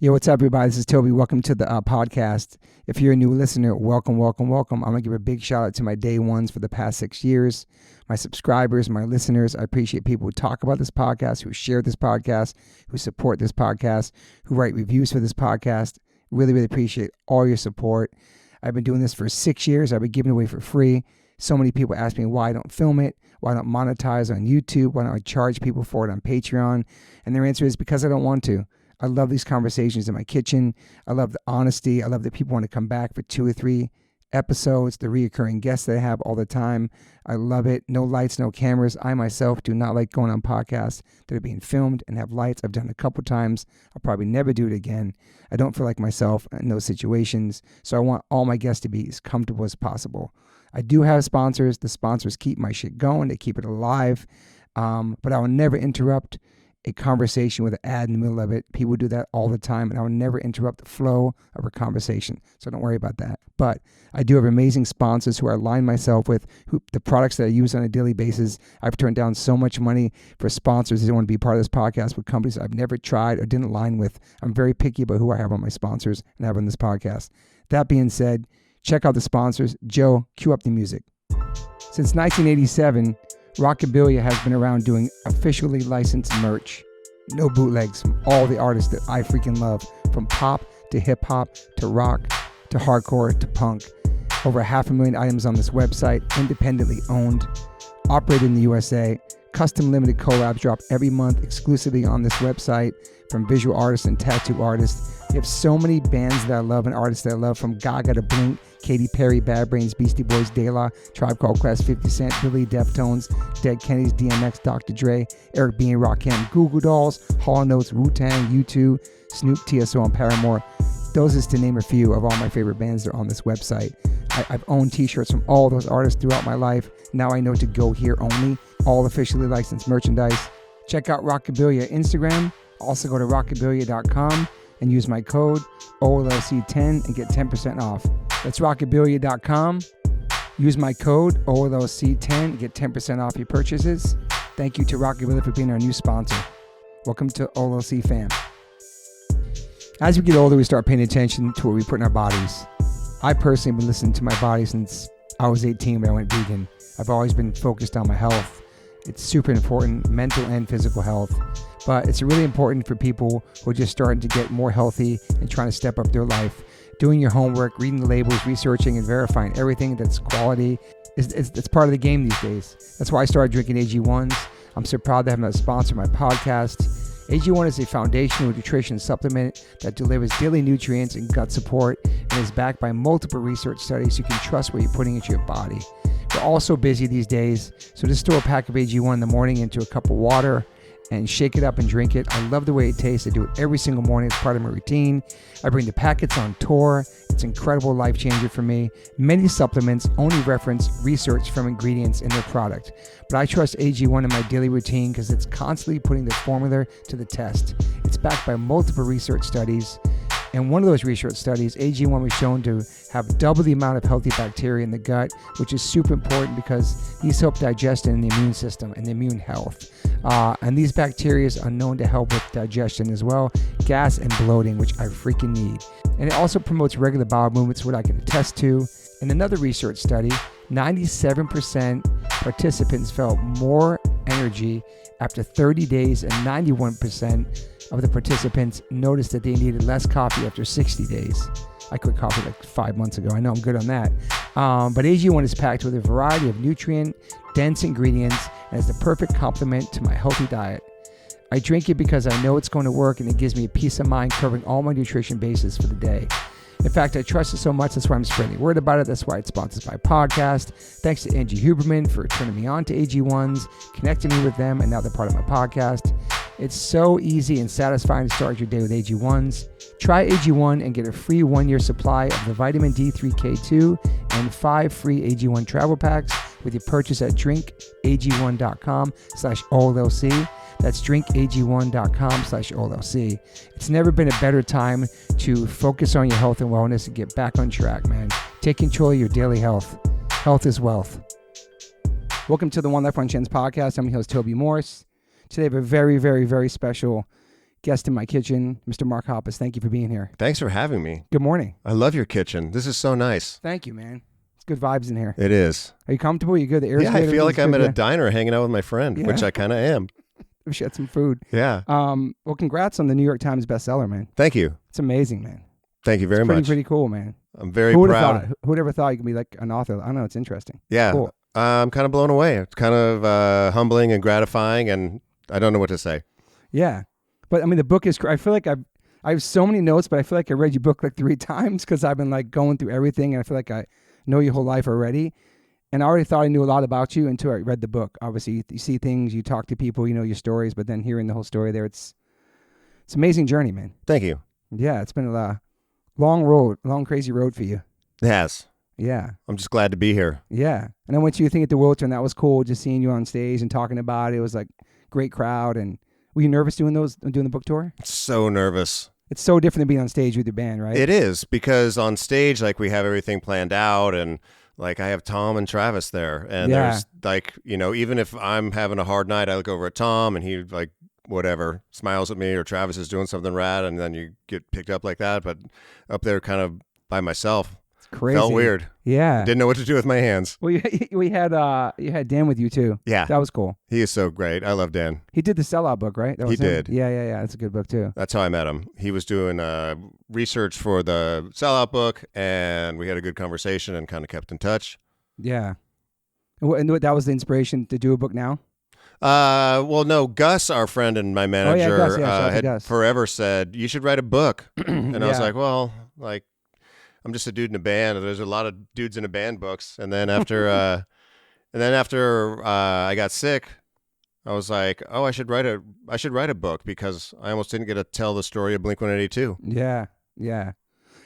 Yo, what's up, everybody? This is Toby. Welcome to the podcast. If you're a new listener, welcome. I'm going to give a big shout out to my day ones for the past 6 years, my subscribers, my listeners. I appreciate people who talk about this podcast, who share this podcast, who support this podcast, who write reviews for this podcast. Really appreciate all your support. I've been doing this for 6 years. I've been giving it away for free. So many people ask me why I don't film it, why I don't monetize on YouTube, why don't I charge people for it on Patreon? And their answer is because I don't want to. I love these conversations in my kitchen. I love the honesty. I love that people want to come back for 2 or 3 episodes, the reoccurring guests that I have all the time. I love it. No lights, no cameras. I myself do not like going on podcasts that are being filmed and have lights. I've done it a couple times. I'll probably never do it again. I don't feel like myself in those situations. So I want all my guests to be as comfortable as possible. I do have sponsors. The sponsors keep my shit going. They keep it alive. But I will never interrupt a conversation with an ad in the middle of it. People do that all the time, and I will never interrupt the flow of a conversation. So don't worry about that. But I do have amazing sponsors who I align myself with, who the products that I use on a daily basis. I've turned down so much money for sponsors that want to be part of this podcast with companies I've never tried or didn't align with. I'm very picky about who I have on my sponsors and have on this podcast. That being said, check out the sponsors. Joe, cue up the music. Since 1987, Rockabilia has been around doing officially licensed merch. No bootlegs from all the artists that I freaking love, from pop to hip hop to rock to hardcore to punk. Over 500,000 items on this website, independently owned, operated in the USA. Custom limited collabs drop every month exclusively on this website from visual artists and tattoo artists. We have so many bands that I love and artists that I love, from Gaga to Blink, Katy Perry, Bad Brains, Beastie Boys, De La, Tribe Called Quest, 50 Cent, Billy, Deftones, Dead Kennedys, DMX, Dr. Dre, Eric B. and Rakim, Goo Goo Dolls, Hall & Oates, Wu-Tang, U2, Snoop, TSO, and Paramore. Those is to name a few of all my favorite bands that are on this website. I've owned t-shirts from all those artists throughout my life. Now I know to go here only. All officially licensed merchandise. Check out Rockabilia Instagram. Also go to rockabilia.com and use my code OLLC10 and get 10% off. That's rockabilia.com. Use my code OLLC10 and get 10% off your purchases. Thank you to Rockabilia for being our new sponsor. Welcome to OLLC fam. As we get older, we start paying attention to what we put in our bodies. I personally have been listening to my body since I was 18 when I went vegan. I've always been focused on my health. It's super important, mental and physical health. But it's really important for people who are just starting to get more healthy and trying to step up their life. Doing your homework, reading the labels, researching and verifying everything that's quality. It's part of the game these days. That's why I started drinking AG1s. I'm so proud to have them as a sponsor of my podcast. AG1 is a foundational nutrition supplement that delivers daily nutrients and gut support and is backed by multiple research studies. You can trust what you're putting into your body. We're all so busy these days, so just store a pack of AG1 in the morning into a cup of water and shake it up and drink it. I love the way it tastes. I do it every single morning. It's part of my routine. I bring the packets on tour. It's an incredible life changer for me. Many supplements only reference research from ingredients in their product, but I trust AG1 in my daily routine because it's constantly putting the formula to the test. It's backed by multiple research studies. And one of those research studies, AG1 was shown to have double the amount of healthy bacteria in the gut, which is super important because these help digestion in the immune system and the immune health. And these bacteria are known to help with digestion as well, gas and bloating, which I freaking need. And it also promotes regular bowel movements, what I can attest to. In another research study, 97% participants felt more energy after 30 days and 91% of the participants noticed that they needed less coffee after 60 days. I quit coffee like 5 months ago. I know I'm good on that. But AG1 is packed with a variety of nutrient-dense ingredients and is the perfect complement to my healthy diet. I drink it because I know it's going to work and it gives me a peace of mind covering all my nutrition bases for the day. In fact, I trust it so much, that's why I'm spreading the word about it. That's why it sponsors my podcast. Thanks to Angie Huberman for turning me on to AG1s, connecting me with them, and now they're part of my podcast. It's so easy and satisfying to start your day with AG1s. Try AG1 and get a free 1-year supply of the vitamin D3K2 and 5 free AG1 travel packs with your purchase at drinkag1.com/OLLC. That's drinkag1.com/OLLC. It's never been a better time to focus on your health and wellness and get back on track, man. Take control of your daily health. Health is wealth. Welcome to the One Life One Chance podcast. I'm your host, Toby Morse. Today I have a very, very, very special guest in my kitchen, Mr. Mark Hoppus. Thank you for being here. Thanks for having me. Good morning. I love your kitchen. This is so nice. Thank you, man. It's good vibes in here. It is. Are you comfortable? You good? The air's Yeah, good? I feel like I'm at good? a diner hanging out with my friend, which I kind of am. We should have some food. Yeah. Well, congrats on the New York Times bestseller, man. Thank you. It's amazing, man. Thank you very much. Pretty cool, man. I'm very proud. Who would ever thought you could be like an author? I don't know. It's interesting. Yeah. Cool. I'm kind of blown away. It's kind of humbling and gratifying, and I don't know what to say. Yeah. But I mean, the book is, I feel like I have so many notes, but I feel like I read your book like 3 times because I've been like going through everything, and I feel like I know your whole life already. And I already thought I knew a lot about you until I read the book. Obviously, you see things, you talk to people, you know your stories, but then hearing the whole story there, it's an amazing journey, man. Thank you. Yeah, it's been a long, crazy road for you. It has. Yeah. I'm just glad to be here. Yeah. And I went to your thing at the Wiltern. That was cool, just seeing you on stage and talking about it. It was like great crowd. And were you nervous doing the book tour? So nervous. It's so different than being on stage with your band, right? It is, because on stage, like, we have everything planned out, and like I have Tom and Travis there, and there's like, you know, even if I'm having a hard night, I look over at Tom and he like whatever smiles at me, or Travis is doing something rad, and then you get picked up like that. But up there, kind of by myself, it's crazy. Felt weird. Yeah, didn't know what to do with my hands. Well, you had Dan with you too. Yeah, that was cool. He is so great. I love Dan. He did the Sellout book, right? He did. Yeah. That's a good book too. That's how I met him. He was doing research for the Sellout book, and we had a good conversation and kind of kept in touch. Yeah. And that was the inspiration to do a book now? Well, no, Gus, our friend and my manager, Gus, had Gus. Forever said, you should write a book. And I was like, well, like, I'm just a dude in a band. There's a lot of dudes in a band books. And then after, I got sick, I was like, oh, I should write a book, because I almost didn't get to tell the story of Blink-182. Yeah.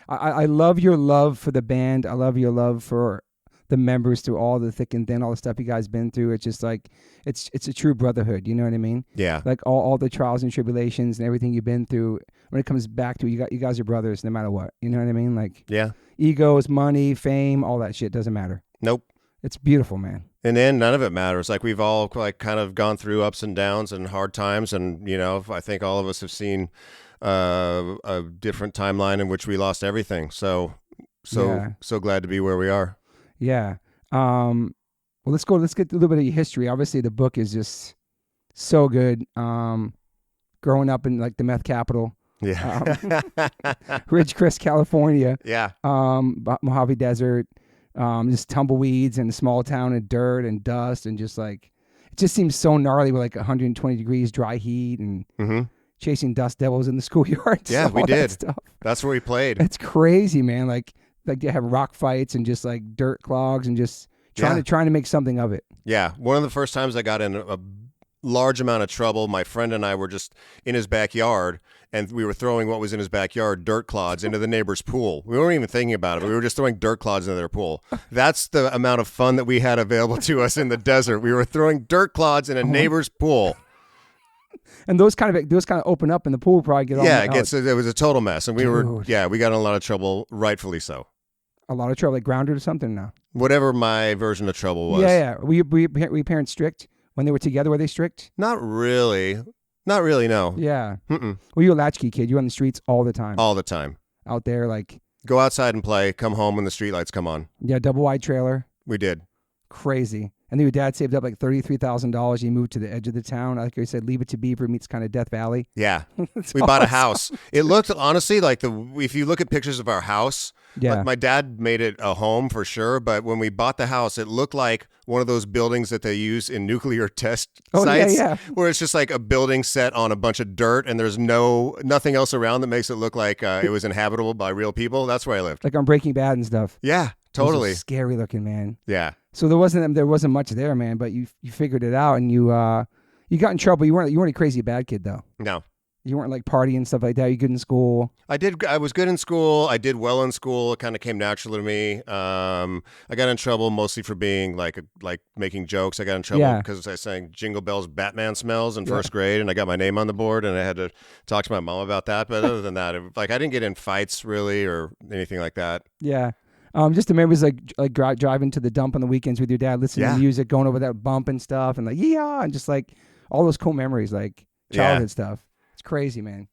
I love your love for the band. I love your love for the members through all the thick and thin, all the stuff you guys been through. It's just like, it's a true brotherhood. You know what I mean? Yeah. Like all the trials and tribulations and everything you've been through, when it comes back to it, you guys are brothers no matter what. You know what I mean? Like, yeah. Egos, money, fame, all that shit doesn't matter. Nope. It's beautiful, man. And then none of it matters. Like, we've all like kind of gone through ups and downs and hard times. And, you know, I think all of us have seen a different timeline in which we lost everything. So glad to be where we are. Yeah. Well, let's get a little bit of your history. Obviously, the book is just so good. Growing up in like the meth capital. Yeah. Ridgecrest, California. Yeah. Mojave Desert. Just tumbleweeds and a small town and dirt and dust, and just like, it just seems so gnarly with like 120 degrees dry heat and chasing dust devils in the schoolyards. Yeah, we did. Stuff. That's where we played. It's crazy, man. Like they have rock fights and just like dirt clogs and just trying to make something of it. Yeah. One of the first times I got in a large amount of trouble, my friend and I were just in his backyard, and we were throwing what was in his backyard, dirt clods, into the neighbor's pool. We weren't even thinking about it. We were just throwing dirt clods into their pool. That's the amount of fun that we had available to us in the desert. We were throwing dirt clods in a neighbor's pool. And those kind of open up, and the pool probably get all it was a total mess, and we got in a lot of trouble, rightfully so. A lot of trouble, like grounded or something now. Whatever my version of trouble was. Yeah. Were your parents strict when they were together? Were they strict? Not really, no. Yeah. Were you a latchkey kid? You were on the streets all the time? All the time. Out there, like... Go outside and play, come home when the streetlights come on. Yeah, double wide trailer. We did. Crazy. And then your dad saved up like $33,000. He moved to the edge of the town. Like I said, Leave It to Beaver meets kind of Death Valley. Yeah. We bought a house. It looked, honestly, like if you look at pictures of our house, like my dad made it a home for sure, but when we bought the house, it looked like one of those buildings that they use in nuclear test sites, where it's just like a building set on a bunch of dirt, and there's nothing else around that makes it look like it was inhabitable by real people. That's where I lived. Like on Breaking Bad and stuff. Yeah, totally. Scary looking, man. Yeah. So there wasn't much there, man, but you figured it out, and you got in trouble. You weren't a crazy bad kid though. No. You weren't like partying and stuff like that. You good in school? I was good in school. I did well in school. It kind of came naturally to me. I got in trouble mostly for being like making jokes. I got in trouble because I sang Jingle Bells Batman Smells in first grade, and I got my name on the board, and I had to talk to my mom about that. But other than that, I didn't get in fights really or anything like that. Yeah. Just the memories like driving to the dump on the weekends with your dad, listening to music, going over that bump and stuff, and like and just like all those cool memories, like childhood stuff. It's crazy, man.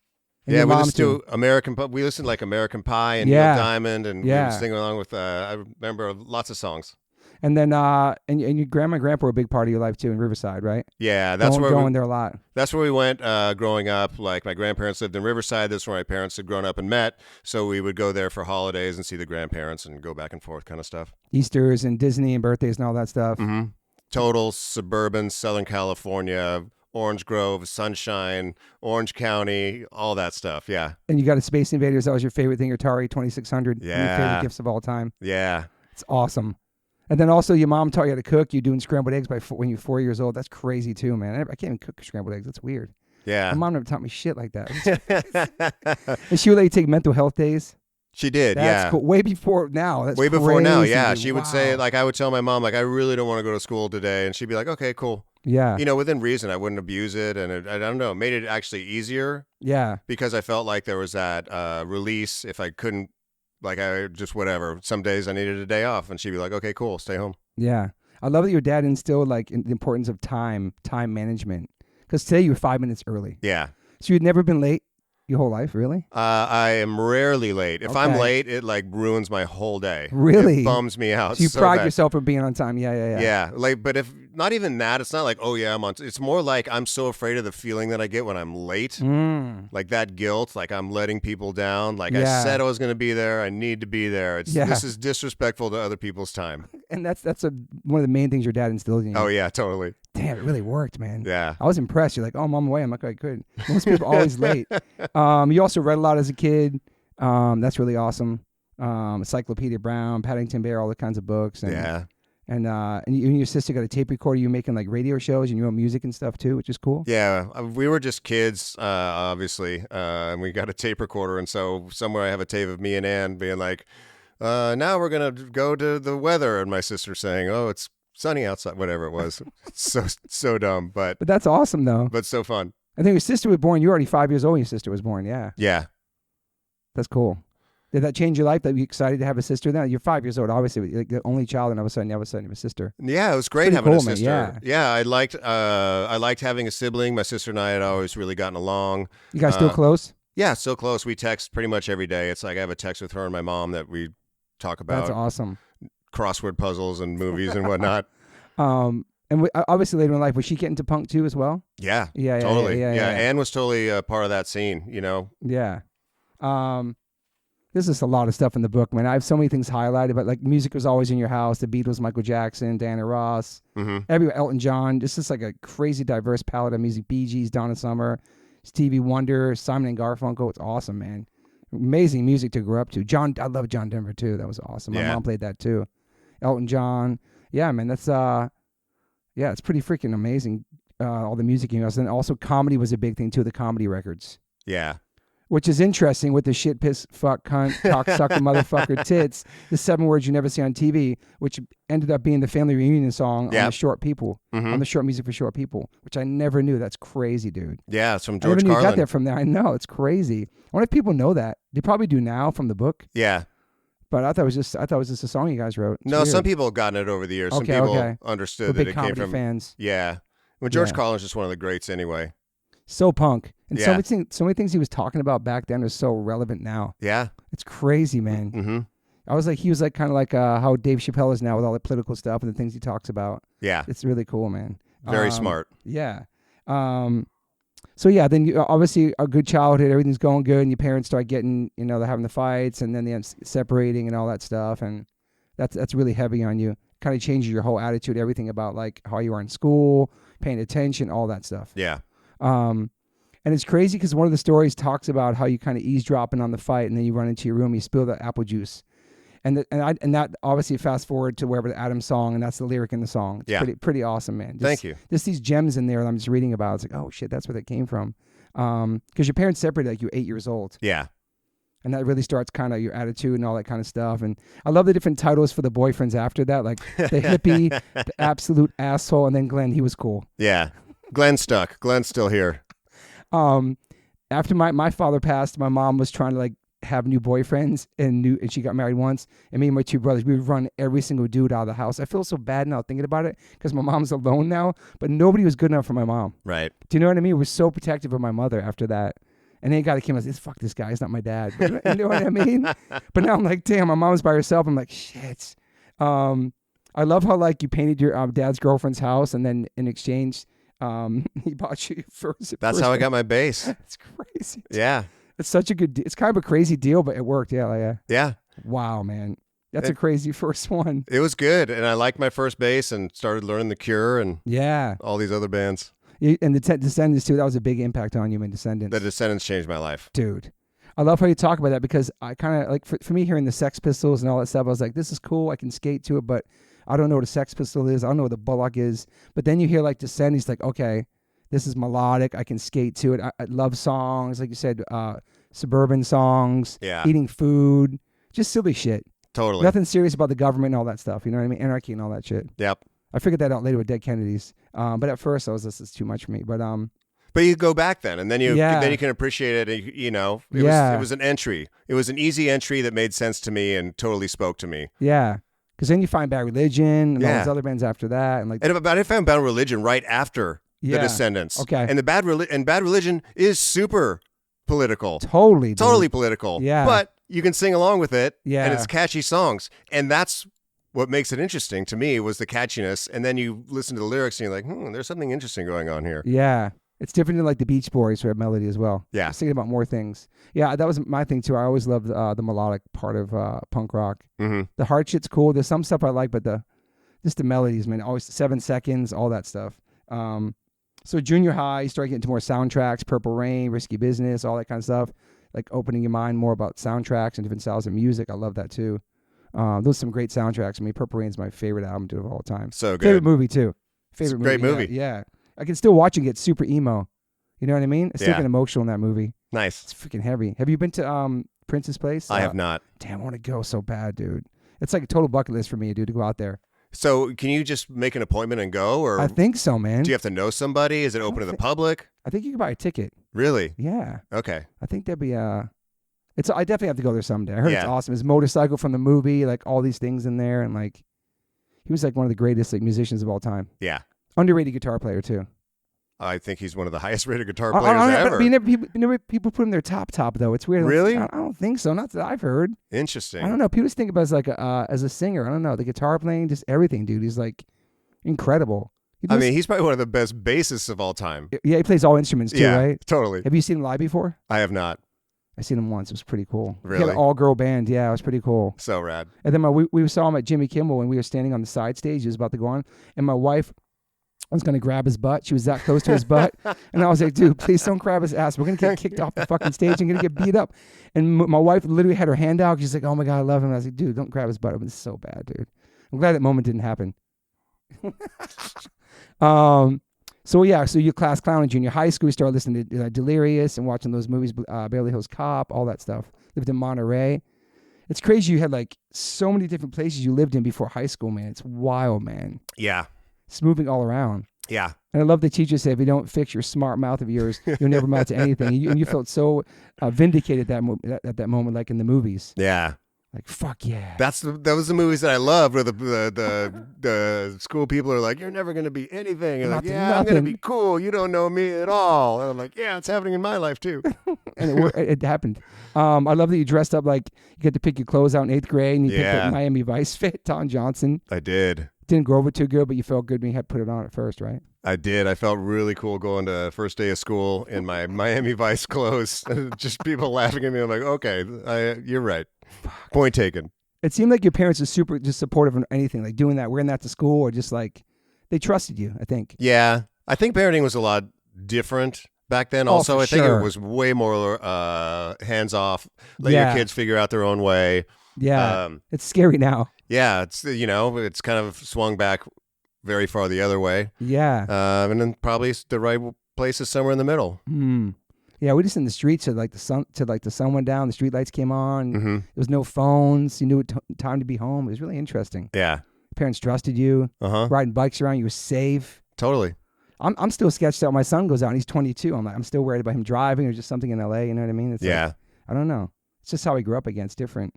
And yeah, your we mom listened to American Pie. We listened to like American Pie and Neil Diamond, and we were singing along with. I remember lots of songs. And then, and your grandma and grandpa were a big part of your life too in Riverside, right? Yeah, that's where going there a lot. That's where we went growing up. Like my grandparents lived in Riverside. That's where my parents had grown up and met. So we would go there for holidays and see the grandparents and go back and forth, kind of stuff. Easters and Disney and birthdays and all that stuff. Mm-hmm. Total suburban Southern California, Orange Grove, Sunshine, Orange County, all that stuff. Yeah. And you got a Space Invaders. That was your favorite thing, your Atari 2600. Yeah. One of your favorite gifts of all time. Yeah. It's awesome. And then also your mom taught you how to cook. You're doing scrambled eggs when you're 4 years old. That's crazy too, man. I can't even cook scrambled eggs. That's weird. Yeah. My mom never taught me shit like that. And she would let you take mental health days. She did, That's cool. Way before now. That's way crazy. Before now, yeah. She would say, like, I would tell my mom, like, I really don't want to go to school today. And she'd be like, okay, cool. Yeah. You know, within reason, I wouldn't abuse it. And I don't know, it made it actually easier. Yeah. Because I felt like there was that release if I couldn't, like, I just whatever. Some days I needed a day off. And she'd be like, okay, cool, stay home. Yeah. I love that your dad instilled, like, the importance of time management. Because today you were 5 minutes early. Yeah. So you'd never been late your whole life, really? I am rarely late. If I'm late, it like ruins my whole day. Really? It bums me out. So you pride bad. yourself for being on time. Yeah. Yeah. Like, but if not even that, it's not like, oh yeah, I'm on. It's more like I'm so afraid of the feeling that I get when I'm late. Like that guilt, like I'm letting people down. Like I said I was going to be there. I need to be there. This is disrespectful to other people's time. And that's one of the main things your dad instilled in you. Oh yeah, totally. Damn, it really worked, man. Yeah. I was impressed. You're like, oh, I'm on my way. I'm like, I could. Most people are always late. You also read a lot as a kid. That's really awesome. Encyclopedia Brown, Paddington Bear, all the kinds of books. And, yeah. And you and your sister got a tape recorder. You were making like radio shows and you wrote music and stuff too, which is cool. Yeah, we were just kids, obviously, and we got a tape recorder. And so somewhere I have a tape of me and Ann being like, now we're going to go to the weather. And my sister saying, oh, it's sunny outside, whatever it was. so dumb, but that's awesome though. But so fun. I think your sister was born. You're already 5 years old when your sister was born. Yeah. Yeah. That's cool. Did that change your life? That you excited to have a sister now? You're 5 years old, obviously, like the only child, and all of a sudden you have a sister. Yeah, it was great having a sister. Man, yeah, I liked having a sibling. My sister and I had always really gotten along. You guys still close? Yeah, still close. We text pretty much every day. It's like I have a text with her and my mom that we talk about. That's awesome. Crossword puzzles and movies and whatnot. And obviously later in life, was she getting into punk too as well? Yeah, yeah, totally. Yeah, Ann was totally a part of that scene, you know? Yeah. There's just a lot of stuff in the book, man. I have so many things highlighted, but like music was always in your house. The Beatles, Michael Jackson, Diana Ross, everywhere, Elton John. Just like a crazy diverse palette of music. Bee Gees, Donna Summer, Stevie Wonder, Simon and Garfunkel. It's awesome, man. Amazing music to grow up to. I love John Denver too. That was awesome. My mom played that too. Elton John. Yeah, man. That's it's pretty freaking amazing. All the music you know. And also comedy was a big thing too. The comedy records. Yeah. Which is interesting with the shit, piss, fuck, cunt, cocksucker, motherfucker, tits, the 7 words you never see on TV, which ended up being the family reunion song on the Short People, on the short music for short people, which I never knew. That's crazy, dude. Yeah, it's from George Carlin. I never knew you got that from there. I know, it's crazy. I wonder if people know that. They probably do now from the book. Yeah. But I thought it was just a song you guys wrote. It's no, weird. Some people have gotten it over the years. Some people understood that it came from fans. Yeah. Well, George Carlin's just one of the greats anyway. So punk. And so many things he was talking about back then are so relevant now. Yeah. It's crazy, man. Mm-hmm. He was like kind of like how Dave Chappelle is now with all the political stuff and the things he talks about. Yeah. It's really cool, man. Very smart. Yeah. So yeah, then you obviously a good childhood, everything's going good, and your parents start getting, they're having the fights, and then they end separating and all that stuff, and that's really heavy on you. Kind of changes your whole attitude, everything about like how you are in school, paying attention, all that stuff. Yeah. And it's crazy because one of the stories talks about how you kind of eavesdropping on the fight, and then you run into your room, you spill the apple juice, and that obviously fast forward to wherever the Adam song, and that's the lyric in the song. It's pretty awesome, man. Thank you. Just these gems in there that I'm just reading about. It's like, oh shit, that's where that came from. Because your parents separated like you were 8 years old. Yeah. And that really starts kind of your attitude and all that kind of stuff. And I love the different titles for the boyfriends after that, like the hippie, the absolute asshole, and then Glenn. He was cool. Yeah. Glenn's stuck. Glenn's still here. After my father passed, my mom was trying to like have new boyfriends and she got married once. And me and my 2 brothers, we would run every single dude out of the house. I feel so bad now thinking about it because my mom's alone now, but nobody was good enough for my mom. Right. Do you know what I mean? We were so protective of my mother after that. And then God came and said, fuck this guy. He's not my dad. You know what I mean? But now I'm like, damn, my mom's by herself. I'm like, shit. I love how like you painted your dad's girlfriend's house, and then in exchange, he bought you first. That's how I got my bass. It's crazy. Yeah. It's such a good. It's kind of a crazy deal, but it worked. Yeah. Yeah. Wow, man. That's a crazy first one. It was good, and I liked my first bass and started learning The Cure and all these other bands. And the Descendants too. That was a big impact on you, man. Descendants. The Descendants changed my life, dude. I love how you talk about that, because I kind of like for me hearing the Sex Pistols and all that stuff. I was like, this is cool. I can skate to it, but I don't know what a Sex Pistol is. I don't know what a Bullock is. But then you hear like Descendants, like, okay, this is melodic. I can skate to it. I love songs, like you said, suburban songs. Yeah. Eating food, just silly shit. Totally. Nothing serious about the government and all that stuff. You know what I mean? Anarchy and all that shit. Yep. I figured that out later with Dead Kennedys. But at first I was, this is too much for me. But you go back then, and then you can appreciate it. You know, it was an entry. It was an easy entry that made sense to me and totally spoke to me. Yeah. Because then you find Bad Religion and all those other bands after that. And I found Bad Religion right after The Descendants. Okay. And Bad Religion is super political. Totally political. Yeah. But you can sing along with it. Yeah. And it's catchy songs. And that's what makes it interesting to me, was the catchiness. And then you listen to the lyrics and you're like, there's something interesting going on here. Yeah. It's different than like the Beach Boys for melody as well. Yeah. I was thinking about more things. Yeah, that was my thing too. I always loved the melodic part of punk rock. Mm-hmm. The hard shit's cool. There's some stuff I like, but just the melodies, man. Always 7 seconds, all that stuff. So junior high, you start getting into more soundtracks, Purple Rain, Risky Business, all that kind of stuff. Like opening your mind more about soundtracks and different styles of music. I love that too. Those are some great soundtracks. I mean, Purple Rain's my favorite album of all time. So good. Favorite movie too. Great movie. Yeah. I can still watch and get super emo. You know what I mean? I still get emotional in that movie. Nice. It's freaking heavy. Have you been to Prince's place? I have not. Damn, I want to go so bad, dude. It's like a total bucket list for me, dude, to go out there. So can you just make an appointment and go? Or I think so, man. Do you have to know somebody? Is it open to the public? I think you can buy a ticket. Really? Yeah. Okay. I think that'd be I definitely have to go there someday. I heard it's awesome. His motorcycle from the movie, like all these things in there, and like he was like one of the greatest like musicians of all time. Yeah. Underrated guitar player too. I think he's one of the highest rated guitar players ever. But people put him their top though. It's weird. Really? I don't think so. Not that I've heard. Interesting. I don't know. People just think about as like as a singer. I don't know. The guitar playing, just everything, dude. He's like incredible. He's probably one of the best bassists of all time. Yeah, he plays all instruments too, right? Totally. Have you seen him live before? I have not. I seen him once. It was pretty cool. Really? He had an all-girl band. Yeah, it was pretty cool. So rad. And then we saw him at Jimmy Kimmel, and we were standing on the side stage. He was about to go on, and my wife was going to grab his butt. She was that close to his butt. And I was like, dude, please don't grab his ass. We're going to get kicked off the fucking stage and going to get beat up. And my wife literally had her hand out. She's like, oh my God, I love him. And I was like, dude, don't grab his butt. It was so bad, dude. I'm glad that moment didn't happen. So you class clown in junior high school. You started listening to Delirious and watching those movies, Beverly Hills Cop, all that stuff. Lived in Monterey. It's crazy. You had like so many different places you lived in before high school, man. It's wild, man. Yeah. It's moving all around. Yeah. And I love the teacher said, if you don't fix your smart mouth of yours, you'll never amount to anything. And you felt so vindicated at that moment, like in the movies. Yeah. Like, fuck yeah. That was the movies that I loved, where the school people are like, you're never going to be anything. And like, yeah, I'm going to be cool. You don't know me at all. And I'm like, yeah, it's happening in my life too. And it happened. I love that you dressed up like you get to pick your clothes out in 8th grade and you picked up Miami Vice fit, Tom Johnson. I did. Didn't go over too good, but you felt good when you had put it on at first, right? I did. I felt really cool going to first day of school in my Miami Vice clothes. Just people laughing at me. I'm like, okay, you're right. Fuck. Point taken. It seemed like your parents are super just supportive of anything, like doing that, wearing that to school, or just like they trusted you, I think. Yeah. I think parenting was a lot different back then. Also, I think it was way more hands off. Let your kids figure out their own way. Yeah. It's scary now. Yeah, it's it's kind of swung back very far the other way. Yeah. And then probably the right place is somewhere in the middle. Yeah, we just in the streets till like the sun went down, the street lights came on. Mm-hmm. There was no phones. You knew time to be home. It was really interesting. Yeah. Parents trusted you. Riding bikes around, you were safe. Totally. I'm still sketched out. My son goes out and he's 22. I'm still worried about him driving or just something in LA. You know what I mean? It's like, I don't know. It's just how we grew up again. It's different.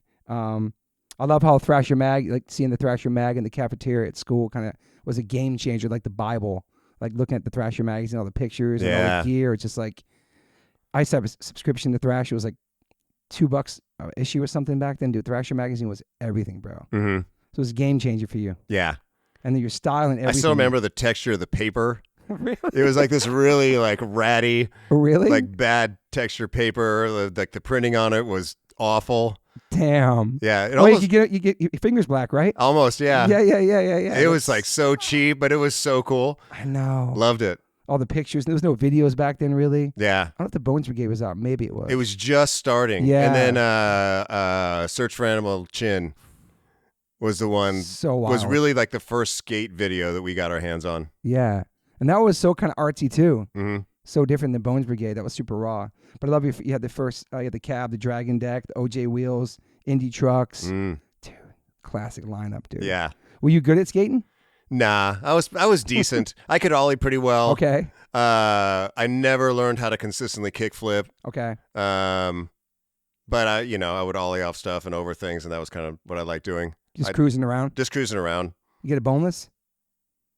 I love how Thrasher Mag, like seeing the Thrasher Mag in the cafeteria at school kind of was a game changer, like the Bible, like looking at the Thrasher magazine, all the pictures and all the gear. It's just like, I used to have a subscription to Thrasher. It was like $2 an issue or something back then. Dude, Thrasher magazine was everything, bro. Mm-hmm. So it was a game changer for you. Yeah. And then your style and everything. I still remember the texture of the paper. Really? It was like this really like ratty, really? like bad texture paper. Like the printing on it was awful. Damn. Yeah. You get your fingers black, right? Almost, yeah. Yeah. It was like so cheap, but it was so cool. I know. Loved it. All the pictures. There was no videos back then, really. Yeah. I don't know if the Bones Brigade was out. Maybe it was. It was just starting. Yeah. And then Search for Animal Chin was the one. So wild. Was really like the first skate video that we got our hands on. Yeah. And that was so kind of artsy too. Mm-hmm. So different than Bones Brigade. That was super raw. But I love you had the first, you had the cab, the Dragon Deck, the OJ wheels, Indy trucks. Dude, classic lineup, dude. Yeah. Were you good at skating? Nah, I was decent. I could ollie pretty well. Okay. I never learned how to consistently kickflip. Okay. But I would ollie off stuff and over things, and that was kind of what I liked doing. Cruising around? Just cruising around. You get a boneless?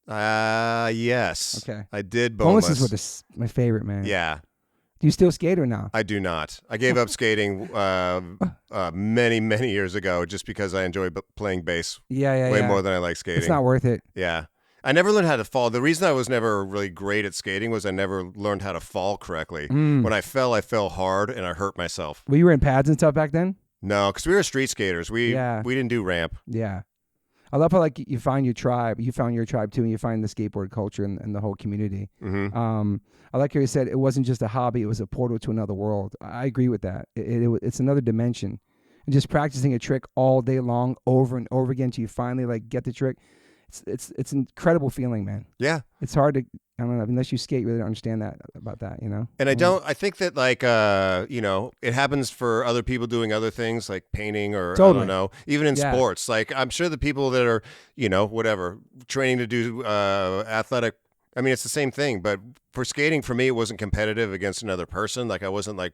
Yes. Okay. I did boneless. Boneless is my favorite, man. Yeah. Do you still skate or no? I do not. I gave up skating many, many years ago just because I enjoy playing bass way more than I like skating. It's not worth it. Yeah. I never learned how to fall. The reason I was never really great at skating was I never learned how to fall correctly. When I fell hard and I hurt myself. Well, you were in pads and stuff back then? No, because we were street skaters. We didn't do ramp. Yeah. I love how like you find your tribe. You found your tribe too, and you find the skateboard culture and the whole community. Mm-hmm. I like how you said it wasn't just a hobby; it was a portal to another world. I agree with that. It's another dimension, and just practicing a trick all day long, over and over again, till you finally like get the trick. It's an incredible feeling, man. Yeah, it's hard to. I don't know, unless you skate, you really don't understand that about that, you know? And I think that like, it happens for other people doing other things like painting or totally. I don't know, even in sports. Like I'm sure the people that are, whatever, training to do athletic, I mean, it's the same thing, but for skating, for me, it wasn't competitive against another person. Like I wasn't like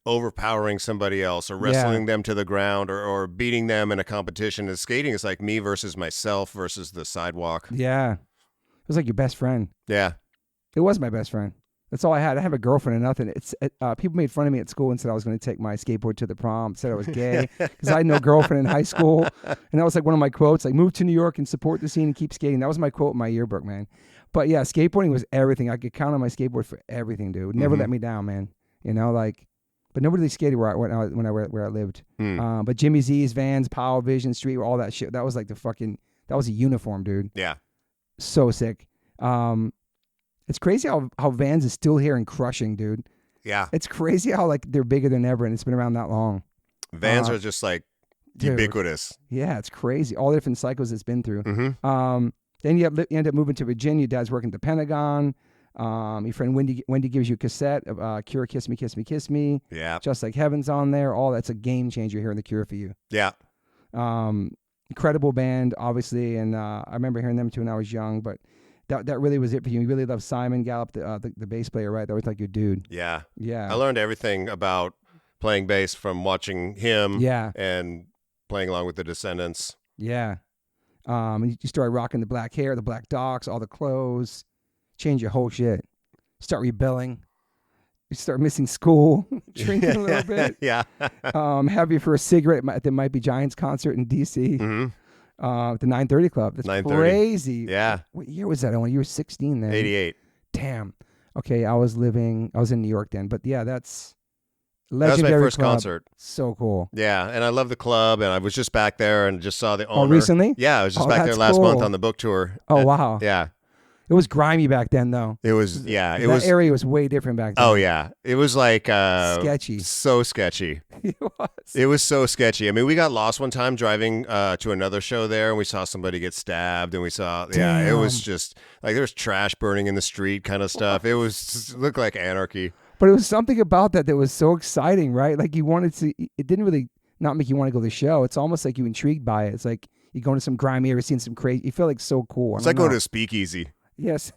overpowering somebody else or wrestling them to the ground or beating them in a competition. And skating is like me versus myself versus the sidewalk. Yeah. It was like your best friend. Yeah. It was my best friend. That's all I had. I have a girlfriend and nothing. People made fun of me at school and said I was going to take my skateboard to the prom. Said I was gay because I had no girlfriend in high school. And that was like one of my quotes, like move to New York and support the scene and keep skating. That was my quote in my yearbook, man. But yeah, skateboarding was everything. I could count on my skateboard for everything, dude. Never let me down, man. But nobody really skated where I lived. But Jimmy Z's, Vans, Powell Vision, Street, all that shit. That was like that was a uniform, dude. Yeah. So sick. It's crazy how Vans is still here and crushing, dude. Yeah. It's crazy how like they're bigger than ever and it's been around that long. Vans are just like ubiquitous. Yeah, it's crazy. All the different cycles it's been through. Mm-hmm. Then you end up moving to Virginia. Your dad's working at the Pentagon. Your friend Wendy gives you a cassette of Cure, Kiss Me, Kiss Me, Kiss Me. Yeah. Just Like Heaven's on there. All that's a game changer hearing the Cure for you. Yeah. Incredible band, obviously, and I remember hearing them too when I was young, but that really was it for you. You really loved Simon Gallup, the bass player, right? That was like your dude. Yeah. Yeah. I learned everything about playing bass from watching him and playing along with the Descendants. Yeah. And you started rocking the black hair, the black docks, all the clothes, change your whole shit. Start rebelling. You start missing school, drinking a little bit. Yeah. Have you for a cigarette at the Might Be Giants concert in D.C. Mm-hmm. The 930 Club. That's 930. Crazy. Yeah. What year was that? You were 16 then. 88. Damn. Okay, I was in New York then. But yeah, that's legendary. That was my first club. concert. So cool. Yeah, and I love the club, and I was just back there and just saw the owner. Oh, recently? Yeah, I was just back there last month on the book tour. Oh, wow. Yeah. It was grimy back then, though. It was, yeah. That area was way different back then. Oh, yeah. It was like... sketchy. So sketchy. It was so sketchy. I mean, we got lost one time driving to another show there, and we saw somebody get stabbed, and we saw... Damn. Yeah, it was just... Like, there was trash burning in the street kind of stuff. It looked like anarchy. But it was something about that was so exciting, right? Like, you wanted to... It didn't really not make you want to go to the show. It's almost like you intrigued by it. It's like you go into some grimy area, seeing some crazy... You feel like so cool. It's like going to a speakeasy. Yes.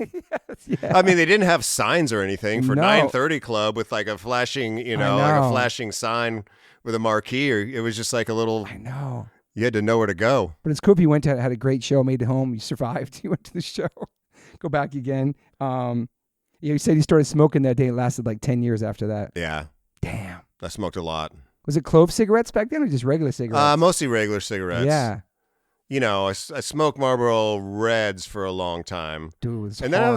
Yeah. I mean, they didn't have signs or anything for 930 Club with like a flashing, like a flashing sign with a marquee. Or it was just like a little. I know. You had to know where to go. But it's cool if you went to had a great show, made it home, you survived, you went to the show, go back again. Yeah, you said you started smoking that day. It lasted like 10 years after that. Yeah. Damn. I smoked a lot. Was it clove cigarettes back then or just regular cigarettes? Mostly regular cigarettes. Yeah. You know, I smoked Marlboro Reds for a long time. Dude, it was and hard. then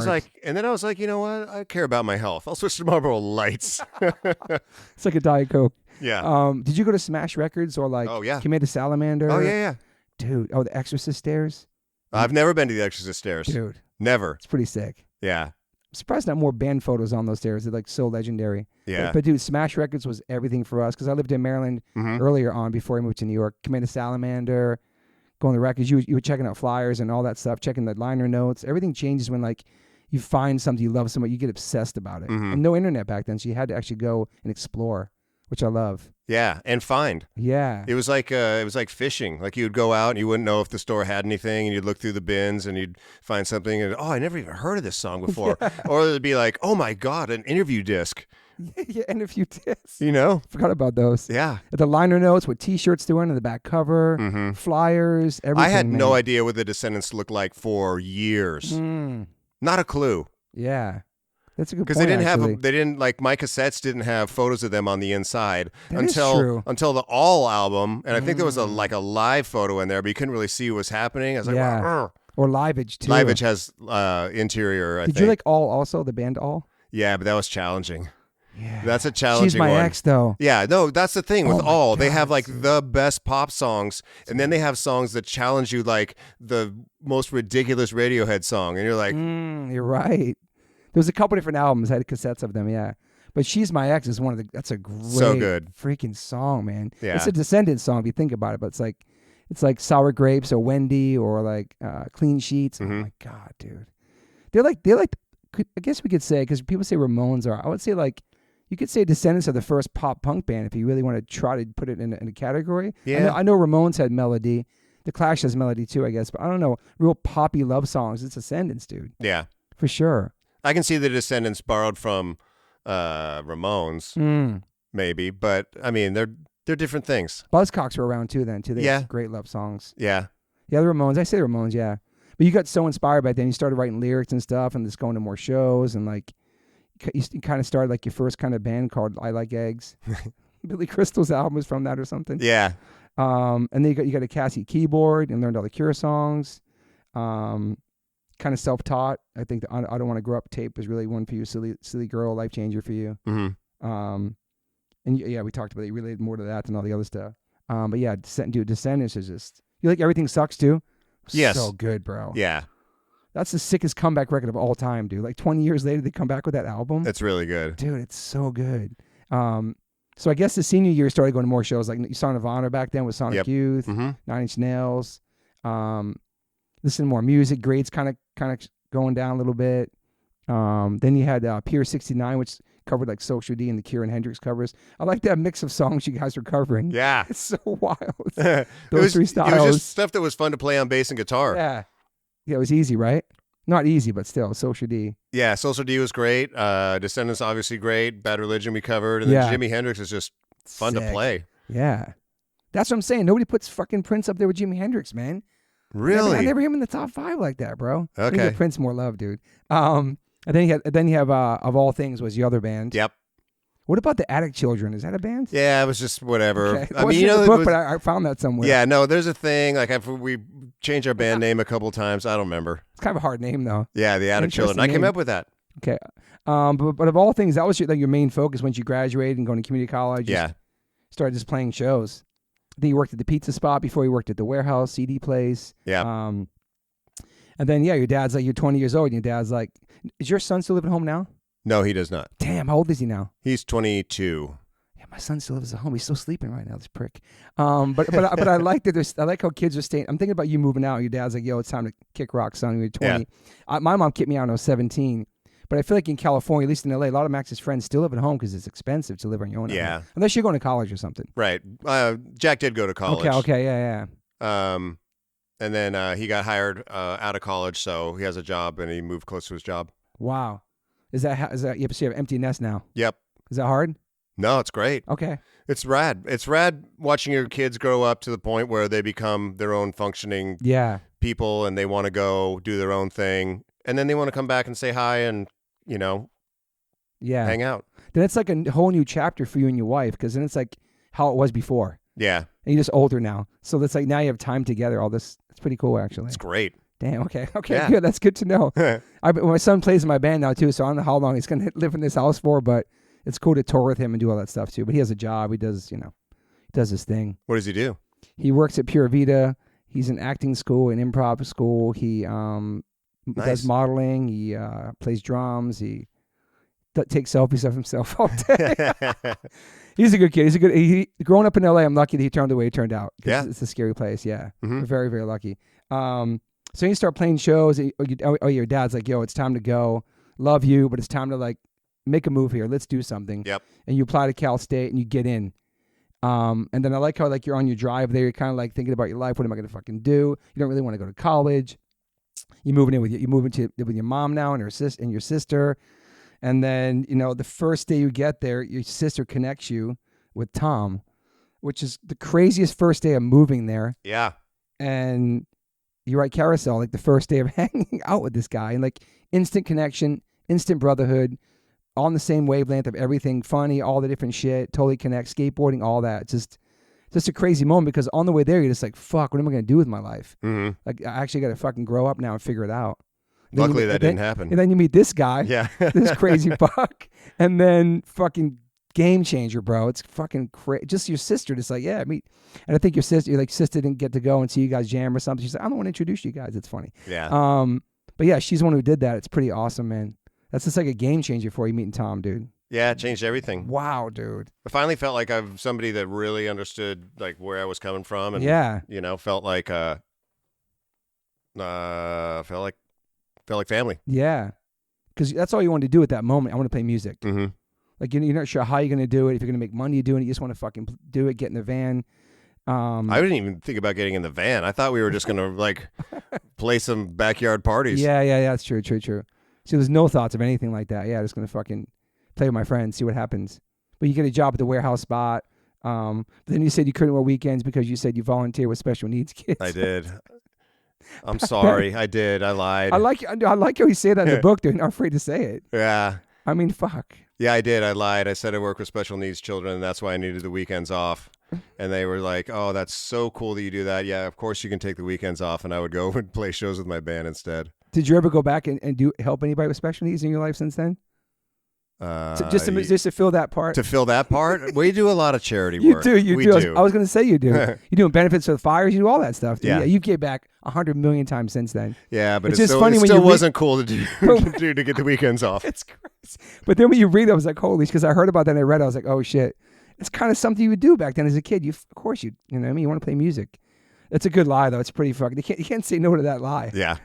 I was like, you know what? I care about my health. I'll switch to Marlboro Lights. It's like a Diet Coke. Yeah. Did you go to Smash Records or like Command the Salamander? Oh, yeah. Dude. Oh, the Exorcist stairs? I've never been to the Exorcist stairs. Dude. Never. It's pretty sick. Yeah. I'm surprised not more band photos on those stairs. They're like so legendary. Yeah. But dude, Smash Records was everything for us because I lived in Maryland earlier on before I moved to New York. Command the Salamander, going to records. You were checking out flyers and all that stuff, checking the liner notes. Everything changes when like you find something you love so much, you get obsessed about it. And no internet back then, so you had to actually go and explore, which I love. Yeah, and find. Yeah. It was like fishing. Like you would go out and you wouldn't know if the store had anything, and you'd look through the bins and you'd find something and I never even heard of this song before. Or it'd be like, oh my God, an interview disc. Yeah, interview discs. You know? Forgot about those. Yeah. The liner notes with T-shirts doing on the back cover, flyers, everything. I had no idea what the Descendants looked like for years. Not a clue. Yeah. That's a good point. Because they didn't like my cassettes didn't have photos of them on the inside until the All album, and I think there was a live photo in there, but you couldn't really see what was happening. I was like, wow. Or Liveage too. Liveage has interior. Did you like All also, the band All? Yeah, but that was challenging. Yeah, that's a challenging She's My one. Ex though. Yeah, no, that's the thing with All. They have like dude. the best pop songs, and then they have songs that challenge you, like the most ridiculous Radiohead song, and you're like, you're right. There was a couple different albums. I had cassettes of them, yeah. But She's My Ex is that's a great so good freaking song, man. Yeah. It's a Descendants song if you think about it, but it's like Sour Grapes or Wendy or like Clean Sheets. Oh my God, dude. They're like I guess we could say, because people say Ramones are, I would say like, you could say Descendants are the first pop punk band if you really want to try to put it in a category. Yeah. I know Ramones had melody. The Clash has melody too, I guess, but I don't know. Real poppy love songs. It's Descendants, dude. Yeah. For sure. I can see the Descendants borrowed from Ramones, maybe, but I mean they're different things. Buzzcocks were around too then too. They had great love songs. Yeah. Yeah, the Ramones. I say the Ramones, yeah. But you got so inspired by then. You started writing lyrics and stuff and just going to more shows and like you kind of started like your first kind of band called I Like Eggs. Billy Crystal's album was from that or something. Yeah. And then you got a Cassie keyboard and learned all the Cure songs. Kind of self-taught. I think the I Don't Want to Grow Up tape was really one for you, silly girl, life changer for you. And we talked about it. You related more to that than all the other stuff. But yeah, Descendants is just, you like Everything Sucks too? Yes. So good, bro. Yeah. That's the sickest comeback record of all time, dude. Like 20 years later, they come back with that album. That's really good. Dude, it's so good. So I guess the senior year started going to more shows. Like you saw Nirvana back then with Sonic Youth, 9 Inch Nails. Listen to more music. Grades kind of going down a little bit. Then you had Pier 69, which covered like Social D and the Cure and Hendrix covers. I like that mix of songs you guys were covering. Yeah. It's so wild. Those three styles. It was just stuff that was fun to play on bass and guitar. Yeah. Yeah, it was easy, right? Not easy, but still, Social D. Yeah, Social D was great. Descendants, obviously great. Bad Religion we covered. And then Jimi Hendrix is just fun to play. Yeah. That's what I'm saying. Nobody puts fucking Prince up there with Jimi Hendrix, man. Really? I never hear him in the top 5 like that, bro. Okay. Give Prince more love, dude. And then you have Of All Things was the other band. Yep. What about the Attic Children? Is that a band? Yeah, it was just whatever. Okay. I mean, you know, the book, but I found that somewhere. Yeah, no, there's a thing. Like we changed our band name a couple of times. I don't remember. It's kind of a hard name, though. Yeah, the Attic Children. I came up with that. Okay. But Of All Things, that was your main focus once you graduated and going to community college. Yeah. Started just playing shows. Then you worked at the pizza spot before you worked at the warehouse, CD place. Yeah. And then, your dad's like, you're 20 years old, and your dad's like, is your son still living home now? No, he does not. Damn, how old is he now? He's 22. Yeah, my son still lives at home. He's still sleeping right now, this prick. But I like that. I like how kids are staying. I'm thinking about you moving out. Your dad's like, yo, it's time to kick rock, son. You're 20. Yeah. My mom kicked me out when I was 17. But I feel like in California, at least in LA, a lot of Max's friends still live at home because it's expensive to live on your own. Yeah. Unless you're going to college or something. Right. Jack did go to college. Okay, yeah. And then he got hired out of college, so he has a job, and he moved close to his job. Wow. Is that you have an empty nest now? Yep. Is that hard? No, it's great. Okay. It's rad. It's rad watching your kids grow up to the point where they become their own functioning people, and they want to go do their own thing, and then they want to come back and say hi and hang out. Then it's like a whole new chapter for you and your wife, because then it's like how it was before. Yeah. And you're just older now. So it's like now you have time together. All this. It's pretty cool, actually. It's great. Damn. Okay. Good. That's good to know. My son plays in my band now, too, so I don't know how long he's going to live in this house for, but it's cool to tour with him and do all that stuff, too. But he has a job. He does, he does his thing. What does he do? He works at Pura Vida. He's in acting school and improv school. He does modeling. He plays drums. He takes selfies of himself all day. He's a good kid. He growing up in LA, I'm lucky that he turned the way he turned out. Yeah. It's a scary place. Yeah. Mm-hmm. We're very, very lucky. So you start playing shows. Your dad's like, yo, it's time to go. Love you, but it's time to like make a move here. Let's do something. Yep. And you apply to Cal State and you get in. And then I like how like you're on your drive there. You're kind of like thinking about your life. What am I going to fucking do? You don't really want to go to college. You're moving with your mom now and your sister. And then, the first day you get there, your sister connects you with Tom, which is the craziest first day of moving there. Yeah. And you write Carousel, like the first day of hanging out with this guy, and like instant connection, instant brotherhood, on the same wavelength of everything, funny, all the different shit, totally connect, skateboarding, all that. It's just a crazy moment, because on the way there, you're just like, fuck, what am I going to do with my life? Mm-hmm. Like, I actually got to fucking grow up now and figure it out. Luckily, that didn't happen. And then you meet this guy, this crazy fuck, and then fucking game changer, bro. It's fucking crazy. Just your sister, just like, and I think your sister didn't get to go and see you guys jam or something. She's like, I don't want to introduce you guys. It's funny. Yeah. But yeah, she's the one who did that. It's pretty awesome, man. That's just like a game changer for you meeting Tom, dude. Yeah, it changed everything. Wow, dude. I finally felt like I'm somebody that really understood like where I was coming from, and felt like felt like family. Yeah, because that's all you wanted to do at that moment. I want to play music. Mm-hmm. Like you're not sure how you're going to do it. If you're going to make money doing it, you just want to fucking do it. Get in the van. I didn't even think about getting in the van. I thought we were just going to like play some backyard parties. Yeah. That's true. So there's no thoughts of anything like that. Yeah, just going to fucking play with my friends, see what happens. But you get a job at the warehouse spot. But then you said you couldn't work weekends because you said you volunteer with special needs kids. I did. I'm sorry. I did. I lied. I like how you say that in the book, dude. You're not afraid to say it. Yeah. I mean, fuck. Yeah, I did. I lied. I said I work with special needs children, and that's why I needed the weekends off. And they were like, oh, that's so cool that you do that. Yeah, of course you can take the weekends off. And I would go and play shows with my band instead. Did you ever go back and help anybody with special needs in your life since then? Just to fill that part. To fill that part, we do a lot of charity work. You do. I was going to say you do. You're doing benefits for the fires. You do all that stuff. Dude. Yeah, you gave back 100 million times since then. Yeah, but it's just funny when it wasn't cool to do to get the weekends off. It's crazy. But then when you read it, I was like, holy, because I heard about that and I read it. I was like, oh shit, it's kind of something you would do back then as a kid. Of course you know what I mean. You want to play music. That's a good lie though. It's pretty fucking. You can't say no to that lie. Yeah.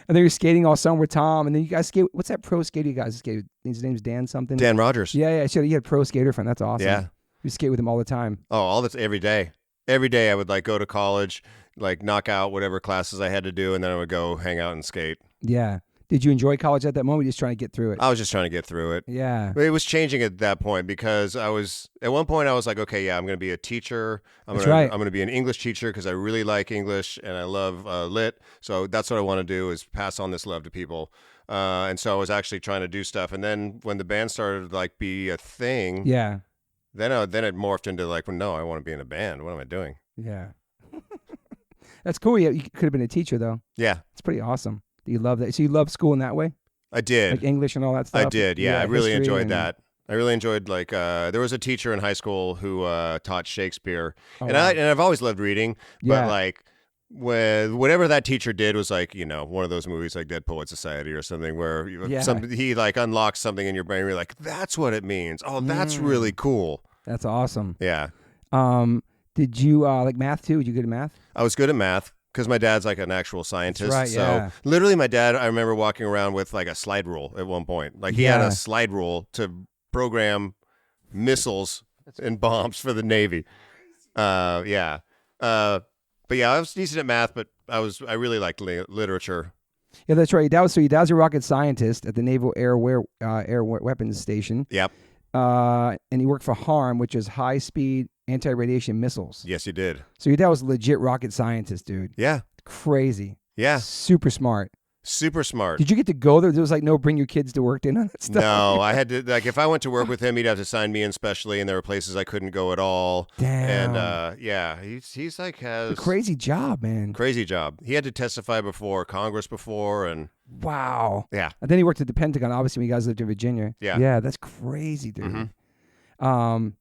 And then you're skating all summer with Tom, and then you guys skate. What's that pro skater you guys skate? His name's Dan something. Dan Rogers. Yeah. You had a pro skater friend. That's awesome. Yeah. You skate with him all the time. Oh, all this every day. Every day I would like go to college, like knock out whatever classes I had to do, and then I would go hang out and skate. Yeah. Did you enjoy college at that moment? Or just trying to get through it? I was just trying to get through it. Yeah. It was changing at that point because at one point I was like, okay, yeah, I'm going to be a teacher. I'm going to be an English teacher because I really like English and I love lit. So that's what I want to do is pass on this love to people. And so I was actually trying to do stuff. And then when the band started to like be a thing, yeah, then it morphed into like, well, no, I want to be in a band. What am I doing? Yeah. That's cool. Yeah, you could have been a teacher though. Yeah. It's pretty awesome. Do you love that? So you love school in that way? I did. Like English and all that stuff? I did, yeah. I really enjoyed that. I really enjoyed, like, there was a teacher in high school who taught Shakespeare. I've always loved reading, but, like, whatever that teacher did was, like, one of those movies like Dead Poet Society or something where he, like, unlocks something in your brain and you're like, that's what it means. Oh, that's really cool. That's awesome. Yeah. Did you like math, too? Were you good at math? I was good at math. Because my dad's like an actual scientist. That's right, so literally my dad, I remember walking around with like a slide rule at one point. Like he had a slide rule to program missiles and bombs for the Navy. But yeah, I was decent at math, but I really liked literature. Yeah, that's right. Your dad's a rocket scientist at the Naval Air Weapons Station. Yep. And he worked for HARM, which is high-speed anti-radiation missiles. Yes, he did. So your dad was a legit rocket scientist, dude. Yeah. Crazy. Yeah. Super smart. Super smart. Did you get to go there? There was like no bring your kids to work in on that stuff. No, I had to, like, if I went to work with him, he'd have to sign me in specially, and there were places I couldn't go at all. Damn. And yeah, he's like has a crazy job, man. Crazy job. He had to testify before Congress before, and wow. Yeah. And then he worked at the Pentagon. Obviously, when you guys lived in Virginia. Yeah. Yeah, that's crazy, dude. Mm-hmm. I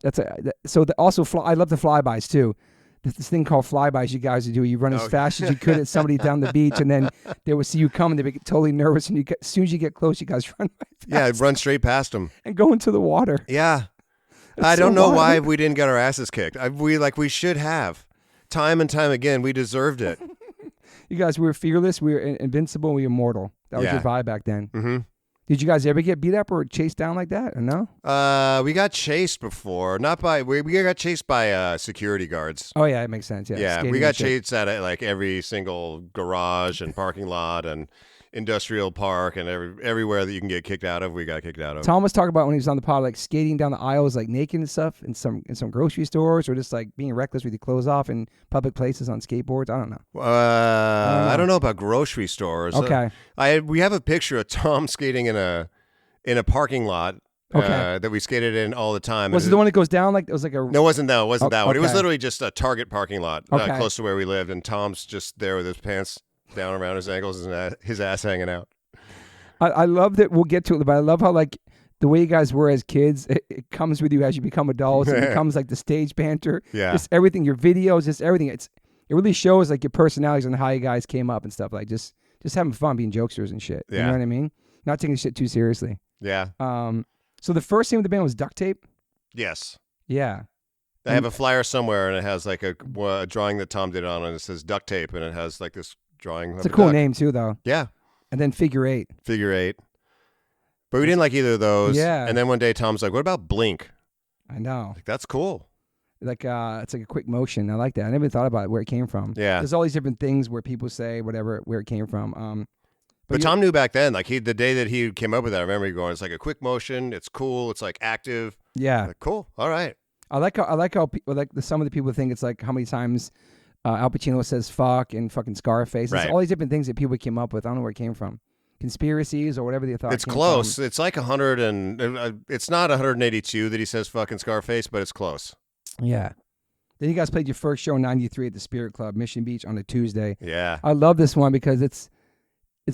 love the flybys too. This thing called flybys you guys do. You run as fast as you could at somebody down the beach, and then they would see you coming. They get totally nervous, and as soon as you get close, you guys run right past. Yeah, run straight past them and go into the water. Yeah, I don't know why we didn't get our asses kicked. We should have, time and time again. We deserved it. You guys, we were fearless, we were invincible, we were immortal. That was your vibe back then. Mm-hmm. Did you guys ever get beat up or chased down like that, or no? We got chased before. Not by we got chased by security guards. Oh yeah, it makes sense. Yeah, we got chased at like every single garage and parking lot and industrial park and everywhere that you can get kicked out of. We got kicked out of. Tom was talking about when he was on the pod, like skating down the aisles, like naked and stuff, in some grocery stores, or just like being reckless with your clothes off in public places on skateboards. I don't know. I don't know about grocery stores. Okay. We have a picture of Tom skating in a parking lot. Okay. That we skated in all the time. Was it the one that goes down like it was like a? No, it wasn't that. It wasn't that one. Okay. It was literally just a Target parking lot Okay. close to where we lived, and Tom's just there with his pants down around his ankles and his ass hanging out. I love that. We'll get to it, but I love how like the way you guys were as kids, it comes with you as you become adults. It becomes like the stage banter. Yeah. Just everything, your videos, just everything. It really shows like your personalities and how you guys came up and stuff. Like just having fun, being jokesters and shit. Yeah. You know what I mean? Not taking shit too seriously. Yeah. So the first name of the band was Duct Tape? Yes. Yeah. I have a flyer somewhere, and it has like a drawing that Tom did on it. It says Duct Tape, and it has like this drawing. It's a cool name too, though. Yeah. And then Figure Eight. But we didn't like either of those. Yeah. And then one day Tom's like, what about Blink? I know. Like, that's cool. Like it's like a quick motion. I like that. I never thought about where it came from. Yeah. There's all these different things where people say whatever where it came from. But Tom knew back then, like the day that he came up with that, I remember going, it's like a quick motion. It's cool. It's like active. Yeah. Like, cool. All right. I like how some of the people think it's like how many times Al Pacino says fuck and fucking Scarface. It's all these different things that people came up with. I don't know where it came from. Conspiracies or whatever they thought. It's close. It's like 100 and it's not 182 that he says fucking Scarface, but it's close. Yeah. Then you guys played your first show in '93 at the Spirit Club, Mission Beach, on a Tuesday. Yeah. I love this one because it's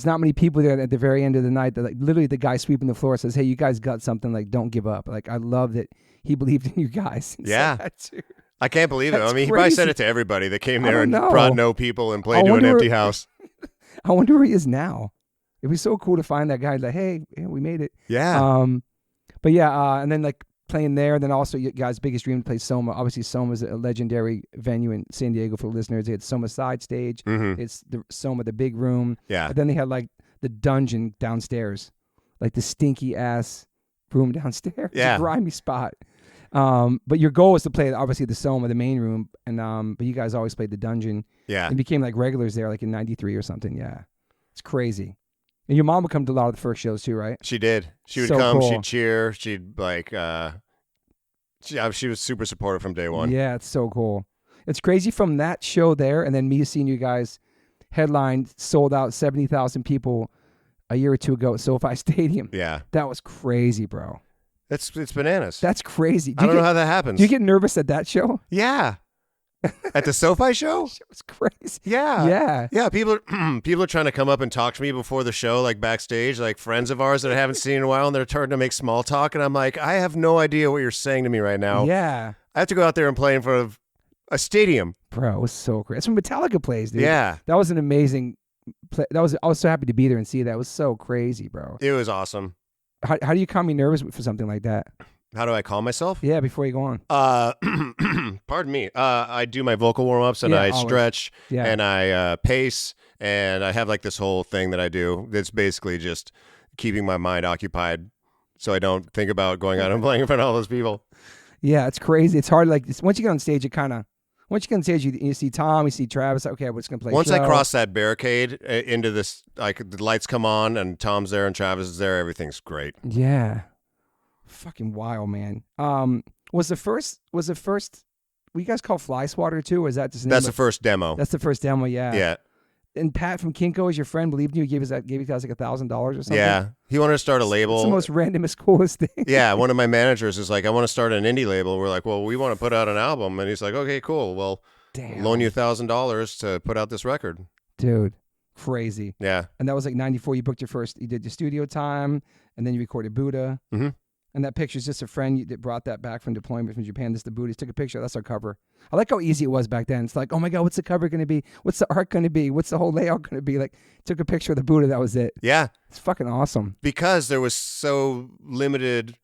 not many people there at the very end of the night that like literally the guy sweeping the floor says, hey, you guys got something, like don't give up. Like I love that he believed in you guys. Yeah. I can't believe it. That's I mean, he probably said it to everybody that came there and brought no people and played to an empty house. I wonder where he is now. It was so cool to find that guy. Like, hey, we made it. Yeah. But yeah, and then like playing there, then also you guys' biggest dream to play Soma. Obviously, Soma is a legendary venue in San Diego for listeners. They had Soma Side Stage. Mm-hmm. It's the Soma, the big room. Yeah. But then they had like the dungeon downstairs, like the stinky ass room downstairs. Yeah. It's a grimy spot. But your goal was to play obviously the Soma, the main room, and but you guys always played the dungeon. Yeah. And became like regulars there, like in '93 or something. Yeah. It's crazy. And your mom would come to a lot of the first shows too, right? She did. She would So come. cool. She'd cheer. She'd like. She was super supportive from day one. Yeah, it's so cool. It's crazy from that show there, and then me seeing you guys headline sold out 70,000 people a year or two ago at SoFi Stadium. Yeah. That was crazy, bro. It's bananas. That's crazy. I don't know how that happens. Do you get nervous at that show? Yeah. At the SoFi show? It was crazy. Yeah. Yeah. Yeah, people are trying to come up and talk to me before the show, like backstage, like friends of ours that I haven't seen in a while, and they're starting to make small talk, and I'm like, I have no idea what you're saying to me right now. Yeah. I have to go out there and play in front of a stadium. Bro, it was so crazy. That's when Metallica plays, dude. Yeah. That was an amazing play. I was so happy to be there and see that. It was so crazy, bro. It was awesome. How do you calm me nervous for something like that? How do I calm myself? Yeah, before you go on. Pardon me. I do my vocal warm-ups, and I stretch, and I pace, and I have like this whole thing that I do that's basically just keeping my mind occupied so I don't think about going out and playing in front of all those people. Yeah, it's crazy. It's hard. Like once you get on stage, once you get on stage, you see Tom, you see Travis. Okay, we're just gonna play. Once I cross that barricade into this, like the lights come on and Tom's there and Travis is there, everything's great. Yeah. Fucking wild, man. Was the first were you guys called Fly Swatter too, or is that just That's the first demo. That's the first demo, yeah. Yeah. And Pat from Kinko is your friend, believed in you, gave you guys like $1,000 or something. Yeah, he wanted to start a label. It's the most randomest, coolest thing. Yeah, one of my managers is like, I want to start an indie label. We're like, well, we want to put out an album, and he's like, okay, cool. Well, loan you $1,000 to put out this record. Dude, crazy. Yeah. And that was like 94. You booked you did your studio time, and then you recorded Buddha. Mm-hmm. And that picture's just a friend that brought that back from deployment from Japan. This is the Buddha. He took a picture. That's our cover. I like how easy it was back then. It's like, oh my God, what's the cover going to be? What's the art going to be? What's the whole layout going to be? Like, took a picture of the Buddha. That was it. Yeah. It's fucking awesome. Because there was so limited.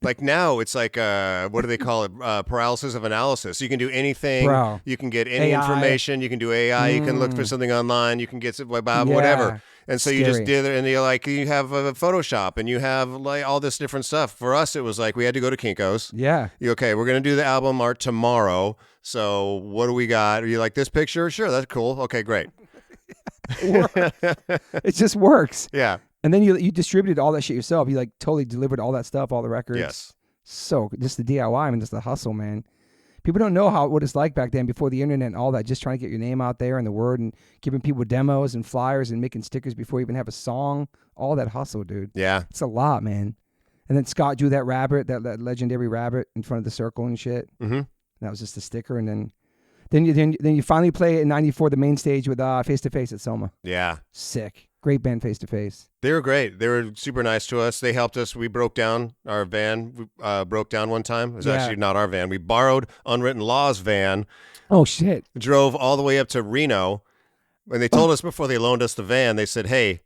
Like now, it's like, what do they call it? Paralysis of analysis. You can do anything. Bro. You can get any AI. information. You can do AI. You can look for something online. You can get whatever. And so you just did it, and you have Photoshop, and you have like all this different stuff. For us, it was like we had to go to Kinko's. Yeah. Okay, we're going to do the album art tomorrow. So what do we got? Are you like this picture? Sure, that's cool. Okay, great. It just works. Yeah. And then you distributed all that shit yourself. You like totally delivered all that stuff, all the records. Yes. So just the DIY, I mean, just the hustle, man. People don't know what it's like back then before the internet and all that, just trying to get your name out there and the word and giving people demos and flyers and making stickers before you even have a song. All that hustle, dude. Yeah. It's a lot, man. And then Scott drew that rabbit, that legendary rabbit in front of the circle and shit. Mm-hmm. And that was just a sticker. And then you finally play it in 94, the main stage with Face to Face at Soma. Yeah. Sick. Great band, Face to Face. They were great. They were super nice to us. They helped us. We broke down our van. Broke down one time. It was actually not our van. We borrowed Unwritten Law's van. Oh, shit. Drove all the way up to Reno. And they told us before they loaned us the van, they said, hey,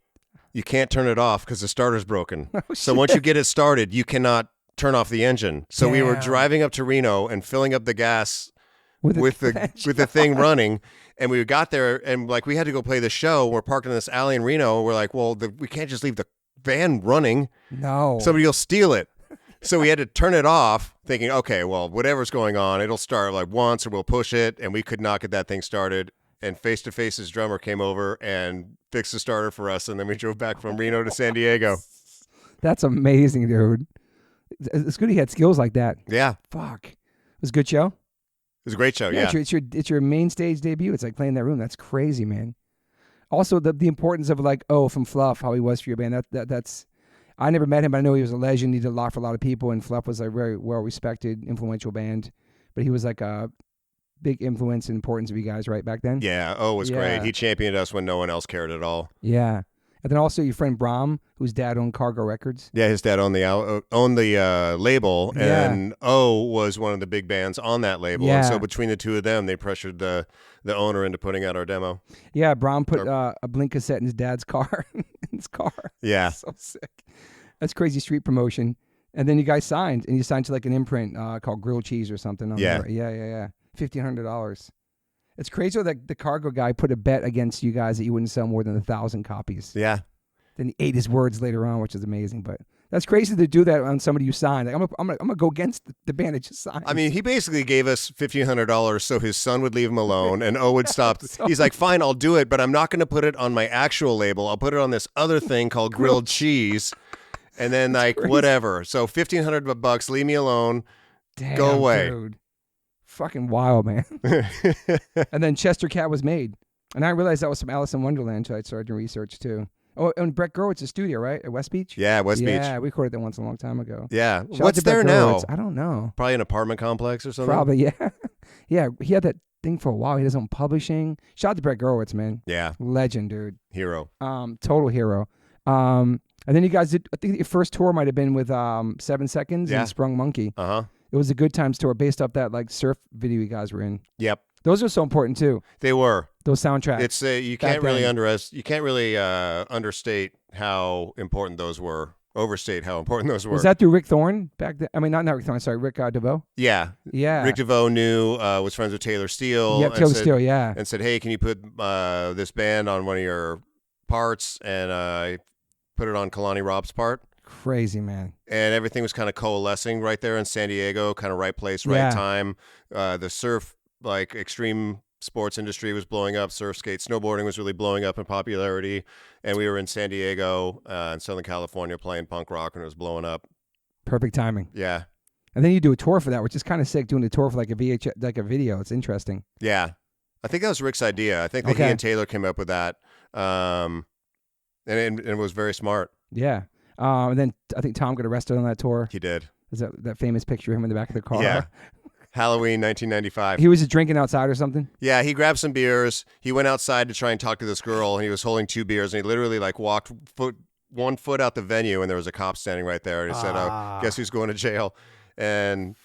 you can't turn it off because the starter's broken. So once you get it started, you cannot turn off the engine. So we were driving up to Reno and filling up the gas with the thing running. And we got there, and like we had to go play the show. We're parked in this alley in Reno. We're like, well, we can't just leave the van running. No. Somebody will steal it. So we had to turn it off, thinking, okay, well, whatever's going on, it'll start like once, or we'll push it. And we could not get that thing started. And Face to Face's drummer came over and fixed the starter for us. And then we drove back from Reno to San Diego. That's amazing, dude. It's good he had skills like that. Yeah. Fuck. It was a good show? It was a great show, yeah. It's your main stage debut. It's like playing that room. That's crazy, man. Also, the importance of like, from Fluff, how he was for your band. That's I never met him, but I know he was a legend. He did a lot for a lot of people, and Fluff was a very well-respected, influential band. But he was like a big influence and importance of you guys, right, back then? Yeah. It was great. He championed us when no one else cared at all. Yeah. And then also your friend Brahm, whose dad owned Cargo Records. Yeah, his dad owned the label, and O was one of the big bands on that label. Yeah. And so between the two of them, they pressured the owner into putting out our demo. Yeah, Brahm put a Blink cassette in his dad's car. Yeah. So sick. That's crazy street promotion. And then you guys signed, and you signed to like an imprint called Grilled Cheese or something. Yeah. Yeah. $1,500. It's crazy that the Cargo guy put a bet against you guys that you wouldn't sell more than 1,000 copies. Yeah. Then he ate his words later on, which is amazing. But that's crazy to do that on somebody you signed. Like, I'm gonna go against the band that just signed. I mean, he basically gave us $1,500 so his son would leave him alone, and O would stop. He's like, fine, I'll do it, but I'm not going to put it on my actual label. I'll put it on this other thing called Grilled Cheese, and then like crazy. Whatever. So $1,500, leave me alone. Damn, go away. Dude. Fucking wild, man. And then Chester Cat was made. And I realized that was from Alice in Wonderland, so I started doing research too. Oh, and Brett Gerwitz's studio, right? At West Beach? Yeah, West Beach. Yeah, we recorded that once a long time ago. Yeah. Shout What's there now? I don't know. Probably an apartment complex or something? Probably, yeah. Yeah, he had that thing for a while. He does his own publishing. Shout out to Brett Gerwitz, man. Yeah. Legend, dude. Hero. Total hero. And then you guys did, I think your first tour might have been with 7 Seconds and Sprung Monkey. Uh-huh. It was a Good Times tour based off that like surf video you guys were in. Yep. Those are so important too. They were. Those soundtracks. It's you can't really understate how important those were. Overstate how important those were. Was that through Rick Thorne back then? I mean, not Rick Thorne. Sorry, Rick DeVoe. Yeah. Rick DeVoe was friends with Taylor Steele. Yep, Taylor Steele. Yeah. And said, hey, can you put this band on one of your parts? And I put it on Kalani Rob's part. Crazy, man. And everything was kind of coalescing right there in San Diego, kind of right place, right time. The surf, like extreme sports industry was blowing up. Surf, skate, snowboarding was really blowing up in popularity. And we were in San Diego in Southern California playing punk rock, and it was blowing up. Perfect timing. Yeah. And then you do a tour for that, which is kind of sick, doing a tour for like a video. It's interesting. Yeah. I think that was Rick's idea. I think that he and Taylor came up with that, and it was very smart. Yeah. And then I think Tom got arrested on that tour. He did. Is that famous picture of him in the back of the car? Yeah. Halloween 1995. He was just drinking outside or something? Yeah, he grabbed some beers. He went outside to try and talk to this girl, and he was holding 2 beers, and he literally like walked 1 foot out the venue, and there was a cop standing right there, and he said, "Oh, guess who's going to jail?" And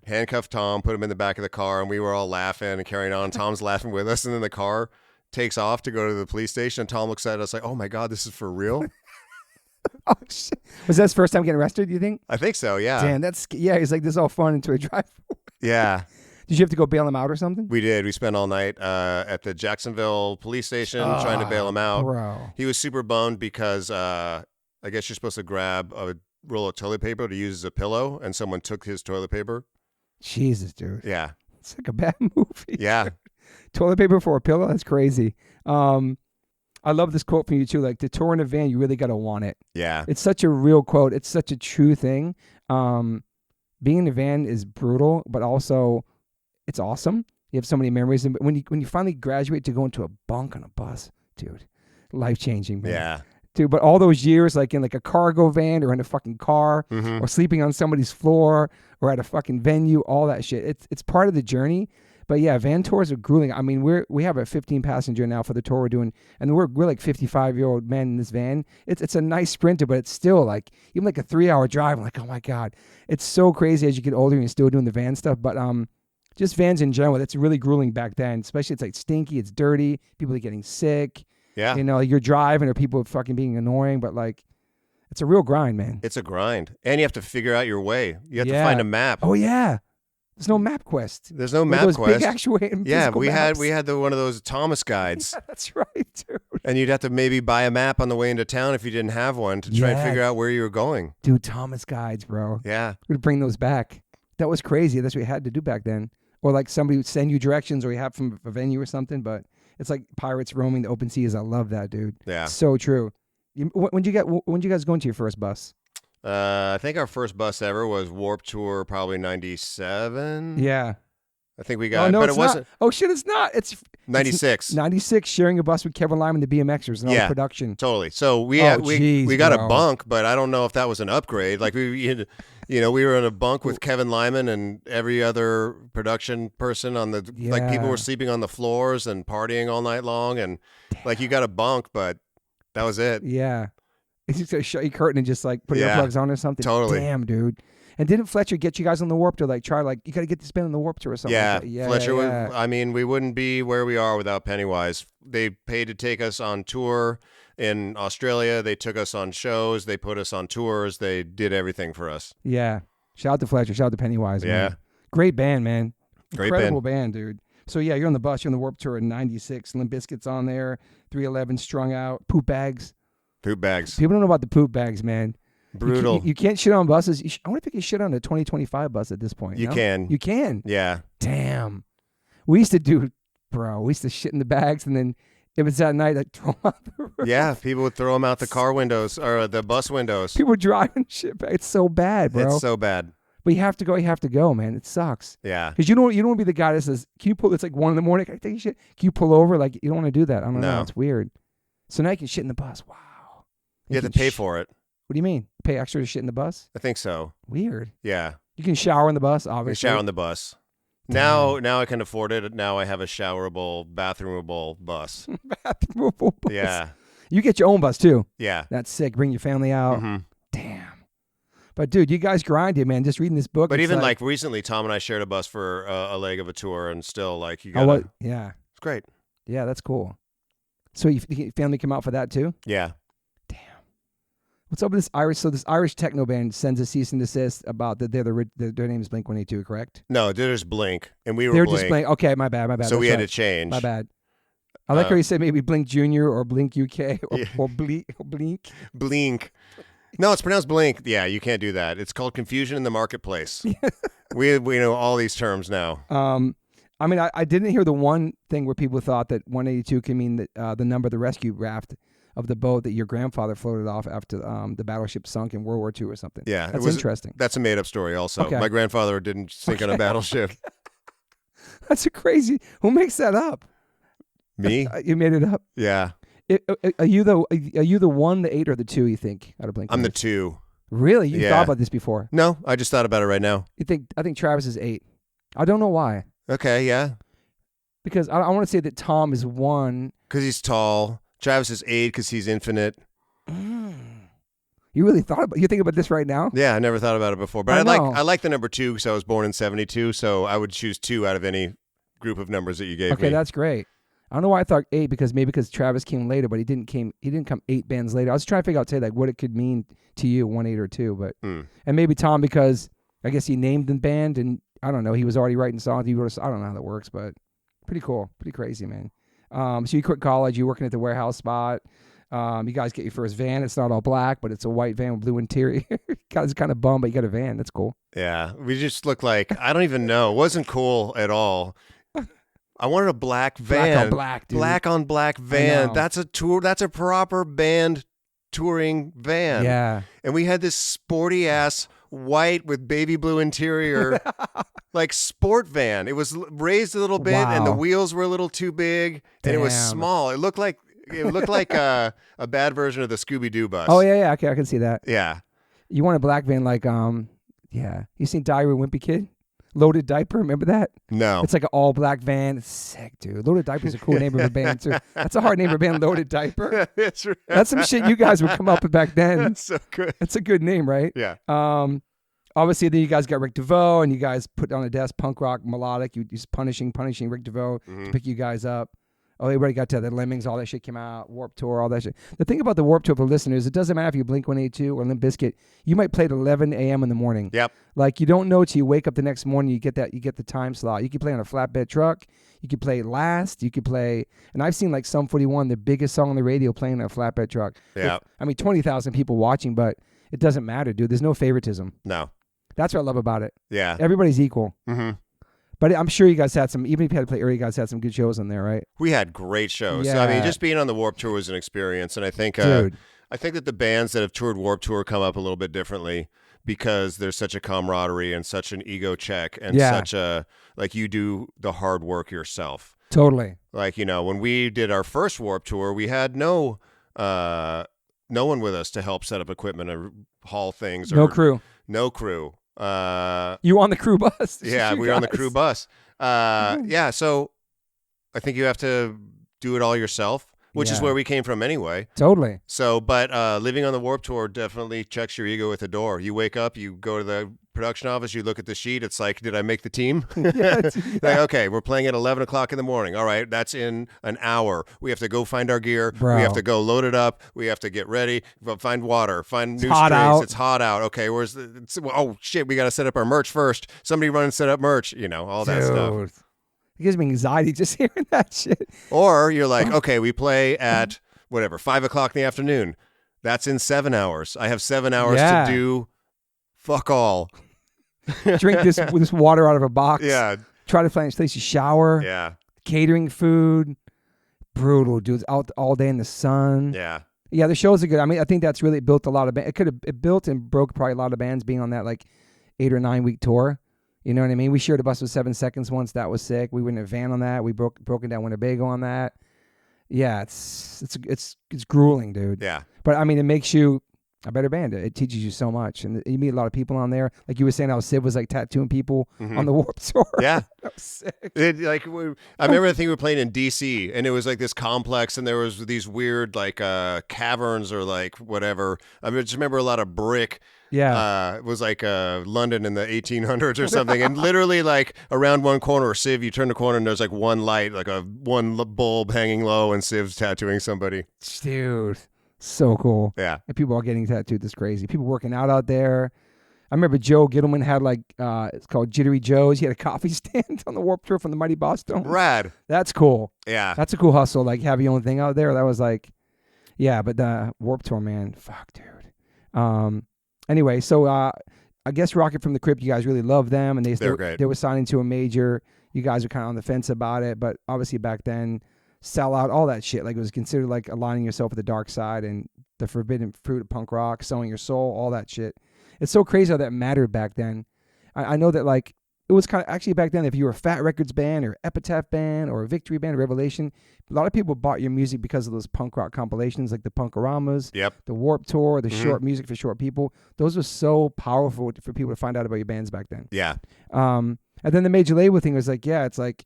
handcuffed Tom, put him in the back of the car, and we were all laughing and carrying on. Tom's laughing with us, and then the car takes off to go to the police station, and Tom looks at us like, "Oh my God, this is for real?" Oh shit! Was that his first time getting arrested? Do you think? I think so. Yeah. Damn, he's like, this is all fun into a drive. Yeah. Did you have to go bail him out or something? We did. We spent all night at the Jacksonville police station trying to bail him out. Bro. He was super bummed because I guess you're supposed to grab a roll of toilet paper to use as a pillow, and someone took his toilet paper. Jesus, dude. Yeah. It's like a bad movie. Yeah. Toilet paper for a pillow? That's crazy. I love this quote from you too. Like, to tour in a van, you really got to want it. Yeah. It's such a real quote. It's such a true thing. Being in a van is brutal, but also it's awesome. You have so many memories. And when you finally graduate to go into a bunk on a bus, dude, life-changing, man. Yeah. Dude, but all those years, like in like a cargo van or in a fucking car or sleeping on somebody's floor or at a fucking venue, all that shit. It's part of the journey. But yeah, van tours are grueling. I mean, we have a 15 passenger now for the tour we're doing, and we're like 55-year-old men in this van. It's a nice Sprinter, but it's still like even like a 3-hour drive. I'm like, oh my God, it's so crazy as you get older and you're still doing the van stuff. But just vans in general, it's really grueling back then. Especially it's like stinky, it's dirty, people are getting sick. Yeah, you know, you're driving or people are fucking being annoying, but like it's a real grind, man. It's a grind, and you have to figure out your way. You have to find a map. Oh yeah. There's no map quest. There's no map quest. Big actuating we maps. had one of those Thomas guides. Yeah, that's right, dude. And you'd have to maybe buy a map on the way into town if you didn't have one to try and figure out where you were going. Dude, Thomas guides, bro. Yeah. We'd bring those back. That was crazy. That's what you had to do back then. Or like somebody would send you directions or you have from a venue or something, but it's like pirates roaming the open seas. I love that, dude. Yeah. So true. When did you guys go into your first bus? I think our first bus ever was Warped Tour, probably 97. Yeah. I think we got, but it wasn't. Oh shit, it's not. It's 96. 96, sharing a bus with Kevin Lyman, the BMXers, and all the production. Totally. So we got a bunk, but I don't know if that was an upgrade. Like we were in a bunk with Kevin Lyman and every other production person on the like people were sleeping on the floors and partying all night long, and like you got a bunk, but that was it. Yeah. He's just gonna shut your curtain and just like put earplugs on or something. Totally. Damn, dude. And didn't Fletcher get you guys on the Warped Tour? Like try like you got to get this band on the Warped Tour or something. Yeah, like Fletcher. I mean, we wouldn't be where we are without Pennywise. They paid to take us on tour in Australia. They took us on shows. They put us on tours. They did everything for us. Yeah. Shout out to Fletcher. Shout out to Pennywise. Yeah. Man. Great band, man. Great Incredible band, dude. So yeah, you're on the bus. You're on the Warped Tour in '96. Limp Bizkit's on there. 311 strung out. Poop bags. Poop bags. People don't know about the poop bags, man. Brutal. You can't shit on buses. I wonder if you can shit on a 2025 bus at this point. You can. You can. Yeah. Damn. We used to shit in the bags, and then if it's at night, I'd throw them out the roof. Yeah, people would throw them out the car windows or the bus windows. People driving shit back. It's so bad, bro. It's so bad. But you have to go, man. It sucks. Yeah. Because you don't want to be the guy that says, can you pull, it's like 1 a.m, can I take a shit? Can you pull over? Like, you don't want to do that. I don't know. It's weird. So now you can shit in the bus. Wow. You have to pay for it. What do you mean? Pay extra to shit in the bus? I think so. Weird. Yeah. You can shower in the bus, obviously. You can shower in the bus. Now I can afford it. Now I have a showerable, bathroomable bus. Bathroomable bus. Yeah. You get your own bus, too. Yeah. That's sick. Bring your family out. Mm-hmm. Damn. But, dude, you guys grinded, man. Just reading this book. But even like recently, Tom and I shared a bus for a leg of a tour, and still, like, you got yeah. It's great. Yeah, that's cool. So your family came out for that, too? Yeah. Damn. What's up with this Irish? So this Irish techno band sends a cease and desist about that their name is Blink-182, correct? No, they're just Blink, and we were They're Blink. just Blink. Okay, my bad. So That's we had right. to change. My bad. I like how you said maybe Blink Junior or Blink UK or Blink. Blink. No, it's pronounced Blink. Yeah, you can't do that. It's called confusion in the marketplace. We know all these terms now. I mean, I didn't hear the one thing where people thought that 182 can mean that the number of the rescue raft of the boat that your grandfather floated off after the battleship sunk in World War II or something. Yeah. That's interesting. That's a made-up story also. Okay. My grandfather didn't sink on a battleship. That's a crazy. Who makes that up? Me? You made it up. Yeah. Are you the 1, the 8, or the 2? You think out of Blink? I'm the 2. Really? You thought about this before? No, I just thought about it right now. I think Travis is 8. I don't know why. Okay, yeah. Because I want to say that Tom is 1. Because he's tall. Travis is 8 because he's infinite. You really you think about this right now? Yeah, I never thought about it before. But I like the number 2 because I was born in 72, so I would choose 2 out of any group of numbers that you gave me. Okay, that's great. I don't know why I thought 8 because Travis came later, but he didn't come 8 bands later. I was trying to figure out what it could mean to you, 1, 8, or 2, but and maybe Tom because I guess he named the band and I don't know, he was already writing songs. I don't know how that works, but pretty cool, pretty crazy, man. So you quit college, you're working at the warehouse spot. You guys get your first van. It's not all black, but it's a white van with blue interior. Guys kind of bummed, but you got a van. That's cool. Yeah, we just look like I don't even know. It wasn't cool at all. I wanted a black van. Black on black, dude. Black on black van. That's a tour. That's a proper band touring van. Yeah. And we had this sporty ass white with baby blue interior, like sport van. It was raised a little bit, and the wheels were a little too big, and it was small. It looked like a bad version of the Scooby-Doo bus. Oh yeah. Okay, I can see that. Yeah. You want a black van like yeah. You seen Diary of a Wimpy Kid? Loaded Diaper, remember that? No. It's like an all black van. It's sick, dude. Loaded Diaper is a cool name of a band too. That's a hard name of a band, Loaded Diaper. That's right. That's some shit you guys would come up with back then. That's so good. It's a good name, right? Yeah. Obviously, then you guys got Rick DeVoe, and you guys put on a desk punk rock melodic. You just punishing Rick DeVoe to pick you guys up. Oh, everybody got to the Lemmings, all that shit came out, Warped Tour, all that shit. The thing about the Warped Tour for listeners, it doesn't matter if you're Blink-182 or Limp Bizkit. You might play at 11 a.m. in the morning. Yep. Like you don't know till you wake up the next morning. You get the time slot. You can play on a flatbed truck. You can play last. You can play, and I've seen like Sum 41, the biggest song on the radio, playing on a flatbed truck. Yeah. I mean, 20,000 people watching, but it doesn't matter, dude. There's no favoritism. No. That's what I love about it. Yeah. Everybody's equal. Mm-hmm. But I'm sure you guys had some, even if you had to play early, you guys had some good shows on there, right? We had great shows. Yeah. I mean, just being on the Warped Tour was an experience. And I think Dude. I think that the bands that have toured Warped Tour come up a little bit differently because there's such a camaraderie and such an ego check and such a, like you do the hard work yourself. Totally. Like, you know, when we did our first Warped Tour, we had no one with us to help set up equipment or haul things. No crew. No crew. You on the crew bus? Yeah, we were on the crew bus. Yeah, so I think you have to do it all yourself, which is where we came from anyway. Totally. So, but living on the Warped Tour definitely checks your ego at the door. You wake up, you go to the production office, you look at the sheet. It's like, did I make the team? Like, okay, we're playing at 11 o'clock in the morning. All right, that's in an hour. We have to go find our gear. Bro. We have to go load it up. We have to get ready, find water, find new hot strings. out. It's hot out. Okay, oh shit, we got to set up our merch first. Somebody run and set up merch. You know, all that stuff. It gives me anxiety just hearing that shit. Or you're like, okay, we play at whatever, 5 o'clock in the afternoon. That's in 7 hours. I have 7 hours to do fuck all. Drink this water out of a box. Yeah. Try to find a place to shower. Yeah. Catering food. Brutal, dudes. Out all day in the sun. Yeah. Yeah, the shows are good. I mean, I think that's really built a lot of bands. It built and broke probably a lot of bands being on that like 8 or 9 week tour. You know what I mean? We shared a bus with 7 Seconds once. That was sick. We went in a van on that. We broken down Winnebago on that. Yeah, it's grueling, dude. Yeah. But I mean, it makes you a better band. It teaches you so much, and you meet a lot of people on there. Like you were saying, how Sid was like tattooing people on the Warped Tour. Yeah, that was sick. I remember the thing we were playing in DC, and it was like this complex, and there was these weird like caverns or like whatever. I just remember a lot of brick. Yeah, it was like London in the 1800s or something, and literally like around one corner, Civ, you turn the corner and there's like one light, like one bulb hanging low, and Civ's tattooing somebody. Dude. So cool. Yeah. And people are getting tattooed. That's crazy. People working out out there. I remember Joe Gittleman had like, it's called Jittery Joe's. He had a coffee stand on the Warped Tour from the Mighty Boss Stones. Rad. That's cool. Yeah. That's a cool hustle. Like have your own thing out there. That was like, yeah, but the Warped Tour, man, fuck, dude. Anyway, so I guess Rocket from the Crypt, you guys really love them. And they're great. They were signing to a major. You guys were kind of on the fence about it. But obviously back then, sell out, all that shit. Like it was considered like aligning yourself with the dark side and the forbidden fruit of punk rock, sowing your soul, all that shit. It's so crazy how that mattered back then. I know that like it was kind of actually back then, if you were a Fat Records band or Epitaph band or a Victory band or Revelation, a lot of people bought your music because of those punk rock compilations like the Punkaramas, the Warped Tour, the short music for short people. Those were so powerful for people to find out about your bands back then. Yeah. And then the major label thing was like, it's like,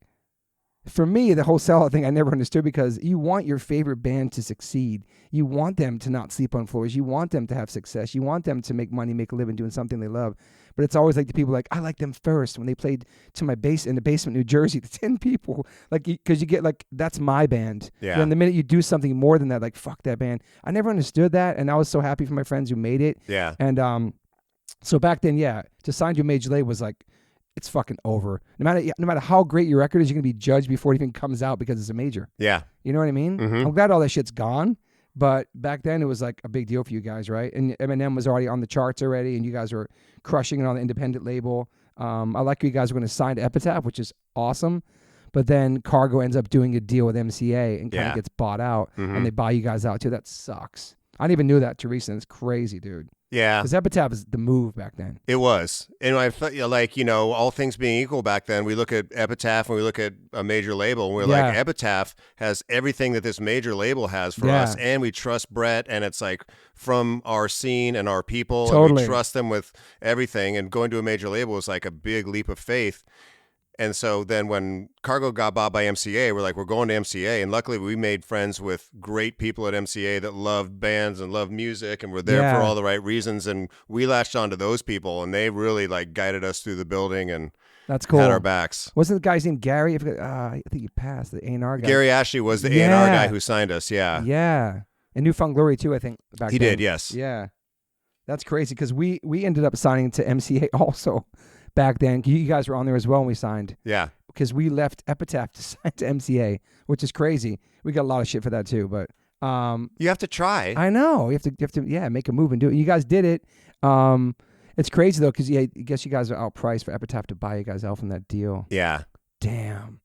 for me, the whole sellout thing I never understood, because you want your favorite band to succeed. You want them to not sleep on floors. You want them to have success. You want them to make money, make a living doing something they love. But it's always like the people like, I like them first when they played to my base in the basement, New Jersey, to 10 people. Like, because you get like, that's my band. Yeah. And the minute you do something more than that, like, fuck that band. I never understood that. And I was so happy for my friends who made it. Yeah. And so back then, to sign to a major label was like, it's fucking over. No matter how great your record is, you're going to be judged before it even comes out because it's a major. Yeah. You know what I mean? Mm-hmm. I'm glad all that shit's gone. But back then, it was like a big deal for you guys, right? And Eminem was already on the charts already, and you guys were crushing it on the independent label. I like you guys were going to sign to Epitaph, which is awesome. But then Cargo ends up doing a deal with MCA and kind of gets bought out, and they buy you guys out too. That sucks. I didn't even knew that, Teresa. It's crazy, dude. Yeah. Because Epitaph is the move back then. It was. And I felt like, all things being equal back then, we look at Epitaph and we look at a major label and we're like, Epitaph has everything that this major label has for us. And we trust Brett, and it's like from our scene and our people. Totally. And we trust them with everything. And going to a major label was like a big leap of faith. And so then when Cargo got bought by MCA, we're like, we're going to MCA. And luckily we made friends with great people at MCA that loved bands and loved music and were there for all the right reasons. And we latched onto those people, and they really like guided us through the building and that's cool. had our backs. Wasn't the guy's name Gary? I think he passed, the A&R guy. Gary Ashley was the A&R guy who signed us, Yeah. And Newfound Glory too, I think, back then. He did, yes. Yeah. That's crazy, because we ended up signing to MCA also. Back then, you guys were on there as well when we signed. Yeah. Because we left Epitaph to sign to MCA, which is crazy. We got a lot of shit for that too, but you have to try. I know. You have to make a move and do it. You guys did it. It's crazy though, because I guess you guys are outpriced for Epitaph to buy you guys out from that deal. Yeah. Damn.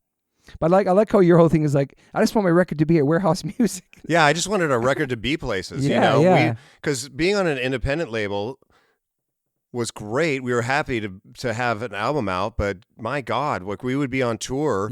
But I like how your whole thing is like, I just want my record to be at Warehouse Music. Yeah, I just wanted a record to be places, because being on an independent label was great. We were happy to have an album out, but my God, like we would be on tour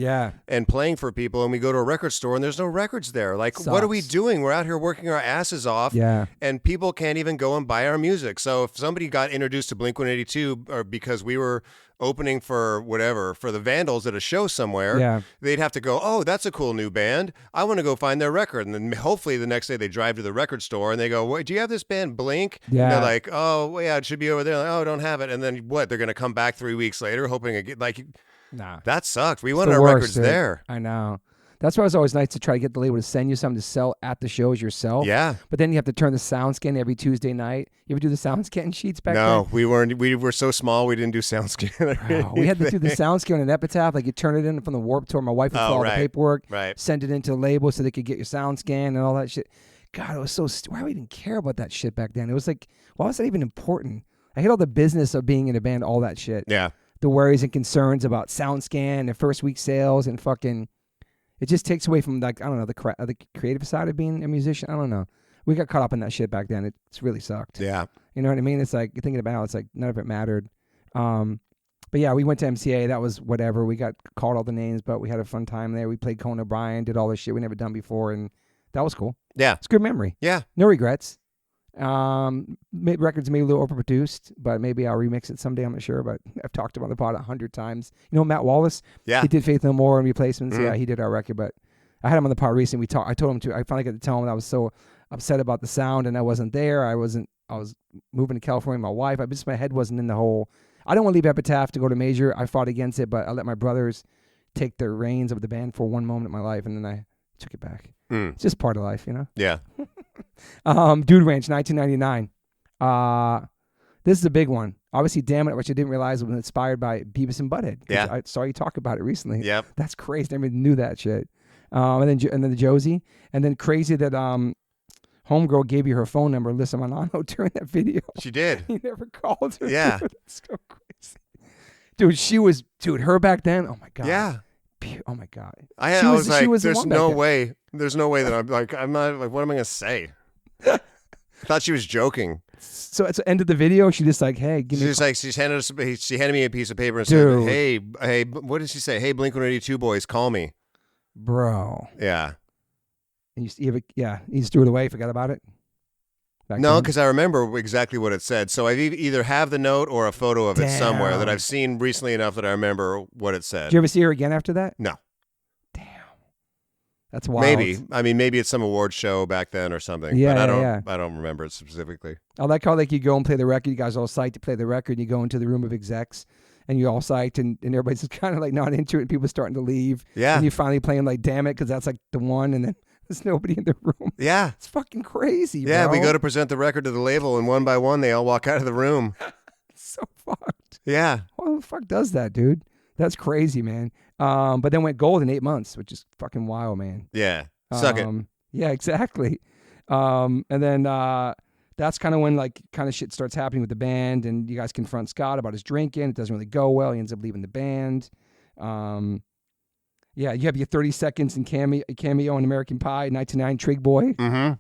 and playing for people, and we go to a record store and there's no records there. Like, what are we doing? We're out here working our asses off, and people can't even go and buy our music. So if somebody got introduced to Blink-182 or because we were opening for the Vandals at a show somewhere, they'd have to go, oh, that's a cool new band. I want to go find their record. And then hopefully the next day they drive to the record store and they go, wait, do you have this band Blink? Yeah. And they're like, oh, well, yeah, it should be over there. Like, oh, I don't have it. And then what? They're going to come back 3 weeks later hoping that sucked. We wanted our records there. I know. That's why it's always nice to try to get the label to send you something to sell at the shows yourself. Yeah. But then you have to turn the sound scan every Tuesday night. You ever do the sound scan sheets back then? No, we weren't. We were so small we didn't do sound scan. We had to do the sound scan on an Epitaph. Like you turn it in from the Warped Tour. My wife would fill all the paperwork, send it into the label so they could get your sound scan and all that shit. God, it was so why we didn't care about that shit back then? It was like, why was that even important? I hate all the business of being in a band, all that shit. Yeah. The worries and concerns about sound scan and first week sales and fucking... It just takes away from, like, I don't know, the creative side of being a musician. I don't know. We got caught up in that shit back then. It's really sucked. Yeah. You know what I mean? It's like, thinking about it, it's like, none of it mattered. But yeah, we went to MCA. That was whatever. We got called all the names, but we had a fun time there. We played Conan O'Brien, did all this shit we never done before, and that was cool. Yeah. It's a good memory. Yeah. No regrets. Records may be a little overproduced, but maybe I'll remix it someday. I'm not sure, but I've talked about the pod 100 times. You know Matt Wallace? Yeah. He did Faith No More and Replacements. Yeah, he did our record, but I had him on the pod recently. I told him to. I finally got to tell him that I was so upset about the sound and I wasn't there. I was moving to California with my wife. My head wasn't in the whole. I don't want to leave Epitaph to go to major. I fought against it, but I let my brothers take the reins of the band for one moment in my life, and then I took it back. It's just part of life, you know? Yeah. Dude Ranch, 1999. This is a big one. Obviously, Damn It, which I didn't realize was inspired by Beavis and Butthead. Yeah. I saw you talk about it recently. Yep. That's crazy. I never knew that shit. And then the Josie. And then crazy that Homegirl gave you her phone number, Alyssa Milano, during that video. She did. You never called her. Yeah. Dude. That's so crazy. Dude, her back then, oh my God. Yeah. Oh my God. I was like, there's no way that I'm not like, what am I going to say? I thought she was joking. So at the end of the video, she just like, hey, give me. She handed me a piece of paper and said, hey, what did she say? Hey, Blink-182 boys, call me, bro. Yeah. And you just threw it away, forgot about it. No, because I remember exactly what it said. So I either have the note or a photo of it somewhere that I've seen recently enough that I remember what it said. Did you ever see her again after that? No. Damn. That's wild. Maybe. I mean, maybe it's some award show back then or something. Yeah, but I don't remember it specifically. I like how you go and play the record. You guys all psyched to play the record. And you go into the room of execs and you're all psyched and everybody's just kind of like not into it and people starting to leave. Yeah. And you're finally playing like, damn it, because that's like the one. And then there's nobody in the room. Yeah. It's fucking crazy, Yeah, bro. we go to present the record to the label, and one by one, they all walk out of the room. It's so fucked. Yeah. Who the fuck does that, dude? That's crazy, man. But then went gold in 8 months, which is fucking wild, man. Yeah. Suck it. Yeah, exactly. And then that's kind of when shit starts happening with the band, and you guys confront Scott about his drinking. It doesn't really go well. He ends up leaving the band. Yeah, you have your 30 seconds in cameo in American Pie, 1999 Trig Boy. Mm-hmm.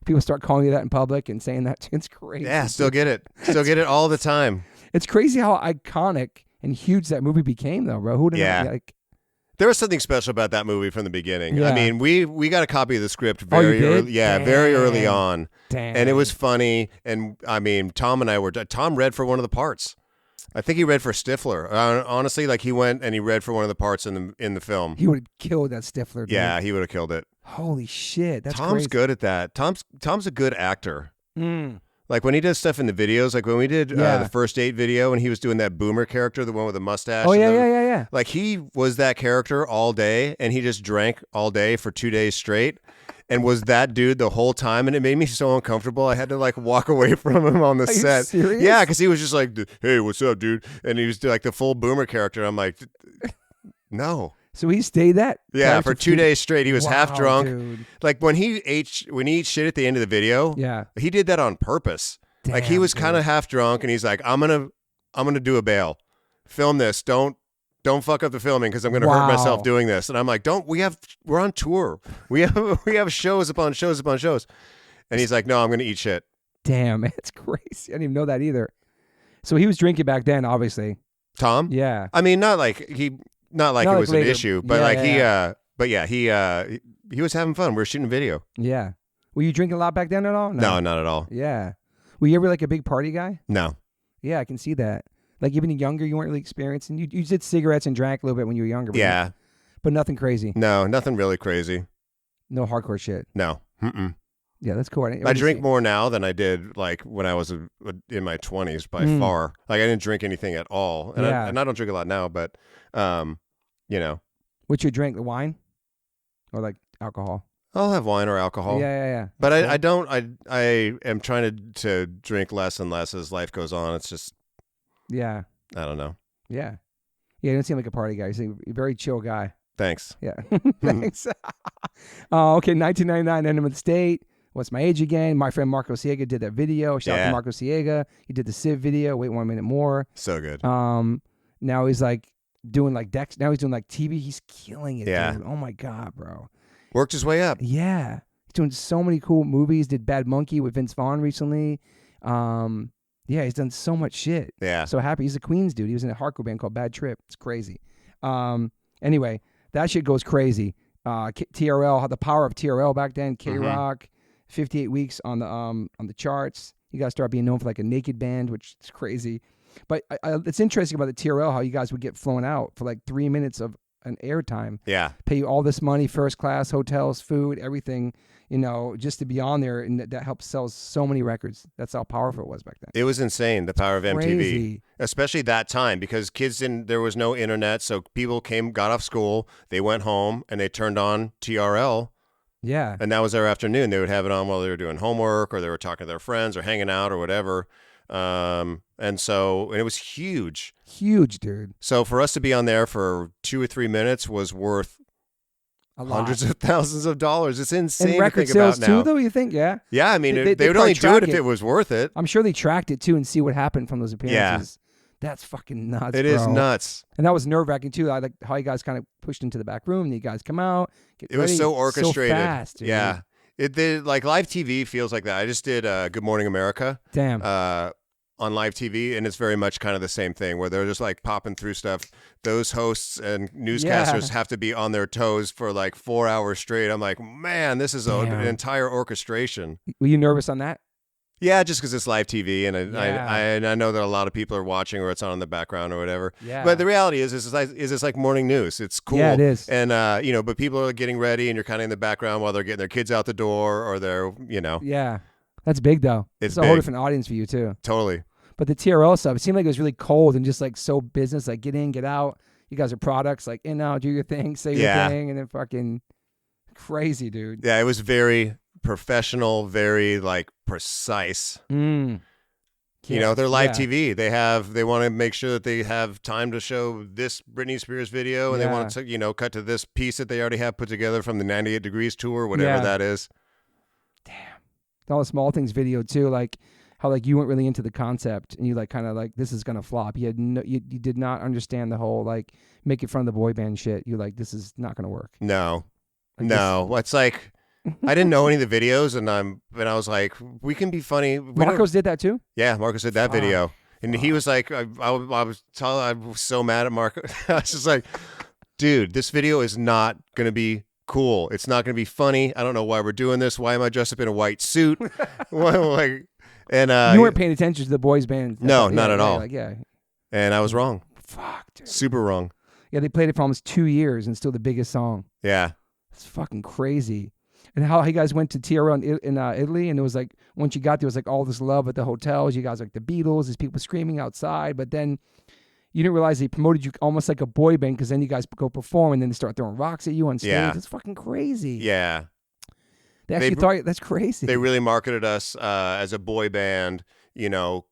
People start calling you that in public and saying that. It's crazy. Yeah, still get it. Still get it all the time. It's crazy how iconic and huge that movie became, though, bro. Who'd have known? There was something special about that movie from the beginning. Yeah. I mean, we got a copy of the script very early. Yeah, very early on. Damn. And it was funny. And I mean, Tom read for one of the parts. I think he read for Stifler. Honestly, he went and he read for one of the parts in the film. He would have killed that Stifler. Dude. Yeah, he would have killed it. Holy shit, that's Tom's crazy. good at that. Tom's a good actor. Mm. Like when he does stuff in the videos, like when we did the First Date video and he was doing that boomer character, the one with the mustache. Oh, yeah. Like he was that character all day and he just drank all day for 2 days straight and was that dude the whole time. And it made me so uncomfortable. I had to walk away from him on the set. Are you serious? Yeah, because he was just like, hey, what's up, dude? And he was like the full boomer character. I'm like, no. So he stayed that? Yeah, for 2 days straight. He was half drunk. Dude. Like when he ate shit at the end of the video, he did that on purpose. Damn, he was kind of half drunk and he's like, I'm gonna do a bail. Film this. Don't fuck up the filming because I'm gonna hurt myself doing this. And I'm like, we're on tour. We have shows upon shows upon shows. And he's like, no, I'm gonna eat shit. Damn, it's crazy. I didn't even know that either. So he was drinking back then, obviously. Tom? Yeah. I mean, not like it was later. an issue, but he was having fun. We were shooting video. Yeah. Were you drinking a lot back then at all? No, not at all. Yeah. Were you ever a big party guy? No. Yeah, I can see that. Even younger, you weren't really experiencing. You did cigarettes and drank a little bit when you were younger. But but nothing crazy. No, nothing really crazy. No hardcore shit. No. Mm-mm. Yeah, that's cool. I drink more now than I did when I was in my 20s by far. I didn't drink anything at all. And I don't drink a lot now, but What's your drink? The wine? Or alcohol? I'll have wine or alcohol. Yeah. But I don't. I am trying to drink less and less as life goes on. It's just. Yeah. I don't know. Yeah. Yeah, you don't seem like a party guy. You seem a very chill guy. Thanks. Yeah. Thanks. Okay, 1999, Enema State. What's My Age Again? My friend Marco Siega did that video. Shout out to Marco Siega. He did the Civ video. Wait 1 minute more. So good. Now he's doing Dex. Now he's doing TV. He's killing it. Yeah. Dude. Oh my God, bro. Worked his way up. Yeah. He's doing so many cool movies. Did Bad Monkey with Vince Vaughn recently. Yeah, he's done so much shit. Yeah. So happy. He's a Queens dude. He was in a hardcore band called Bad Trip. It's crazy. Anyway, that shit goes crazy. TRL, the power of TRL back then. K-Rock, 58 weeks on the charts. You guys start being known for a naked band, which is crazy. But it's interesting about the TRL how you guys would get flown out for 3 minutes of an airtime. Yeah. Pay you all this money, first class, hotels, food, everything, just to be on there. And that helps sell so many records. That's how powerful it was back then. It was insane, the power of Crazy. MTV. Especially that time, because there was no internet. So people got off school, they went home, and they turned on TRL. Yeah. And that was their afternoon. They would have it on while they were doing homework or they were talking to their friends or hanging out or whatever. And it was huge. Huge, dude. So for us to be on there for 2 or 3 minutes was worth hundreds of thousands of dollars. It's insane. And record to think sales about now. too, though, you think? Yeah. Yeah, I mean, they would only do it if it was worth it. I'm sure they tracked it too and see what happened from those appearances. Yeah. That's fucking nuts. It is nuts. And that was nerve-wracking too. I like how you guys kind of pushed into the back room and you guys come out. It was so orchestrated. So fast, dude. Yeah. Like live TV feels like that. I just did Good Morning America. Damn. On live TV, and it's very much kind of the same thing where they're just like popping through stuff. Those hosts and newscasters have to be on their toes for like 4 hours straight. I'm like, man, this is an entire orchestration. Were you nervous on that? Yeah, just because it's live TV, and I know that a lot of people are watching, or it's on in the background or whatever. Yeah. But the reality is it's like morning news. It's cool. Yeah, it is. And but people are getting ready, and you're kind of in the background while they're getting their kids out the door, or they're Yeah, that's big though. It's a whole different audience for you too. Totally. But the TRL stuff, it seemed like it was really cold and just like so business, like get in, get out. You guys are products, like in, out, do your thing, say your thing, and then fucking crazy, dude. Yeah, it was very professional, very like precise. They're live TV. They want to make sure that they have time to show this Britney Spears video, and they want to, cut to this piece that they already have put together from the 98 Degrees tour, whatever that is. Damn. All the small things video too, like how like you weren't really into the concept, and you like kind of like this is gonna flop. You had you did not understand the whole like make it fun of the boy band shit. You like this is not gonna work. No. It's like I didn't know any of the videos, and I was like, we can be funny. Marcos did that too. Yeah, Marcos did that video, and he was like, I was so mad at Marcos. I was just like, dude, this video is not gonna be cool. It's not gonna be funny. I don't know why we're doing this. Why am I dressed up in a white suit? And you weren't paying attention to the boys band. No, not at all. And I was wrong. Fuck, dude. Super wrong. Yeah, they played it for almost 2 years and still the biggest song. Yeah. It's fucking crazy. And how you guys went to TRL in Italy, and it was like, once you got there, it was like all this love at the hotels. You guys like the Beatles, there's people screaming outside, but then you didn't realize they promoted you almost like a boy band, because then you guys go perform, and then they start throwing rocks at you on stage. Yeah. It's fucking crazy. Yeah. They actually thought that's crazy. They really marketed us as a boy band,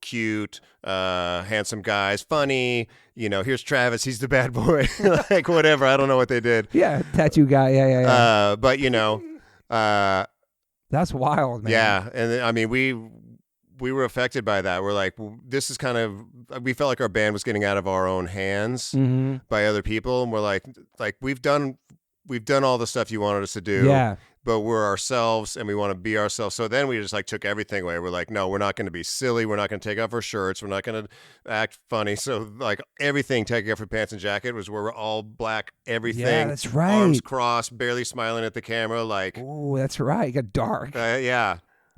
cute, handsome guys, funny. Here's Travis, he's the bad boy, like whatever. I don't know what they did. Yeah, tattoo guy. Yeah. But that's wild, man. Yeah, and I mean we were affected by that. We're like, this is kind of, we felt like our band was getting out of our own hands by other people, and we're like we've done all the stuff you wanted us to do. Yeah. But we're ourselves, and we want to be ourselves. So then we just like took everything away. We're like, no, we're not going to be silly. We're not going to take off our shirts. We're not going to act funny. So like everything, taking off our pants and jacket, was where we're all black. Everything. Yeah, that's right. Arms crossed, barely smiling at the camera. Like, oh, that's right. It got dark. Yeah.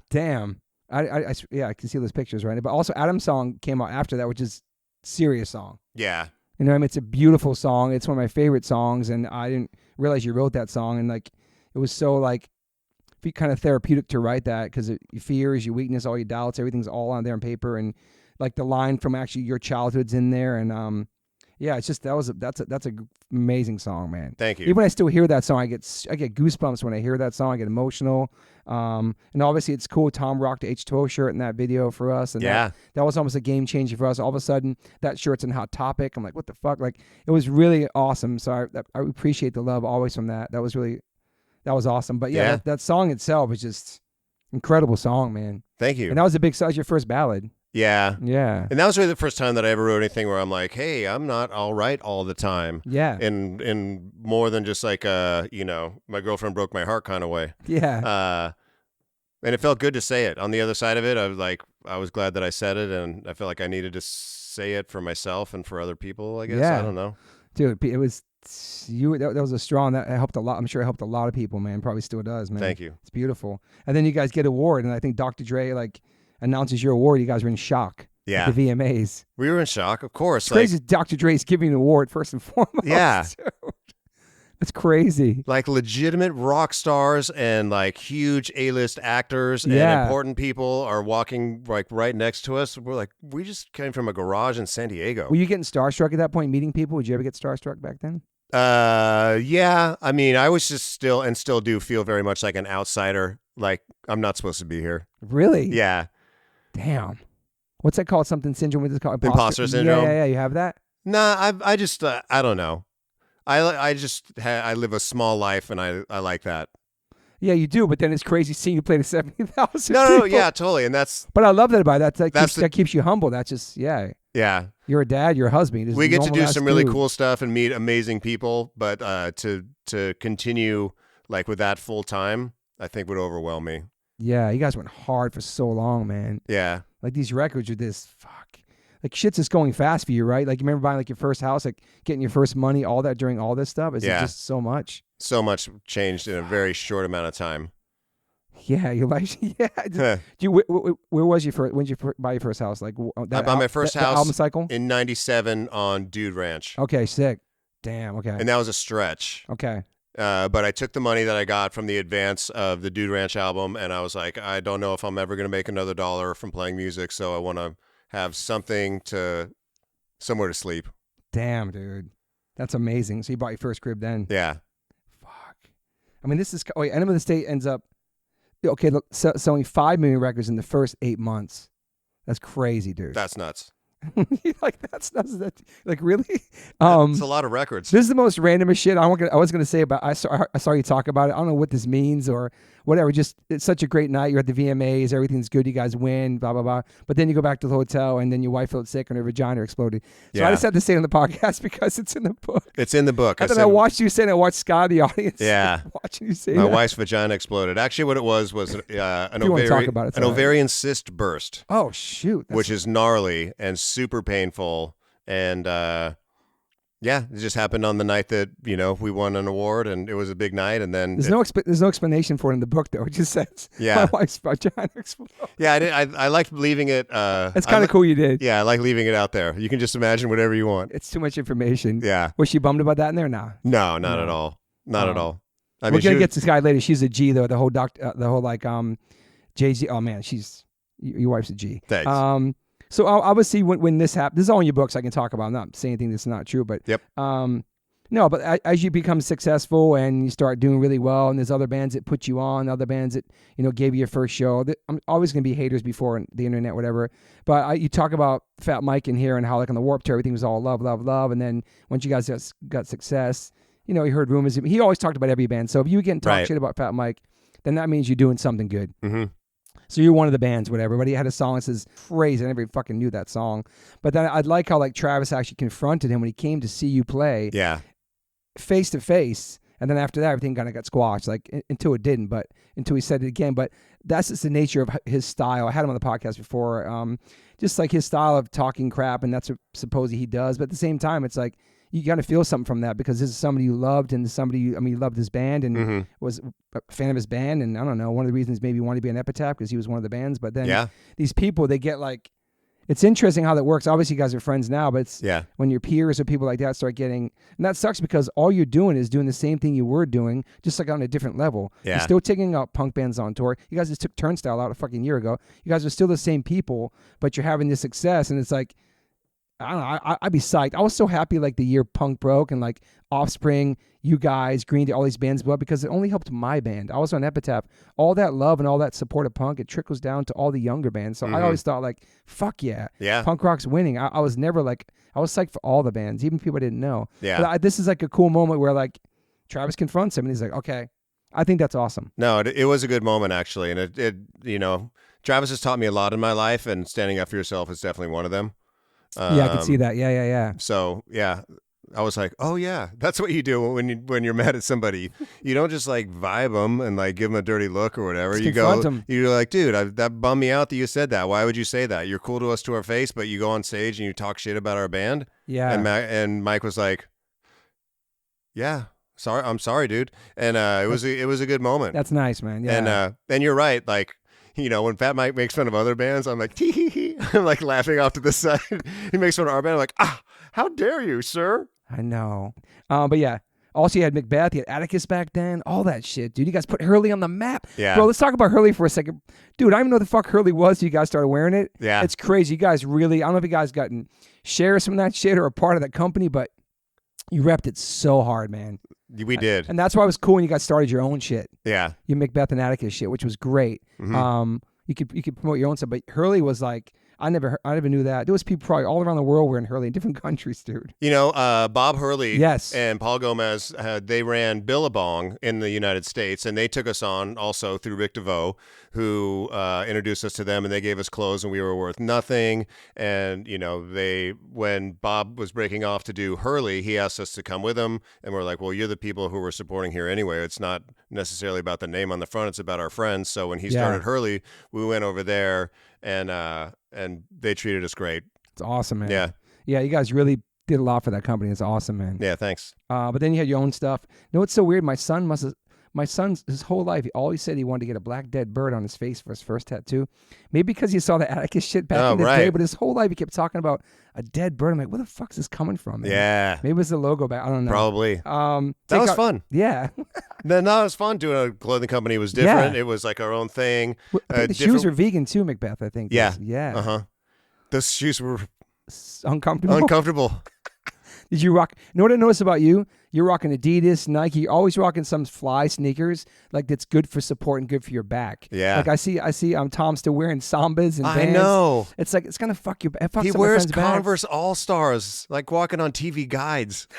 Damn. I can see those pictures right now. But also, Adam's song came out after that, which is serious song. Yeah. You know what I mean? It's a beautiful song. It's one of my favorite songs, and I didn't realize you wrote that song, and like it was so like kind of therapeutic to write that, because your fears, your weakness, all your doubts, everything's all on there on paper, and like the line from actually your childhood's in there, and it's just that's a amazing song, man. Thank you. Even when I still hear that song, I get goosebumps when I hear that song. I get emotional, and obviously it's cool. Tom rocked the H2O shirt in that video for us, and that was almost a game changer for us. All of a sudden, that shirt's in Hot Topic. I'm like, what the fuck? Like, it was really awesome. So I appreciate the love always from that. That was awesome. But that song itself is just incredible song, man. Thank you. And that was that was your first ballad. Yeah. Yeah. And that was really the first time that I ever wrote anything where I'm like, hey, I'm not all right all the time. Yeah. In more than just like my girlfriend broke my heart kind of way. Yeah. And it felt good to say it. On the other side of it, I was glad that I said it, and I felt like I needed to say it for myself and for other people, I guess. Yeah. I don't know. Dude, it was that was a strong, that helped a lot. I'm sure it helped a lot of people, man. Probably still does, man. Thank you. It's beautiful. And then you guys get an award, and I think Dr. Dre announces your award. You guys were in shock. Yeah. At the VMAs. We were in shock, of course. It's crazy Dr. Dre's giving an award first and foremost. Yeah. Dude. It's crazy. Like legitimate rock stars and like huge A-list actors and important people are walking like right next to us. We're like, we just came from a garage in San Diego. Were you getting starstruck at that point, meeting people? Would you ever get starstruck back then? Yeah. I mean, I was just still do feel very much like an outsider. Like, I'm not supposed to be here. Really? Yeah. Damn. What's that called? Something syndrome? What's it called? Imposter syndrome? Yeah. You have that? Nah, I just, I don't know. I live a small life, and I like that. Yeah, you do, but then it's crazy seeing you play to 70,000 No, yeah, totally, and that's. But I love that about it. That keeps you humble. That's just Yeah. You're a dad. You're a husband. We get to do some really cool stuff and meet amazing people, but to continue like with that full time, I think would overwhelm me. Yeah, you guys went hard for so long, man. Yeah. Like these records are this like shit's just going fast for you, right? Like you remember buying like your first house, like getting your first money, all that during all this stuff. Is it just so much? So much changed in a very short amount of time. Yeah, you're like, yeah. Where was you first? When did you buy your first house? Like I bought my first house album cycle in '97 on Dude Ranch. Okay, sick. Damn. Okay. And that was a stretch. Okay. But I took the money that I got from the advance of the Dude Ranch album, and I was like, I don't know if I'm ever going to make another dollar from playing music, so I want to have somewhere to sleep. Damn, dude. That's amazing. So you bought your first crib then? Yeah. Fuck. I mean, this is... Enema of the State ends up... Okay, look, selling 5 million records in the first 8 months. That's crazy, dude. That's nuts. Like that's like really. It's a lot of records. This is the most randomest shit. I was gonna say about. I saw you talk about it. I don't know what this means or whatever. Just it's such a great night. You're at the VMAs. Everything's good. You guys win. Blah blah blah. But then you go back to the hotel and then your wife felt sick and her vagina exploded. So I just had to say it on the podcast because it's in the book. It's in the book. And then I watched you say it. I watched Scott, the audience. Yeah. Watching you say my wife's vagina exploded. Actually, what it was an ovarian cyst burst. Oh shoot. Which is gnarly and super painful, and it just happened on the night that we won an award, and it was a big night. And then there's no explanation for it in the book though. It just says my wife's vagina exploded. Yeah, I liked leaving it. It's kind of cool you did. Yeah, I like leaving it out there. You can just imagine whatever you want. It's too much information. Yeah. Was she bummed about that in there? Nah. No, not at all. Not at all. We're gonna get to this guy later. She's a G though. The whole Jay-Z. Oh man, your wife's a G. Thanks. So obviously when this happened, this is all in your books I can talk about. I'm not saying anything that's not true, but yep. No, but as you become successful and you start doing really well, and there's other bands that put you on, other bands that gave you your first show. I'm always gonna be haters before the internet, whatever. But you talk about Fat Mike in here and how like on the Warped Tour everything was all love, love, love, and then once you guys got success, you heard rumors. He always talked about every band. So if you get talk shit about Fat Mike, then that means you're doing something good. Mm-hmm. So you're one of the bands, whatever. But he had a song that says crazy. I never fucking knew that song. But then I'd like how like Travis actually confronted him when he came to see you play. Yeah. Face to face. And then after that, everything kind of got squashed, like until it didn't, but until he said it again. But that's just the nature of his style. I had him on the podcast before. Just like his style of talking crap, and that's what supposedly he does. But at the same time, it's like you got to feel something from that because this is somebody you loved and somebody you loved his band and was a fan of his band. And I don't know, one of the reasons maybe he wanted to be an Epitaph because he was one of the bands. But then these people, they get like, it's interesting how that works. Obviously, you guys are friends now, but it's when your peers or people like that start getting, and that sucks because all you're doing is doing the same thing you were doing, just like on a different level. Yeah. You're still taking out punk bands on tour. You guys just took Turnstile out a fucking year ago. You guys are still the same people, but you're having this success, and it's like, I don't know, I'd be psyched. I was so happy like the year punk broke and like Offspring, you guys, Green Day, all these bands blew up because it only helped my band. I was on Epitaph. All that love and all that support of punk, it trickles down to all the younger bands. So I always thought like, fuck yeah. Punk rock's winning. I was never like, I was psyched for all the bands, even people I didn't know. Yeah. But this is like a cool moment where like Travis confronts him and he's like, okay, I think that's awesome. No, it was a good moment actually. And it Travis has taught me a lot in my life, and standing up for yourself is definitely one of them. Yeah, I can see that. Yeah. So yeah, I was like, oh yeah, that's what you do when you're mad at somebody. You don't just like vibe them and like give them a dirty look or whatever. Just confront them. You're like, dude, that bummed me out that you said that. Why would you say that? You're cool to us to our face, but you go on stage and you talk shit about our band. Yeah. And Mike was like, yeah, sorry, I'm sorry, dude. And it was a good moment. That's nice, man. Yeah. And you're right, like. When Fat Mike makes fun of other bands, I'm like, tee hee hee. I'm like laughing off to the side. He makes fun of our band. I'm like, how dare you, sir? I know. But yeah. Also, you had Macbeth, you had Atticus back then, all that shit, dude. You guys put Hurley on the map. Yeah. Bro, let's talk about Hurley for a second. Dude, I don't even know what the fuck Hurley was till you guys started wearing it. Yeah. It's crazy. You guys really, I don't know if you guys gotten shares from that shit or a part of that company, but you repped it so hard, man. We did. And that's why it was cool when you guys started your own shit. Yeah. You Macbeth and Atticus shit, which was great. Mm-hmm. You could promote your own stuff, but Hurley was like, I never knew that. There was people probably all around the world wearing Hurley in different countries, dude. Bob Hurley yes. and Paul Gomez, they ran Billabong in the United States, and they took us on also through Rick DeVoe, who introduced us to them, and they gave us clothes, and we were worth nothing. And, when Bob was breaking off to do Hurley, he asked us to come with him, and we're like, well, you're the people who we're supporting here anyway. It's not necessarily about the name on the front, it's about our friends. So when he started Hurley, we went over there, and they treated us great. It's awesome, man. Yeah, you guys really did a lot for that company. It's awesome, man. Yeah, thanks. But then you had your own stuff. You know what's so weird? My son's his whole life, he always said he wanted to get a black dead bird on his face for his first tattoo. Maybe because he saw the Atticus shit back in the day, but his whole life he kept talking about a dead bird. I'm like, where the fuck's this coming from, man? Yeah. Maybe it's the logo back. I don't know. Probably. That was fun. Yeah. No, it was fun. Doing a clothing company was different. It was like our own thing. The shoes were vegan too, Macbeth, I think. Yeah. Yeah. Uh-huh. Those shoes were uncomfortable. Did you rock? You know what I noticed about you? You're rocking Adidas, Nike. You're always rocking some fly sneakers, like that's good for support and good for your back. Yeah. Like I see. Tom still wearing Sambas and Vans. I know. It's like it's gonna fuck your. He wears Converse All Stars, like walking on TV guides.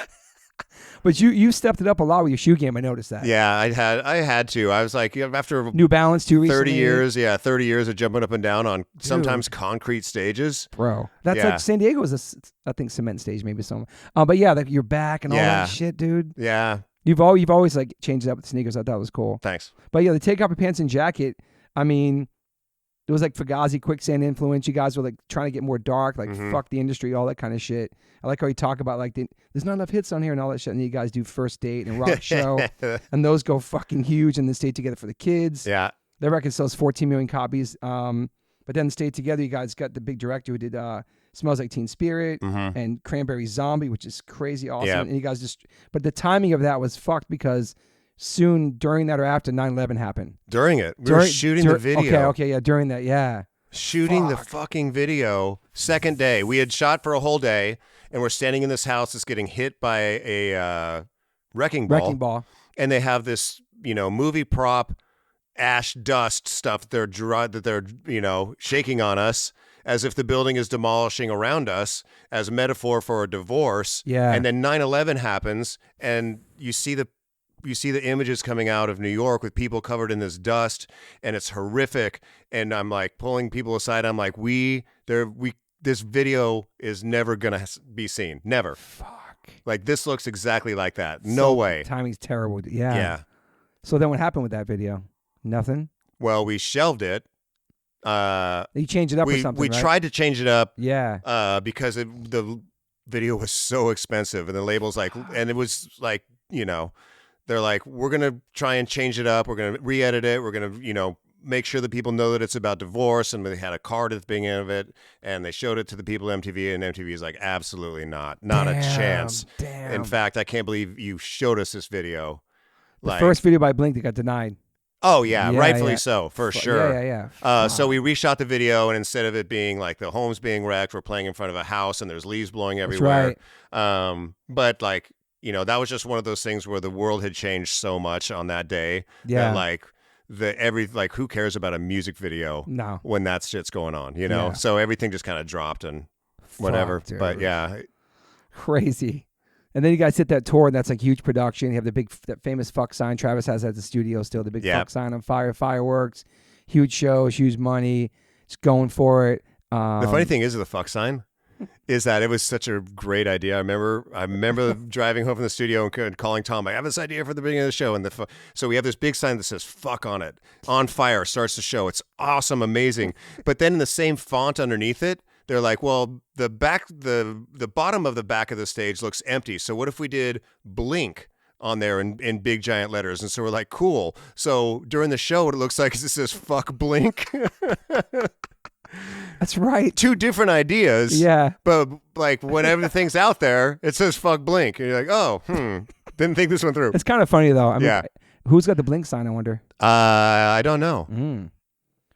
But you stepped it up a lot with your shoe game. I noticed that. Yeah, I had to. I was like, after New Balance too. 30 years of jumping up and down on sometimes concrete stages. Bro, that's like San Diego was I think cement stage maybe some. But yeah, like your back and all that shit, dude. Yeah. You've always like changed it up with sneakers. I thought it was cool. Thanks. But yeah, the take off your pants and jacket. I mean, it was like Fugazi, Quicksand influence. You guys were like trying to get more dark, like fuck the industry, all that kind of shit. I like how you talk about like there's not enough hits on here and all that shit. And you guys do First Date and Rock Show, and those go fucking huge and then stay together for the kids. Yeah, their record sells 14 million copies. But then Stay Together, you guys got the big director who did Smells Like Teen Spirit and Cranberry Zombie, which is crazy awesome. Yeah. And you guys but the timing of that was fucked because soon during that or after 9/11 happened. During it, we were shooting the video. Okay, yeah, during that, yeah. Shooting the fucking video. Second day, we had shot for a whole day, and we're standing in this house that's getting hit by a wrecking ball. And they have this, movie prop ash dust stuff that they're shaking on us as if the building is demolishing around us as a metaphor for a divorce. Yeah. And then 9/11 happens, and you see the images coming out of New York with people covered in this dust, and it's horrific. And I'm like pulling people aside. I'm like, this video is never gonna be seen. Never. Fuck. Like this looks exactly like that. No way. Timing's terrible. Yeah. Yeah. So then what happened with that video? Nothing. Well, we shelved it. You changed it up or something. We right? tried to change it up. Yeah. Because the video was so expensive, and the label's like, and it was like, they're like, we're going to try and change it up. We're going to re-edit it. We're going to, make sure that people know that it's about divorce. And they had a card at the beginning of it, and they showed it to the people at MTV, and MTV is like, absolutely not a chance. Damn. In fact, I can't believe you showed us this video. The first video by Blink that got denied. Oh, yeah, rightfully so, for sure. Yeah. So we reshot the video, and instead of it being like the home's being wrecked, we're playing in front of a house, and there's leaves blowing everywhere. That's right. But like, that was just one of those things where the world had changed so much on that day. Yeah. That who cares about a music video when that shit's going on, Yeah. So everything just kind of dropped and whatever. Fuck, but yeah. Crazy. And then you guys hit that tour, and that's like huge production. You have that famous fuck sign Travis has at the studio still, the big fuck sign on fire, fireworks, huge shows, huge money, just going for it. The funny thing is the fuck sign is that it was such a great idea. I remember driving home from the studio and calling Tom. I have this idea for the beginning of the show, and so we have this big sign that says "fuck" on it. On fire starts the show. It's awesome, amazing. But then in the same font underneath it, they're like, well, the bottom of the back of the stage looks empty. So what if we did Blink on there in big giant letters? And so we're like, cool. So during the show, what it looks like is it says "fuck Blink." That's right. Two different ideas. Yeah. But like when everything's out there, it says "fuck Blink," and you're like, oh, didn't think this one through. It's kind of funny though. I mean, who's got the Blink sign? I wonder. I don't know.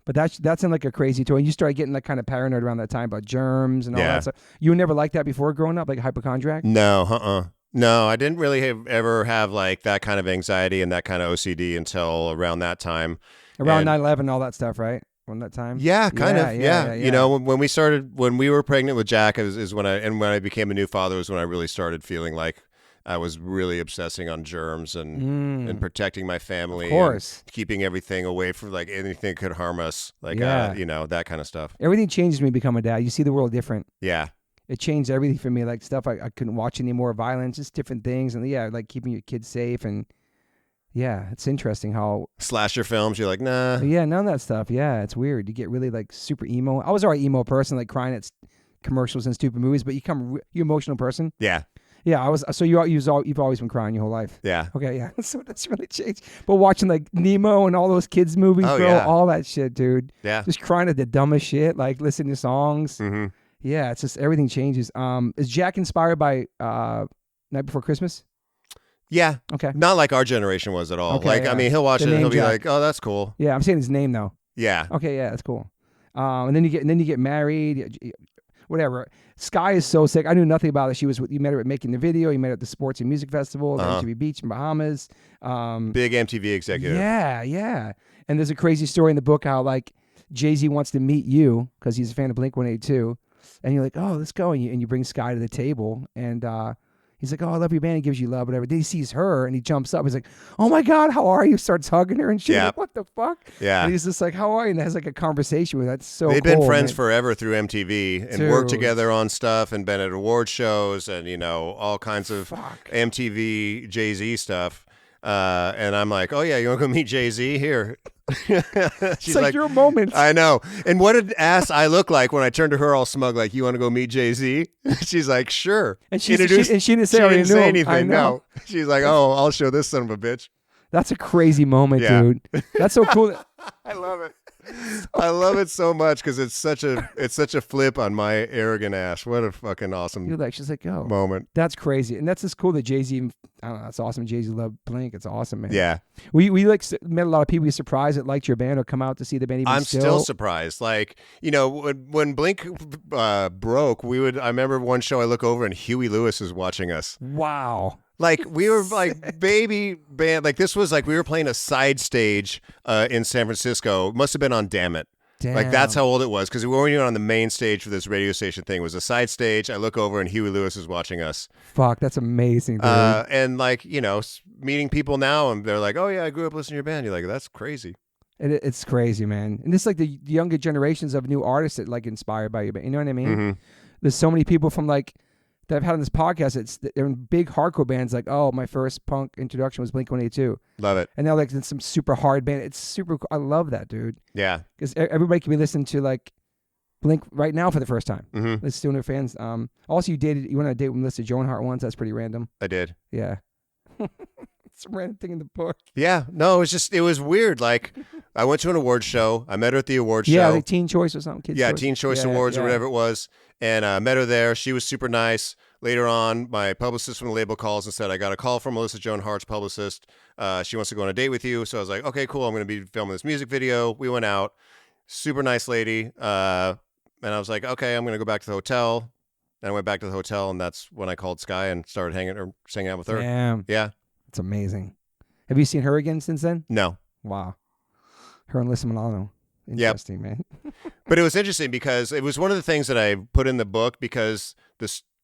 But that's in like a crazy tour. And you started getting like kind of paranoid around that time about germs and all that stuff. You were never like that before growing up, like a hypochondriac? No, No, I didn't really ever have like that kind of anxiety and that kind of OCD until around that time. Around 9/11, all that stuff, right? around that time? Yeah, kind of. Yeah. Yeah. You know, when we were pregnant with Jack, is when I became a new father was when I really started feeling like I was really obsessing on germs and protecting my family. Of course. And keeping everything away from like anything that could harm us. Like, you know, that kind of stuff. Everything changes when you become a dad. You see the world different. Yeah. It changed everything for me. Like stuff I couldn't watch anymore, violence, just different things. And like keeping your kids safe. And yeah, it's interesting how. Slasher films, you're like, nah. Yeah, none of that stuff. Yeah, it's weird. You get really like super emo. I was already emo person, like crying at commercials and stupid movies, but you emotional person. Yeah. Yeah, I was. So you've always been crying your whole life. Yeah. Okay, yeah. So that's really changed. But watching like Nemo and all those kids movies, bro, all that shit, dude. Yeah. Just crying at the dumbest shit, like listening to songs. Mm-hmm. Yeah, it's just everything changes. Is Jack inspired by Night Before Christmas? Yeah. Okay. Not like our generation was at all. Okay, like, I mean, he'll watch it and he'll be like, oh, that's cool. Yeah, I'm saying his name though. Yeah. Okay, yeah, that's cool. And then you get married. Whatever. Sky is so sick. I knew nothing about it. You met her at making the video. You met her at the Sports and Music Festival, the MTV Beach in Bahamas. Big MTV executive. Yeah. And there's a crazy story in the book how like Jay-Z wants to meet you because he's a fan of Blink-182. And you're like, oh, let's go. And you bring Sky to the table. And he's like, oh, I love your band. He gives you love, whatever. Then he sees her and he jumps up. He's like, oh my God, how are you? Starts hugging her and shit. Yeah. Like, what the fuck? Yeah. And he's just like, how are you? And has like a conversation with her. That's so They've cool, been friends man. forever through MTV and worked together on stuff and been at award shows and, you know, all kinds of MTV Jay-Z stuff. And I'm like, oh yeah, you want to go meet Jay-Z? Here. She's like your moment. I know. And what an ass I look like when I turned to her all smug, like, you want to go meet Jay-Z? She's like, sure. And she didn't say, she didn't say anything. No. She's like, oh, I'll show this son of a bitch. That's a crazy moment, dude. That's so cool. I love it. I love it so much because it's such a flip on my arrogant ass. What a fucking awesome she's like, oh, moment. That's crazy. And that's just cool that Jay-Z, I don't know, it's awesome. Jay-Z loved Blink. It's awesome, man. Yeah. We like met a lot of people. We surprised that liked your band or come out to see the band even I'm still surprised. Like, you know, when Blink broke, I remember one show I look over and Huey Lewis is watching us. Wow. Like we were like baby band. Like this was like we were playing a side stage in San Francisco. Must have been on Damn It. Damn. Like that's how old it was because we weren't even on the main stage for this radio station thing. It was a side stage. I look over and Huey Lewis is watching us. Fuck, that's amazing, dude. And like, you know, meeting people now and they're like, oh yeah, I grew up listening to your band. You're like, that's crazy. It's crazy, man. And it's like the younger generations of new artists that like inspired by you. But you know what I mean? Mm-hmm. There's so many people from like that I've had on this podcast. They're in big hardcore bands. Like, oh, my first punk introduction was Blink-182. Love it. And now like in some super hard band. It's super cool. I love that, dude. Yeah. Because everybody can be listening to like Blink right now for the first time. Mm-hmm. Let's do their fans. Also, you went on a date with Melissa Joan Hart once. That's pretty random. I did. Yeah. Some random thing in the book. Yeah. No, it was weird. Like I went to an award show. I met her at the award show. Yeah, like Teen Choice or something. Teen Choice Awards or whatever it was. And I met her there. She was super nice. Later on, my publicist from the label calls and said, I got a call from Melissa Joan Hart's publicist. She wants to go on a date with you. So I was like, okay, cool. I'm going to be filming this music video. We went out. Super nice lady. And I was like, okay, I'm going to go back to the hotel. And I went back to the hotel, and that's when I called Sky and started hanging out with her. Damn. Yeah. It's amazing. Have you seen her again since then? No. Wow. Her and Alyssa Milano. Interesting, man. But it was interesting because it was one of the things that I put in the book because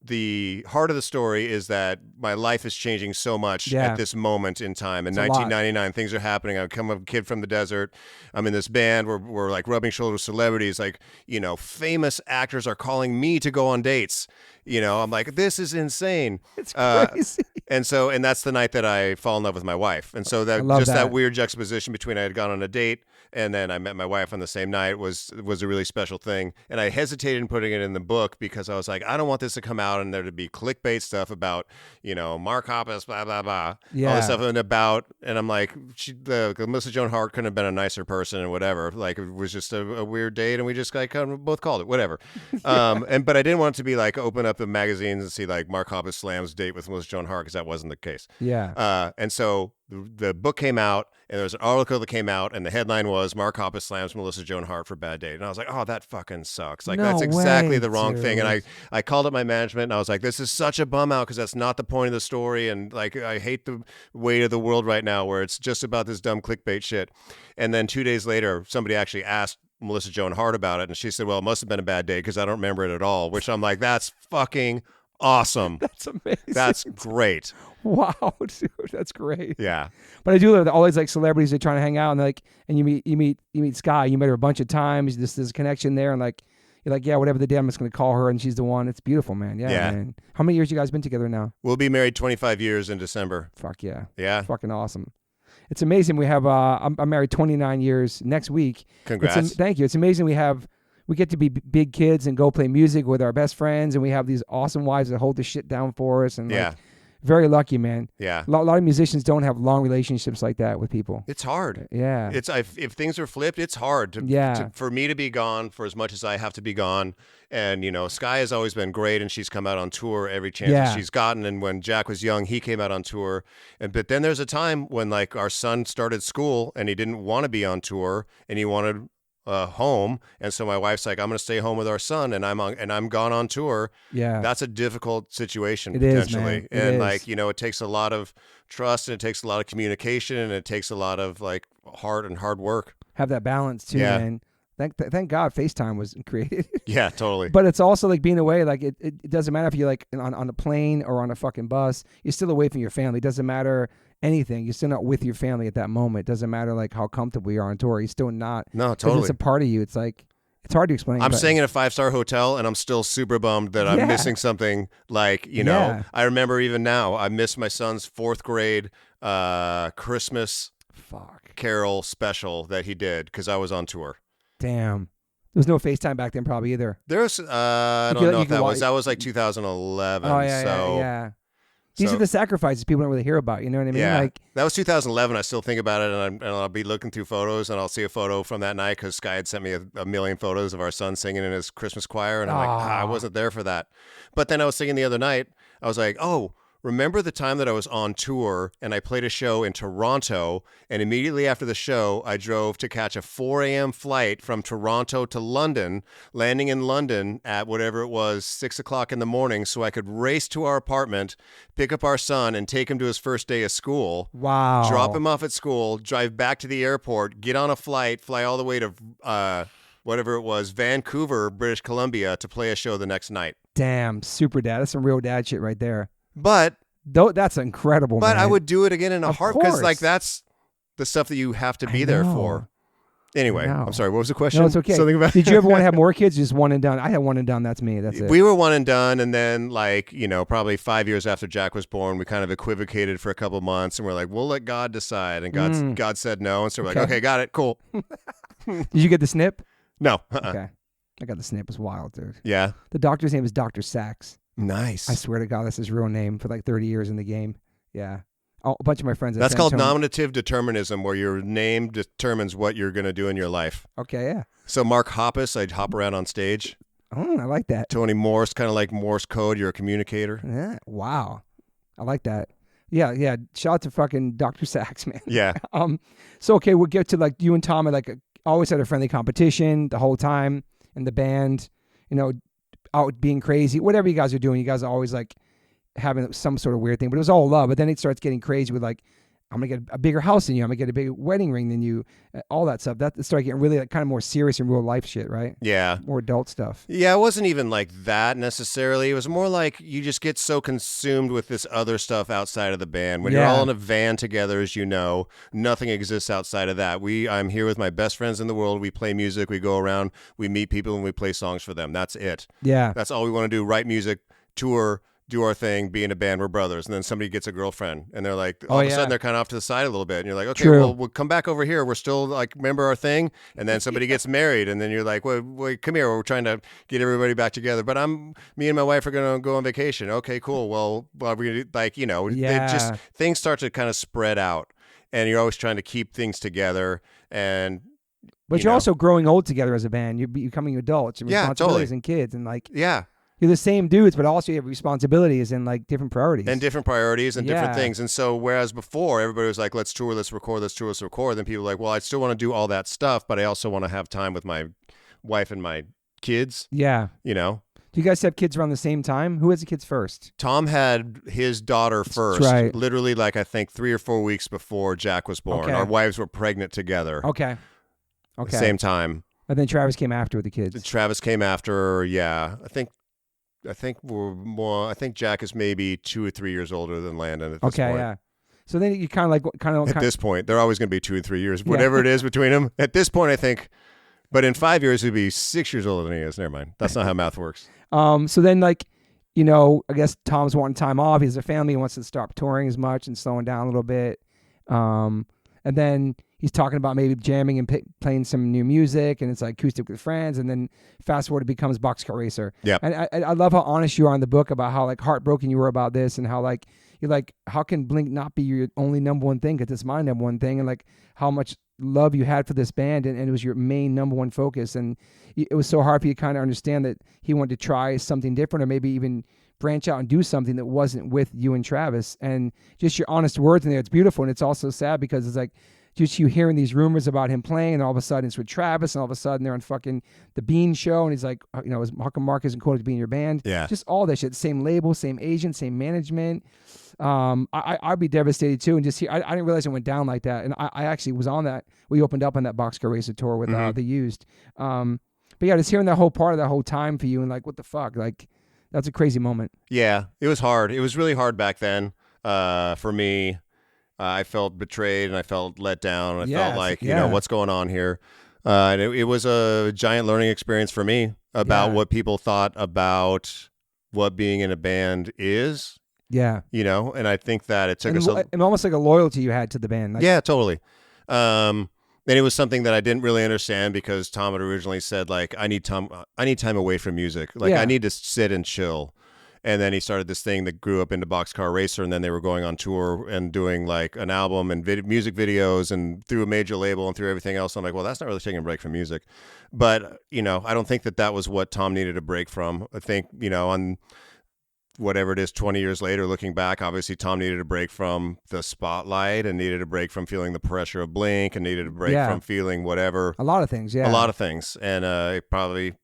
the heart of the story is that my life is changing so much at this moment in time. In 1999, things are happening. I come a kid from the desert. I'm in this band. We're like rubbing shoulders with celebrities. Like, you know, famous actors are calling me to go on dates. You know, I'm like, this is insane. It's crazy. And that's the night that I fall in love with my wife. And so that weird juxtaposition between I had gone on a date and then I met my wife on the same night was a really special thing. And I hesitated in putting it in the book because I was like, I don't want this to come out and there to be clickbait stuff about, you know, Mark Hoppus, blah, blah, blah. Yeah. All this stuff and I'm like, Melissa Joan Hart couldn't have been a nicer person and whatever. Like it was just a weird date and we just like kind of both called it, whatever. But I didn't want it to be like open up the magazines and see like Mark Hoppus slams date with Melissa Joan Hart because that wasn't the case. Yeah. And so the book came out and there was an article that came out and the headline was Mark Hoppus slams Melissa Joan Hart for bad date. And I was like, oh, that fucking sucks. Like that's exactly the wrong thing. And I called up my management and I was like, this is such a bum out because that's not the point of the story. And like, I hate the weight of the world right now where it's just about this dumb clickbait shit. And then 2 days later, somebody actually asked Melissa Joan Hart about it, and she said, well, it must have been a bad day because I don't remember it at all, which I'm like, that's fucking awesome. That's amazing. That's great. Wow, dude, that's great. Yeah. But I do love that all these like celebrities that are trying to hang out, and like, and you meet Sky. You met her a bunch of times. There's a connection there, and like, you're like, yeah, whatever the day, I'm just gonna call her, and she's the one. It's beautiful, man. Yeah, man. How many years you guys been together now? We'll be married 25 years in December. Fuck yeah. Yeah. Fucking awesome. It's amazing. We have I'm married 29 years next week. Congrats. Thank you. It's amazing. We get to be big kids and go play music with our best friends, and we have these awesome wives that hold the shit down for us. And like, very lucky, man. Yeah. A lot of musicians don't have long relationships like that with people. It's hard. Yeah. It's if things are flipped, it's hard for me to be gone for as much as I have to be gone. And, Sky has always been great, and she's come out on tour every chance she's gotten. And when Jack was young, he came out on tour. But then there's a time when, like, our son started school, and he didn't want to be on tour, and he wanted home. And so my wife's like, I'm going to stay home with our son, and I'm gone on tour. Yeah. That's a difficult situation, Is, potentially. man. Like, it takes a lot of trust, and it takes a lot of communication, and it takes a lot of, like, hard work. Have that balance, too, man. Thank God FaceTime was created. Yeah, totally. But it's also like being away. Like it doesn't matter if you're like on a plane or on a fucking bus. You're still away from your family. It doesn't matter anything. You're still not with your family at that moment. It doesn't matter like how comfortable you are on tour. You're still not. No, totally. It's a part of you. It's like it's hard to explain. I'm staying in a 5-star hotel, and I'm still super bummed that I'm missing something. Like I remember even now I missed my son's 4th grade Christmas Carol special that he did because I was on tour. Damn. There's no FaceTime back then probably either. There's I don't know if that was like 2011. Oh yeah. These are the sacrifices people don't really hear about. You know what I mean? Yeah. Like that was 2011. I still think about it, and I'll be looking through photos, and I'll see a photo from that night because Sky had sent me a million photos of our son singing in his Christmas choir, and I'm like, I wasn't there for that. But then I was singing the other night. I was like, oh, remember the time that I was on tour and I played a show in Toronto, and immediately after the show, I drove to catch a 4 a.m. flight from Toronto to London, landing in London at whatever it was, 6 o'clock in the morning, so I could race to our apartment, pick up our son, and take him to his first day of school. Wow. Drop him off at school, drive back to the airport, get on a flight, fly all the way to whatever it was, Vancouver, British Columbia, to play a show the next night. Damn, super dad. That's some real dad shit right there. But that's incredible, but man. I would do it again in a heartbeat because like that's the stuff that you have to be there for. Anyway, I'm sorry. What was the question? No, it's okay. Something about Did you ever want to have more kids? Just one and done. I had one and done. That's me. That's it. We were one and done, and then like probably 5 years after Jack was born, we kind of equivocated for a couple of months, and we're like, we'll let God decide, and God said no, and so we're like, okay, got it, cool. Did you get the snip? No. Okay, I got the snip. It was wild, dude. Yeah. The doctor's name is Dr. Sachs. Nice. I swear to God, that's his real name for like 30 years in the game. Yeah. A bunch of my friends. That's called nominative determinism, where your name determines what you're going to do in your life. Okay, yeah. So Mark Hoppus, I'd hop around on stage. Oh, I like that. Toby Morse, kind of like Morse code. You're a communicator. Yeah. Wow. I like that. Yeah. Shout out to fucking Dr. Sachs, man. Yeah. So, okay, we'll get to like you and Tom always had a friendly competition the whole time in the band, out being crazy, whatever you guys are doing, you guys are always like having some sort of weird thing, but it was all love. But then it starts getting crazy with like, I'm going to get a bigger house than you. I'm going to get a bigger wedding ring than you. All that stuff. That started getting really like kind of more serious and real life shit, right? Yeah. More adult stuff. Yeah, it wasn't even like that necessarily. It was more like you just get so consumed with this other stuff outside of the band. When you're all in a van together, as you know, nothing exists outside of that. I'm here with my best friends in the world. We play music. We go around. We meet people and we play songs for them. That's it. Yeah. That's all we want to do. Write music, tour, do our thing, be in a band, we're brothers. And then somebody gets a girlfriend and they're like, all of a sudden they're kind of off to the side a little bit. And you're like, okay, well, we'll come back over here. We're still like, remember our thing. And then somebody gets married and then you're like, wait, come here. We're trying to get everybody back together. But me and my wife are going to go on vacation. Okay, cool. Well, we're like, just things start to kind of spread out and you're always trying to keep things together. But you're also growing old together as a band. You're becoming adults and responsibilities and kids and like, you're the same dudes, but also you have responsibilities and like different priorities. And different things. And so whereas before everybody was like, let's tour, let's record. Then people were like, well, I still want to do all that stuff, but I also want to have time with my wife and my kids. Yeah. Do you guys have kids around the same time? Who has the kids first? Tom had his daughter first, literally like I think 3 or 4 weeks before Jack was born. Okay. Our wives were pregnant together. Okay. At the same time. And then Travis came after with the kids. Travis came after, yeah. I think we're more. I think Jack is maybe 2 or 3 years older than Landon at this point. Okay, yeah. So then you kind of at this point, they're always going to be 2 and 3 years, whatever it is between them. At this point, I think. But in 5 years, he'd be 6 years older than he is. Never mind. That's not how math works. So then, like, you know, I guess Tom's wanting time off. He has a family. He wants to stop touring as much and slowing down a little bit. And then he's talking about maybe jamming and playing some new music, and it's like acoustic with friends. And then fast forward, it becomes Boxcar Racer. Yeah. And I love how honest you are in the book about how like heartbroken you were about this, and how like you're like, how can Blink not be your only number one thing? Because it's my number one thing, and like how much love you had for this band, and it was your main number one focus. And it was so hard for you to kind of understand that he wanted to try something different, or maybe even branch out and do something that wasn't with you and Travis. And just your honest words in there, it's beautiful. And it's also sad because it's like just you hearing these rumors about him playing, and all of a sudden it's with Travis, and all of a sudden they're on fucking the Bean Show, and he's like, you know, how come Mark isn't quoted to be in your band? Yeah. Just all that shit. Same label, same agent, same management. I'd be devastated too, and just I didn't realize it went down like that. And I actually was on that. We opened up on that Boxcar Racer tour with The Used. But yeah, just hearing that whole part of that whole time for you, and like, what the fuck, like, that's a crazy moment. Yeah, it was hard. It was really hard back then for me. I felt betrayed, and I felt let down. I felt like, you know, what's going on here? And it was a giant learning experience for me about what people thought about what being in a band is. Yeah. You know, and I think that it took and almost like a loyalty you had to the band. Like, yeah, totally. And it was something that I didn't really understand, because Tom had originally said, like, I need time away from music. Like, I need to sit and chill. And then he started this thing that grew up into Boxcar Racer, and then they were going on tour and doing like an album and music videos and through a major label and through everything else. I'm like, well, that's not really taking a break from music. But, you know, I don't think that was what Tom needed a break from. I think, you know, on whatever it is, 20 years later, looking back, obviously Tom needed a break from the spotlight, and needed a break from feeling the pressure of Blink, and needed a break from feeling whatever. A lot of things, A lot of things. And it probably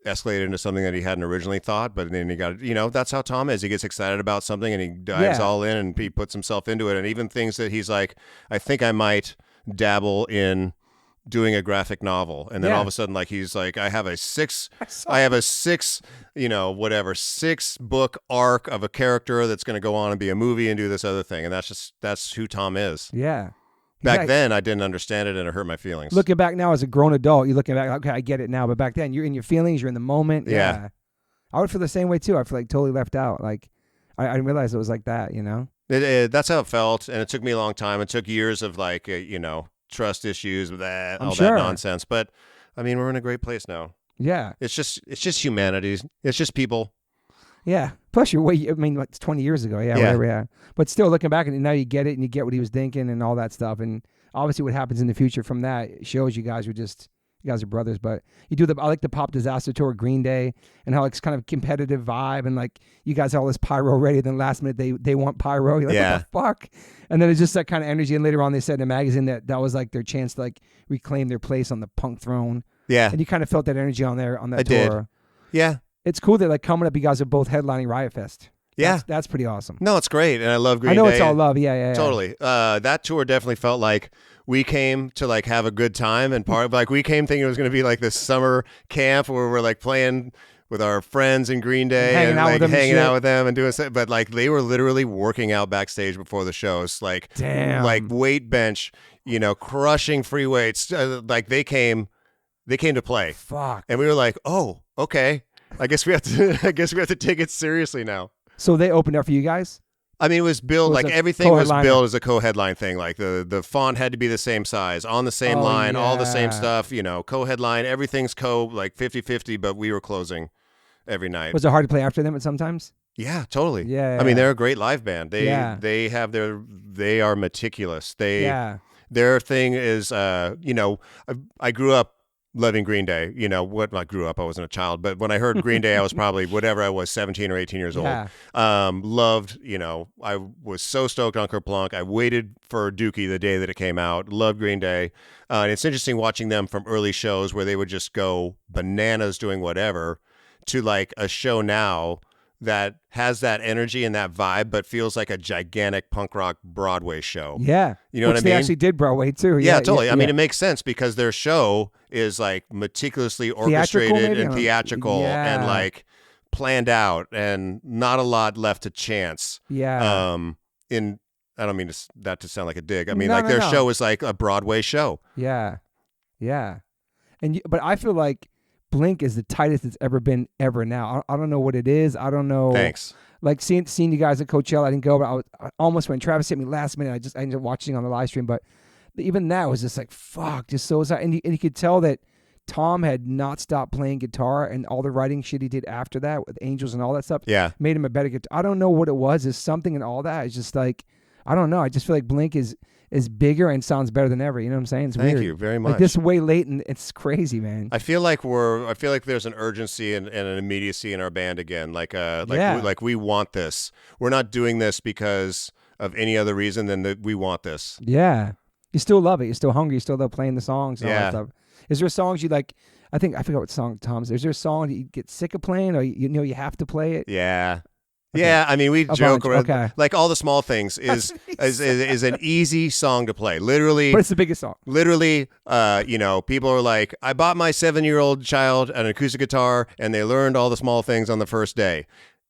escalated into something that he hadn't originally thought, but then he got, you know, that's how Tom is. He gets excited about something, and he dives all in, and he puts himself into it. And even things that he's like, I think I might dabble in doing a graphic novel, and then all of a sudden, like, he's like, I have a 6 you know, whatever, 6-book arc of a character that's going to go on and be a movie and do this other thing. And that's who Tom is. Yeah. Back then, I didn't understand it, and it hurt my feelings. Looking back now as a grown adult, you're looking back, okay, I get it now. But back then, you're in your feelings, you're in the moment. Yeah. I would feel the same way too. I feel like totally left out. Like, I didn't realize it was like that, you know? That's how it felt, and it took me a long time. It took years of, like, you know, trust issues with that, that nonsense. But I mean, we're in a great place now. Yeah. It's just humanity. It's just people. Yeah. Plus, it's 20 years ago. Yeah. Whatever. Yeah. But still, looking back, and now you get it, and you get what he was thinking and all that stuff. And obviously, what happens in the future from that shows you guys are brothers. But I like the Pop Disaster Tour, Green Day, and how it's kind of competitive vibe, and like you guys have all this pyro ready, then last minute they want pyro. You're like, what the fuck? And then it's just that kind of energy. And later on, they said in a magazine that was like their chance to like reclaim their place on the punk throne. Yeah. And you kind of felt that energy on that tour. Did. Yeah. It's cool that, like, coming up, you guys are both headlining Riot Fest. Yeah. That's pretty awesome. No, it's great. And I love Green Day. I know it's all love. Yeah. Totally. That tour definitely felt like we came to, like, have a good time, and part of, like, we came thinking it was going to be like this summer camp where we're like playing with our friends in Green Day and like hanging out with them and doing stuff. But like, they were literally working out backstage before the shows. Like, damn. Like weight bench, you know, crushing free weights. Like they came to play. Fuck. And we were like, oh, okay. I guess we have to take it seriously now. So they opened up for you guys? I mean, it was billed, like everything was billed as a co-headline thing. Like the font had to be the same size, on the same line, all the same stuff, you know, co-headline, everything's like 50-50, but we were closing every night. Was it hard to play after them at sometimes? Yeah, totally. Yeah. I mean, they're a great live band. They are meticulous. Their thing is, you know, I grew up loving Green Day. You know, I grew up, I wasn't a child, but when I heard Green Day, I was probably whatever I was, 17 or 18 years old. Loved, you know, I was so stoked on Kerplunk. I waited for Dookie the day that it came out. Loved Green Day. And it's interesting watching them from early shows where they would just go bananas doing whatever to like a show now that has that energy and that vibe, but feels like a gigantic punk rock Broadway show. Yeah. You know what I mean? They actually did Broadway too. Yeah, totally. I mean, it makes sense because their show is like meticulously orchestrated and theatrical and like planned out and not a lot left to chance. Yeah. I don't mean that to sound like a dig. I mean, their show is like a Broadway show. Yeah. Yeah. But I feel like Blink is the tightest it's ever been now. I don't know what it is. I don't know. Thanks. Like seeing you guys at Coachella, I didn't go, but I almost went. Travis hit me last minute. I ended up watching on the live stream, but even that was just like, fuck, just so excited. And you could tell that Tom had not stopped playing guitar, and all the writing shit he did after that with Angels and all that stuff made him a better guitar. I don't know what it was. There's something in all that. It's just like, I don't know. I just feel like Blink is bigger and sounds better than ever. You know what I'm saying? It's weird. Thank you very much. Like this way late, and it's crazy, man. I feel like there's an urgency and an immediacy in our band again. Like we want this. We're not doing this because of any other reason than that we want this. Yeah. You still love it. You're still hungry. You still love playing the songs and all that stuff. Is there songs you like? I forgot what song Tom's. Is there a song that you get sick of playing, or you have to play it? Yeah. Okay. Yeah, I mean, we joke around. Like All the Small Things is an easy song to play. Literally, but it's the biggest song. Literally, people are like, I bought my 7-year-old child an acoustic guitar, and they learned all the small things on the first day.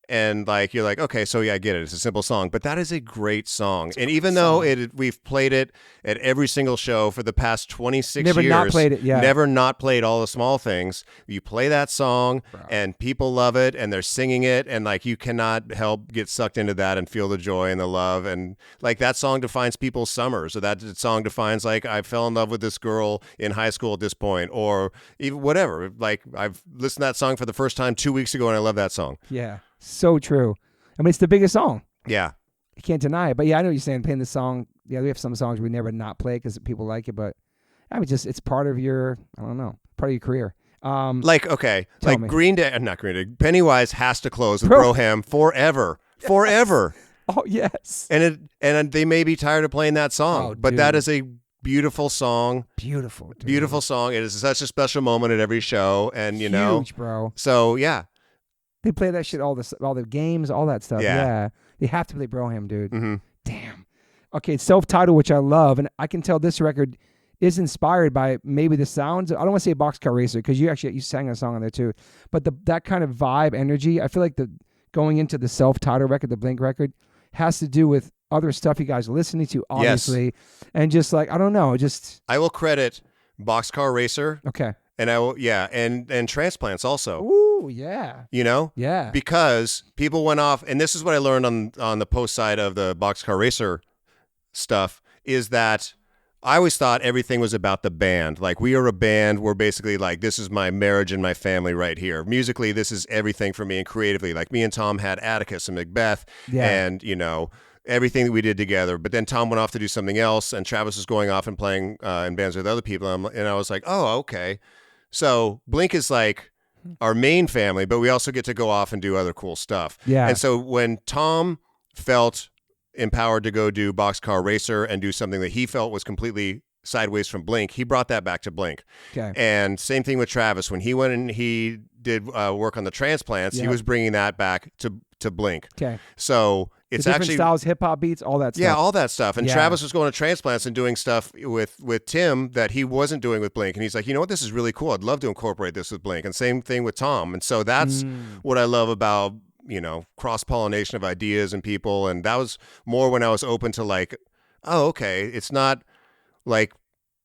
And like you're like, okay, so yeah, I get it. It's a simple song, but that is a great song. And even though we've played it at every single show for the past 26 years, never not played it. Yeah, never not played All the Small Things. You play that song, and people love it, and they're singing it, and like you cannot help get sucked into that and feel the joy and the love. And like that song defines people's summers, or that song defines like I fell in love with this girl in high school at this point, or even whatever. Like I've listened to that song for the first time 2 weeks ago, and I love that song. Yeah. So true. I mean, it's the biggest song. Yeah. You can't deny it. But yeah, I know what you're saying, playing the song. Yeah, we have some songs we never not play because people like it. But I mean, it's part of your, I don't know, part of your career. Green Day, not Green Day, Pennywise has to close with Bro-Ham forever. Yes. Forever. Oh, yes. And they may be tired of playing that song, but that is a beautiful song. Beautiful, dude. Beautiful song. It is such a special moment at every show. And, Huge, bro. So, yeah. They play that shit all the games, all that stuff. Yeah. They have to play Bro-Ham, dude. Mm-hmm. Damn. Okay, it's self-titled, which I love, and I can tell this record is inspired by maybe the sounds. I don't want to say Boxcar Racer because you sang a song on there too, but that kind of vibe, energy. I feel like going into the self-titled record, the Blink record, has to do with other stuff you guys are listening to, obviously, and just like I don't know, I will credit Boxcar Racer. Okay. And I will, and Transplants also. Ooh, yeah. Yeah. Because people went off, and this is what I learned on the post side of the Boxcar Racer stuff, is that I always thought everything was about the band. Like, we are a band. We're basically like, this is my marriage and my family right here. Musically, this is everything for me, and creatively. Like, me and Tom had Atticus and Macbeth, and, everything that we did together. But then Tom went off to do something else, and Travis was going off and playing in bands with other people. And I was like, oh, okay. So Blink is like our main family, but we also get to go off and do other cool stuff. Yeah. And so when Tom felt empowered to go do Boxcar Racer and do something that he felt was completely sideways from Blink, he brought that back to Blink. Okay. And same thing with Travis. When he went and he did work on the Transplants, he was bringing that back to Blink. Okay. So it's different actually styles, hip hop beats, all that stuff. Yeah, all that stuff. And Travis was going to Transplants and doing stuff with Tim that he wasn't doing with Blink. And he's like, you know what, this is really cool. I'd love to incorporate this with Blink. And same thing with Tom. And so that's what I love about, cross-pollination of ideas and people. And that was more when I was open to like, oh, okay, it's not like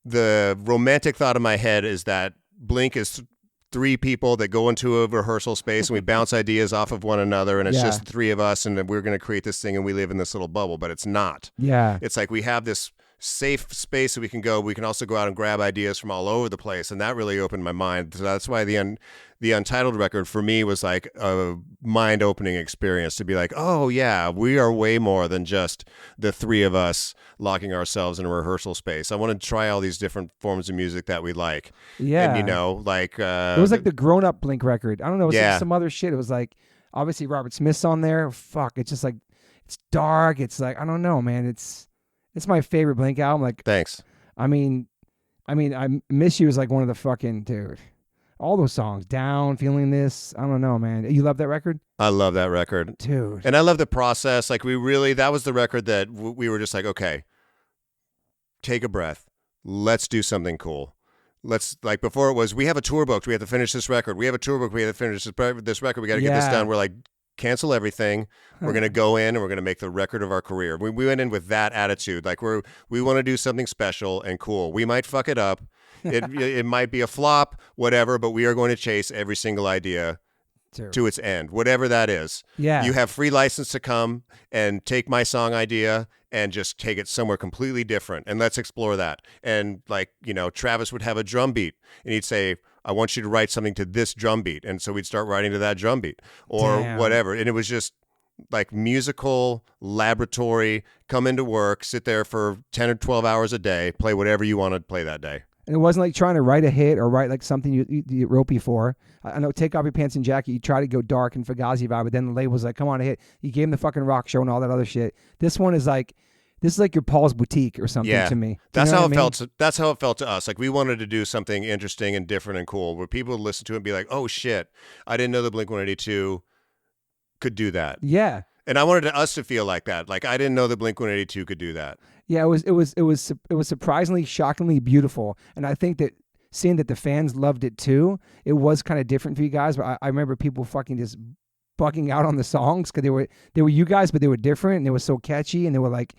the romantic thought in my head is that Blink is 3 people that go into a rehearsal space and we bounce ideas off of one another, and it's just the 3 of us, and we're going to create this thing, and we live in this little bubble. But it's not. Yeah. It's like we have this safe space that we can go. We can also go out and grab ideas from all over the place, and that really opened my mind. So that's why the Untitled record for me was like a mind-opening experience to be like, oh yeah, we are way more than just the 3 of us locking ourselves in a rehearsal space. I want to try all these different forms of music that we like. Yeah. And it was like the grown-up Blink record. I don't know, it was like some other shit. It was like obviously Robert Smith's on there. Fuck, it's just like it's dark. It's like I don't know, man. It's my favorite Blink album. Like, thanks. I mean, I Miss You is like one of the fucking dude. All those songs, Down, Feeling This. I don't know, man. You love that record? I love that record. Dude. And I love the process. Like that was the record that we were just like, okay, take a breath. Let's do something cool. Like before it was, we have a tour booked. We have to finish this record. We have a tour booked. We have to finish this record. We got to get this done. We're like, cancel everything. We're going to go in and we're going to make the record of our career. We went in with that attitude. Like we want to do something special and cool. We might fuck it up. It might be a flop, whatever, but we are going to chase every single idea to its end, whatever that is. Yeah. You have free license to come and take my song idea and just take it somewhere completely different. And let's explore that. And like, Travis would have a drum beat and he'd say, I want you to write something to this drum beat. And so we'd start writing to that drum beat or whatever. And it was just like musical laboratory, come into work, sit there for 10 or 12 hours a day, play whatever you want to play that day. And it wasn't like trying to write a hit or write like something you wrote before. I know Take Off Your Pants and Jacket, you try to go dark and Fugazi vibe, but then the label was like, come on, a hit. You gave him the fucking rock show and all that other shit. This is like your Paul's Boutique or something to me. That's how it felt. That's how it felt to us. Like we wanted to do something interesting and different and cool where people would listen to it and be like, oh shit, I didn't know the Blink-182 could do that. Yeah. And I wanted us to feel like that. Like I didn't know that Blink-182 could do that. Yeah, it was surprisingly, shockingly beautiful. And I think that seeing that the fans loved it too, it was kind of different for you guys. But I remember people fucking just bucking out on the songs because they were you guys, but they were different and they were so catchy and they were like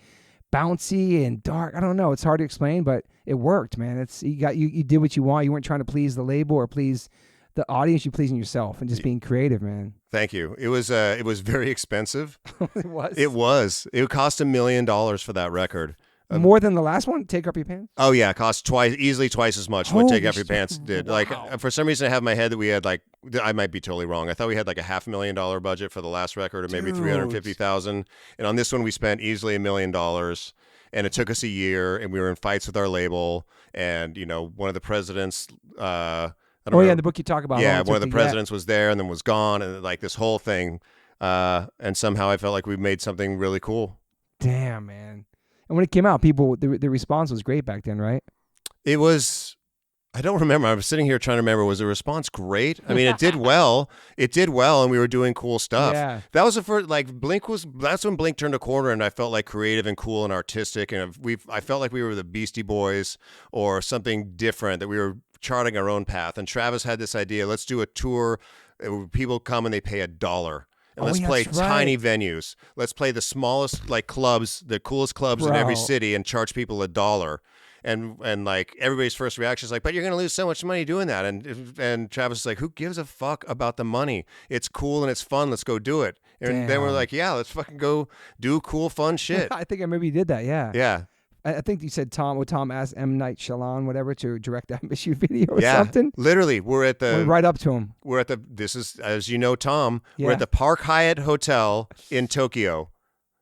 bouncy and dark. I don't know. It's hard to explain, but it worked, man. You did what you want. You weren't trying to please the label or please the audience. You're pleasing yourself and just being creative, man. Thank you. It was very expensive. It was. It was. It cost $1 million for that record. More than the last one, Take Off Your Pants? Oh yeah, it cost easily twice as much what Take Off Your Pants did. Wow. Like for some reason I have in my head that we had like, I might be totally wrong. I thought we had like a $500,000 budget for the last record or maybe $350,000. And on this one we spent easily $1 million. And it took us a year and we were in fights with our label. And one of the presidents, I don't know. Yeah, the book you talk about. Yeah, one of the presidents was there and then was gone and like this whole thing. And somehow I felt like we made something really cool. Damn, man. And when it came out, the response was great back then, right? It was, I don't remember. I was sitting here trying to remember, was the response great? I mean, it did well. It did well, and we were doing cool stuff. Yeah. That was the first, like, that's when Blink turned a corner, and I felt like creative and cool and artistic, and I felt like we were the Beastie Boys or something different, that we were charting our own path. And Travis had this idea, let's do a tour where people come and they pay $1. And let's play tiny venues. Let's play the smallest like clubs, the coolest clubs in every city, and charge people $1. And like everybody's first reaction is like, but you're gonna lose so much money doing that. And Travis is like, who gives a fuck about the money? It's cool and it's fun. Let's go do it. And then we're like, yeah, let's fucking go do cool, fun shit. I think I maybe did that. Yeah. Yeah. I think you said Tom asked M. Night Shyamalan, whatever, to direct that Miss You video or something. Literally, we're right up to him. This is, as you know, Tom, we're at the Park Hyatt Hotel in Tokyo,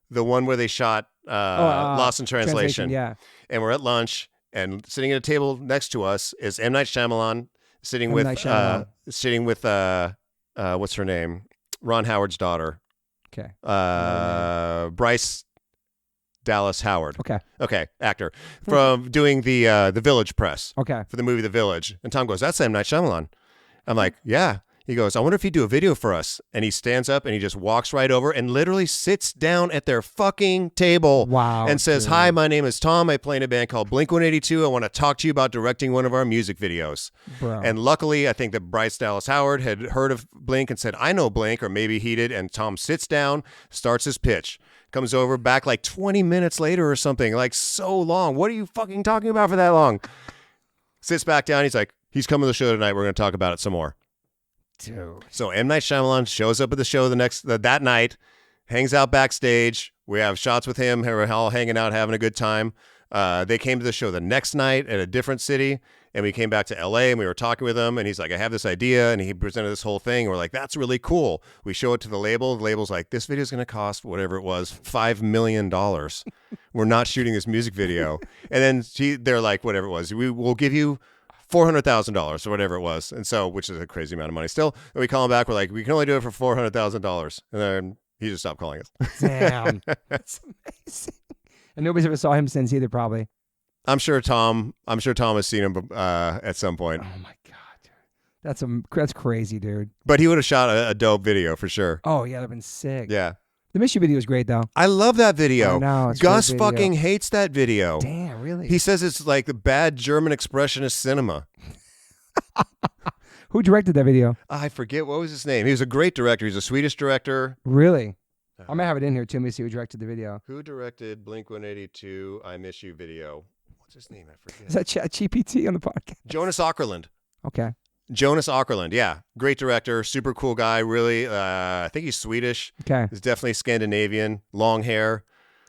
the one where they shot Lost in Translation. Yeah. And we're at lunch, and sitting at a table next to us is M. Night Shyamalan, sitting with what's her name? Ron Howard's daughter. Okay. Bryce Dallas Howard. Okay, actor from doing the Village press. Okay, for the movie The Village. And Tom goes, "That's M. Night Shyamalan." I'm like, "Yeah." He goes, "I wonder if he'd do a video for us." And he stands up and he just walks right over and literally sits down at their fucking table. Wow. And says, dude. "Hi, my name is Tom. I play in a band called Blink-182. I want to talk to you about directing one of our music videos." Bro. And luckily, I think that Bryce Dallas Howard had heard of Blink and said, "I know Blink," or maybe he did. And Tom sits down, starts his pitch. Comes over back like 20 minutes later or something, like so long. What are you fucking talking about for that long? Sits back down. He's like, he's coming to the show tonight. We're going to talk about it some more. Dude. So M. Night Shyamalan shows up at the show that night, hangs out backstage. We have shots with him. We're all hanging out, having a good time. They came to the show the next night at a different city, and we came back to LA and we were talking with him, and he's like, "I have this idea," and he presented this whole thing. We're like, "That's really cool." We show it to the label. The label's like, "This video is going to cost whatever it was, $5 million. We're not shooting this music video." And then they're like, "Whatever it was, we will give you $400,000 or whatever it was." And so, which is a crazy amount of money still. And we call him back. We're like, "We can only do it for $400,000. And then he just stopped calling us. Damn, that's amazing. And nobody's ever saw him since either, probably. I'm sure Tom has seen him at some point. Oh my God, dude. That's crazy, dude. But he would have shot a dope video for sure. Oh yeah, that'd been sick. Yeah. The Miss You video is great though. I love that video. I know, it's Gus a great video. fucking hates that video. Damn, really? He says it's like the bad German expressionist cinema. Who directed that video? I forget, what was his name? He was a great director. He's a Swedish director. Really? I might have it in here too. Let me see who directed the video. Who directed Blink-182 I Miss You video? What's his name? I forget. Is that ChatGPT on the podcast? Jonas Åkerlund. Okay. Jonas Åkerlund, yeah. Great director, super cool guy, really. I think he's Swedish. Okay. He's definitely Scandinavian, long hair,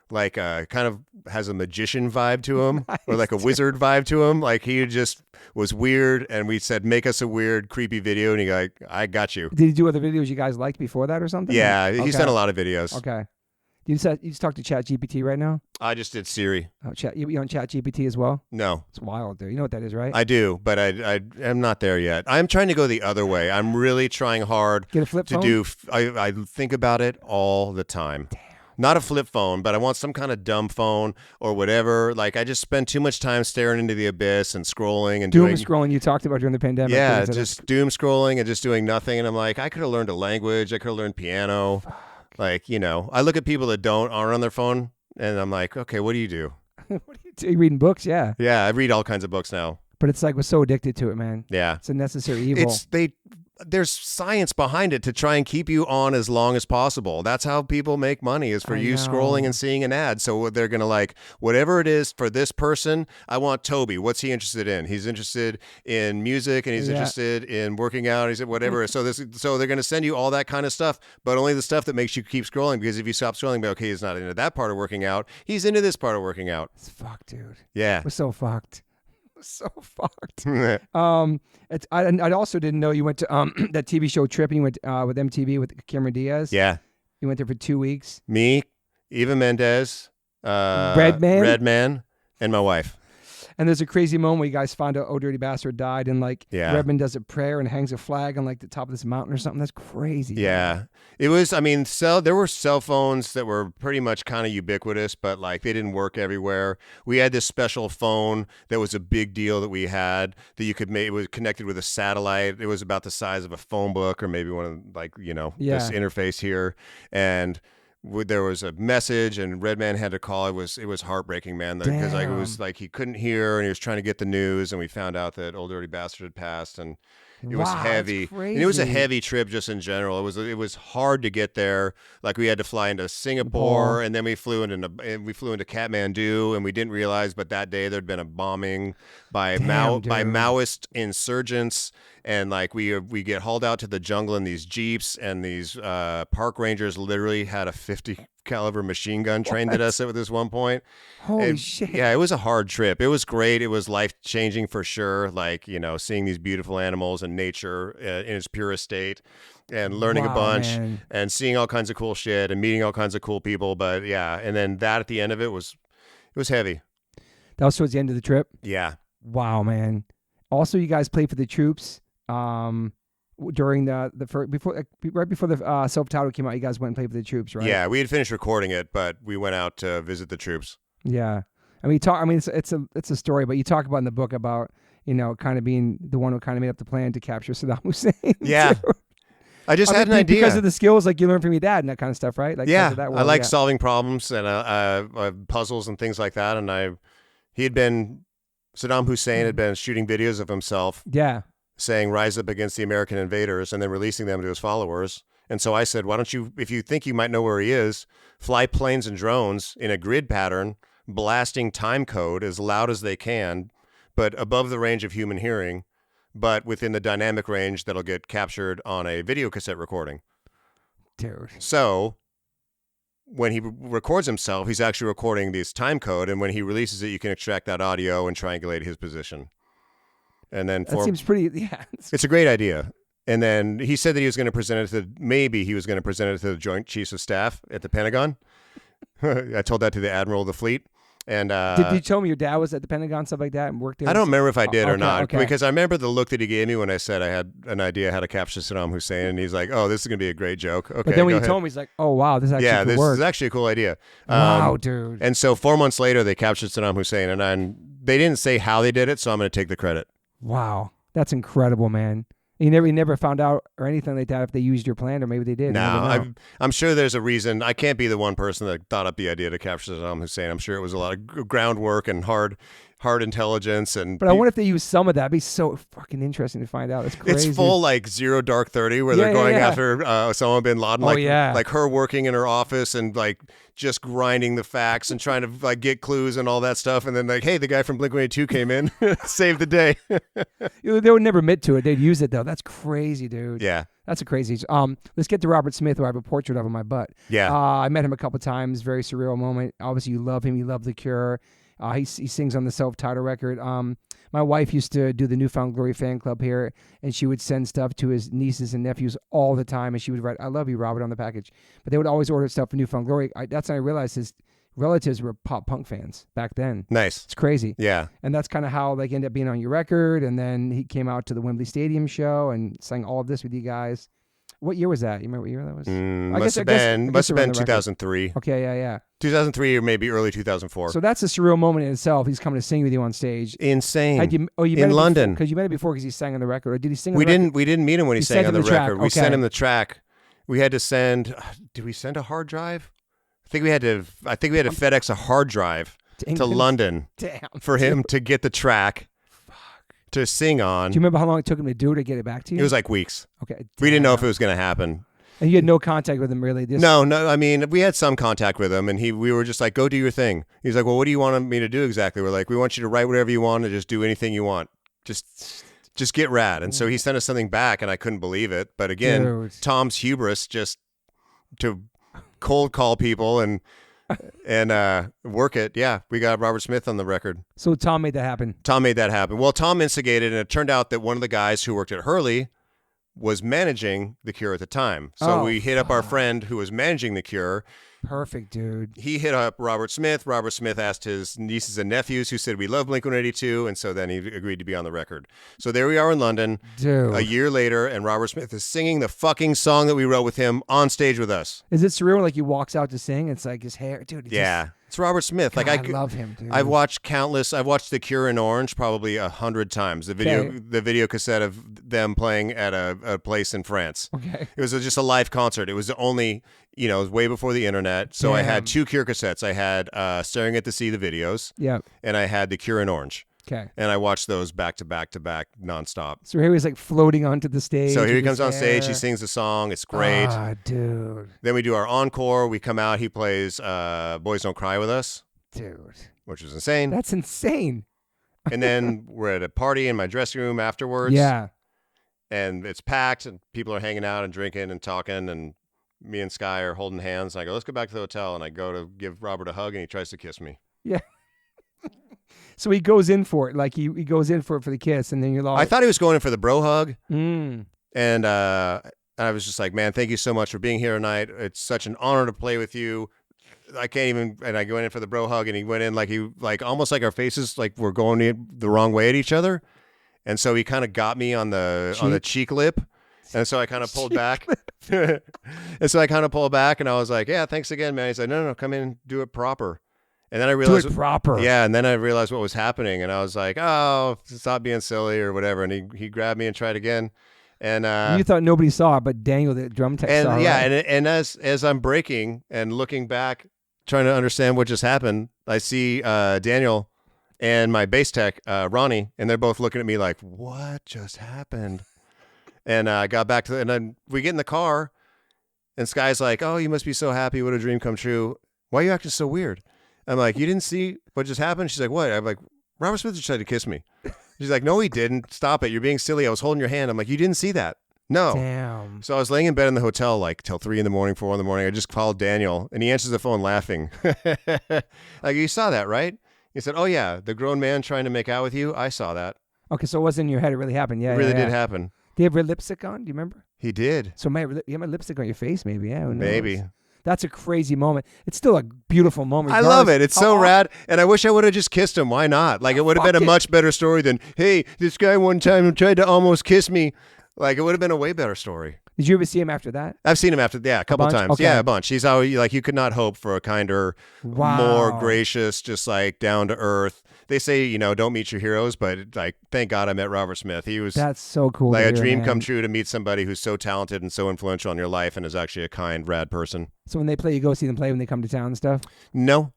like kind of has a magician vibe to him, Nice, or like a wizard vibe to him. Like he just was weird, and we said, make us a weird, creepy video, and he like, I got you. Did he do other videos you guys liked before that or something? Yeah, Okay. he's done a lot of videos. Okay. You just talk to ChatGPT right now? I just did Siri. Oh, you on ChatGPT as well? No. It's wild, dude. You know what that is, right? I do, but I am not there yet. I'm trying to go the other way. I'm really trying hard Get a flip to phone? do. I think about it all the time. Damn. Not a flip phone, but I want some kind of dumb phone or whatever. Like I just spend too much time staring into the abyss and scrolling and Doom scrolling you talked about during the pandemic. Yeah, Things just doom scrolling and just doing nothing. And I'm like, I could have learned a language. I could have learned piano. Like, you know, I look at people that aren't on their phone, and I'm like, okay, what do you do? What do you do? You reading books? Yeah. Yeah, I read all kinds of books now. But it's like we're so addicted to it, man. Yeah. It's a necessary evil. There's science behind it to try and keep you on as long as possible. That's how people make money, is for you scrolling and seeing an ad. So they're going to like, whatever it is for this person, I want Toby. What's he interested in? He's interested in music, and he's interested in working out. He's whatever. So they're going to send you all that kind of stuff, but only the stuff that makes you keep scrolling, because if you stop scrolling, okay, he's not into that part of working out. He's into this part of working out. It's fucked, dude. Yeah. We're so fucked. So fucked. I also didn't know you went to that TV show trip, and you went with MTV with Cameron Diaz. Yeah. You went there for 2 weeks. Me, Eva Mendes, Redman, and my wife. And there's a crazy moment where you guys find out Oh Dirty Bastard died, and like Redman does a prayer and hangs a flag on like the top of this mountain or something. That's crazy. Yeah. Man. It was, I mean, there were cell phones that were pretty much kind of ubiquitous, but like they didn't work everywhere. We had this special phone that was a big deal that we had that you could make. It was connected with a satellite. It was about the size of a phone book, or maybe one of, like, you know, this interface here. And there was a message, and Redman had to call. It was heartbreaking, man, because like it was like he couldn't hear, and he was trying to get the news, and we found out that Old Dirty Bastard had passed, and it was heavy. And it was a heavy trip just in general. It was hard to get there. Like we had to fly into Singapore, and then we flew into Kathmandu, and we didn't realize, but that day there'd been a bombing by Maoist insurgents. And like we get hauled out to the jungle in these jeeps, and these park rangers literally had a 50 caliber machine gun trained at us at this one point. Holy shit. Yeah, it was a hard trip. It was great. It was life-changing for sure. Like, you know, seeing these beautiful animals and nature in its purest state, and learning a bunch, man, and seeing all kinds of cool shit and meeting all kinds of cool people. But yeah, and then that at the end of it was heavy. That was towards the end of the trip? Yeah. Wow, man. Also, you guys played for the troops. During right before the self-titled came out, you guys went and played for the troops, right? Yeah, we had finished recording it, but we went out to visit the troops. Yeah, it's a story, but you talk about in the book about, you know, kind of being the one who kind of made up the plan to capture Saddam Hussein. Yeah. I had an idea because of the skills like you learned from your dad and that kind of stuff, right? Like, yeah, that I like solving problems and puzzles and things like that. And Saddam Hussein had been shooting videos of himself. Yeah. Saying rise up against the American invaders, and then releasing them to his followers. And so I said, why don't you, if you think you might know where he is, fly planes and drones in a grid pattern, blasting time code as loud as they can, but above the range of human hearing, but within the dynamic range that'll get captured on a video cassette recording. Dude. So when he records himself, he's actually recording this time code, and when he releases it, you can extract that audio and triangulate his position. And then that seems pretty, yeah. It's a great idea. And then he said that he was going to present it to the Joint Chiefs of Staff at the Pentagon. I told that to the Admiral of the Fleet. And did you tell me your dad was at the Pentagon, stuff like that, and worked there? I don't remember if I did or not, okay. Because I remember the look that he gave me when I said I had an idea how to capture Saddam Hussein, and he's like, "Oh, this is going to be a great joke." Okay, but then when you told me, he's like, "Oh wow, this actually this is actually a cool idea." Wow, dude. And so 4 months later, they captured Saddam Hussein, and they didn't say how they did it, so I'm going to take the credit. Wow. That's incredible, man. You never found out or anything like that if they used your plan, or maybe they did. No, I'm sure there's a reason. I can't be the one person that thought up the idea to capture Saddam Hussein. I'm sure it was a lot of groundwork and hard intelligence. But I wonder if they use some of that. It'd be so fucking interesting to find out. It's crazy. It's full like Zero Dark 30 where they're going after Osama bin Laden. Like her working in her office and like just grinding the facts and trying to like get clues and all that stuff. And then like, hey, the guy from Blink-182 came in, saved the day. They would never admit to it. They'd use it though. That's crazy, dude. Yeah. That's a crazy. Let's get to Robert Smith, who I have a portrait of on my butt. Yeah. I met him a couple times. Very surreal moment. Obviously, you love him. You love The Cure. He sings on the self-titled record. My wife used to do the Newfound Glory fan club here, and she would send stuff to his nieces and nephews all the time, and she would write, "I love you, Robert," on the package. But they would always order stuff for Newfound Glory. That's when I realized his relatives were pop punk fans back then. Nice. It's crazy. Yeah. And that's kind of how they ended up being on your record, and then he came out to the Wembley Stadium show and sang all of this with you guys. What year was that? You remember what year that was? Must have been 2003. Okay, yeah. 2003 or maybe early 2004. So that's a surreal moment in itself. He's coming to sing with you on stage. Insane. You met in London. Because you met him before because he sang on the record. Or did he sing on the record? We didn't meet him when he sang on the record. Okay. We sent him the track. We had to send, did we send a hard drive? I think we had to FedEx a hard drive to London for him to get the track. To sing on. Do you remember how long it took him to do it to get it back to you? It was like weeks. Okay. Damn. We didn't know if it was going to happen. And you had no contact with him, really? No. I mean, we had some contact with him, and we were just like, go do your thing. He's like, well, what do you want me to do exactly? We're like, we want you to write whatever you want and just do anything you want. Just get rad. And so he sent us something back, and I couldn't believe it. But again, Tom's hubris just to cold call people and work it. Yeah, we got Robert Smith on the record. So Tom made that happen. Well, Tom instigated, and it turned out that one of the guys who worked at Hurley was managing The Cure at the time. So we hit up our friend who was managing The Cure. Perfect, dude. He hit up Robert Smith. Robert Smith asked his nieces and nephews who said, we love Blink-182. And so then he agreed to be on the record. So there we are in London, dude. A year later, and Robert Smith is singing the fucking song that we wrote with him on stage with us. Is it surreal? Like he walks out to sing, it's like his hair, dude. It's Robert Smith. God, I love him, dude. I've watched The Cure in Orange probably 100 times. The video cassette of them playing at a place in France. Okay. It was just a live concert. It was only, it was way before the internet. So I had 2 Cure cassettes. I had Staring at the Sea, the videos. Yeah. And I had The Cure in Orange. Okay. And I watched those back to back to back nonstop. So here he was like floating onto the stage. So here he comes on stage. He sings the song. It's great. Ah, dude. Then we do our encore. We come out. He plays Boys Don't Cry with us. Dude. Which was insane. That's insane. And then we're at a party in my dressing room afterwards. Yeah. And it's packed and people are hanging out and drinking and talking and me and Sky are holding hands. And I go, let's go back to the hotel. And I go to give Robert a hug and he tries to kiss me. Yeah. So he goes in for it. Like he goes in for it for the kiss. And then you're like, I thought he was going in for the bro hug. And I was just like, man, thank you so much for being here tonight. It's such an honor to play with you. I can't even, and I go in for the bro hug and he went in like almost like our faces like were going the wrong way at each other. And so he kind of got me on the cheek lip. And so I kind of pulled back. And so I kind of pulled back and I was like, yeah, thanks again, man. He said, no, come in and do it proper. And then I realized do it proper. Yeah. And then I realized what was happening. And I was like, oh, stop being silly or whatever. And he grabbed me and tried again. And you thought nobody saw it, but Daniel, the drum tech, saw it. Yeah. Right? And as I'm breaking and looking back, trying to understand what just happened, I see Daniel and my bass tech, Ronnie, and they're both looking at me like, what just happened? And I got back and then we get in the car and Sky's like, oh, you must be so happy. What a dream come true. Why are you acting so weird? I'm like, you didn't see what just happened? She's like, what? I'm like, Robert Smith just tried to kiss me. She's like, no, he didn't. Stop it. You're being silly. I was holding your hand. I'm like, you didn't see that. No. Damn. So I was laying in bed in the hotel like till 3 a.m, 4 a.m. I just called Daniel and he answers the phone laughing. Like, you saw that, right? He said, oh yeah, the grown man trying to make out with you. I saw that. Okay, so it wasn't in your head. It really happened. Yeah, it really did happen. Did you have red lipstick on? Do you remember? He did. So you had my lipstick on your face, maybe. Yeah, who knows? Maybe. That's a crazy moment. It's still a beautiful moment. I love it. It's so rad. And I wish I would have just kissed him. Why not? Like, it would have been a much better story than, hey, this guy one time tried to almost kiss me. Like, it would have been a way better story. Did you ever see him after that? I've seen him after, a couple times. Okay. Yeah, a bunch. He's always like, you could not hope for a kinder, more gracious, just like down to earth. they say, don't meet your heroes, but like, thank God I met Robert Smith. That's so cool. Like a dream come true to meet somebody who's so talented and so influential in your life and is actually a kind, rad person. So when they play, you go see them play when they come to town and stuff? No,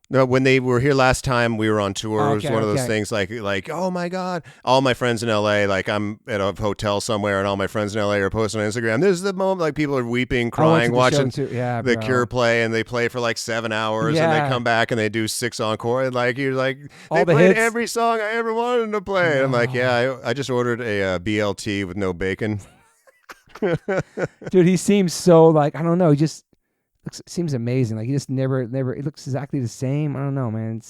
when they were here last time, we were on tour. It was one of those things like, oh my God, all my friends in LA, like I'm at a hotel somewhere and all my friends in LA are posting on Instagram. This is the moment, like people are weeping, crying, watching the Cure play, and they play for like 7 hours and they come back and they do 6 encore. And like, you're like, they played every song I ever wanted them to play. And I'm like, I just ordered a BLT with no bacon. Dude, he seems so like, I don't know, he just seems amazing. Like he just never. It looks exactly the same. I don't know, man.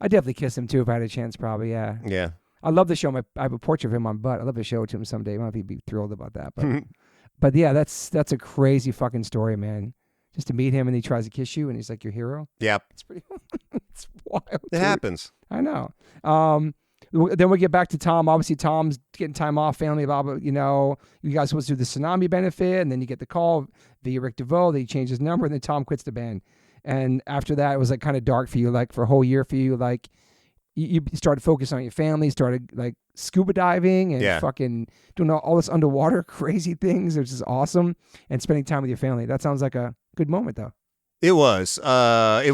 I definitely kiss him too if I had a chance. Probably, yeah. Yeah. I love to show him. I have a portrait of him on butt. I love to show it to him someday. I don't know if he'd be thrilled about that, but yeah, that's a crazy fucking story, man. Just to meet him and he tries to kiss you and he's like your hero. Yep. It's pretty. It's wild. It happens. I know. Then we get back to Tom. Obviously, Tom's getting time off, family, blah, blah. You guys supposed to do the tsunami benefit, and then you get the call via Rick DeVoe that he changed his number, and then Tom quits the band. And after that, it was like kind of dark for you, like for a whole year for you. Like you started focusing on your family, started like scuba diving and fucking doing all this underwater crazy things, which is awesome, and spending time with your family. That sounds like a good moment, though. It was. It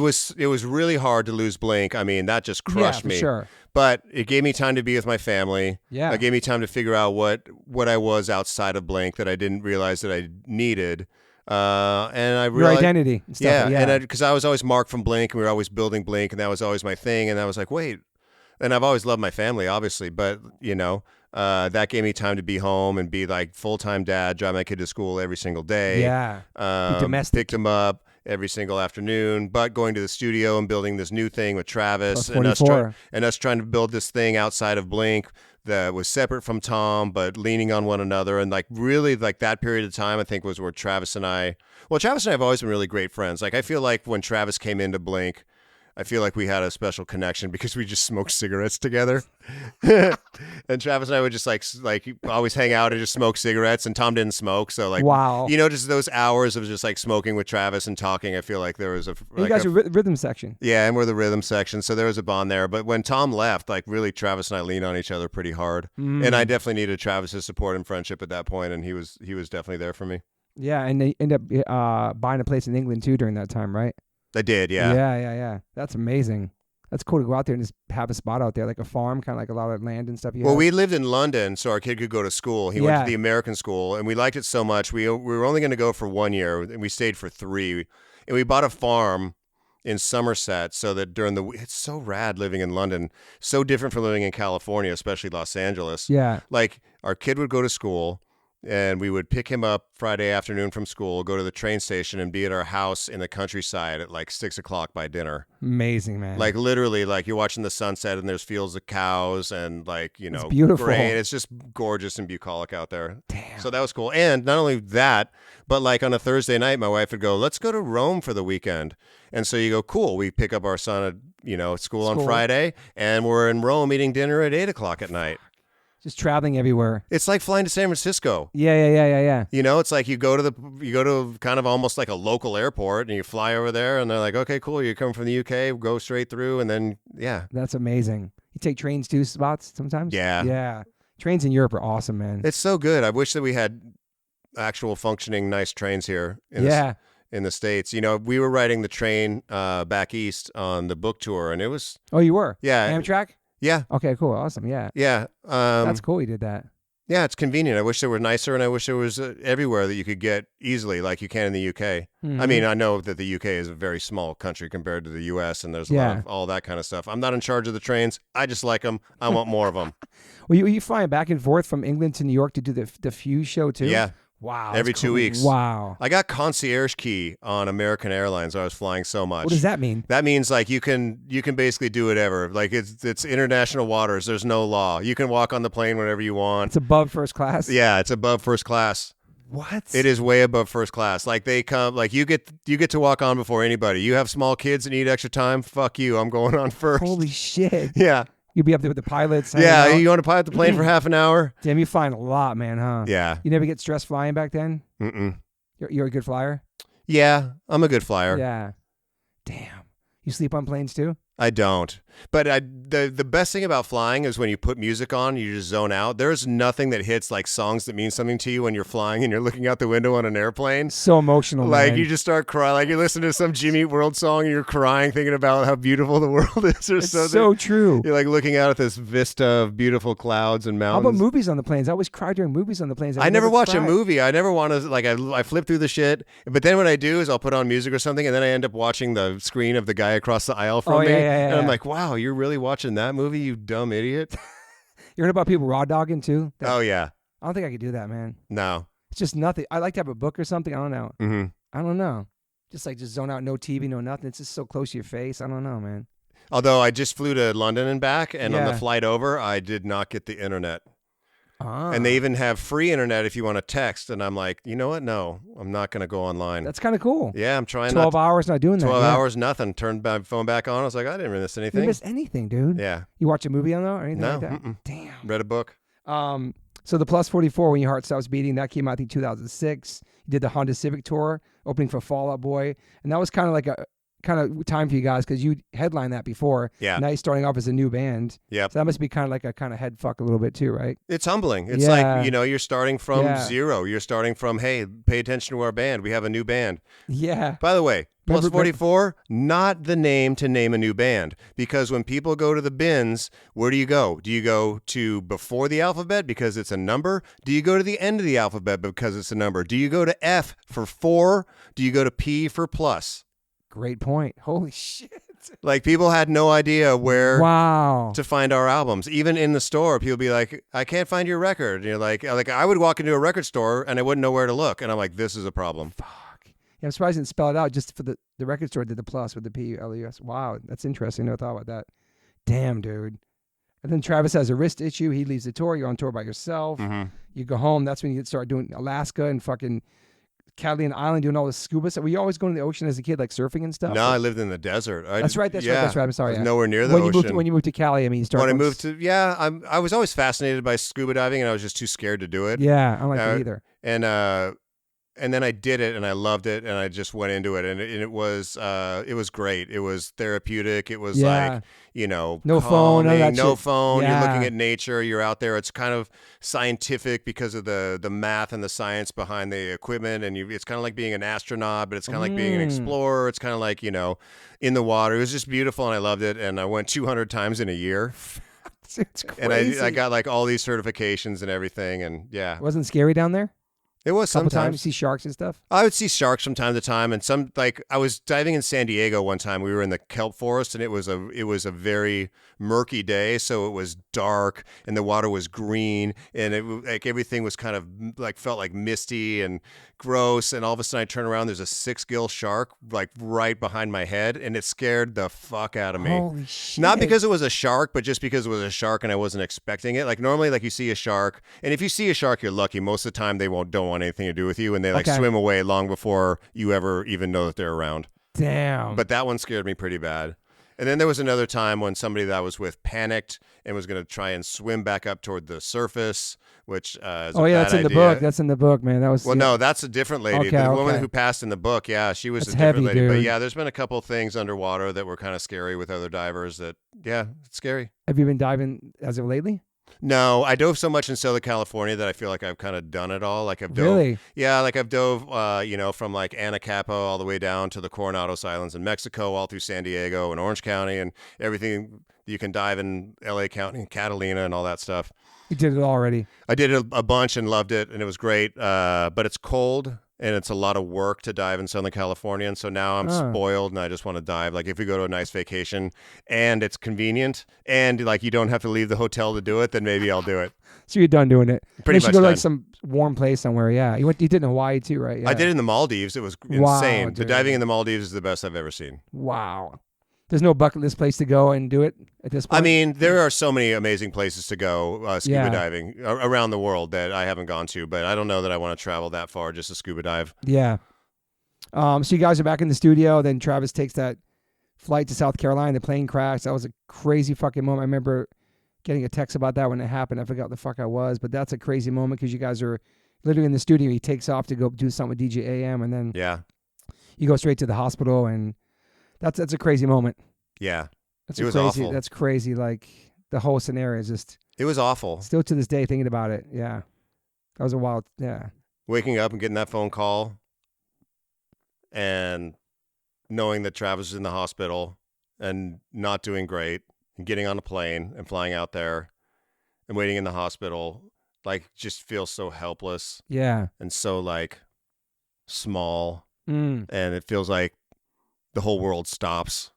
was really hard to lose Blink. I mean, that just crushed me. Sure. But it gave me time to be with my family. Yeah. It gave me time to figure out what I was outside of Blink that I didn't realize that I needed. And I realized your identity. And stuff, and because I was always Mark from Blink, and we were always building Blink, and that was always my thing. And I was like, wait. And I've always loved my family, obviously, but that gave me time to be home and be like full-time dad, drive my kid to school every single day. Yeah. Domestic. Picked him up every single afternoon, but going to the studio and building this new thing with Travis and us trying to build this thing outside of Blink that was separate from Tom, but leaning on one another. And like really like that period of time, I think was where Travis and I have always been really great friends. Like I feel like when Travis came into Blink, I feel like we had a special connection because we just smoked cigarettes together. And Travis and I would just like always hang out and just smoke cigarettes, and Tom didn't smoke. So like, wow. Just those hours of just like smoking with Travis and talking, I feel like there was you guys are rhythm section. Yeah, and we're the rhythm section. So there was a bond there. But when Tom left, like really Travis and I leaned on each other pretty hard. And I definitely needed Travis's support and friendship at that point, and he was definitely there for me. Yeah, and they ended up buying a place in England too during that time, right? I did, yeah. Yeah. That's amazing. That's cool to go out there and just have a spot out there, like a farm, kind of like a lot of land and stuff. We lived in London, so our kid could go to school. He went to the American school, and we liked it so much. We were only going to go for 1 year, and we stayed for 3. And we bought a farm in Somerset so that it's so rad living in London. So different from living in California, especially Los Angeles. Yeah. Like our kid would go to school, and we would pick him up Friday afternoon from school, go to the train station, and be at our house in the countryside at like 6 o'clock by dinner. Amazing, man. Like literally, like you're watching the sunset and there's fields of cows and like, it's beautiful. Grain. It's just gorgeous and bucolic out there. Damn. So that was cool. And not only that, but like on a Thursday night, my wife would go, let's go to Rome for the weekend. And so you go, cool. We pick up our son at school on Friday, and we're in Rome eating dinner at 8 o'clock at night. Just traveling everywhere. It's like flying to San Francisco. Yeah. It's like you go to kind of almost like a local airport, and you fly over there, and they're like, okay, cool. You're coming from the UK, go straight through, and then That's amazing. You take trains to spots sometimes? Yeah. Trains in Europe are awesome, man. It's so good. I wish that we had actual functioning nice trains here in the States. We were riding the train back east on the book tour, and it was... Oh, you were? Yeah. Amtrak? Yeah. Okay, cool. Awesome. Yeah. Yeah. That's cool you did that. Yeah, it's convenient. I wish they were nicer, and I wish there was everywhere that you could get easily like you can in the UK. Mm-hmm. I mean, I know that the UK is a very small country compared to the US, and there's a lot of all that kind of stuff. I'm not in charge of the trains. I just like them. I want more of them. Were you flying back and forth from England to New York to do the Fuse show too? Yeah. Wow. Every 2 weeks. Wow. I got concierge key on American Airlines. I was flying so much. What does that mean? That means like you can basically do whatever. Like it's international waters. There's no law. You can walk on the plane whenever you want. It's above first class? Yeah, it's above first class. What? It is way above first class. Like they come, like you get to walk on before anybody. You have small kids and need extra time. Fuck you. I'm going on first. Holy shit. Yeah. You'd be up there with the pilots. Yeah, you want to pilot the plane for half an hour? Damn, you flying a lot, man, huh? Yeah. You never get stressed flying back then? Mm-mm. You're a good flyer? Yeah, I'm a good flyer. Yeah. Damn. You sleep on planes too? I don't. But the best thing about flying is when you put music on, you just zone out. There's nothing that hits like songs that mean something to you when you're flying and you're looking out the window on an airplane. So emotional, like man. You just start crying. Like you listen to some Jimmy Eat World song and you're crying, thinking about how beautiful the world is. Or it's so true. You're like looking out at this vista of beautiful clouds and mountains. How about movies on the planes? I always cry during movies on the planes. I never watch a movie. I never want to, like, I flip through the shit. But then what I do is I'll put on music or something, and then I end up watching the screen of the guy across the aisle from me. And I'm like, wow, you're really watching that movie, you dumb idiot. You heard about people raw dogging too? Oh, yeah. I don't think I could do that, man. No. It's just nothing. I like to have a book or something. I don't know. Mm-hmm. I don't know. Just zone out, no TV, no nothing. It's just so close to your face. I don't know, man. Although I just flew to London and back, and on the flight over, I did not get the internet. And they even have free internet if you want to text. And I'm like, you know what? No, I'm not going to go online. That's kind of cool. Yeah, I'm trying 12 hours not doing that. 12 hours, nothing. Turned my phone back on. I was like, I didn't miss anything. You missed anything, dude. Yeah. You watch a movie on that or anything like that? Mm-mm. Damn. Read a book. So the Plus 44, When Your Heart Stops Beating, that came out, I think, 2006. You did the Honda Civic tour, opening for Fall Out Boy. And that was kind of like a time for you guys because you headlined that before. Yeah. Now you're starting off as a new band. Yep. So that must be kind of like a kind of head fuck a little bit too, right? It's humbling. It's like, you're starting from zero. You're starting from, hey, pay attention to our band. We have a new band. Yeah. By the way, Plus 44, not the name to name a new band. Because when people go to the bins, where do you go? Do you go to before the alphabet because it's a number? Do you go to the end of the alphabet because it's a number? Do you go to F for 4? Do you go to P for plus? Great point. Holy shit. Like, people had no idea where to find our albums. Even in the store, people be like, I can't find your record. And you're like I would walk into a record store and I wouldn't know where to look. And I'm like, this is a problem. Fuck. Yeah, I'm surprised you didn't spell it out just for the record store did the plus with the P-U-L-U-S. Wow, that's interesting. Never thought about that. Damn, dude. And then Travis has a wrist issue. He leaves the tour. You're on tour by yourself. Mm-hmm. You go home. That's when you start doing Alaska and fucking Cali and Island, doing all this scuba stuff. Were you always going to the ocean as a kid, like surfing and stuff? No, I lived in the desert. That's right. I'm sorry. Nowhere near the ocean. When you moved to Cali, I mean, you started. When I moved to, I was always fascinated by scuba diving, and I was just too scared to do it. Yeah, I don't like that either. And then I did it, and I loved it, and I just went into it, and it was great. It was therapeutic. It was like, no phone, no phone. Yeah. You're looking at nature. You're out there. It's kind of scientific because of the math and the science behind the equipment, and it's kind of like being an astronaut, but it's kind of like being an explorer. It's kind of like, in the water. It was just beautiful, and I loved it, and I went 200 times in a year. It's crazy. And I got like all these certifications and everything, and yeah. It wasn't scary down there? It was sometimes. Times you see sharks and stuff? I would see sharks from time to time, and I was diving in San Diego one time. We were in the kelp forest, and it was a very murky day, so it was dark, and the water was green, and everything was kind of felt like misty and gross. And all of a sudden, I turn around, there's a 6-gill shark right behind my head, and it scared the fuck out of me. Holy shit! Not because it was a shark, but just because it was a shark, and I wasn't expecting it. Like normally, you see a shark, and if you see a shark, you're lucky. Most of the time, they don't want anything to do with you, and they swim away long before you ever even know that they're around. Damn. But that one scared me pretty bad. And then there was another time when somebody that I was with panicked and was going to try and swim back up toward the surface, which is a bad that's in the idea. book. That's in the book, man. That was no, that's a different lady. The woman who passed in the book, she was a different lady. Dude. But yeah, there's been a couple things underwater that were kind of scary with other divers. It's scary. Have you been diving as of lately? No, I dove so much in Southern California that I feel like I've kind of done it all. Like I've dove, really? Yeah, like I've dove, from like Anacapo all the way down to the Coronados Islands in Mexico, all through San Diego and Orange County, and everything you can dive in LA County and Catalina and all that stuff. You did it already. I did it a bunch and loved it, and it was great. But it's cold. And it's a lot of work to dive in Southern California. And so now I'm spoiled and I just want to dive. Like if we go to a nice vacation and it's convenient and you don't have to leave the hotel to do it, then maybe I'll do it. So you're done doing it. Pretty much you should go done. to some warm place somewhere. Yeah. You did it in Hawaii too, right? Yeah. I did it in the Maldives. It was insane. The diving in the Maldives is the best I've ever seen. Wow. There's no bucket list place to go and do it at this point? I mean, there are so many amazing places to go scuba diving around the world that I haven't gone to, but I don't know that I want to travel that far just to scuba dive. Yeah. So you guys are back in the studio. Then Travis takes that flight to South Carolina. The plane crashed. That was a crazy fucking moment. I remember getting a text about that when it happened. I forgot what the fuck I was, but that's a crazy moment because you guys are literally in the studio. He takes off to go do something with DJ AM, and then you go straight to the hospital, and that's a crazy moment. Yeah. It was awful. That's crazy. Like the whole scenario is just. It was awful. Still to this day thinking about it. Yeah. That was a wild. Yeah. Waking up and getting that phone call and knowing that Travis was in the hospital and not doing great and getting on a plane and flying out there and waiting in the hospital, like just feels so helpless. Yeah. And so like small. And it feels like the whole world stops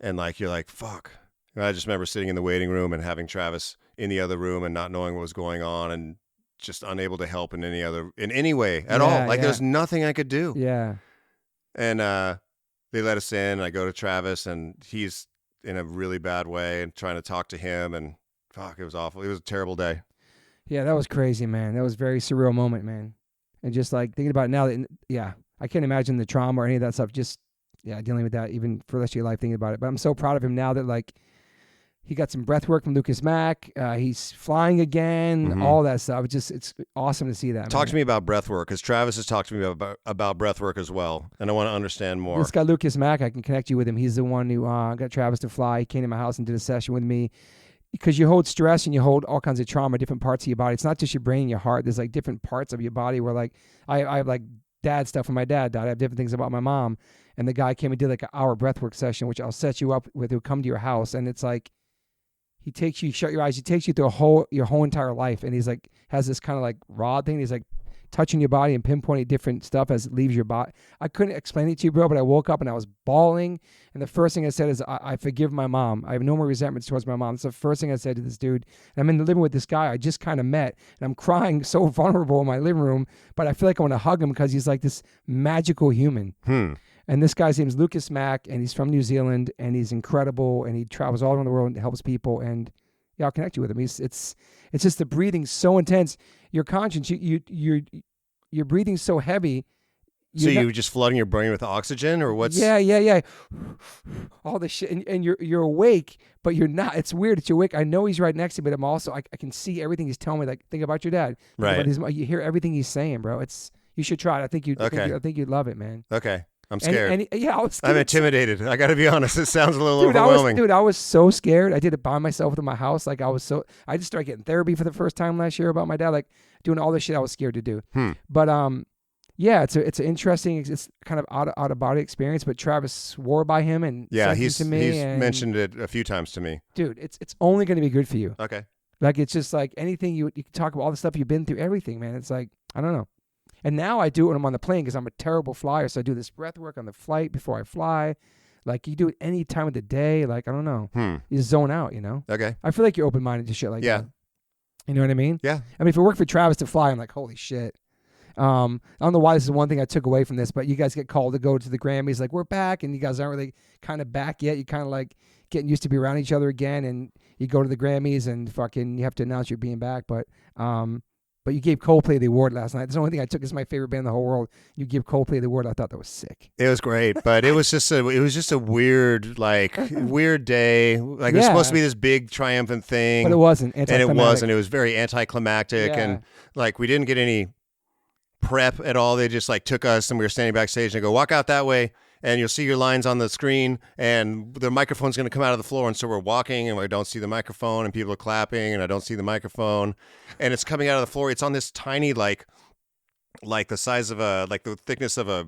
and like you're like, fuck. And I just remember sitting in the waiting room and having Travis in the other room and not knowing what was going on and just unable to help in any way at all. Like there's nothing I could do. Yeah. And they let us in and I go to Travis and he's in a really bad way and trying to talk to him and fuck, it was awful. It was a terrible day. Yeah, that was crazy, man. That was a very surreal moment, man. And just like thinking about it now, I can't imagine the trauma or any of that stuff. Just, dealing with that even for the rest of your life thinking about it. But I'm so proud of him now that like he got some breath work from Lucas Mack. He's flying again, all that stuff. It's awesome to see that. Talk to me about breath work because Travis has talked to me about breath work as well. And I want to understand more. This guy, Lucas Mack, I can connect you with him. He's the one who got Travis to fly. He came to my house and did a session with me. Because you hold stress and you hold all kinds of trauma, different parts of your body. It's not just your brain and your heart. There's like different parts of your body where like I have like dad stuff when my dad died. I have different things about my mom. And the guy came and did like an hour breathwork session, which I'll set you up with. He'll come to your house and it's like he takes you, shut your eyes, he takes you through your whole entire life. And he's like has this kind of like rod thing. He's like touching your body and pinpointing different stuff as it leaves your body. I couldn't explain it to you, bro, but I woke up and I was bawling. And the first thing I said is, I forgive my mom. I have no more resentments towards my mom. It's the first thing I said to this dude. And I'm in the living with this guy I just kind of met. And I'm crying so vulnerable in my living room, but I feel like I want to hug him because he's like this magical human. And this guy's name is Lucas Mack, and he's from New Zealand, and he's incredible, and he travels all around the world and helps people. And I'll connect you with him. It's just the breathing so intense. Your conscience, you're breathing so heavy. So you just flooding your brain with oxygen, or what's? Yeah. All this shit, and you're awake, but you're not. It's weird that you're awake. I know he's right next to me, but I'm also I can see everything he's telling me. Like, think about your dad. Right. You hear everything he's saying, bro. You should try it. I think you'd love it, man. Okay. I'm scared. I was scared. I'm intimidated. I got to be honest. It sounds a little overwhelming. I was so scared. I did it by myself in my house. Like I just started getting therapy for the first time last year about my dad, like doing all this shit I was scared to do. But it's an interesting, it's kind of out of body experience. But Travis swore by him and he's mentioned it a few times to me. Dude, it's only going to be good for you. Okay. Like it's just like anything you can talk about all the stuff you've been through, everything, man. It's like I don't know. And now I do it when I'm on the plane because I'm a terrible flyer. So I do this breath work on the flight before I fly. Like you do it any time of the day. Like, I don't know. You zone out, you know? Okay. I feel like you're open-minded to shit like that. You know what I mean? Yeah. I mean, if it worked for Travis to fly, I'm like, holy shit. I don't know why this is one thing I took away from this, but you guys get called to go to the Grammys. Like, we're back, and you guys aren't really kind of back yet. You're kind of like getting used to be around each other again, and you go to the Grammys, and fucking you have to announce you're being back. But you gave Coldplay the award last night. That's the only thing I took. It's my favorite band in the whole world. You give Coldplay the award. I thought that was sick. It was great, but it was just a weird day. Like it was supposed to be this big triumphant thing, but it wasn't. And it wasn't. It was very anticlimactic, and like we didn't get any prep at all. They just like took us, and we were standing backstage, and they go, walk out that way, and you'll see your lines on the screen, and the microphone's going to come out of the floor. And so we're walking, and we don't see the microphone, and people are clapping, and I don't see the microphone, and it's coming out of the floor. It's on this tiny, like the size of the thickness of a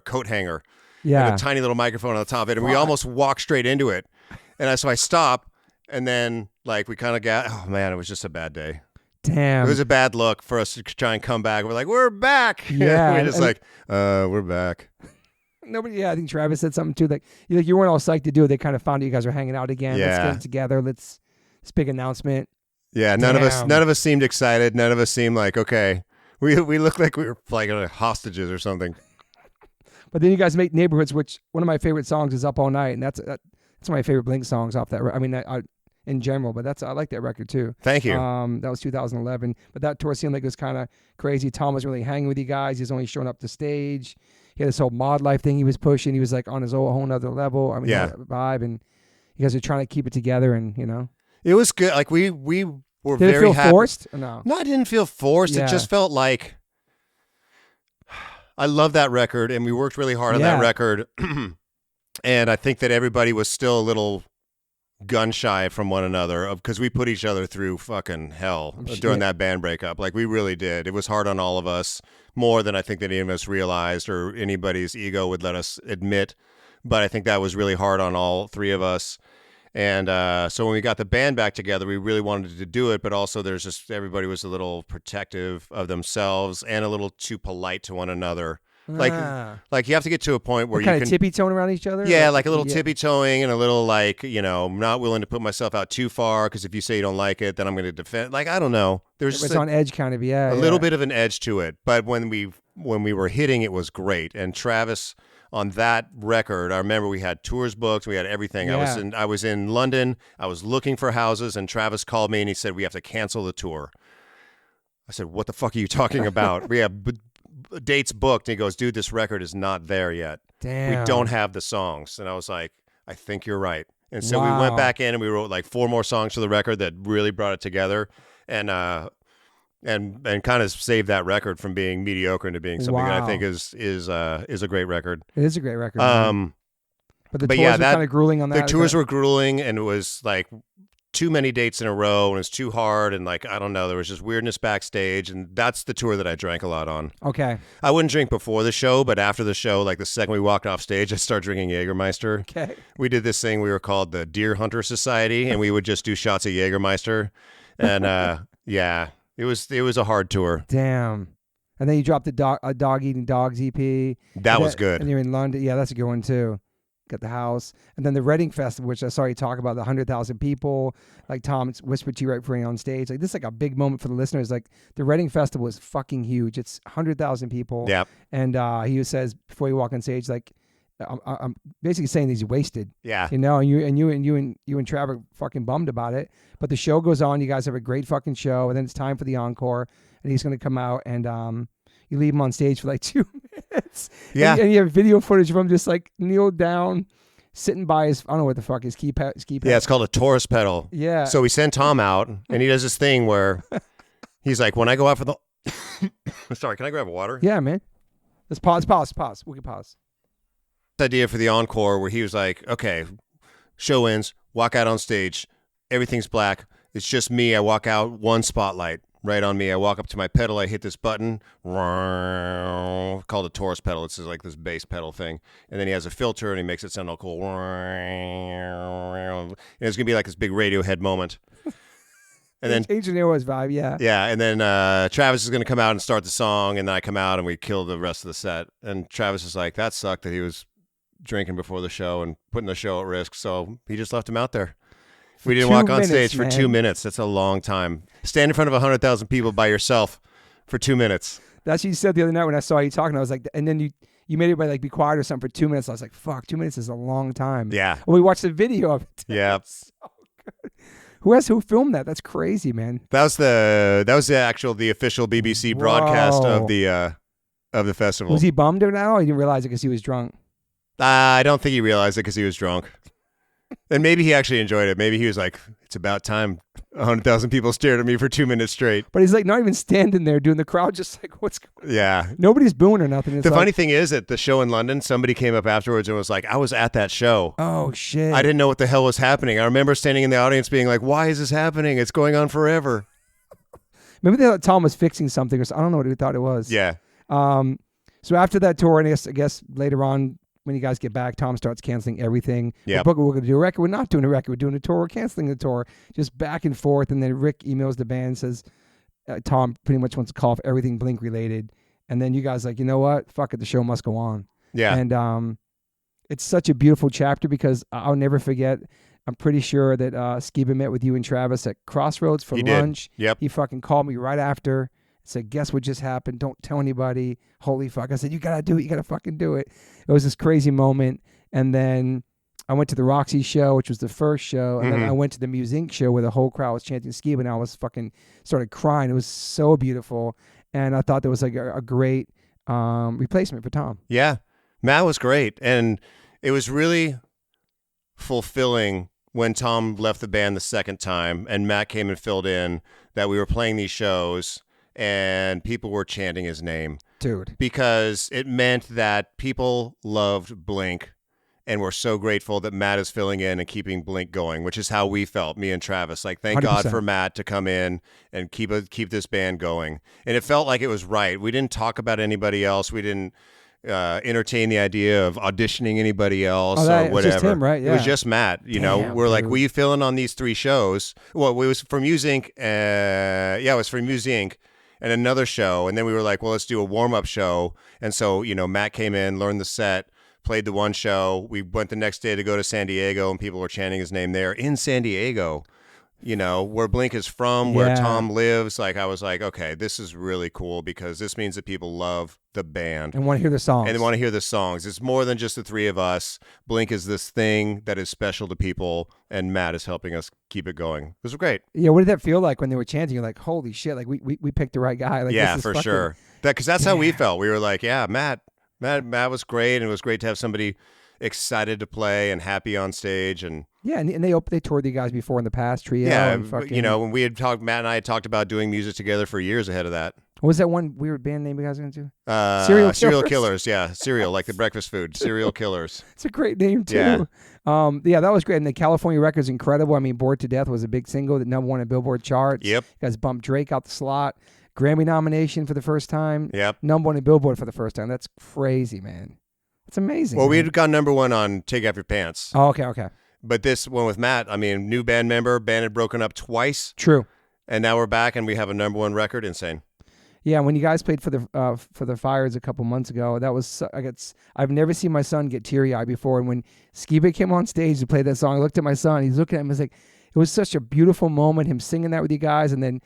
coat hanger. Yeah. And a tiny little microphone on the top of it. And we almost walked straight into it. And so I stop, and then like we kind of it was just a bad day. Damn. It was a bad look for us to try and come back. We're like, we're back. Yeah. We're just we're back. Nobody. Yeah, I think Travis said something too. Like you weren't all psyched to do it. They kind of found out you guys were hanging out again. Yeah. Let's get it together. This big announcement. Yeah. None of us seemed excited. None of us seemed like okay. We looked like we were like hostages or something. But then you guys make Neighborhoods, which one of my favorite songs is Up All Night, and that's one of my favorite Blink songs off that. I mean, in general, but I like that record too. Thank you. That was 2011. But that tour seemed like it was kind of crazy. Tom was really hanging with you guys. He was only showing up to stage. He had this whole mod life thing he was pushing. He was like on his own whole nother level. I mean, vibe, and you guys are trying to keep it together, and you know, it was good. Like we were Did very it feel happy. Forced? Or no, I didn't feel forced. Yeah. It just felt like I love that record, and we worked really hard on that record. And I think that everybody was still a little gun shy from one another because we put each other through fucking hell during that band breakup. Like we really did. It was hard on all of us, more than I think that any of us realized or anybody's ego would let us admit. But I think that was really hard on all three of us. And so when we got the band back together, we really wanted to do it, but also there's just everybody was a little protective of themselves and a little too polite to one another. Like you have to get to a point where you kind can of tippy-toeing around each other? Yeah, like a little tippy-toeing and a little like, I'm not willing to put myself out too far because if you say you don't like it, then I'm going to defend. Like, I don't know. There's it's on edge kind of, a little bit of an edge to it. But when we were hitting, it was great. And Travis, on that record, I remember we had tours booked, we had everything. Yeah. I was in London, I was looking for houses, and Travis called me and he said, we have to cancel the tour. I said, what the fuck are you talking about? We have dates booked. And he goes, dude, this record is not there yet. Damn. We don't have the songs. And I was like, I think you're right. And so we went back in and we wrote like 4 more songs for the record that really brought it together and kind of saved that record from being mediocre into being something that I think is a great record. It is a great record. But the tours were kind of grueling on that. The tours were grueling, and it was like too many dates in a row, and it was too hard, and like, I don't know, there was just weirdness backstage, and that's the tour that I drank a lot on. Okay. I wouldn't drink before the show, but after the show, like the second we walked off stage, I started drinking Jägermeister. Okay. We did this thing, we were called the Deer Hunter Society, and we would just do shots of Jägermeister, and yeah, it was a hard tour. Damn. And then you dropped the Dog Eating Dogs EP. That was good. And you're in London. Yeah, that's a good one too. Got the house. And then the Reading Festival, which I saw you talk about, the 100,000 people. Like Tom whispered to you right before you on stage. Like, this is like a big moment for the listeners. Like, the Reading Festival is fucking huge. It's 100,000 people. Yeah. And he says before you walk on stage, like, I'm basically saying he's wasted. Yeah. And you and Trav are fucking bummed about it. But the show goes on. You guys have a great fucking show. And then it's time for the encore. And he's going to come out and you leave him on stage for like 2 minutes. Yeah. And you have video footage of him just like kneeled down, sitting by his, I don't know what the fuck, his ski pad. Yeah, it's called a Taurus pedal. Yeah. So we send Tom out, and he does this thing where he's like, when I go out for the... Sorry, can I grab a water? Yeah, man. Let's pause. We can pause. Idea for the encore where he was like, okay, show ends, walk out on stage, everything's black, it's just me, I walk out, one spotlight right on me, I walk up to my pedal, I hit this button, called a Taurus pedal, it's just like this bass pedal thing, and then he has a filter and he makes it sound all cool, and it's gonna be like this big Radiohead moment. And then Engineer's vibe, yeah. Yeah, and then Travis is going to come out and start the song, and then I come out and we kill the rest of the set. And Travis is like, that sucked that he was drinking before the show and putting the show at risk, so he just left him out there. We didn't walk on stage for 2 minutes. That's a long time. Stand in front of 100,000 people by yourself for 2 minutes. That's what you said the other night when I saw you talking. I was like, and then you made everybody like be quiet or something for 2 minutes. I was like, fuck, 2 minutes is a long time. Yeah. Well, we watched the video of it. Yeah. So good. Who filmed that? That's crazy, man. That was the official BBC broadcast of the festival. Was he bummed or now? He didn't realize it because he was drunk. I don't think he realized it because he was drunk. And maybe he actually enjoyed it. Maybe he was like, it's about time 100,000 people stared at me for 2 minutes straight. But he's like not even standing there doing the crowd, just like, what's going on? Yeah. Nobody's booing or nothing. It's the funny thing is, at the show in London, somebody came up afterwards and was like, I was at that show. Oh, shit. I didn't know what the hell was happening. I remember standing in the audience being like, why is this happening? It's going on forever. Maybe they thought Tom was fixing something or something. I don't know what he thought it was. Yeah. So after that tour, and I guess later on, when you guys get back, Tom starts canceling everything. Yeah. We're going to do a record. We're not doing a record. We're doing a tour. We're canceling the tour. Just back and forth. And then Rick emails the band, says Tom pretty much wants to call off everything Blink related. And then you guys like, you know what? Fuck it. The show must go on. Yeah. And it's such a beautiful chapter because I'll never forget. I'm pretty sure that Skiba met with you and Travis at Crossroads for lunch. Did. Yep. He fucking called me right after. Said, guess what just happened? Don't tell anybody. Holy fuck. I said, you got to do it. You got to fucking do it. It was this crazy moment. And then I went to the Roxy show, which was the first show. And then I went to the Muse Inc. show where the whole crowd was chanting Skiba. And I was fucking started crying. It was so beautiful. And I thought there was like a great replacement for Tom. Yeah. Matt was great. And it was really fulfilling when Tom left the band the second time and Matt came and filled in that we were playing these shows and people were chanting his name. Dude. Because it meant that people loved Blink And we're so grateful that Matt is filling in and keeping Blink going, which is how we felt, me and Travis. Like, thank 100%. God for Matt to come in and keep this band going. And it felt like it was right. We didn't talk about anybody else. We didn't entertain the idea of auditioning anybody else or whatever. Just him, right? Yeah. It was just Matt. You know, we're like, will you fill in on these 3 shows? Well, it was for Muse Inc. It was for Muse Inc. and another show. And then we were like, well, let's do a warm-up show. And so, you know, Matt came in, learned the set, played the one show. We went the next day to go to San Diego, and people were chanting his name there in San Diego, you know, where Blink is from, where Tom lives. Like, I was like, okay, this is really cool because this means that people love the band. And want to hear the songs. And they want to hear the songs. It's more than just the 3 of us. Blink is this thing that is special to people, and Matt is helping us keep it going. It was great. Yeah, what did that feel like when they were chanting? You're like, holy shit, like we picked the right guy. Like, yeah, this is for fucking... sure. Because that's how we felt. We were like, yeah, Matt was great, and it was great to have somebody excited to play and happy on stage. And yeah, and they toured you guys before in the past, Trio. Yeah, and fucking... you know, when we had talked, Matt and I had talked about doing music together for years ahead of that. What was that one weird band name you guys were into? Serial Killers. Yeah, cereal, like the breakfast food. Serial Killers. It's a great name too. Yeah, that was great. And the California record's incredible. I mean, Bored to Death was a big single that #1 at Billboard charts. Yep. You guys bumped Drake out the slot. Grammy nomination for the first time. Yep. #1 at Billboard for the first time. That's crazy, man. It's amazing. Well, we had gone #1 on Take Off Your Pants. Oh, okay. But this one with Matt, I mean, new band member, band had broken up twice. True. And now we're back and we have a #1 record. Insane. Yeah, when you guys played for the Fires a couple months ago, that was I've never seen my son get teary-eyed before. And when Skiba came on stage to play that song, I looked at my son. He's looking at me. It was like, it was such a beautiful moment, him singing that with you guys, and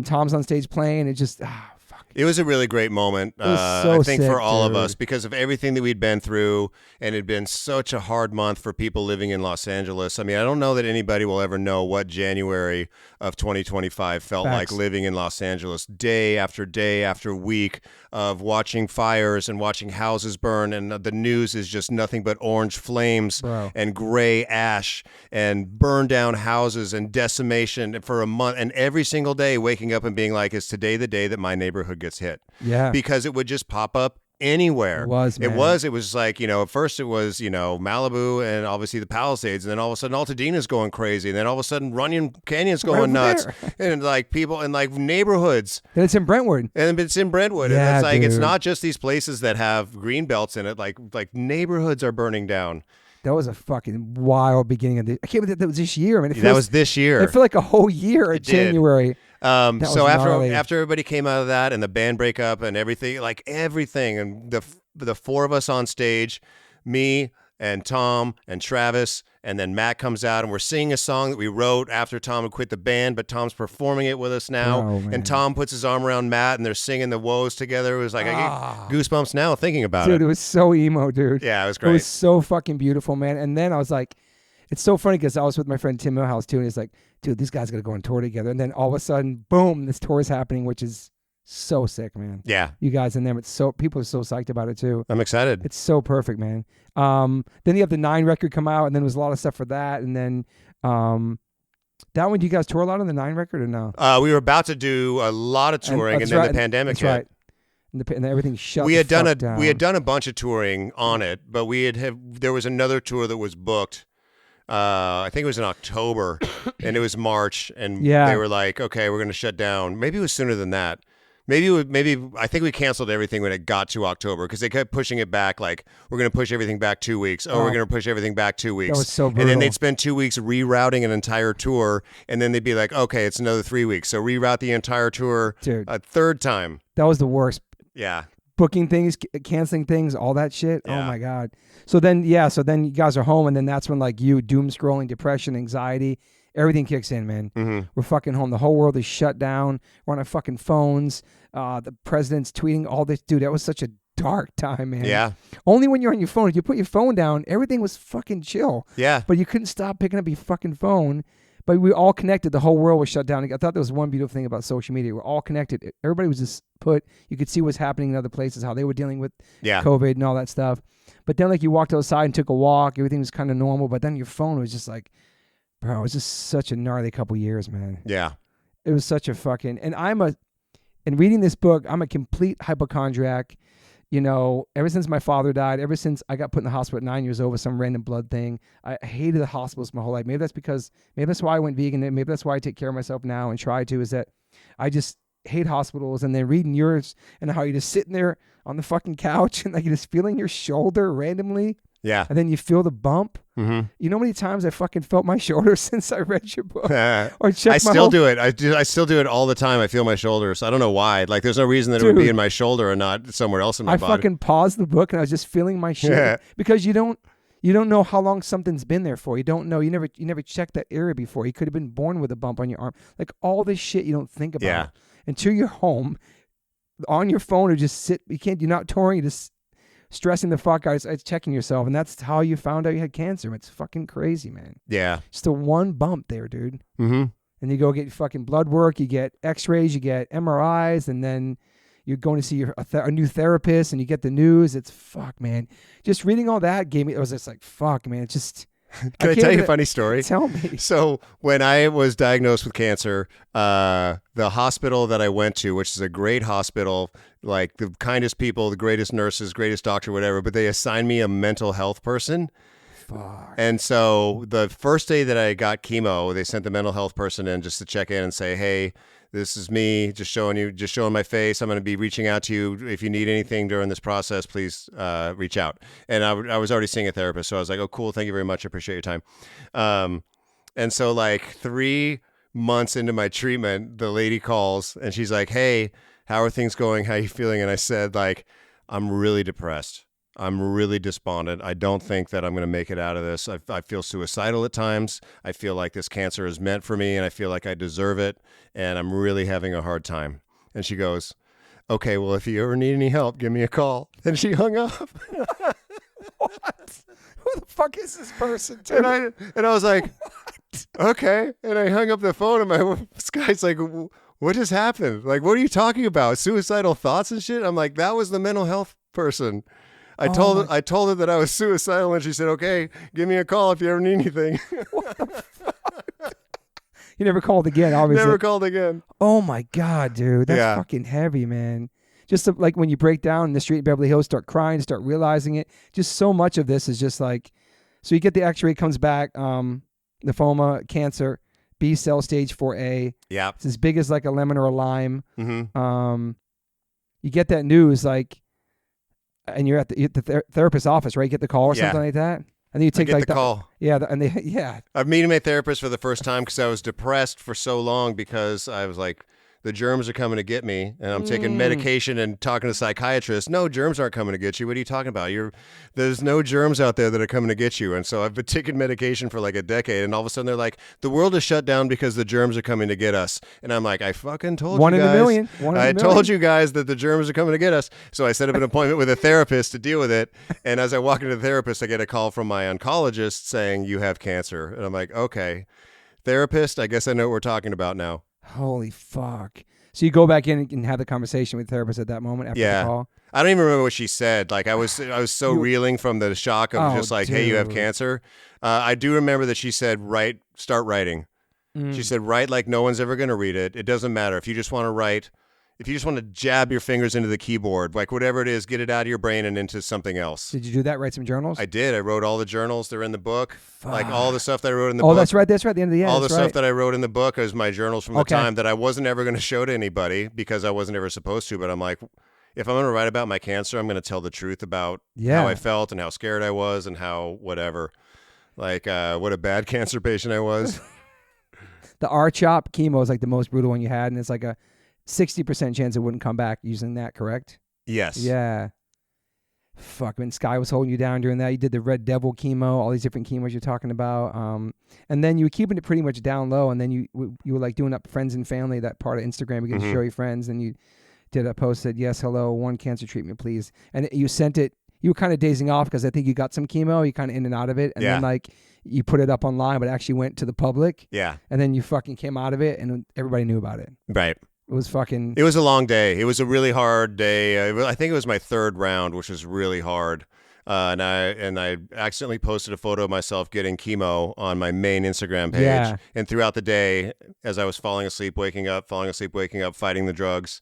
Tom's on stage playing. It just fuck. It was a really great moment, so I think, sick, for all dude. of us because of everything that we'd been through, and it had been such a hard month for people living in Los Angeles. I mean, I don't know that anybody will ever know what January of 2025 felt Facts. like living in Los Angeles, day after week of watching fires and watching houses burn, and the news is just nothing but orange flames and gray ash and burn down houses and decimation for a month, and every single day waking up and being like, is today the day that my neighborhood gets hit? Yeah. Because it would just pop up anywhere. It was, man. It was like, you know, at first it was, you know, Malibu and obviously the Palisades, and then all of a sudden Altadena's going crazy, and then all of a sudden Runyon Canyon's going nuts, and like people in like neighborhoods. And it's in Brentwood. And it's in Brentwood. Yeah, and it's like, dude. it's not just these places that have green belts in it, like neighborhoods are burning down. That was a fucking wild beginning of the. I can't believe that was this year. I mean, that was this year. It felt like a whole year in January. So after everybody came out of that and the band breakup and everything, and the 4 of us on stage, me and Tom and Travis, and then Matt comes out and we're singing a song that we wrote after Tom had quit the band, but Tom's performing it with us now. And Tom puts his arm around Matt and they're singing the Woes together. It was like, I get goosebumps now thinking about it. Dude, it was so emo, dude. Yeah, it was great. It was so fucking beautiful, man. And then I was like, it's so funny because I was with my friend Tim Millhouse too, and he's like, dude, these guys got to go on tour together. And then all of a sudden, boom, this tour is happening, which is so sick, man. Yeah. You guys and them, people are so psyched about it too. I'm excited. It's so perfect, man. Then you have the 9 record come out, and then there was a lot of stuff for that. And then that one, do you guys tour a lot on the 9 record or no? We were about to do a lot of touring, and then the pandemic hit. That's right. And everything shut We had done down. a bunch of touring on it, but there was another tour that was booked. I think it was in October, and it was March, and they were like, "Okay, we're going to shut down." Maybe it was sooner than that. Maybe I think we canceled everything when it got to October because they kept pushing it back. Like, we're going to push everything back 2 weeks. We're going to push everything back 2 weeks. That was so brutal. And then they'd spend 2 weeks rerouting an entire tour, and then they'd be like, "Okay, it's another 3 weeks." So reroute the entire tour a third time. That was the worst. Yeah. Booking things, canceling things, all that shit. Yeah. Oh my God. So then you guys are home, and then that's when like you doom scrolling, depression, anxiety, everything kicks in, man. Mm-hmm. We're fucking home. The whole world is shut down. We're on our fucking phones. The president's tweeting all this. Dude, that was such a dark time, man. Yeah. Only when you're on your phone. If you put your phone down, everything was fucking chill. Yeah. But you couldn't stop picking up your fucking phone. But we all connected. The whole world was shut down. I thought there was one beautiful thing about social media. We're all connected. Everybody was just you could see what's happening in other places, how they were dealing with COVID and all that stuff. But then like you walked outside and took a walk, everything was kind of normal. But then your phone was just like, bro, it was just such a gnarly couple years, man. Yeah. It was such a fucking, and reading this book, I'm a complete hypochondriac. ever since my father died, ever since I got put in the hospital at 9 years old with some random blood thing, I hated the hospitals my whole life. Maybe that's why I went vegan. Maybe that's why I take care of myself now and try to, is that I just hate hospitals. And then reading yours and how you're just sitting there on the fucking couch and like you're just feeling your shoulder randomly. Yeah. And then you feel the bump. Mm-hmm. You know how many times I fucking felt my shoulder since I read your book? Or I still do it. I still do it all the time. I feel my shoulders. I don't know why. Like there's no reason that it would be in my shoulder and not somewhere else in my body. I fucking paused the book and I was just feeling my shoulder because you don't know how long something's been there for. You don't know. You never checked that area before. You could have been born with a bump on your arm. Like all this shit you don't think about until you're home on your phone or just sit. You're not touring. You're just stressing the fuck out. It's checking yourself, and that's how you found out you had cancer. It's fucking crazy, man. Yeah. Just the one bump there, dude. Mm-hmm. And you go get fucking blood work, you get x-rays, you get MRIs, and then you're going to see a new therapist, and you get the news. It's fuck, man. Just reading all that I was just like, fuck, man. It's just... Can I tell you a funny story? Tell me. So when I was diagnosed with cancer, the hospital that I went to, which is a great hospital, like the kindest people, the greatest nurses, greatest doctor, whatever, but they assigned me a mental health person. Fuck. And so the first day that I got chemo, they sent the mental health person in just to check in and say, hey, this is me, just showing my face. I'm going to be reaching out to you. If you need anything during this process, please reach out. And I was already seeing a therapist, so I was like, oh, cool. Thank you very much. I appreciate your time. And so like 3 months into my treatment, the lady calls and she's like, hey, how are things going? How are you feeling? And I said, like, I'm really depressed. I'm really despondent. I don't think that I'm going to make it out of this. I feel suicidal at times. I feel like this cancer is meant for me and I feel like I deserve it. And I'm really having a hard time. And she goes, okay, well, if you ever need any help, give me a call. And she hung up. What? Who the fuck is this person? Dude? And I was like, okay. And I hung up the phone and this guy's like, what just happened? Like, what are you talking about? Suicidal thoughts and shit? I'm like, that was the mental health person. I told her that I was suicidal, and she said, okay, give me a call if you ever need anything. What the fuck? You never called again, obviously. Never called again. Oh, my God, dude. That's fucking heavy, man. Just like when you break down in the street in Beverly Hills, start crying, start realizing it. Just so much of this is just like, so you get the x-ray, comes back, lymphoma, cancer, B cell stage 4A. Yeah. It's as big as like a lemon or a lime. Mm-hmm. You get that news, like, and you're at the therapist's office, right? You get the call or something like that. And then you take the call. Yeah, I'm meeting my therapist for the first time because I was depressed for so long because I was like, the germs are coming to get me, and I'm taking medication and talking to psychiatrists. No, germs aren't coming to get you. What are you talking about? There's no germs out there that are coming to get you. And so I've been taking medication for like a decade, and all of a sudden they're like, the world is shut down because the germs are coming to get us. And I'm like, I fucking told you guys. 1 in a million. I told you guys that the germs are coming to get us. So I set up an appointment with a therapist to deal with it. And as I walk into the therapist, I get a call from my oncologist saying, you have cancer. And I'm like, okay, therapist, I guess I know what we're talking about now. Holy fuck. So you go back in and have the conversation with the therapist at that moment after the call? I don't even remember what she said. Like I was so reeling from the shock of just like, hey, you have cancer. I do remember that she said, start writing. She said, write like no one's ever going to read it. It doesn't matter. If you just want to write, if you just want to jab your fingers into the keyboard, like whatever it is, get it out of your brain and into something else. Did you do that? Write some journals? I did. I wrote all the journals. They're in the book. Fuck. Like all the stuff that I wrote in the book. Oh, that's right. That's right. The end of the all the stuff that I wrote in the book is my journals from the time that I wasn't ever going to show to anybody because I wasn't ever supposed to. But I'm like, if I'm going to write about my cancer, I'm going to tell the truth about how I felt and how scared I was and how whatever. Like what a bad cancer patient I was. The R-CHOP chemo is like the most brutal one you had, and it's like a 60% chance it wouldn't come back using that, correct? Yes. Yeah. Fuck, man, Sky was holding you down during that. You did the Red Devil chemo, all these different chemos you're talking about. And then you were keeping it pretty much down low, and then you were like doing up friends and family, that part of Instagram, you get to show your friends, and you did a post that said, yes, hello, one cancer treatment, please. And you sent it, you were kind of dazing off because I think you got some chemo, you kind of in and out of it, and then like you put it up online, but it actually went to the public. Yeah. And then you fucking came out of it, and everybody knew about it. Right. It was fucking... It was a long day. It was a really hard day. I think it was my third round, which was really hard. And I accidentally posted a photo of myself getting chemo on my main Instagram page. Yeah. And throughout the day, as I was falling asleep, waking up, fighting the drugs,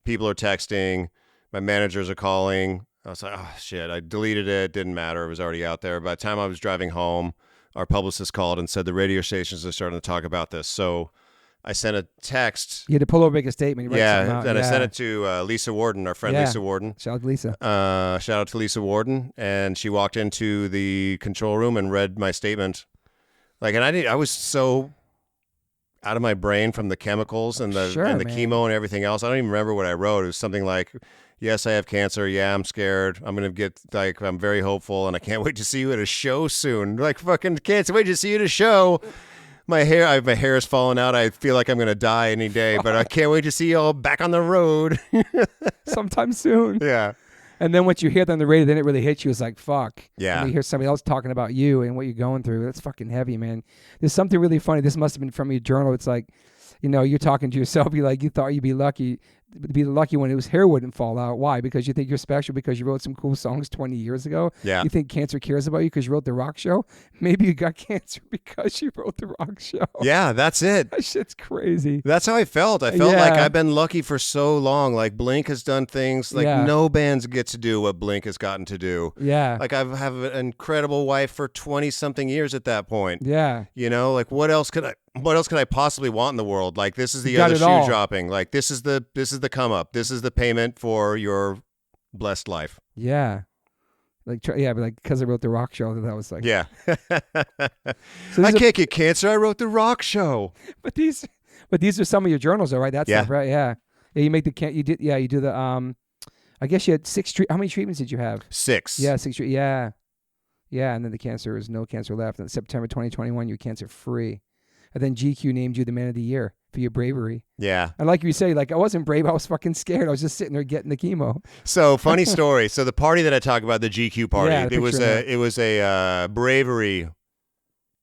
people are texting, My managers are calling. I was like, oh, shit. I deleted it. Didn't matter. It was already out there. By the time I was driving home, our publicist called and said the radio stations are starting to talk about this. So I sent a text. You had to pull over, make a statement. Yeah, and I sent it to Lisa Warden, our friend Lisa Warden. Shout out to Lisa. Shout out to Lisa Warden. And she walked into the control room and read my statement. Like, and I was so out of my brain from the chemicals and the chemo and everything else. I don't even remember what I wrote. It was something like, yes, I have cancer. Yeah, I'm scared. I'm going to get, like, I'm very hopeful, and I can't wait to see you at a show soon. Like, fucking can't wait to see you at a show. My hair is falling out. I feel like I'm going to die any day, but I can't wait to see you all back on the road. Sometime soon. Yeah. And then once you hear that on the radio, then it really hits you. It's like, fuck. Yeah. And you hear somebody else talking about you and what you're going through. That's fucking heavy, man. There's something really funny. This must have been from your journal. It's like, you know, you're talking to yourself. You're like, you thought you'd be lucky when it was hair wouldn't fall out. Why? Because you think you're special because you wrote some cool songs 20 years ago. Yeah. You think cancer cares about you because you wrote The Rock Show. Maybe you got cancer because you wrote The Rock Show. Yeah, that's it. That shit's crazy. That's how I felt. I felt like I've been lucky for so long. Like Blink has done things like no bands get to do what Blink has gotten to do. Yeah. Like I have an incredible wife for 20 something years at that point. Yeah. You know, like what else could I possibly want in the world? Like this is the other shoe dropping. Like this is the come up. This is the payment for your blessed life. Yeah. But because I wrote The Rock Show, that was like, yeah. I can't get cancer. I wrote The Rock Show. But these are some of your journals, though, right? That's stuff, right? Yeah. Yeah. You make you do the I guess you had how many treatments did you have? 6. Yeah, 6. Yeah. Yeah. And then the cancer is no cancer left. And September 2021, you're cancer free. And then GQ named you the Man of the Year for your bravery. Yeah. And like you say, like I wasn't brave. I was fucking scared. I was just sitting there getting the chemo. So funny story. So the party that I talk about, the GQ party, it was a bravery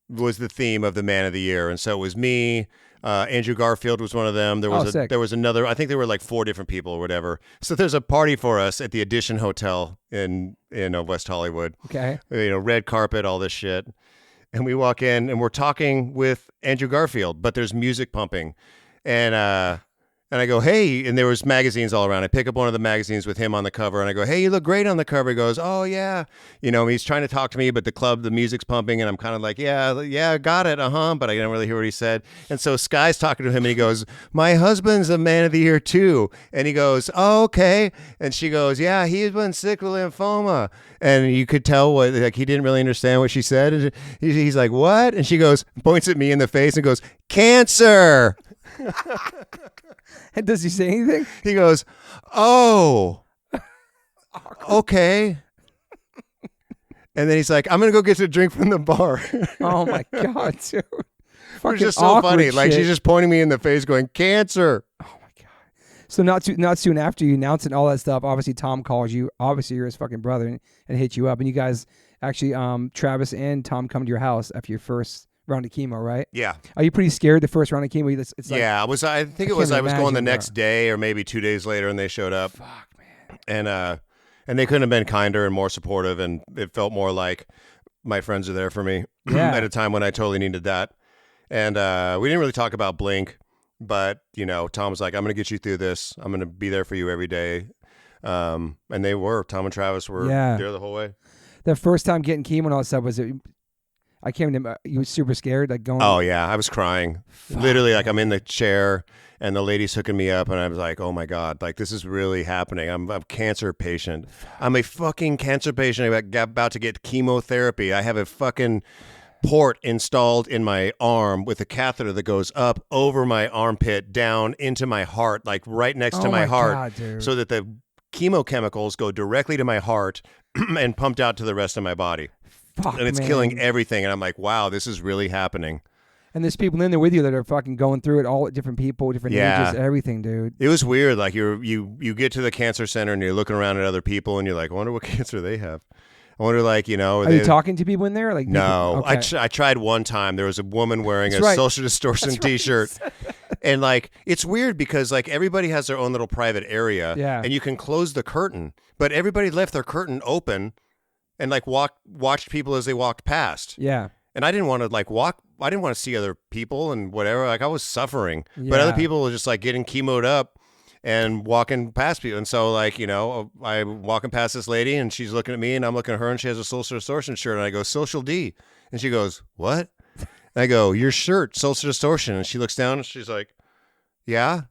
was the theme of the Man of the Year. And so it was me. Andrew Garfield was one of them. There was another. I think there were like 4 different people or whatever. So there's a party for us at the Edition Hotel in West Hollywood. Okay. You know, red carpet, all this shit. And we walk in and we're talking with Andrew Garfield, but there's music pumping. And I go, hey, and there was magazines all around. I pick up one of the magazines with him on the cover and I go, hey, you look great on the cover. He goes, oh yeah. You know, he's trying to talk to me, but the music's pumping and I'm kind of like, yeah, got it. But I don't really hear what he said. And so Sky's talking to him and he goes, my husband's a Man of the Year too. And he goes, oh, okay. And she goes, yeah, he's been sick with lymphoma. And you could tell he didn't really understand what she said. And he's like, what? And she goes, points at me in the face and goes, cancer. And does he say anything? He goes, oh, okay. And then he's like, I'm going to go get a drink from the bar. Oh, my God, dude. It's just so funny. Like, she's just pointing me in the face going, cancer. Oh, my God. So not soon after you announced and all that stuff, obviously Tom calls you. Obviously, you're his fucking brother and hit you up. And you guys actually, Travis and Tom come to your house after your first round of chemo, right? Yeah. Are you pretty scared the first round of chemo? It's like, I was going the next day or maybe 2 days later and they showed up. Fuck, man. And they couldn't have been kinder and more supportive, and it felt more like my friends are there for me at a time when I totally needed that. And we didn't really talk about Blink, but you know, Tom was like, I'm going to get you through this. I'm going to be there for you every day. And they were. Tom and Travis were there the whole way. The first time getting chemo and all that stuff, was it? I can't remember. You were super scared, like going. Oh yeah, I was crying. Fuck. Literally, like I'm in the chair and the lady's hooking me up, and I was like, "Oh my God, like this is really happening. I'm a cancer patient. I'm a fucking cancer patient. I'm about to get chemotherapy. I have a fucking port installed in my arm with a catheter that goes up over my armpit, down into my heart, like right next to my heart, God, so that the chemochemicals go directly to my heart and pumped out to the rest of my body." Fuck, and it's killing everything. And I'm like, wow, this is really happening. And there's people in there with you that are fucking going through it, all different people, different ages, everything, dude. It was weird. Like you get to the cancer center and you're looking around at other people and you're like, I wonder what cancer they have. I wonder, like, you know. Are you talking to people in there? Like, no. Okay. I tried one time. There was a woman wearing Social Distortion t-shirt. And like, it's weird because like everybody has their own little private area. Yeah. And you can close the curtain. But everybody left their curtain open and like watched people as they walked past. Yeah. And I didn't want to like walk. I didn't want to see other people and whatever. Like I was suffering, but other people were just like getting chemoed up. and walking past people. And so, like, you know, I'm walking past this lady, and she's looking at me, and I'm looking at her, and she has a Social Distortion shirt, and I go, Social D. And she goes, what? And I go, your shirt, Social Distortion. And she looks down, and she's like, yeah?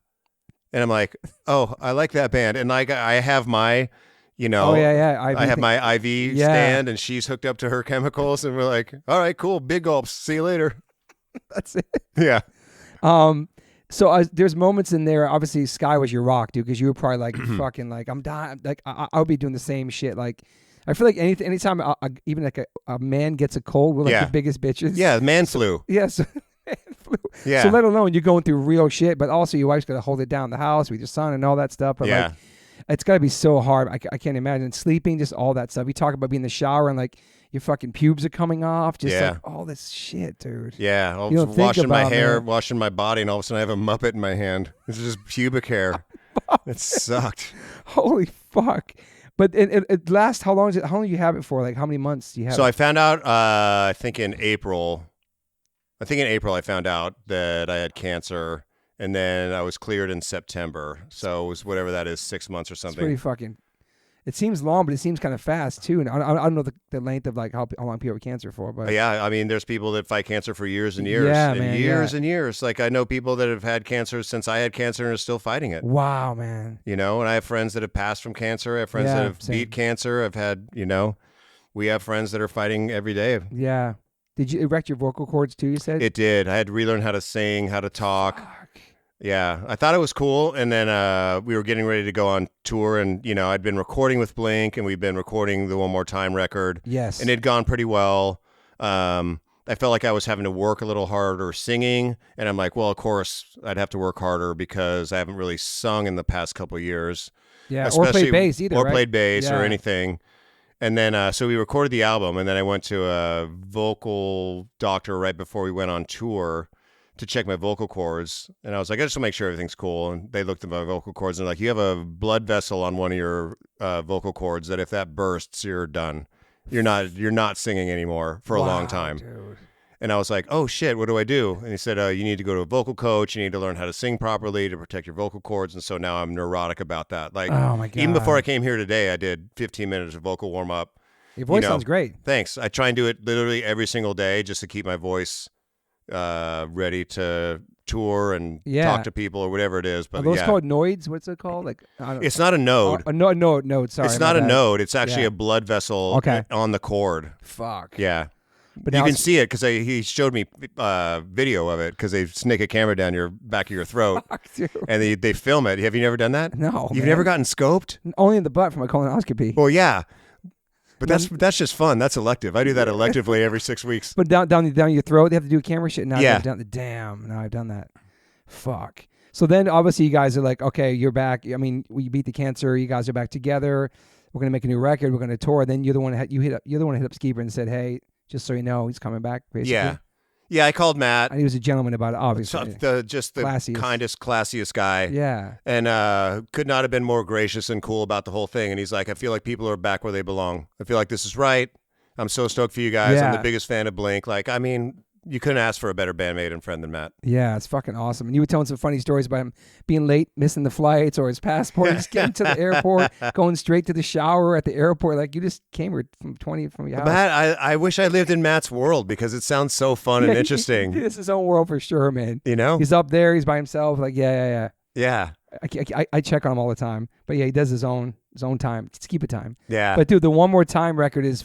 And I'm like, oh, I like that band. And like, I have my, you know, I have my IV stand, and she's hooked up to her chemicals, and we're like, all right, cool, big gulps, see you later. That's it. Yeah. So there's moments in there. Obviously, Sky was your rock, dude, because you were probably like fucking like I'm dying. Like I would be doing the same shit. Like I feel like anytime even like a man gets a cold, we're like the biggest bitches. Yeah, man flu. Yes. Man flu. Yeah. So let alone you're going through real shit, but also your wife's got to hold it down in the house with your son and all that stuff. But like, it's got to be so hard. I can't imagine sleeping, just all that stuff. You talk about being in the shower and like your fucking pubes are coming off, just like all this shit, dude. Yeah, I was washing my hair, washing my body, and all of a sudden I have a Muppet in my hand. This is just pubic hair. It sucked. Holy fuck. But it lasts, how long do you have it for? Like how many months do you have? So I found out, I think in April I found out that I had cancer, and then I was cleared in September. So it was whatever that is, 6 months or something. It's pretty fucking, it seems long, but it seems kind of fast too. And I don't know the length of like how long people have cancer for, but yeah, I mean, there's people that fight cancer for years and years, and years. Like I know people that have had cancer since I had cancer and are still fighting it. Wow, man. You know, and I have friends that have passed from cancer. I have friends that have beat cancer. I've had, you know, we have friends that are fighting every day. Yeah. Did you erect your vocal cords too, you said? It did. I had to relearn how to sing, how to talk. Fuck. Yeah, I thought it was cool, and then we were getting ready to go on tour, and, you know, I'd been recording with Blink, and we'd been recording the One More Time record. Yes. And it'd gone pretty well. I felt like I was having to work a little harder singing, and I'm like, well, of course, I'd have to work harder because I haven't really sung in the past couple of years. Yeah, or played bass either, Or right? played bass or anything. And then, so we recorded the album, and then I went to a vocal doctor right before we went on tour to check my vocal cords. And I was like, I just want to make sure everything's cool. And they looked at my vocal cords, and they're like, you have a blood vessel on one of your vocal cords that if that bursts, you're done. You're not singing anymore for a long time. Dude. And I was like, oh, shit, what do I do? And he said, you need to go to a vocal coach. You need to learn how to sing properly to protect your vocal cords. And so now I'm neurotic about that. Like, oh my God. Even before I came here today, I did 15 minutes of vocal warm-up. Your voice sounds great. Thanks. I try and do it literally every single day just to keep my voice ready to tour and talk to people or whatever it is. But are those called noids? What's it called? Like, it's not a node. Node. Sorry, it's not a node. It's actually a blood vessel on the cord. Fuck. Yeah. But you can see it because he showed me video of it because they snake a camera down your back of your throat. Fuck, dude. And they film it. Have you never done that? No. You've never gotten scoped? Only in the butt from a colonoscopy. Well, yeah. But that's just fun. That's elective. I do that electively every 6 weeks. But down your throat, they have to do camera shit. Now yeah. Damn. Now I've done that. Fuck. So then obviously you guys are like, okay, you're back. I mean, we beat the cancer. You guys are back together. We're gonna make a new record. We're gonna tour. Then you're the one that hit up Skiba and said, hey, just so you know, he's coming back. Basically. Yeah. I called Matt. And he was a gentleman about it, obviously. The classiest. Kindest, classiest guy. Yeah. And could not have been more gracious and cool about the whole thing. And he's like, I feel like people are back where they belong. I feel like this is right. I'm so stoked for you guys. Yeah. I'm the biggest fan of Blink. Like, I mean, you couldn't ask for a better bandmate and friend than Matt. Yeah, it's fucking awesome. And you were telling some funny stories about him being late, missing the flights, or his passport, just getting to the airport, going straight to the shower at the airport. Like, you just came from your house. Matt, I wish I lived in Matt's world because it sounds so fun and interesting. This is his own world for sure, man. You know? He's up there. He's by himself. Like, yeah. Yeah. I check on him all the time. But yeah, he does his own time. Skiba time. Yeah. But dude, the One More Time record is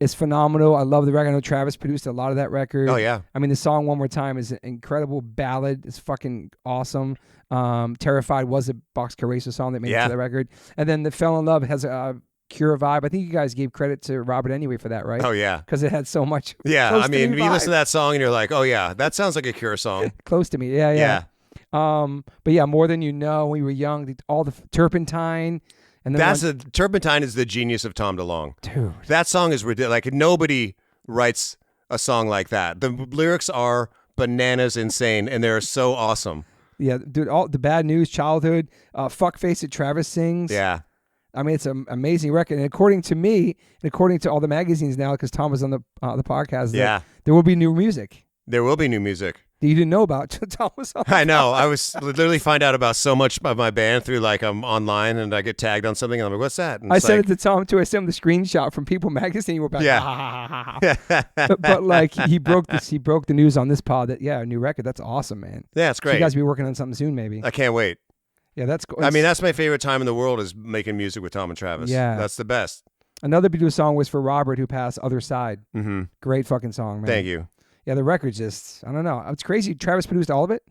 it's phenomenal. I love the record. I know Travis produced a lot of that record. Oh, yeah. I mean, the song One More Time is an incredible ballad. It's fucking awesome. Terrified was a Boxcar Racer song that made it to the record. And then the Fell in Love has a Cure vibe. I think you guys gave credit to Robert anyway for that, right? Oh, yeah. Because it had so much. Yeah, I mean, you listen to that song and you're like, oh, yeah, that sounds like a Cure song. Close to me. Yeah. But yeah, More Than You Know, when we were young, all the Turpentine. And then Turpentine is the genius of Tom DeLonge. Dude. That song is ridiculous. Like, nobody writes a song like that. The lyrics are bananas insane, and they're so awesome. Yeah, dude, all the Bad News, Childhood, Fuck Face It, Travis sings. Yeah. I mean, it's an amazing record. And according to me, and according to all the magazines now, because Tom was on the podcast, there will be new music. There will be new music. that you didn't know about. Tom was on. I know. I was literally find out about so much of my band through like I'm online and I get tagged on something and I'm like, what's that? And I sent it to Tom too. I sent him the screenshot from People Magazine. We're back. Yeah. But like he broke the news on this pod that a new record. That's awesome, man. Yeah, it's great. So you guys be working on something soon, maybe. I can't wait. Yeah, that's cool. I mean, that's my favorite time in the world is making music with Tom and Travis. Yeah. That's the best. Another beautiful song was for Robert, who passed, Other Side. Mm-hmm. Great fucking song, man. Thank you. Yeah, the record's just, I don't know. It's crazy. Travis produced all of it?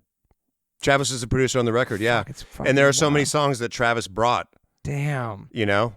Travis is the producer on the record, yeah. And there are so many songs that Travis brought. Damn. You know?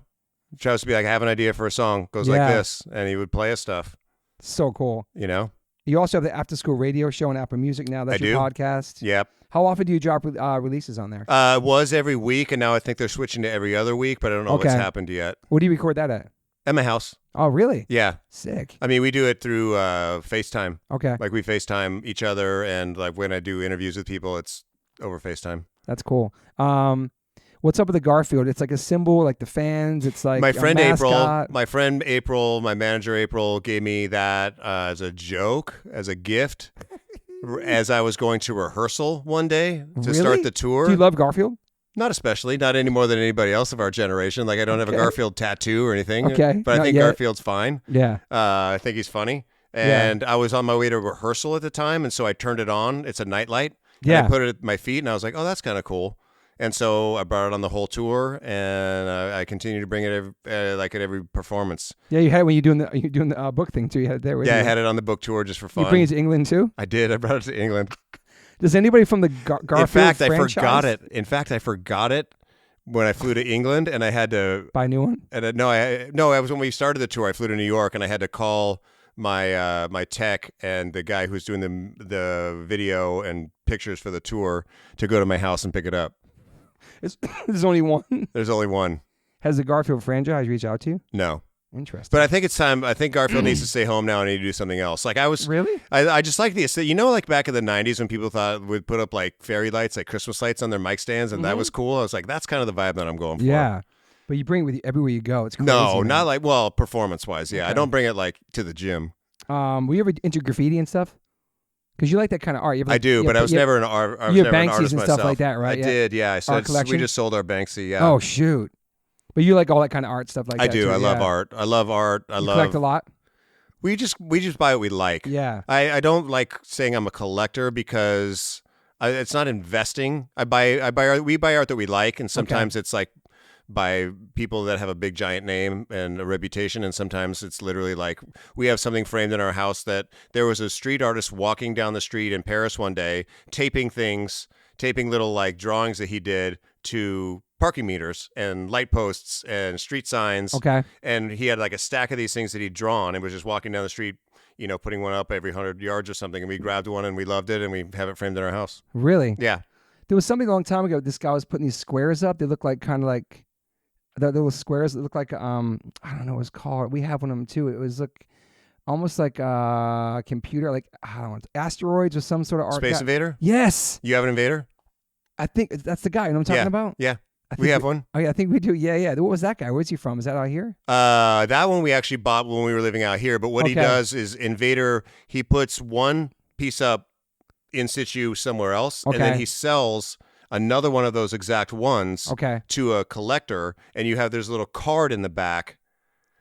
Travis would be like, I have an idea for a song. Goes like this. And he would play us stuff. So cool. You know? You also have the After School Radio Show on Apple Music now. That's your podcast. Yep. How often do you drop releases on there? It was every week, and now I think they're switching to every other week, but I don't know what's happened yet. Where do you record that at? At my house. Oh, really? Yeah. Sick. I mean, we do it through FaceTime. Okay. Like we FaceTime each other, and like when I do interviews with people, it's over FaceTime. That's cool. What's up with the Garfield? It's like a symbol, like the fans. It's like my friend mascot. April, my manager April gave me that as a joke, as a gift, as I was going to rehearsal one day to start the tour. Do you love Garfield? Not especially, not any more than anybody else of our generation. Like I don't have a Garfield tattoo or anything. Okay, but I think Garfield's fine. Yeah. I think he's funny. And I was on my way to rehearsal at the time, and so I turned it on. It's a nightlight. Yeah. And I put it at my feet, and I was like, oh, that's kind of cool. And so I brought it on the whole tour, and I continue to bring it at every performance. Yeah, you had it when you're doing the book thing too. You had it there. I had it on the book tour just for fun. You bring it to England too? I did. I brought it to England. Does anybody from the Garfield franchise? In fact, I forgot it when I flew to England, and I had to buy a new one. And it was when we started the tour. I flew to New York, and I had to call my tech and the guy who's doing the video and pictures for the tour to go to my house and pick it up. There's only one? There's only one. Has the Garfield franchise reached out to you? No. Interesting. But I think it's time. I think Garfield needs to stay home now and need to do something else. Like I was really, I just like the, like back in the 90s when people thought would put up like fairy lights, like Christmas lights on their mic stands, and that was cool. I was like, that's kind of the vibe that I'm going for. Yeah. But you bring it with you everywhere you go. It's crazy. No, man. Not like, performance wise. Yeah. Okay. I don't bring it like to the gym. Were you ever into graffiti and stuff? Because you like that kind of art. I do, but I was never an art. I was never an artist and myself. Stuff like that, right? I did, yeah. We just sold our Banksy, yeah. Oh, shoot. But you like all that kind of art stuff like that, I do. Too, I love art. I love art. You collect a lot? We just buy what we like. Yeah. I don't like saying I'm a collector because it's not investing. We buy art that we like, and sometimes it's like by people that have a big giant name and a reputation, and sometimes it's literally like we have something framed in our house that there was a street artist walking down the street in Paris one day taping little like drawings that he did to parking meters and light posts and street signs. Okay. And he had like a stack of these things that he'd drawn and was just walking down the street, putting one up every 100 yards or something, and we grabbed one and we loved it and we have it framed in our house. Really? Yeah. There was something a long time ago, this guy was putting these squares up. They look like kind of like the little squares that look like I don't know what it's called. We have one of them too. It was almost like a computer, like I don't know, asteroids or some sort of art. Space Invader? Yes. You have an Invader? I think that's the guy. You know what I'm talking about? Yeah. We have one. Oh yeah, I think we do. Yeah. What was that guy? Where's he from? Is that out here? That one we actually bought when we were living out here. But what he does is Invader, he puts one piece up in situ somewhere else, and then he sells another one of those exact ones to a collector, and there's a little card in the back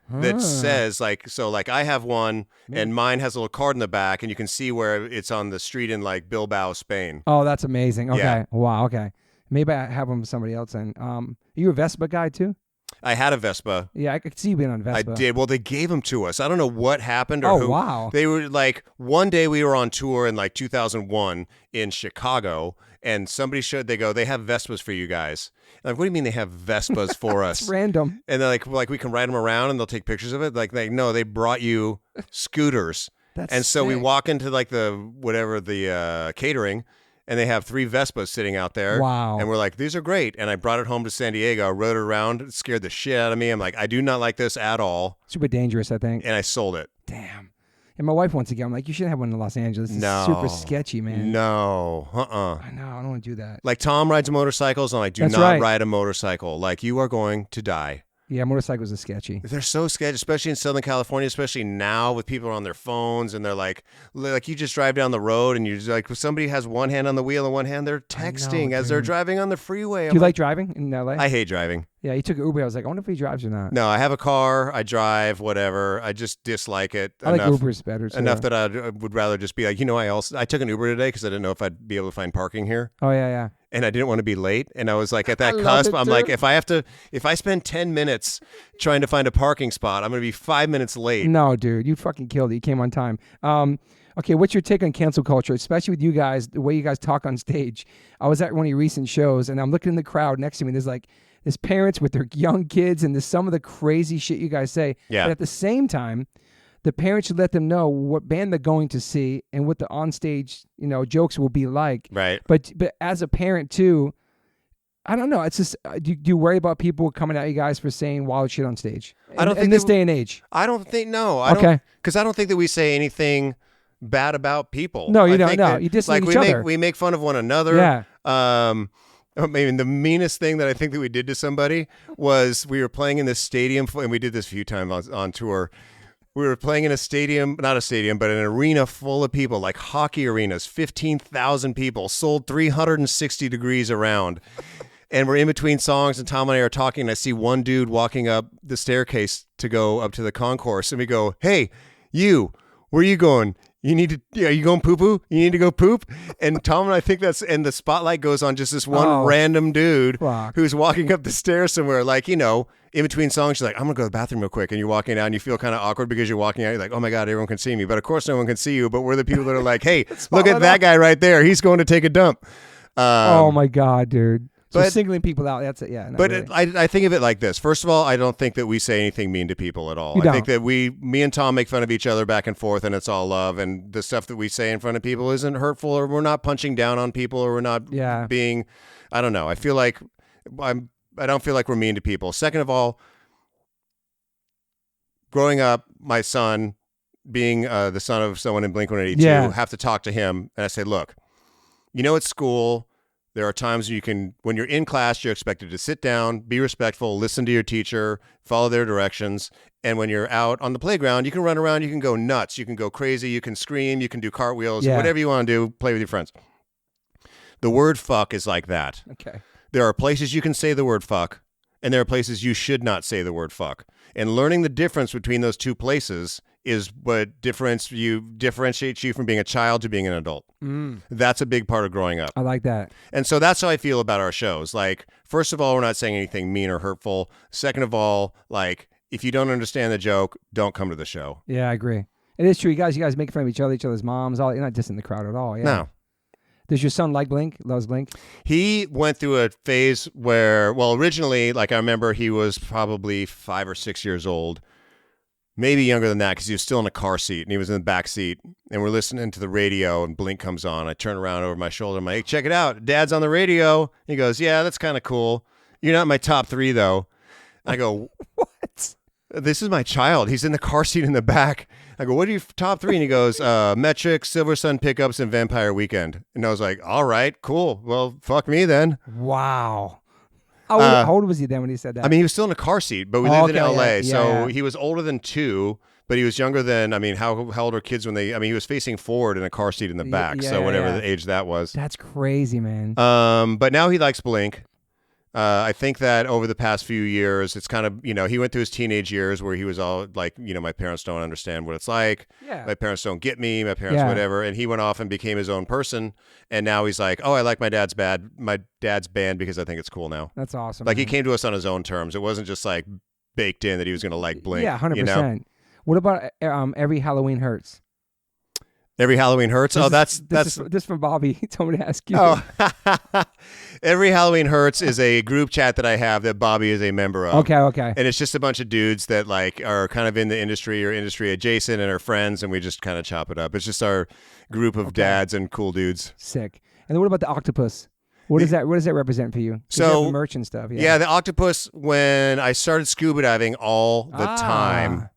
that says like I have one and mine has a little card in the back, and you can see where it's on the street in like Bilbao, Spain. Oh, that's amazing. Okay. Yeah. Wow. Okay. Maybe I have them with somebody else. And are you a Vespa guy too? I had a Vespa. Yeah, I could see you being on a Vespa. I did. Well, they gave them to us. I don't know what happened or who. Wow. They were like, one day we were on tour in like 2001 in Chicago, and somebody they have Vespas for you guys. I'm like, what do you mean they have Vespas for us? It's random. And they're like we can ride them around and they'll take pictures of it. No, they brought you scooters. And so we walk into like the catering, and they have 3 Vespas sitting out there. Wow. And we're like, these are great. And I brought it home to San Diego, rode it around. It scared the shit out of me. I'm like, I do not like this at all. Super dangerous, I think. And I sold it. Damn. And my wife wants to get. I'm like, you shouldn't have one in Los Angeles. It's super sketchy, man. No. I know. I don't want to do that. Like Tom rides motorcycles. I'm like, do not ride a motorcycle. Like, you are going to die. Yeah, motorcycles are sketchy. They're so sketchy, especially in Southern California, especially now with people on their phones and they're like you just drive down the road and you're just like, somebody has one hand on the wheel and one hand they're texting as they're driving on the freeway. Do you like driving in LA? I hate driving. Yeah, you took Uber. I was like, I wonder if he drives or not. No, I have a car. I drive, whatever. I just dislike it. I like Uber's better. So. Enough that I would rather just be like, I took an Uber today because I didn't know if I'd be able to find parking here. Oh, yeah. And I didn't want to be late. And I was like at that cusp, I'm like, if I spend 10 minutes trying to find a parking spot, I'm going to be 5 minutes late. No, dude, you fucking killed it. You came on time. Okay, what's your take on cancel culture, especially with you guys, the way you guys talk on stage? I was at one of your recent shows and I'm looking in the crowd next to me. There's parents with their young kids and there's some of the crazy shit you guys say. Yeah. But at the same time, the parents should let them know what band they're going to see and what the onstage, jokes will be like. Right. But as a parent too, I don't know. It's just, do you worry about people coming at you guys for saying wild shit on stage? I don't think in this day and age. I don't think because I don't think that we say anything bad about people. No, you don't. No, you dislike each other. We make fun of one another. Yeah. Maybe the meanest thing that I think that we did to somebody was we were playing in this stadium, and we did this a few times on tour. We were playing in a stadium, not a stadium, but an arena full of people, like hockey arenas, 15,000 people, sold 360 degrees around. And we're in between songs, and Tom and I are talking, and I see one dude walking up the staircase to go up to the concourse, and we go, "Hey, you, where are you going? Are you going poo-poo? You need to go poop?" And Tom and I think and the spotlight goes on just this one random dude who's walking up the stairs somewhere, in between songs, you're like, "I'm going to go to the bathroom real quick." And you're walking out and you feel kind of awkward because you're walking out. You're like, "Oh my God, everyone can see me." But of course no one can see you. But we're the people that are like, "Hey, look at that guy right there. He's going to take a dump." Oh my God, dude. So singling people out, that's it. Yeah. But really. I think of it like this. First of all, I don't think that we say anything mean to people at all. I think that me and Tom make fun of each other back and forth, and it's all love. And the stuff that we say in front of people isn't hurtful, or we're not punching down on people, or we're not being, I don't know. I feel like I don't feel like we're mean to people. Second of all, growing up, my son, being the son of someone in Blink-182, have to talk to him, and I say, look, at school, there are times when you're in class, you're expected to sit down, be respectful, listen to your teacher, follow their directions. And when you're out on the playground, you can run around, you can go nuts, you can go crazy, you can scream, you can do cartwheels, whatever you want to do, play with your friends. The word fuck is like that. Okay. There are places you can say the word fuck, and there are places you should not say the word fuck. And learning the difference between those two places is what differentiates you from being a child to being an adult. That's a big part of growing up. I like that. And so that's how I feel about our shows. Like, first of all, we're not saying anything mean or hurtful. Second of all, like, if you don't understand the joke, don't come to the show. Yeah, I agree. It is true. You guys make fun of each other's moms. You're not dissing the crowd at all. Yeah. No. Does your son like Blink? Loves Blink? He went through a phase where, originally, I remember he was probably 5 or 6 years old. Maybe younger than that, because he was still in a car seat and he was in the back seat, and we're listening to the radio and Blink comes on. I turn around over my shoulder. I'm like, "Hey, check it out. Dad's on the radio." He goes, "Yeah, that's kind of cool. You're not in my top 3 though." I go, "What? This is my child. He's in the car seat in the back." I go, "What are your top 3? And he goes, Metric, Silver Sun Pickups, and Vampire Weekend. And I was like, "All right, cool. Well, fuck me then." Wow. How old was he then when he said that? I mean, he was still in a car seat, but we lived in L.A., so he was older than 2, but he was younger than, how old are kids when he was facing forward in a car seat in the back, whatever the age that was. That's crazy, man. But now he likes Blink. I think that over the past few years, it's kind of, he went through his teenage years where he was all like, my parents don't understand what it's like. Yeah. My parents don't get me. My parents, whatever. And he went off and became his own person. And now he's like, "Oh, I like my dad's band because I think it's cool now." That's awesome. Like, he came to us on his own terms. It wasn't just like baked in that he was going to like Blink. Yeah, 100%. What about Every Halloween Hurts? Every Halloween Hurts? This from Bobby. He told me to ask you. Oh, Every Halloween Hurts is a group chat that I have that Bobby is a member of. Okay. And it's just a bunch of dudes that are kind of in the industry or industry adjacent and are friends, and we just kind of chop it up. It's just our group of dads and cool dudes. Sick. And then what about the octopus? What does that represent for you? So you have merch and stuff. Yeah, the octopus. When I started scuba diving all the time,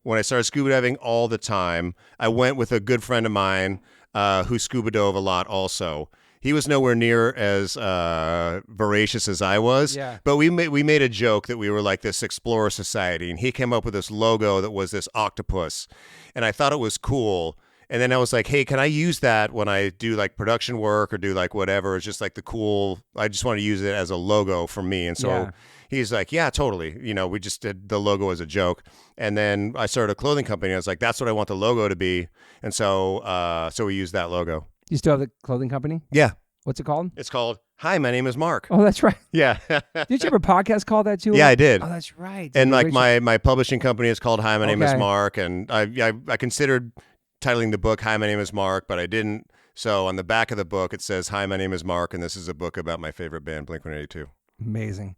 I went with a good friend of mine who scuba dove a lot. Also, He was nowhere near as voracious as I was. Yeah. But we made a joke that we were like this explorer society, and he came up with this logo that was this octopus, and I thought it was cool. And then I was like, hey, can I use that when I do like production work or do like whatever? It's just like I just want to use it as a logo for me. And so he's like, yeah, totally. We just did the logo as a joke. And then I started a clothing company. I was like, that's what I want the logo to be. And so we used that logo. You still have the clothing company? Yeah. What's it called? It's called Hi, My Name is Mark. Oh, that's right. Yeah. Did you have a podcast called that too? Yeah, I did. Oh, that's right. And like my publishing company is called Hi, My Name is Mark. And I considered titling the book Hi, My Name is Mark, but I didn't. So on the back of the book, it says Hi, My Name is Mark, and this is a book about my favorite band, Blink-182. Amazing.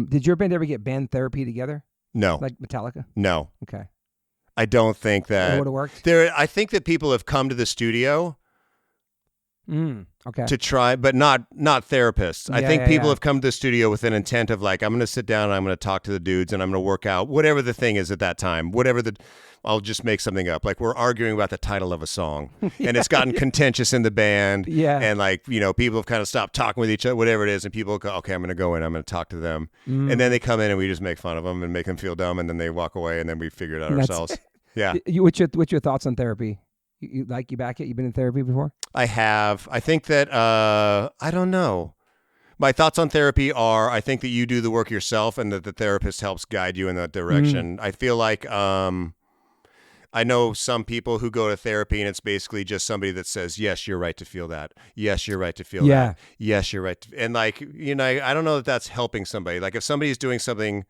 Did your band ever get band therapy together? No. Like Metallica? No. Okay. I don't think that it would have worked. I think that people have come to the studio okay. to try, but not therapists. I think people have come to the studio with an intent of like, I'm going to sit down and I'm going to talk to the dudes and I'm going to work out whatever the thing is at that time, I'll just make something up. Like we're arguing about the title of a song and it's gotten contentious in the band. Yeah. And like, people have kind of stopped talking with each other, whatever it is. And people go, okay, I'm going to go in, I'm going to talk to them. And then they come in and we just make fun of them and make them feel dumb. And then they walk away and then we figure it out ourselves. Yeah. What's your thoughts on therapy? You back it? You've been in therapy before? I have. I think that, I don't know. My thoughts on therapy are, I think that you do the work yourself and that the therapist helps guide you in that direction. I feel like, I know some people who go to therapy and it's basically just somebody that says, yes, you're right to feel that. Yes, you're right to feel that. Yes, you're right. And like, I don't know that that's helping somebody. Like if somebody's doing something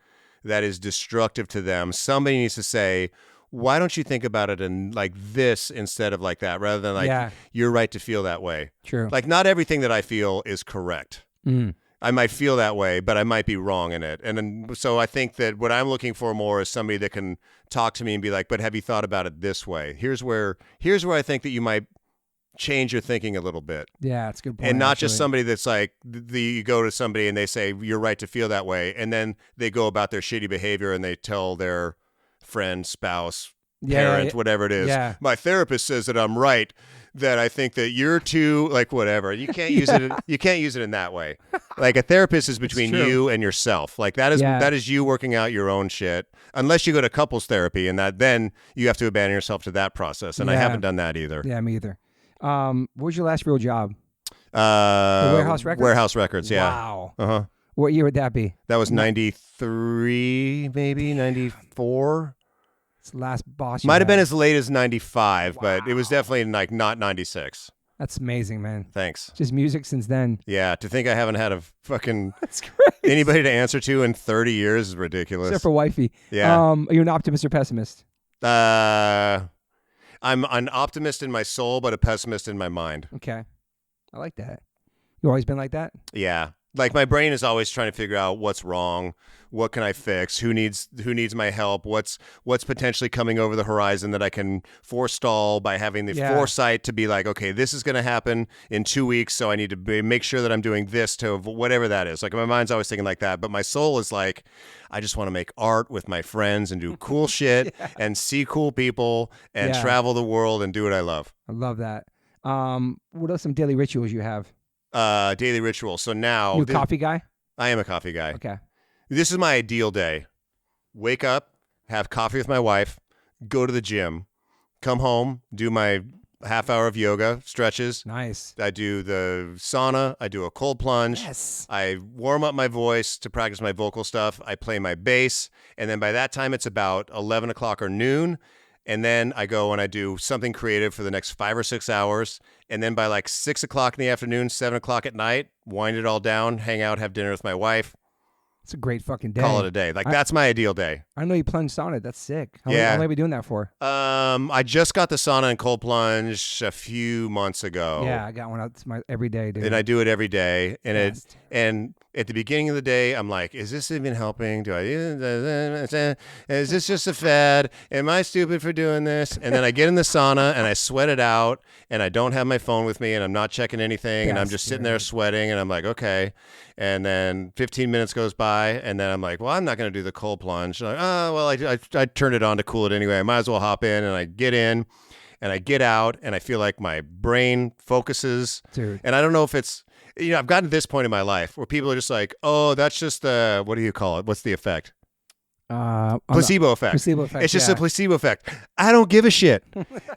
that is destructive to them, somebody needs to say, why don't you think about it in like this instead of like that, rather than like, you're right to feel that way. True. Like not everything that I feel is correct. I might feel that way, but I might be wrong in it. And then, so I think that what I'm looking for more is somebody that can talk to me and be like, but have you thought about it this way? Here's where I think that you might change your thinking a little bit. Yeah, that's a good point. And not just somebody that's like, you go to somebody and they say, you're right to feel that way. And then they go about their shitty behavior and they tell their friend, spouse, parent, whatever it is. Yeah. My therapist says that I'm right. That I think that you're too like whatever. You can't use it. You can't use it in that way. Like a therapist is between you and yourself. Like that is you working out your own shit. Unless you go to couples therapy, and then you have to abandon yourself to that process. And I haven't done that either. Yeah, me either. What was your last real job? The Warehouse Records. Warehouse Records. Yeah. Wow. What year would that be? That was 93, maybe 94. It's the last boss. Might have been as late as 95, but it was definitely like not 96. That's amazing, man. Thanks. Just music since then. Yeah, to think I haven't had a fucking That's great. anybody to answer to in 30 years is ridiculous. Except for wifey. Yeah. Are you an optimist or pessimist? I'm an optimist in my soul, but a pessimist in my mind. Okay. I like that. You always been like that? Yeah. Like my brain is always trying to figure out what's wrong, what can I fix, who needs my help, what's potentially coming over the horizon that I can forestall by having the foresight to be like, okay, this is going to happen in 2 weeks, so I need to make sure that I'm doing this to whatever that is. Like my mind's always thinking like that, but my soul is like, I just want to make art with my friends and do cool shit and see cool people and travel the world and do what I love. I love that. What are some daily rituals you have? Daily ritual. So now you a coffee guy? I am a coffee guy. Okay. This is my ideal day. Wake up, have coffee with my wife, go to the gym, come home, do my half hour of yoga, stretches. Nice. I do the sauna. I do a cold plunge. Yes. I warm up my voice to practice my vocal stuff. I play my bass. And then by that time, it's about 11 o'clock or noon. And then I go and I do something creative for the next 5 or 6 hours. And then by like 6 o'clock in the afternoon, 7 o'clock at night, wind it all down, hang out, have dinner with my wife. It's a great fucking day. Call it a day. Like that's my ideal day. I know you plunge sauna. That's sick. How long have you been doing that for? I just got the sauna and cold plunge a few months ago. Yeah, I got one out. It's my every day, dude. And I do it every day. And Best. and at the beginning of the day, I'm like, is this even helping? Is this just a fad? Am I stupid for doing this? And then I get in the sauna and I sweat it out and I don't have my phone with me and I'm not checking anything and I'm just sitting there sweating and I'm like, okay. And then 15 minutes goes by and then I'm like, well, I'm not going to do the cold plunge. Like, oh, well, I turned it on to cool it anyway. I might as well hop in and I get in. and I get out and I feel like my brain focuses. Dude. And I don't know if it's, I've gotten to this point in my life where people are just like, oh, that's just what do you call it? What's the effect? Placebo effect. Placebo effect. It's just a placebo effect. I don't give a shit.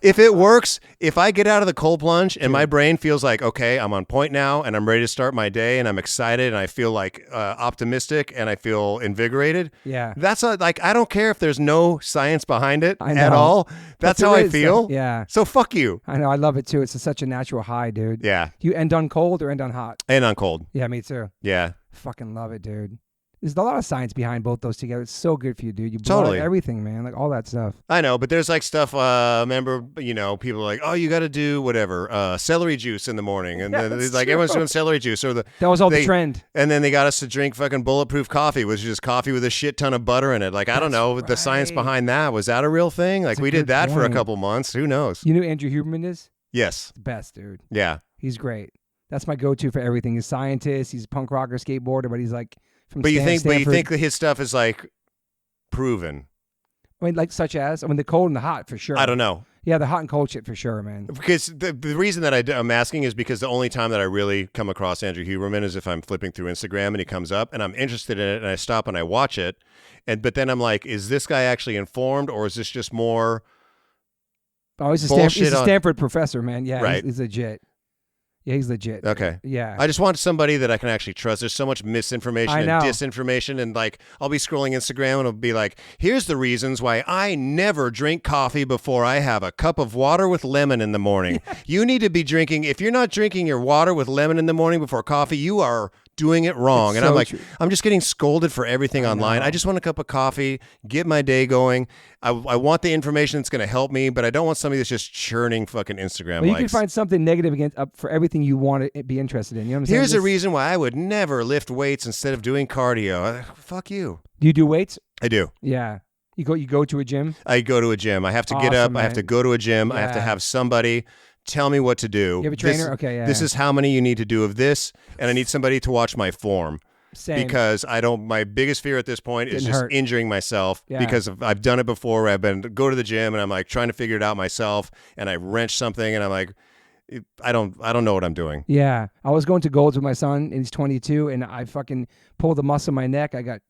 If it works, if I get out of the cold plunge and my brain feels like, okay, I'm on point now and I'm ready to start my day and I'm excited and I feel like optimistic and I feel invigorated. Yeah. That's like, I don't care if there's no science behind it at all. That's how I feel. Yeah. So fuck you. I know. I love it too. It's such a natural high, dude. Yeah. Do you end on cold or end on hot? And on cold. Yeah, me too. Yeah. Fucking love it, dude. There's a lot of science behind both those together. It's so good for you, dude. You totally everything, man. Like all that stuff. I know, but there's like stuff. Remember, people are like, oh, you got to do whatever, celery juice in the morning, and then it's like everyone's doing celery juice, or that was all the trend. And then they got us to drink fucking bulletproof coffee, which is just coffee with a shit ton of butter in it. Like I don't know the science behind that. Was that a real thing? Like we did that for a couple months. Who knows? You know who Andrew Huberman is? Yes, the best, dude. Yeah, he's great. That's my go-to for everything. He's a scientist. He's a punk rocker, skateboarder, but he's like. But you think that his stuff is like proven? I mean, like such as the cold and the hot for sure. I don't know. Yeah, the hot and cold shit for sure, man. Because the reason that I'm asking is because the only time that I really come across Andrew Huberman is if I'm flipping through Instagram and he comes up and I'm interested in it and I stop and I watch it, but then I'm like, is this guy actually informed or is this just more? Oh, he's a Stanford professor, man. Yeah, right. He's legit. Yeah, he's legit. Okay. Yeah. I just want somebody that I can actually trust. There's so much misinformation and disinformation. And like, I'll be scrolling Instagram and it'll be like, here's the reasons why I never drink coffee before I have a cup of water with lemon in the morning. You need to be drinking. If you're not drinking your water with lemon in the morning before coffee, you are doing it wrong. It's and I'm like, true. I'm just getting scolded for everything online. I just want a cup of coffee, get my day going. I want the information that's going to help me, but I don't want somebody that's just churning fucking Instagram likes. You can find something negative against for everything you want to be interested in. You know what I'm saying? Here's a reason why I would never lift weights instead of doing cardio. Fuck you. Do you do weights? I do. Yeah. You go to a gym? I go to a gym. I have to get up. Man. I have to go to a gym. Yeah. I have to have somebody tell me what to do. You have a trainer? Okay, yeah. This is how many you need to do of this, and I need somebody to watch my form. Same. Because my biggest fear at this point is just injuring myself because I've done it before. I've go to the gym and I'm like trying to figure it out myself and I wrench something and I'm like, I don't know what I'm doing. Yeah. I was going to Golds with my son and he's 22 and I fucking pulled the muscle in my neck. I got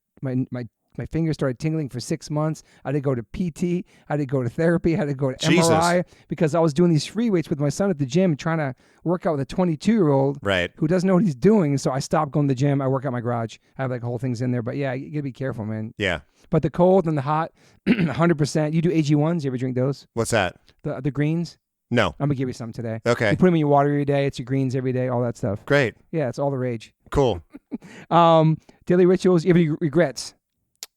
my fingers started tingling for 6 months. I had to go to PT. I had to go to therapy. I had to go to MRI because I was doing these free weights with my son at the gym trying to work out with a 22-year-old who doesn't know what he's doing. So I stopped going to the gym. I work out my garage. I have like whole things in there. But yeah, you got to be careful, man. Yeah. But the cold and the hot, 100%. You do AG1s? You ever drink those? What's that? The greens? No. I'm going to give you some today. Okay. You put them in your water every day. It's your greens every day, all that stuff. Great. Yeah, it's all the rage. Cool. Daily rituals. You have any regrets?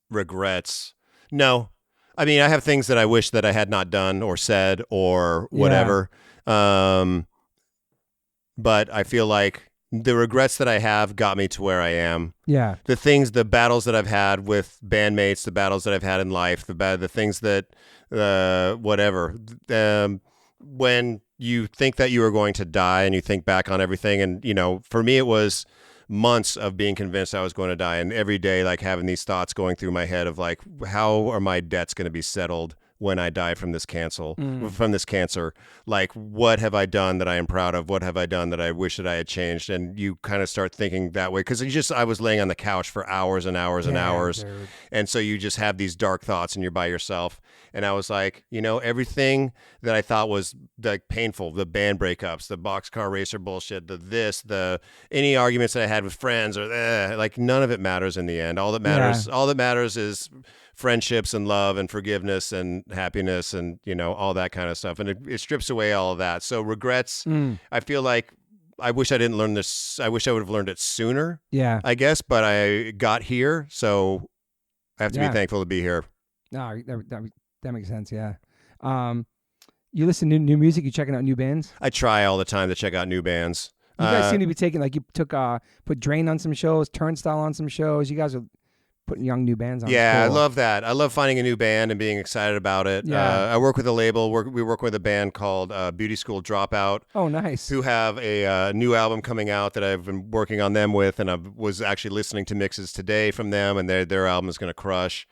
Regrets? No. I mean, I have things that I wish that I had not done or said or whatever. Yeah. But I feel like the regrets that I have got me to where I am. Yeah. The battles that I've had with bandmates, the battles that I've had in life, the things that, whatever. When you think that you are going to die and you think back on everything and, for me, it was months of being convinced I was going to die, and every day like having these thoughts going through my head of like, how are my debts going to be settled when I die from this cancer? Like, what have I done that I am proud of? What have I done that I wish that I had changed? And you kind of start thinking that way because I was laying on the couch for hours and hours and hours, dude. And so you just have these dark thoughts and you're by yourself. And I was like, everything that I thought was like painful, the band breakups, the boxcar racer bullshit, any arguments that I had with friends, or like none of it matters in the end. All that matters is friendships and love and forgiveness and happiness and all that kind of stuff. And it strips away all of that. So regrets, I feel like I wish I didn't learn this. I wish I would have learned it sooner. Yeah, I guess, but I got here, so I have to be thankful to be here. No, that makes sense. Yeah. You listen to new music? You checking out new bands? I try all the time to check out new bands. You guys seem to be taking, like, you put Drain on some shows, Turnstile on some shows. You guys are putting young new bands on. Yeah, cool. I love that. I love finding a new band and being excited about it. Yeah. I work with a label. We work with a band called Beauty School Dropout. Oh, nice. Who have a new album coming out that I've been working on them with, and I was actually listening to mixes today from them, and their album is going to crush.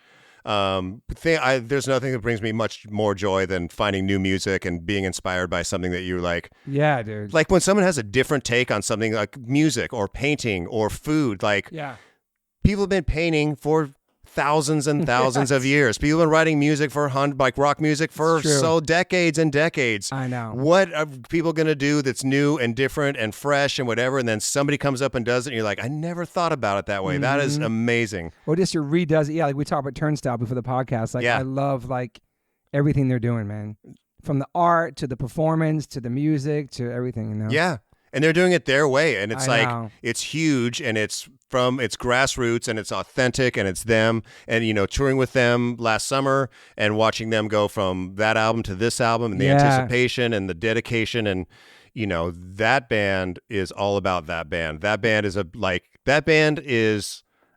There's nothing that brings me much more joy than finding new music and being inspired by something that you like. Yeah, dude. Like when someone has a different take on something like music or painting or food, like people have been painting for thousands and thousands of years. People have been writing music for like rock music for decades and decades. I know. What are people going to do that's new and different and fresh and whatever? And then somebody comes up and does it and you're like, I never thought about it that way. That is amazing. Or just your redoes it. Yeah, like we talked about Turnstile before the podcast. Like I love like everything they're doing, man. From the art to the performance to the music to everything, you know? Yeah. And they're doing it their way. And it's it's huge and it's grassroots and it's authentic and it's them. And, you know, touring with them last summer and watching them go from that album to this album and the anticipation and the dedication. And, you know, that band is all about that band. That band is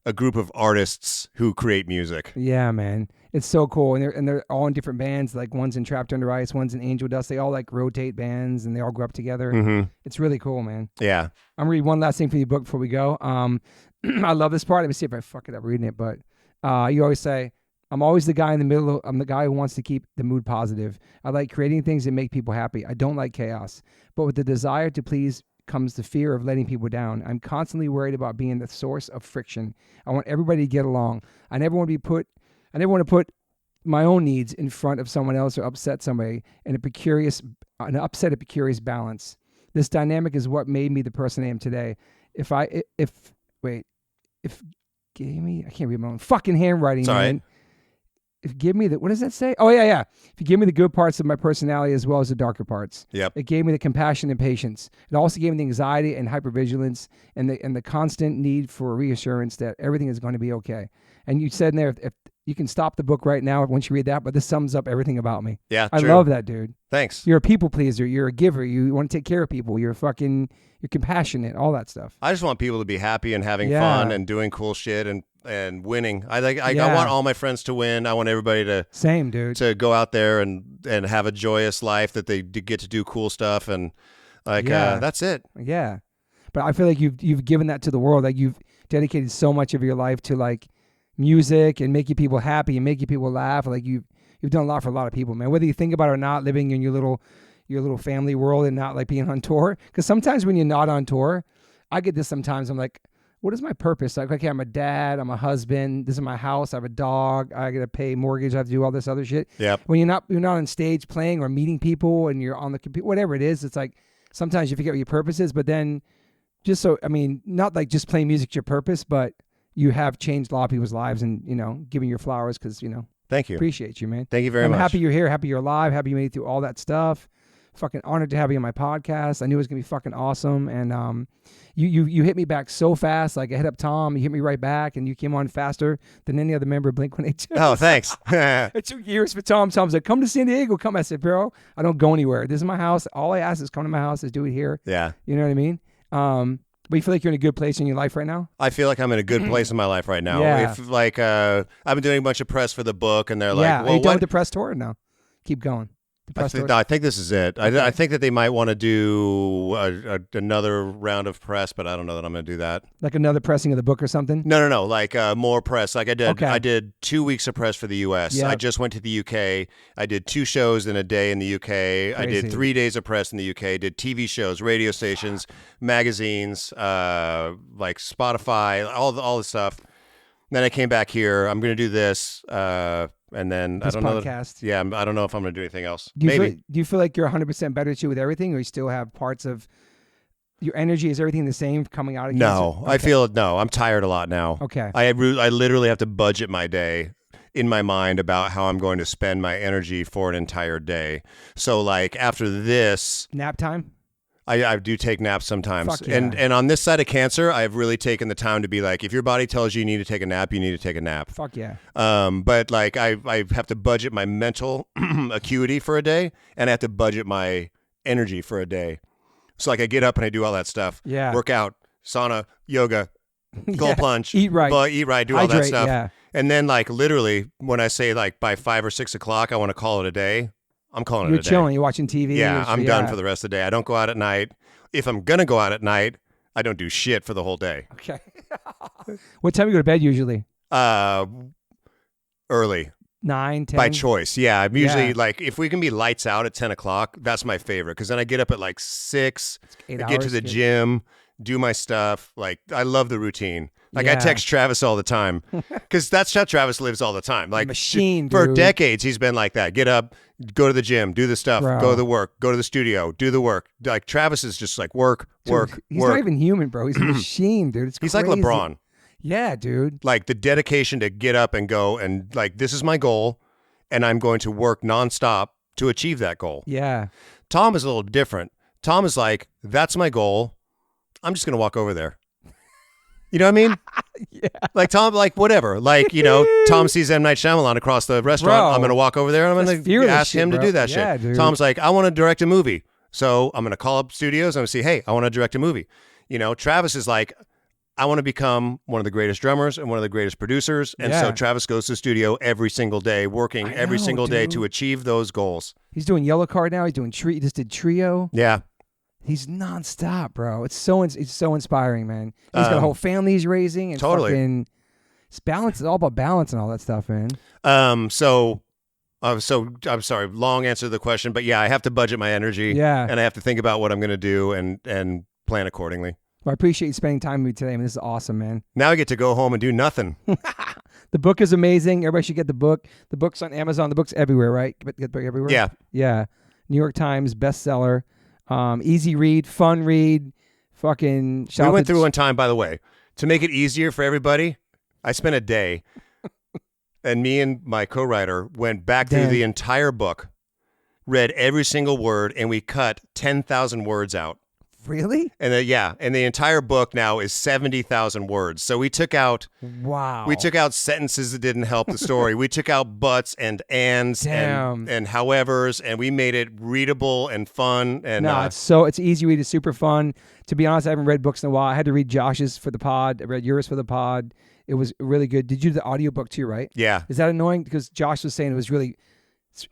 a group of artists who create music. Yeah, man. It's so cool. And they're all in different bands. Like one's in Trapped Under Ice, one's in Angel Dust. They all like rotate bands and they all grew up together. Mm-hmm. It's really cool, man. Yeah. I'm gonna read one last thing from your book before we go. I love this part. Let me see if I fuck it up reading it. But you always say, I'm always the guy in the middle. I'm the guy who wants to keep the mood positive. I like creating things that make people happy. I don't like chaos. But with the desire to please comes the fear of letting people down. I'm constantly worried about being the source of friction. I want everybody to get along. I never want to put my own needs in front of someone else or upset somebody in a precarious balance. This dynamic is what made me the person I am today. I can't read my own fucking handwriting, man. If you give me what does that say? Oh, yeah. If you give me the good parts of my personality as well as the darker parts. Yep. It gave me the compassion and patience. It also gave me the anxiety and hypervigilance and the constant need for reassurance that everything is going to be okay. And you said in there, if you can stop the book right now once you read that, but this sums up everything about me. Yeah, I love that, dude. Thanks. You're a people pleaser. You're a giver. You want to take care of people. You're compassionate, all that stuff. I just want people to be happy and having fun and doing cool shit and winning. I want all my friends to win. I want everybody to go out there and have a joyous life, that they get to do cool stuff and that's it. Yeah. But I feel like you've given that to the world. Like you've dedicated so much of your life to like music and making people happy and making people laugh. Like you've done a lot for a lot of people, man. Whether you think about it or not, living in your little family world and not like being on tour. Because sometimes when you're not on tour, I get this sometimes. I'm like, what is my purpose? Like, okay, I'm a dad, I'm a husband, this is my house, I have a dog, I got to pay mortgage, I have to do all this other shit. Yep. When you're not on stage playing or meeting people and you're on the computer, whatever it is, it's like sometimes you forget what your purpose is, but then not like just playing music's your purpose, but you have changed a lot of people's lives and, you know, giving your flowers because, you know. Thank you. Appreciate you, man. Thank you very much. I'm happy you're here, happy you're alive, happy you made it through all that stuff. Fucking honored to have you on my podcast. I knew it was gonna be fucking awesome, and you hit me back so fast. Like I hit up Tom, you hit me right back, and you came on faster than any other member of Blink-182. Oh, thanks. It took years for Tom. Tom's like, come to San Diego. Come. I said, bro, I don't go anywhere. This is my house. All I ask is come to my house. Is do it here. Yeah. You know what I mean? But you feel like you're in a good place in your life right now? I feel like I'm in a good place in my life right now. Yeah. If I've been doing a bunch of press for the book, and they're like, well, are you done with the press tour? No, keep going. I think this is it. Okay. I think that they might want to do another round of press, but I don't know that I'm going to do that. Like another pressing of the book or something? No. Like more press. Like I did. Okay. I did 2 weeks of press for the U.S. Yep. I just went to the U.K. I did 2 shows in a day in the U.K. Crazy. I did 3 days of press in the U.K. Did TV shows, radio stations, magazines, like Spotify, all the stuff. Then I came back here. I'm going to do this. And then this I don't podcast. know. I don't know if I'm going to do anything else. Do you feel like you're 100% better with everything, or you still have parts of your energy? Is everything the same coming out of cancer? No, okay. I'm tired a lot now. Okay. I literally have to budget my day in my mind about how I'm going to spend my energy for an entire day. So like after this, nap time. I do take naps sometimes. Fuck yeah. And on this side of cancer, I've really taken the time to be like, if your body tells you need to take a nap, you need to take a nap. Fuck yeah. But like I have to budget my mental acuity for a day, and I have to budget my energy for a day. So like I get up and I do all that stuff. Yeah. Work out, sauna, yoga, cold plunge, eat right, do all that stuff. Yeah. And then like literally when I say like by 5 or 6 o'clock, I want to call it a day. I'm calling it a day. You're chilling. You're watching TV. Yeah, I'm done for the rest of the day. I don't go out at night. If I'm going to go out at night, I don't do shit for the whole day. Okay. What time do you go to bed usually? Early. 9, 10? By choice, yeah. I'm usually like, if we can be lights out at 10 o'clock, that's my favorite. Because then I get up at like 6, I get to the gym, do my stuff. Like, I love the routine. Like, I text Travis all the time because that's how Travis lives all the time. Like, machine, for decades, he's been like that. Get up, go to the gym, do the stuff, go to the work, go to the studio, do the work. Like, Travis is just like work. He's not even human, bro. He's a machine, dude. He's like LeBron. Yeah, dude. Like, the dedication to get up and go and like, this is my goal, and I'm going to work nonstop to achieve that goal. Yeah. Tom is a little different. Tom is like, that's my goal. I'm just going to walk over there. You know what I mean? Yeah. Like Tom, like whatever. Like, you know, Tom sees M. Night Shyamalan across the restaurant. Bro, I'm going to walk over there and I'm going to ask him to do that shit. Dude. Tom's like, I want to direct a movie. So I'm going to call up studios. I'm going to say, hey, I want to direct a movie. You know, Travis is like, I want to become one of the greatest drummers and one of the greatest producers. And so Travis goes to the studio every single day, working every single day to achieve those goals. He's doing Yellow Card now. He's doing he just did Trio. Yeah. He's nonstop, bro. It's so inspiring, man. He's got a whole family he's raising, and fucking it's balance. It's all about balance and all that stuff, man. So I'm sorry, long answer to the question, but yeah, I have to budget my energy. Yeah, and I have to think about what I'm going to do and plan accordingly. Well, I appreciate you spending time with me today. I mean, this is awesome, man. Now I get to go home and do nothing. The book is amazing. Everybody should get the book. The book's on Amazon. The book's everywhere, right? Get the book everywhere. Yeah, yeah. New York Times bestseller. Easy read, fun read, fucking. We went through one time, by the way, to make it easier for everybody. I spent a day, and me and my co-writer went back through the entire book, read every single word, and we cut 10,000 words out. Really? And and the entire book now is 70,000 words. So we took out sentences that didn't help the story. We took out buts and ands and howevers, and we made it readable and fun. And it's easy read. It's super fun. To be honest, I haven't read books in a while. I had to read Josh's for the pod. I read yours for the pod. It was really good. Did you do the audiobook too, right? Yeah. Is that annoying? Because Josh was saying it was really...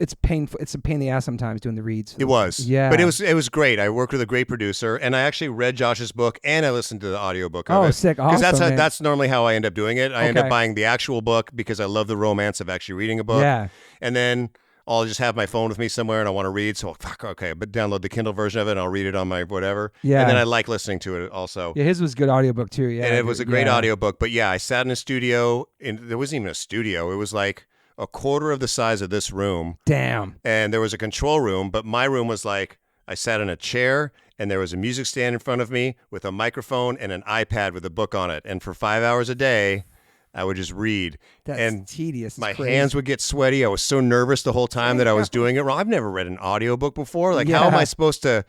It's painful. It's a pain in the ass sometimes doing the reads. It was. Yeah. But it was great. I worked with a great producer, and I actually read Josh's book and I listened to the audiobook of it. Oh, sick. Awesome, because that's normally how I end up doing it. I end up buying the actual book because I love the romance of actually reading a book. Yeah. And then I'll just have my phone with me somewhere and I want to read. So, but download the Kindle version of it and I'll read it on my whatever. Yeah. And then I like listening to it also. Yeah, his was good audiobook too. Yeah. And it was a great audiobook. But yeah, I sat in a studio, and there wasn't even a studio. It was like a quarter of the size of this room. Damn. And there was a control room, but my room was like, I sat in a chair and there was a music stand in front of me with a microphone and an iPad with a book on it. And for 5 hours a day, I would just read. That's tedious. My hands would get sweaty. I was so nervous the whole time that I was doing it wrong. I've never read an audiobook before. Like, how am I supposed to,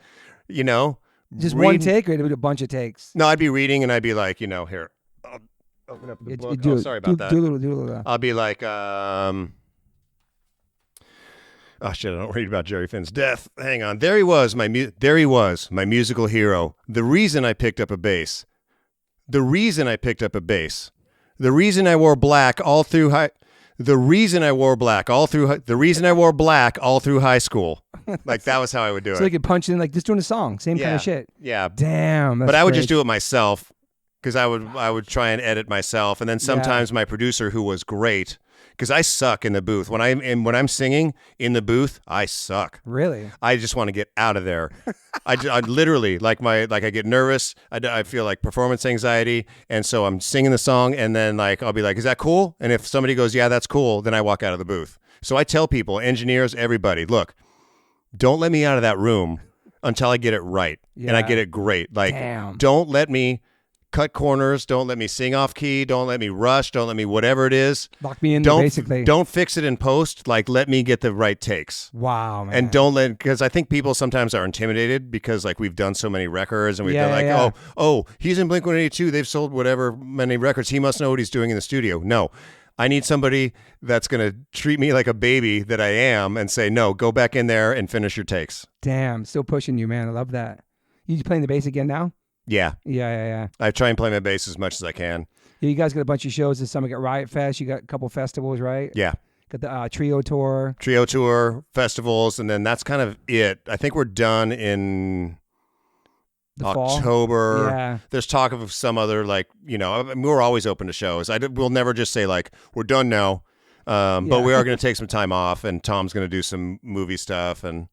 just read? One take, or did it a bunch of takes? No, I'd be reading and I'd be like, here. Open up the book. Sorry about that. Do a little. I'll be like, oh shit! I don't read about Jerry Finn's death. Hang on. There he was, my musical hero. The reason I picked up a bass. The reason I wore black all through high. The reason I wore black all through high school. Like, that was how I would do it. So they could punch in, like, just doing a song, same kind of shit. Yeah. Damn. But I would just do it myself. Because I would try and edit myself, and then sometimes my producer, who was great, because I suck in the booth. When I'm singing in the booth, I suck. Really? I just want to get out of there. I literally I get nervous. I feel like performance anxiety, and so I'm singing the song, and then I'll be like, "Is that cool?" And if somebody goes, "Yeah, that's cool," then I walk out of the booth. So I tell people, engineers, everybody, look, don't let me out of that room until I get it right and I get it great. Don't let me cut corners. Don't let me sing off key. Don't let me rush. Don't let me whatever it is. Lock me in there, basically. Don't fix it in post. Let me get the right takes. Wow, man. And because I think people sometimes are intimidated because we've done so many records and we've done oh, he's in Blink-182. They've sold whatever many records. He must know what he's doing in the studio. No. I need somebody that's going to treat me like a baby that I am and say, no, go back in there and finish your takes. Damn. Still pushing you, man. I love that. You playing the bass again now? Yeah. Yeah. I try and play my bass as much as I can. Yeah, you guys got a bunch of shows this summer. Got Riot Fest. You got a couple festivals, right? Yeah. Got the Trio Tour. Trio Tour, festivals, and then that's kind of it. I think we're done in October. Yeah. There's talk of some other we're always open to shows. We'll never just say we're done now. But we are going to take some time off, and Tom's going to do some movie stuff and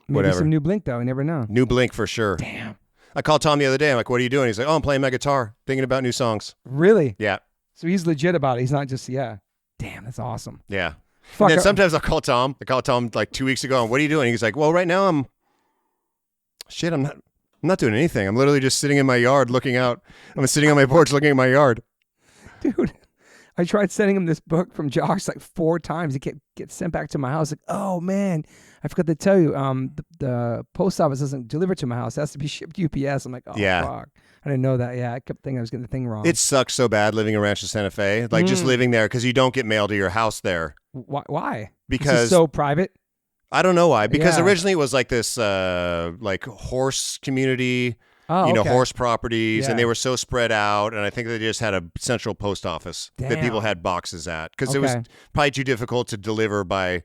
whatever. Maybe some new Blink, though. You never know. New Blink for sure. Damn. I called Tom the other day. I'm like, what are you doing? He's like, oh, I'm playing my guitar, thinking about new songs. Really? Yeah. So he's legit about it. He's not just, Damn, that's awesome. Yeah. And then sometimes I'll call Tom. I called Tom like 2 weeks ago. And what are you doing? He's like, well, right now I'm not doing anything. I'm literally just sitting in my yard looking out. I'm sitting on my porch looking at my yard. Dude, I tried sending him this book from Josh like 4 times. He kept getting sent back to my house. Like, oh man, I forgot to tell you, the post office doesn't deliver to my house. It has to be shipped UPS. I'm like, oh fuck. I didn't know that. Yeah, I kept thinking I was getting the thing wrong. It sucks so bad living in Rancho Santa Fe. Like just living there because you don't get mail to your house there. Why? Because it's so private. I don't know why. Because originally it was like this like horse community. Horse properties, and they were so spread out, and I think they just had a central post office that people had boxes at because it was probably too difficult to deliver by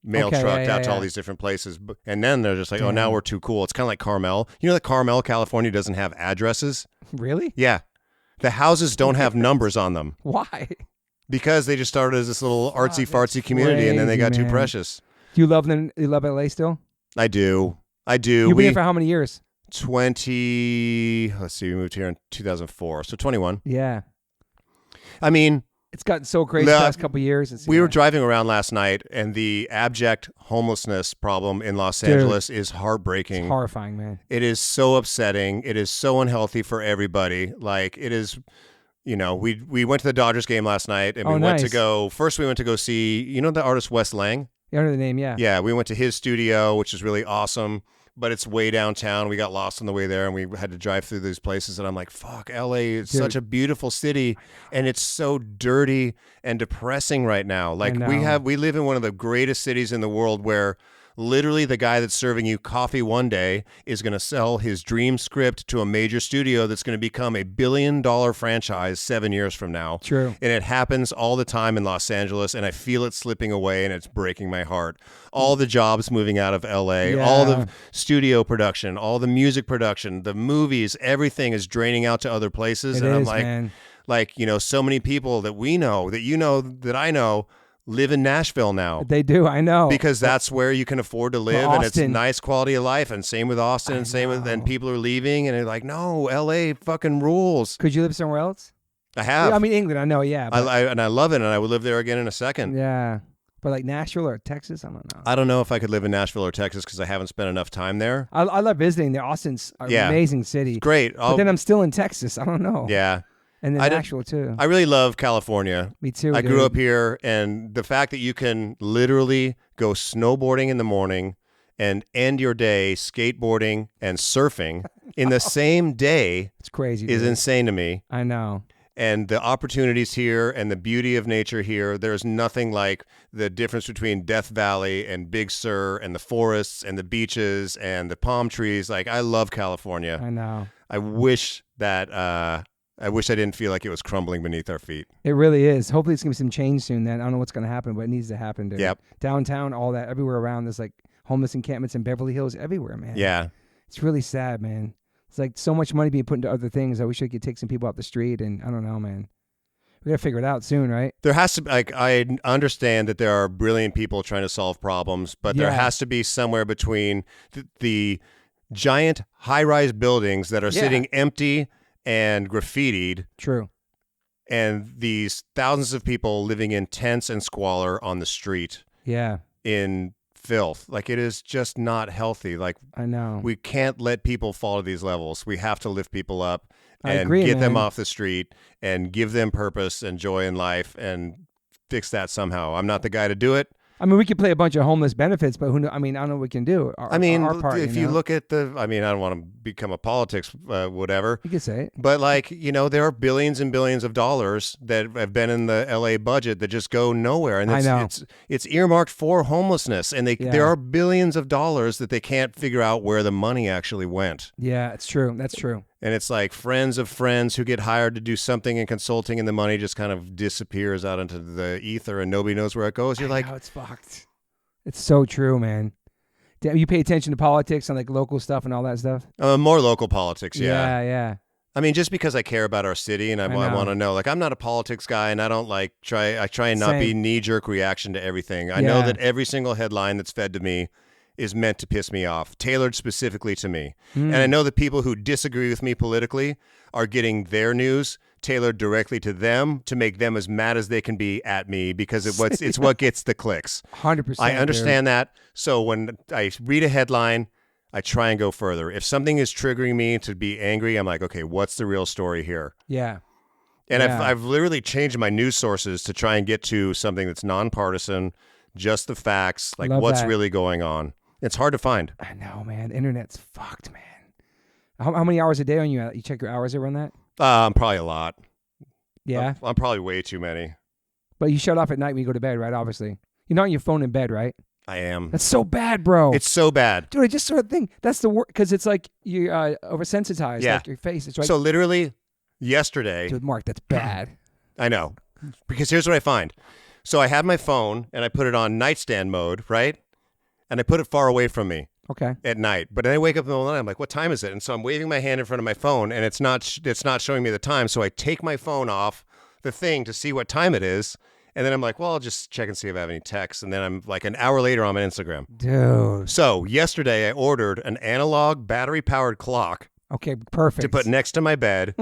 mail truck out to all these different places. And then they're just like, oh, now we're too cool. It's kind of like Carmel. You know that Carmel, California doesn't have addresses? Really? Yeah. The houses don't have numbers on them. Why? Because they just started as this little artsy-fartsy community, and then they got too precious. Do you love them? You love LA still? I do. You've been here for how many years? 20, let's see, we moved here in 2004, so 21. Yeah. I mean, it's gotten so crazy the past couple of years. We were driving around last night, and the abject homelessness problem in Los Angeles is heartbreaking. It's horrifying, man. It is so upsetting. It is so unhealthy for everybody. Like, it is, we went to the Dodgers game last night, and we went to go see, the artist Wes Lang? You know the name, yeah. Yeah, we went to his studio, which is really awesome. But it's way downtown. We got lost on the way there, and we had to drive through these places. And I'm like, fuck, LA is such a beautiful city, and it's so dirty and depressing right now. Like we live in one of the greatest cities in the world where literally the guy that's serving you coffee one day is going to sell his dream script to a major studio that's going to become $1 billion franchise 7 years from now. True. And it happens all the time in Los Angeles, and I feel it slipping away, and it's breaking my heart. All the jobs moving out of LA, all the studio production, all the music production, the movies, everything is draining out to other places. I'm like, so many people that we know, that I know, live in Nashville now. They do, I know. Because that's where you can afford to live, and it's a nice quality of life, and same with Austin, and people are leaving, and they're like, no, LA fucking rules. Could you live somewhere else? I have. I mean, England, I know, yeah. But I love it, and I would live there again in a second. Yeah. But like Nashville or Texas, I don't know. I don't know if I could live in Nashville or Texas because I haven't spent enough time there. I love visiting there. Austin's an amazing city. It's great. But then I'm still in Texas. I don't know. Yeah. And then Nashville too. I really love California. Me too. I grew up here, and the fact that you can literally go snowboarding in the morning and end your day skateboarding and surfing in the same day, it's crazy. Is insane to me. I know. And the opportunities here and the beauty of nature here, there's nothing like the difference between Death Valley and Big Sur and the forests and the beaches and the palm trees. Like, I love California. I know. I wish I didn't feel like it was crumbling beneath our feet. It really is. Hopefully it's going to be some change soon then. I don't know what's going to happen, but it needs to happen, dude. Yep. Downtown, all that, everywhere around, there's like homeless encampments in Beverly Hills, everywhere, man. Yeah. It's really sad, man. It's like so much money being put into other things. I wish I could take some people off the street, and I don't know, man. We got to figure it out soon, right? There has to be, I understand that there are brilliant people trying to solve problems, but there has to be somewhere between the giant high-rise buildings that are sitting empty and graffitied. True. And these thousands of people living in tents and squalor on the street. Yeah. In filth. Like, it is just not healthy. Like, I know. We can't let people fall to these levels. We have to lift people up and get them off the street and give them purpose and joy in life and fix that somehow. I'm not the guy to do it. I mean, we could play a bunch of homeless benefits, but who knows? I mean, I don't know what we can do. Our part, if you look at I don't want to become a politics, whatever. You could say it. But there are billions and billions of dollars that have been in the LA budget that just go nowhere. And it's earmarked for homelessness. And there are billions of dollars that they can't figure out where the money actually went. Yeah, it's true. That's true. And it's like friends of friends who get hired to do something in consulting, and the money just kind of disappears out into the ether, and nobody knows where it goes. You're like, it's fucked. It's so true, man. You pay attention to politics and like local stuff and all that stuff? More local politics, yeah. Yeah. I mean, just because I care about our city and I want to know, like, I'm not a politics guy and I don't I try and not be knee-jerk reaction to everything. I know that every single headline that's fed to me is meant to piss me off, tailored specifically to me. And I know that people who disagree with me politically are getting their news tailored directly to them to make them as mad as they can be at me because it's what gets the clicks. 100%. I understand that. So when I read a headline, I try and go further. If something is triggering me to be angry, I'm like, okay, what's the real story here? Yeah. And I've literally changed my news sources to try and get to something that's nonpartisan, just the facts, like what's really going on. It's hard to find. I know, man. The internet's fucked, man. How many hours a day on you? You check your hours around that? Probably a lot. Yeah? I'm probably way too many. But you shut off at night when you go to bed, right? Obviously. You're not on your phone in bed, right? I am. That's so bad, bro. It's so bad. Dude, I just sort of think that's the worst, because it's like you're oversensitized. Yeah. Like your face. It's right. So literally yesterday. Dude, Mark, that's bad. I know. Because here's what I find. So I have my phone and I put it on nightstand mode, right? And I put it far away from me. Okay. At night. But then I wake up in the middle of the night, I'm like, what time is it? And so I'm waving my hand in front of my phone and it's not showing me the time. So I take my phone off the thing to see what time it is. And then I'm like, well, I'll just check and see if I have any texts. And then I'm like an hour later on my Instagram. Dude. So yesterday I ordered an analog battery powered clock. Okay, perfect. To put next to my bed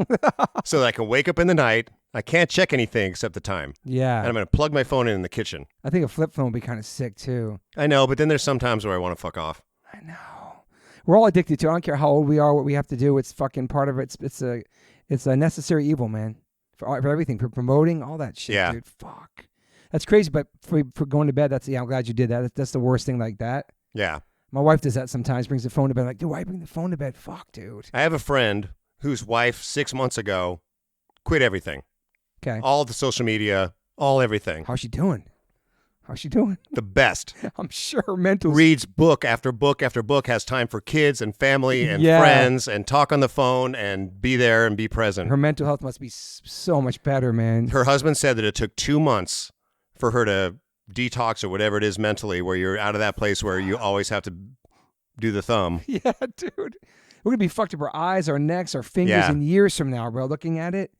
so that I can wake up in the night. I can't check anything except the time. Yeah. And I'm going to plug my phone in the kitchen. I think a flip phone would be kind of sick too. I know, but then there's some times where I want to fuck off. I know. We're all addicted to it. I don't care how old we are, what we have to do. It's fucking part of it. It's a necessary evil, man. For everything, for promoting, all that shit, dude. Fuck. That's crazy, but for going to bed, I'm glad you did that. That's the worst thing like that. Yeah. My wife does that sometimes, brings the phone to bed. I'm like, dude, why bring the phone to bed? Fuck, dude. I have a friend whose wife 6 months ago quit everything. Okay. All the social media, all everything. How's she doing? The best. I'm sure her mental... Reads book after book after book, has time for kids and family and friends and talk on the phone and be there and be present. Her mental health must be so much better, man. Her husband said that it took 2 months for her to detox or whatever it is mentally, where you're out of that place where you always have to do the thumb. Yeah, dude. We're going to be fucked up our eyes, our necks, our fingers in years from now, bro, looking at it.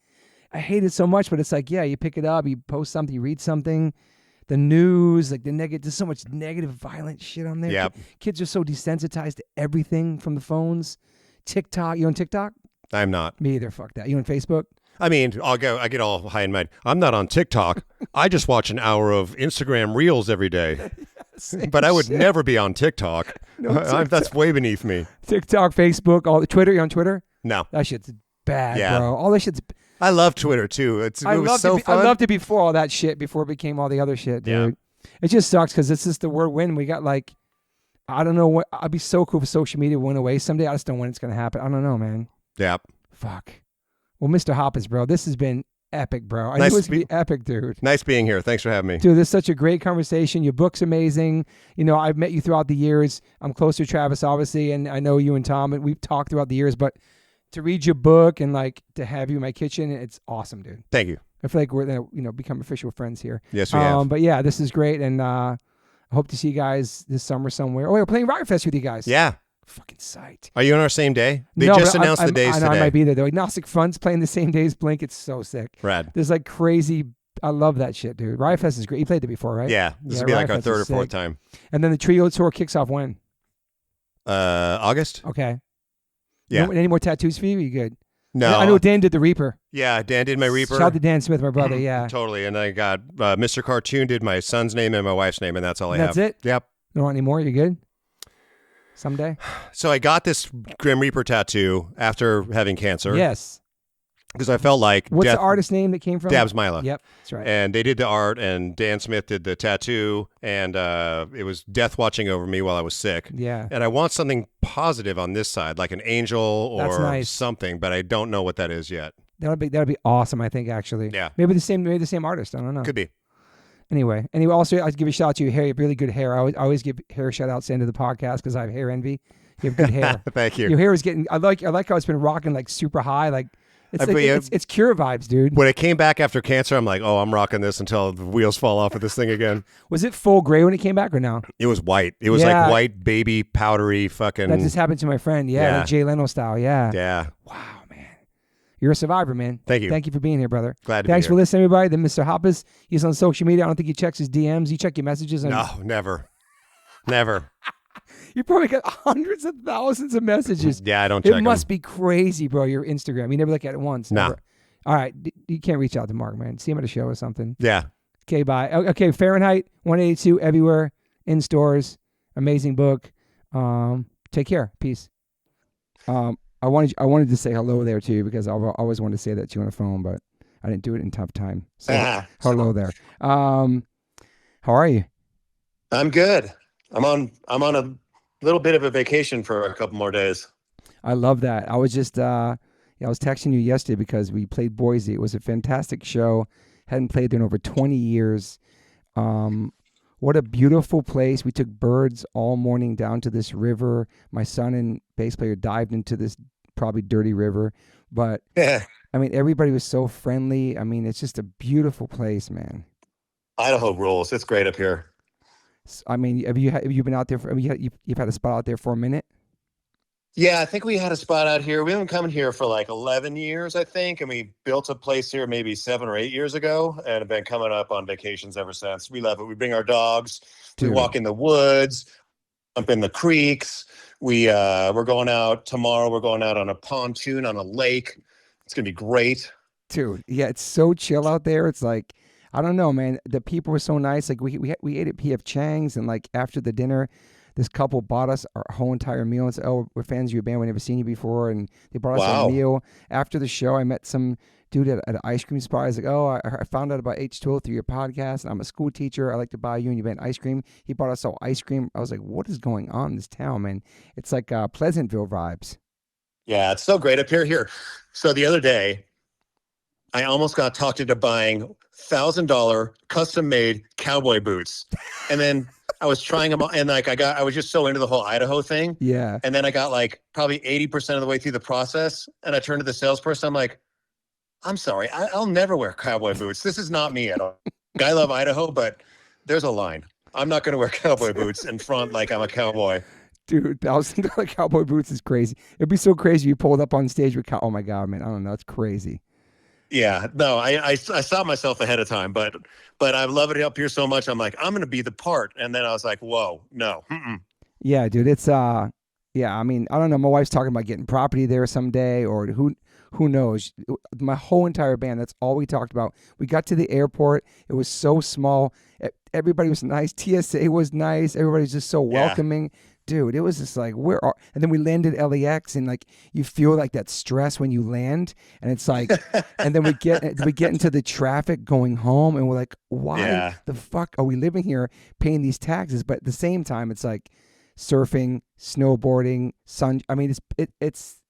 I hate it so much, but it's like, you pick it up, you post something, you read something, the news, like the negative, there's so much negative, violent shit on there. Yep. Kids are so desensitized to everything from the phones. TikTok, you on TikTok? I'm not. Me either, fuck that. You on Facebook? I mean, I get all high and mighty. I'm not on TikTok. I just watch an hour of Instagram Reels every day. But I would never be on TikTok. No, that's way beneath me. TikTok, Facebook, all the Twitter. You on Twitter? No. That shit's bad, bro. All that shit's... I love Twitter, too. It was so fun. I loved it before all that shit, before it became all the other shit, dude. Yeah. It just sucks because it's just the whirlwind. We got like... I don't know what... I'd be so cool if social media went away someday. I just don't know when it's going to happen. I don't know, man. Yep. Fuck. Well, Mr. Hoppus, bro, this has been epic, bro. I knew it was going to be epic, dude. Nice being here. Thanks for having me. Dude, this is such a great conversation. Your book's amazing. You know, I've met you throughout the years. I'm close to Travis, obviously, and I know you and Tom, and we've talked throughout the years, but to read your book and, like, to have you in my kitchen, it's awesome, dude. Thank you. I feel like we're going to, become official friends here. Yes, we have. But, yeah, this is great, and I hope to see you guys this summer somewhere. Oh, we're playing Rocket Fest with you guys. Yeah. Fucking sight. Are you on our same day? They just announced the days today. I might be there. They're Agnostic Front's playing the same day as Blink. It's so sick. Rad. There's like crazy. I love that shit, dude. Riot Fest is great. You played it before, right? Yeah. This will be like our third or fourth time. And then the Trio Tour kicks off when? August. Okay. Yeah. Any more tattoos for you? You good? No. I know Dan did the Reaper. Yeah, Dan did my Reaper. Shout out to Dan Smith, my brother. Yeah. Totally. And I got Mr. Cartoon did my son's name and my wife's name, and that's all I have. That's it? Yep. You don't want any more? You good? Someday? So I got this Grim Reaper tattoo after having cancer. Yes. Because I felt like... What's the artist name that came from? Dabs Mila. Yep, that's right. And they did the art, and Dan Smith did the tattoo, and it was death watching over me while I was sick. Yeah. And I want something positive on this side, like an angel or something, but I don't know what that is yet. That'd be awesome, I think, actually. Yeah. Maybe the same artist. I don't know. Could be. Anyway, also I'd give a shout out to your hair. You have really good hair. I always give hair shout outs into the podcast because I have hair envy. You have good hair. Thank you. Your hair is getting. I like how it's been rocking like super high. Like it's Cure vibes, dude. When it came back after cancer, I'm like, oh, I'm rocking this until the wheels fall off of this thing again. Was it full gray when it came back or no? It was white. It was like white, baby, powdery, fucking. That just happened to my friend. Yeah, like Jay Leno style. Yeah. Yeah. Wow, man. You're a survivor, man. Thank you. Thank you for being here, brother. Glad to Thanks be for here. listening, everybody. Then Mr. Hoppus, he's on social media. I don't think he checks his DMs. You check your messages. No, never. Never. You probably got hundreds of thousands of messages. Yeah, I don't check It must be crazy, bro, your Instagram. You never look at it once. No. Never. All right. You can't reach out to Mark, man. See him at a show or something. Yeah. Okay, bye. Okay, Fahrenheit 182 everywhere, in stores. Amazing book. Take care. Peace. I wanted to say hello there to you because I always wanted to say that to you on the phone, but I didn't do it in tough time. So hello there. How are you? I'm good. I'm on a little bit of a vacation for a couple more days. I love that. I was just I was texting you yesterday because we played Boise. It was a fantastic show. Hadn't played there in over 20 years. What a beautiful place. We took birds all morning down to this river. My son and bass player dived into this probably dirty river. But, I mean, everybody was so friendly. I mean, it's just a beautiful place, man. Idaho rules. It's great up here. I mean, have you been out there for, you've had a spot out there for a minute? Yeah, I think we had a spot out here. We've been coming here for like 11 years, I think. And we built a place here maybe 7 or 8 years ago and have been coming up on vacations ever since. We love it. We bring our dogs. Dude. We walk in the woods, jump in the creeks. We're going out tomorrow. We're going out on a pontoon on a lake. It's going to be great. Dude, yeah, it's so chill out there. It's like, I don't know, man. The people were so nice. Like we ate at P.F. Chang's, and like after the dinner, this couple bought us our whole entire meal and said, "Oh, we're fans of your band. We've never seen you before." And they brought us a meal. After the show, I met some dude at an ice cream spot. I was like, "Oh, I found out about H2O through your podcast. And I'm a school teacher. I like to buy you and your band ice cream." He bought us all ice cream. I was like, "What is going on in this town, man? It's like Pleasantville vibes." Yeah, it's so great up here. So the other day, I almost got talked into buying $1,000 custom-made cowboy boots, and then I was trying them on, and like I was just so into the whole Idaho thing. Yeah. And then I got like probably 80% of the way through the process, and I turned to the salesperson. I'm like, "I'm sorry, I'll never wear cowboy boots. This is not me at all. I love Idaho, but there's a line. I'm not going to wear cowboy boots in front like I'm a cowboy." Dude, $1,000 cowboy boots is crazy. It'd be so crazy if you pulled up on stage with oh my God, man. I don't know. It's crazy. Yeah, no, I stopped myself ahead of time, but I love it up here so much. I'm like, I'm going to be the part. And then I was like, whoa, no. Yeah, dude, it's, yeah, I mean, I don't know. My wife's talking about getting property there someday, or who knows? My whole entire band, that's all we talked about. We got to the airport. It was so small. Everybody was nice. TSA was nice. Everybody's just so welcoming. Yeah. Dude, it was just like, and then we landed LAX, and like you feel like that stress when you land, and it's like, and then we get into the traffic going home, and we're like, why the fuck are we living here paying these taxes? But at the same time, it's like surfing, snowboarding, I mean, it's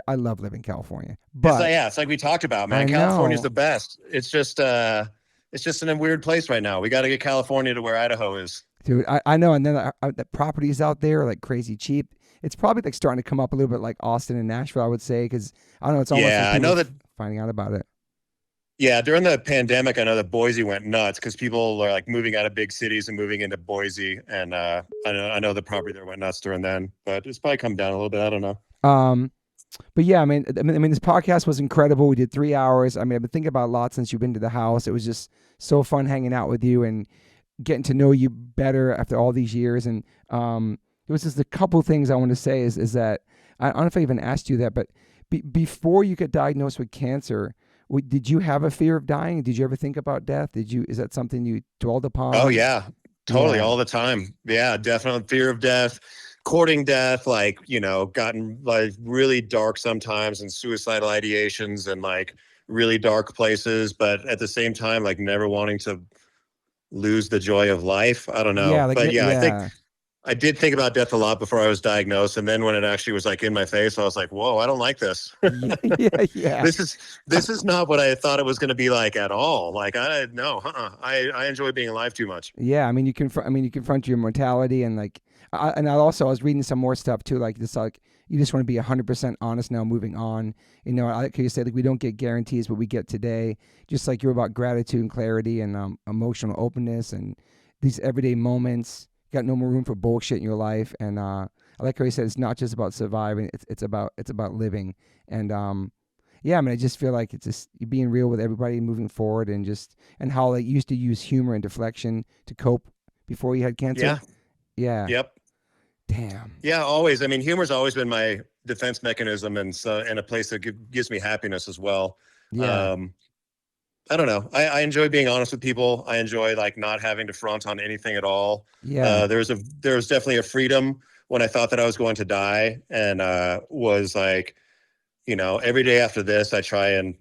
I love living in California. But it's like we talked about, man. California's the best. It's just in a weird place right now. We got to get California to where Idaho is. Dude, I know, and then the properties out there are like crazy cheap. It's probably like starting to come up a little bit like Austin and Nashville, I would say, because I don't know. It's almost like I know that finding out about it. Yeah, during the pandemic, I know that Boise went nuts because people are like moving out of big cities and moving into Boise, and I know the property there went nuts during then, but it's probably come down a little bit. I don't know. But yeah, I mean, this podcast was incredible. We did 3 hours. I mean, I've been thinking about a lot since you've been to the house. It was just so fun hanging out with you and getting to know you better after all these years. And there was just a couple things I want to say is that, I don't know if I even asked you that, but before you got diagnosed with cancer, did you have a fear of dying? Did you ever think about death? Is that something you dwelled upon? Oh yeah, totally. All the time. Yeah, definitely fear of death, courting death, like, gotten like really dark sometimes and suicidal ideations and like really dark places, but at the same time, like never wanting to lose the joy of life. I don't know. Yeah, but I think I did think about death a lot before I was diagnosed. And then when it actually was like in my face, I was like, whoa, I don't like this. Yeah. This is not what I thought it was going to be like at all. Like, I enjoy being alive too much. Yeah. I mean, you confront your mortality and like, I was reading some more stuff too. Like this, like you just want to be 100% honest now moving on. Like you say, like we don't get guarantees, but we get today, just like you're about gratitude and clarity and emotional openness and these everyday moments. You got no more room for bullshit in your life. And I like how he said, it's not just about surviving. It's about living. And Yeah, I mean, I just feel like it's just you being real with everybody, moving forward, and how they used to use humor and deflection to cope before you had cancer. Yeah. Yeah. Yep. Damn. Yeah, always. I mean, humor's always been my defense mechanism, and a place that gives me happiness as well. Yeah. I don't know. I enjoy being honest with people. I enjoy like not having to front on anything at all. Yeah. There was definitely a freedom when I thought that I was going to die, and was like, every day after this, I try and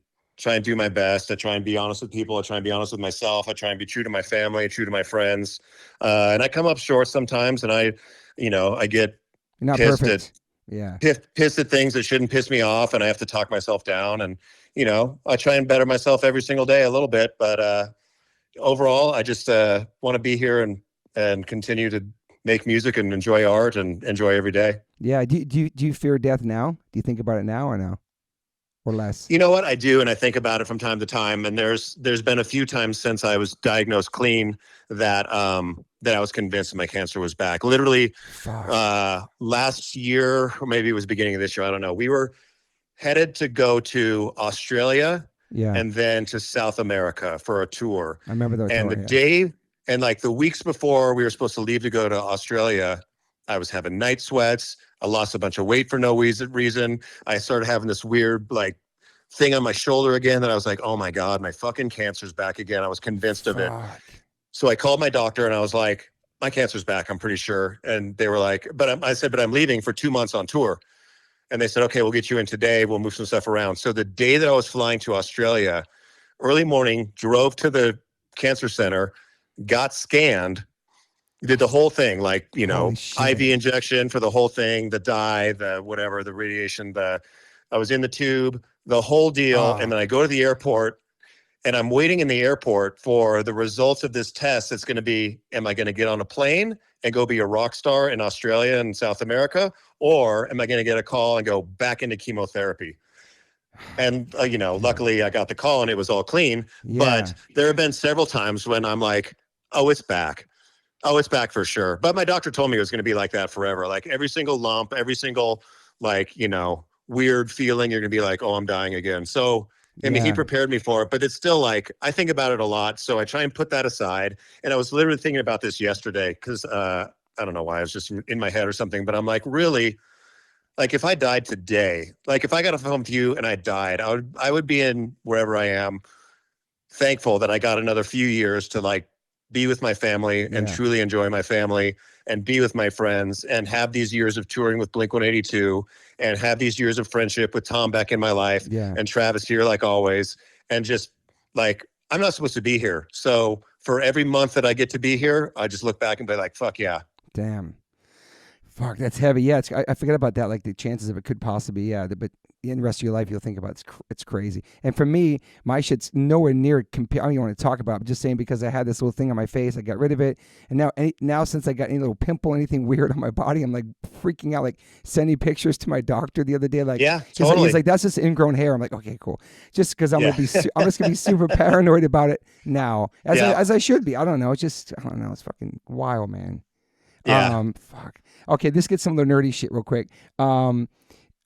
do my best. I try and be honest with people. I try and be honest with myself. I try and be true to my family, true to my friends. And I come up short sometimes, and I get You're not pissed perfect. Yeah. Pissed at things that shouldn't piss me off, and I have to talk myself down. And I try and better myself every single day a little bit. But overall, I just want to be here and continue to make music and enjoy art and enjoy every day. Yeah. Do you fear death now? Do you think about it now or no? Or less? You know what? I do, and I think about it from time to time. And there's been a few times since I was diagnosed clean that I was convinced my cancer was back. Literally, last year, or maybe it was beginning of this year, I don't know. We were headed to go to Australia, and then to South America for a tour. I remember that. And day, and like the weeks before we were supposed to leave to go to Australia, I was having night sweats. I lost a bunch of weight for no reason. I started having this weird like thing on my shoulder again that I was like, oh my God, my fucking cancer's back again. I was convinced of it. So I called my doctor and I was like, my cancer's back, I'm pretty sure. And they were like, I said, but I'm leaving for 2 months on tour. And they said, okay, we'll get you in today. We'll move some stuff around. So the day that I was flying to Australia, early morning, drove to the cancer center, got scanned, did the whole thing, like, IV injection for the whole thing, the dye, the whatever, the radiation, I was in the tube, the whole deal. And then I go to the airport and I'm waiting in the airport for the results of this test. It's going to be, am I going to get on a plane and go be a rock star in Australia and South America? Or am I going to get a call and go back into chemotherapy? And, luckily I got the call and it was all clean. Yeah. But there have been several times when I'm like, oh, it's back. Oh, it's back for sure. But my doctor told me it was going to be like that forever. Like every single lump, every single, weird feeling, you're going to be like, oh, I'm dying again. So, I mean, he prepared me for it, but it's still like, I think about it a lot. So I try and put that aside. And I was literally thinking about this yesterday because I don't know why, I was just in my head or something, but I'm like, really, like if I died today, like if I got off the phone with you and I died, I would be in wherever I am, thankful that I got another few years to like be with my family and truly enjoy my family and be with my friends and have these years of touring with Blink-182 and have these years of friendship with Tom Beck in my life and Travis here like always. And just like, I'm not supposed to be here. So for every month that I get to be here, I just look back and be like, fuck yeah. Damn. Fuck, that's heavy. Yeah, I forget about that. Like the chances of it could possibly, but in the rest of your life, you'll think about it's crazy. And for me, my shit's nowhere near I don't even want to talk about it. I'm just saying because I had this little thing on my face, I got rid of it. And now since I got any little pimple, anything weird on my body, I'm like freaking out, like sending pictures to my doctor the other day. Like, totally. He's like, that's just ingrown hair. I'm like, okay, cool. Just because I'm just gonna be super paranoid about it now, as I should be. I don't know. It's It's fucking wild, man. Yeah. Fuck. Okay, this gets some of the nerdy shit real quick.